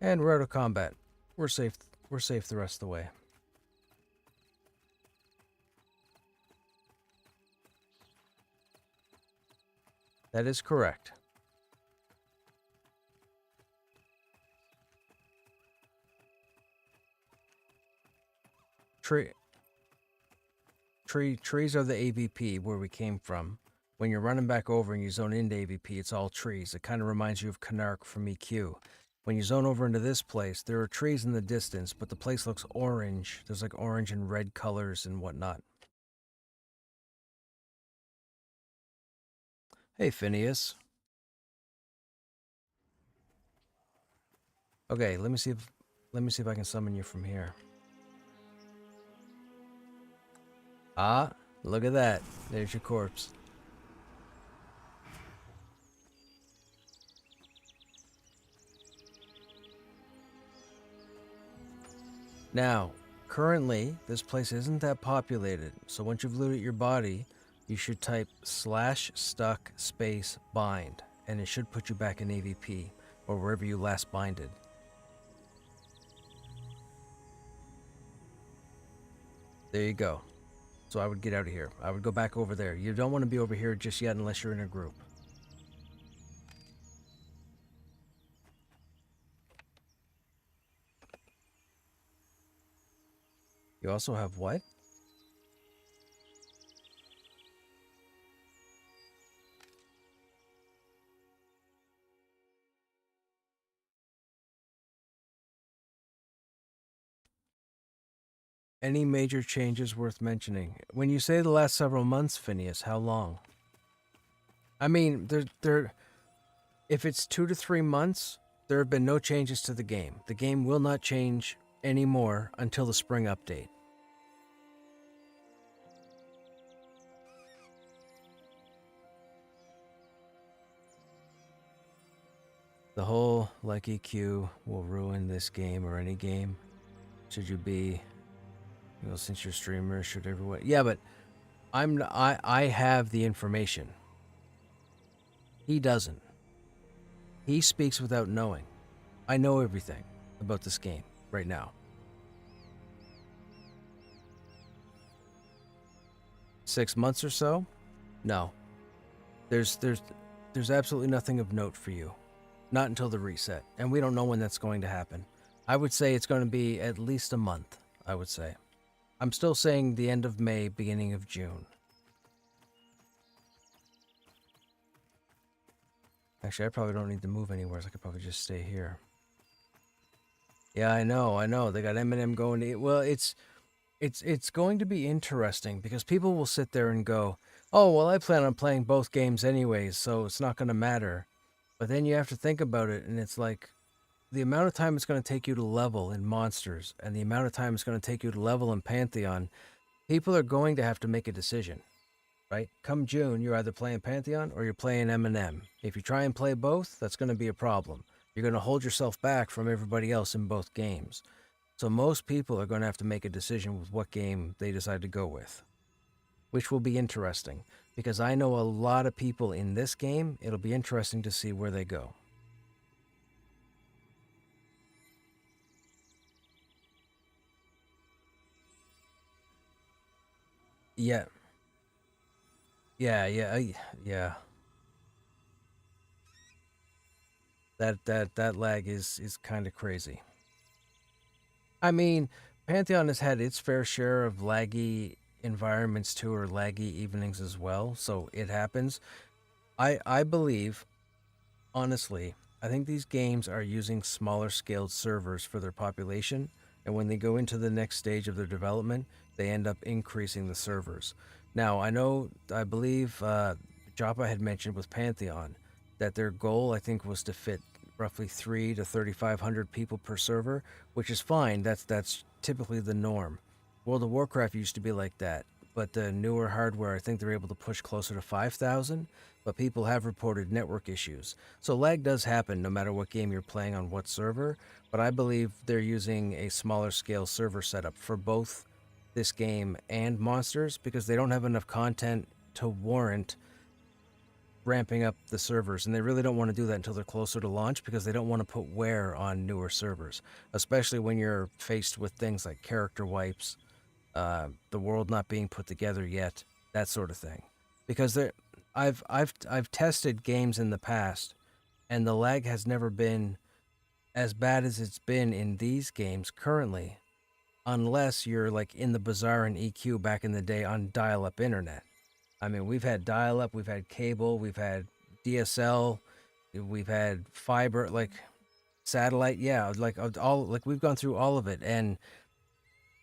And we're out of combat. We're safe. We're safe the rest of the way. That is correct. Trees are the AVP where we came from. When you're running back over and you zone into AVP, it's all trees. It kind of reminds you of Canark from EQ. When you zone over into this place, there are trees in the distance, but the place looks orange. There's like orange and red colors and whatnot. Hey, Phineas. Okay, let me see if I can summon you from here. Ah, look at that. There's your corpse. Now, currently, this place isn't that populated, so once you've looted your body, you should type /stuck space bind, and it should put you back in AVP, or wherever you last binded. There you go. So I would get out of here. I would go back over there. You don't want to be over here just yet unless you're in a group. You also have what? Any major changes worth mentioning? When you say the last several months, Phineas, how long? I mean, if it's 2 to 3 months, there have been no changes to the game. The game will not change anymore until the spring update. The whole like EQ will ruin this game or any game. Should you be, since you're streamer, should everyone? Yeah, but I have the information. He doesn't. He speaks without knowing. I know everything about this game right now. 6 months or so? No. There's absolutely nothing of note for you. Not until the reset, and we don't know when that's going to happen. I would say it's going to be at least a month, I would say. I'm still saying the end of May, beginning of June. Actually, I probably don't need to move anywhere, so I could probably just stay here. Yeah, I know. They got Eminem going to... Well, it's going to be interesting, because people will sit there and go, oh, well, I plan on playing both games anyways, so it's not going to matter. But then you have to think about it, and it's like, the amount of time it's going to take you to level in Monsters, and the amount of time it's going to take you to level in Pantheon, people are going to have to make a decision, right? Come June, you're either playing Pantheon or you're playing M&M. If you try and play both, that's going to be a problem. You're going to hold yourself back from everybody else in both games. So most people are going to have to make a decision with what game they decide to go with, which will be interesting, because I know a lot of people in this game. It'll be interesting to see where they go. Yeah. Yeah. That lag is kind of crazy. I mean, Pantheon has had its fair share of laggy environments too, or laggy evenings as well, so it happens. I believe, honestly, I think these games are using smaller scaled servers for their population, and when they go into the next stage of their development, they end up increasing the servers. Now, I believe Joppa had mentioned with Pantheon that their goal, I think, was to fit roughly 3 to 3,500 people per server, which is fine. That's typically the norm. World of Warcraft used to be like that, but the newer hardware, I think they're able to push closer to 5,000, but people have reported network issues. So lag does happen no matter what game you're playing on what server, but I believe they're using a smaller scale server setup for both this game and Monsters, because they don't have enough content to warrant ramping up the servers, and they really don't want to do that until they're closer to launch, because they don't want to put wear on newer servers, especially when you're faced with things like character wipes, the world not being put together yet, that sort of thing. Because I've tested games in the past, and the lag has never been as bad as it's been in these games currently, unless you're like in the Bazaar and EQ back in the day on dial-up internet. I mean, we've had dial-up, we've had cable, we've had DSL, we've had fiber, like satellite. Yeah, like all, like we've gone through all of it, and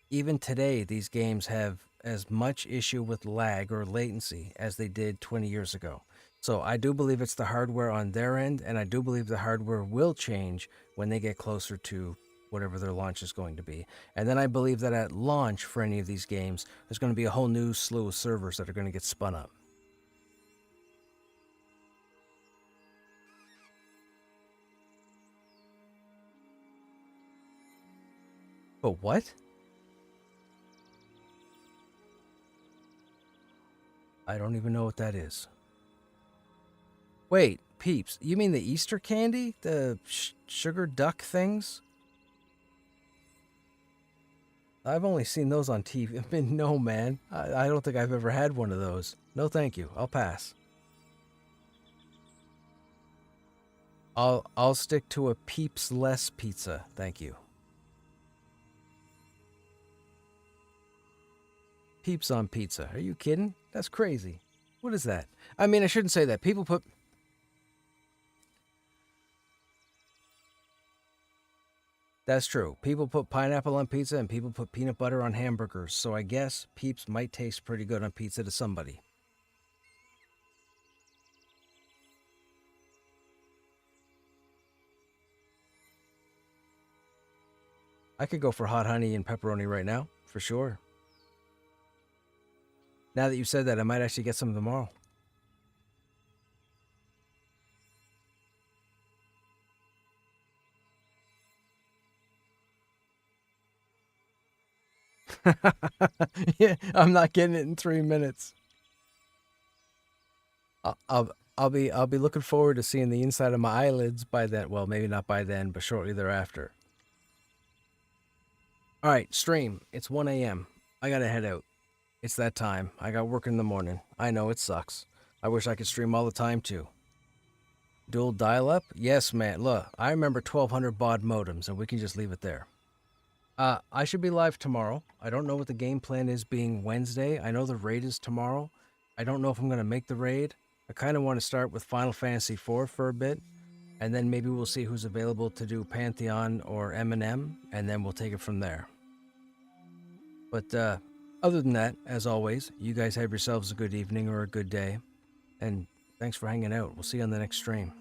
even today, these games have as much issue with lag or latency as they did 20 years ago. So I do believe it's the hardware on their end, and I do believe the hardware will change when they get closer to whatever their launch is going to be. And then I believe that at launch for any of these games, there's going to be a whole new slew of servers that are going to get spun up. But what? I don't even know what that is. Wait, Peeps, you mean the Easter candy? The sugar duck things? I've only seen those on TV. I mean, no, man. I don't think I've ever had one of those. No, thank you. I'll pass. I'll stick to a Peeps less pizza. Thank you. Peeps on pizza. Are you kidding? That's crazy. What is that? I mean, I shouldn't say that. People put... That's true. People put pineapple on pizza and people put peanut butter on hamburgers. So I guess Peeps might taste pretty good on pizza to somebody. I could go for hot honey and pepperoni right now, for sure. Now that you said that, I might actually get some tomorrow. Yeah, I'm not getting it in 3 minutes. I'll be looking forward to seeing the inside of my eyelids by then. Well, maybe not by then, but shortly thereafter. All right, stream. It's 1 a.m. I gotta head out. It's that time. I got work in the morning. I know it sucks. I wish I could stream all the time too. Dual dial-up? Yes, man. Look, I remember 1200 baud modems, and we can just leave it there. I should be live tomorrow. I don't know what the game plan is being Wednesday. I know the raid is tomorrow. I don't know if I'm going to make the raid. I kind of want to start with Final Fantasy IV for a bit, and then maybe we'll see who's available to do Pantheon or M&M, and then we'll take it from there. But other than that, as always, you guys have yourselves a good evening or a good day, and thanks for hanging out. We'll see you on the next stream.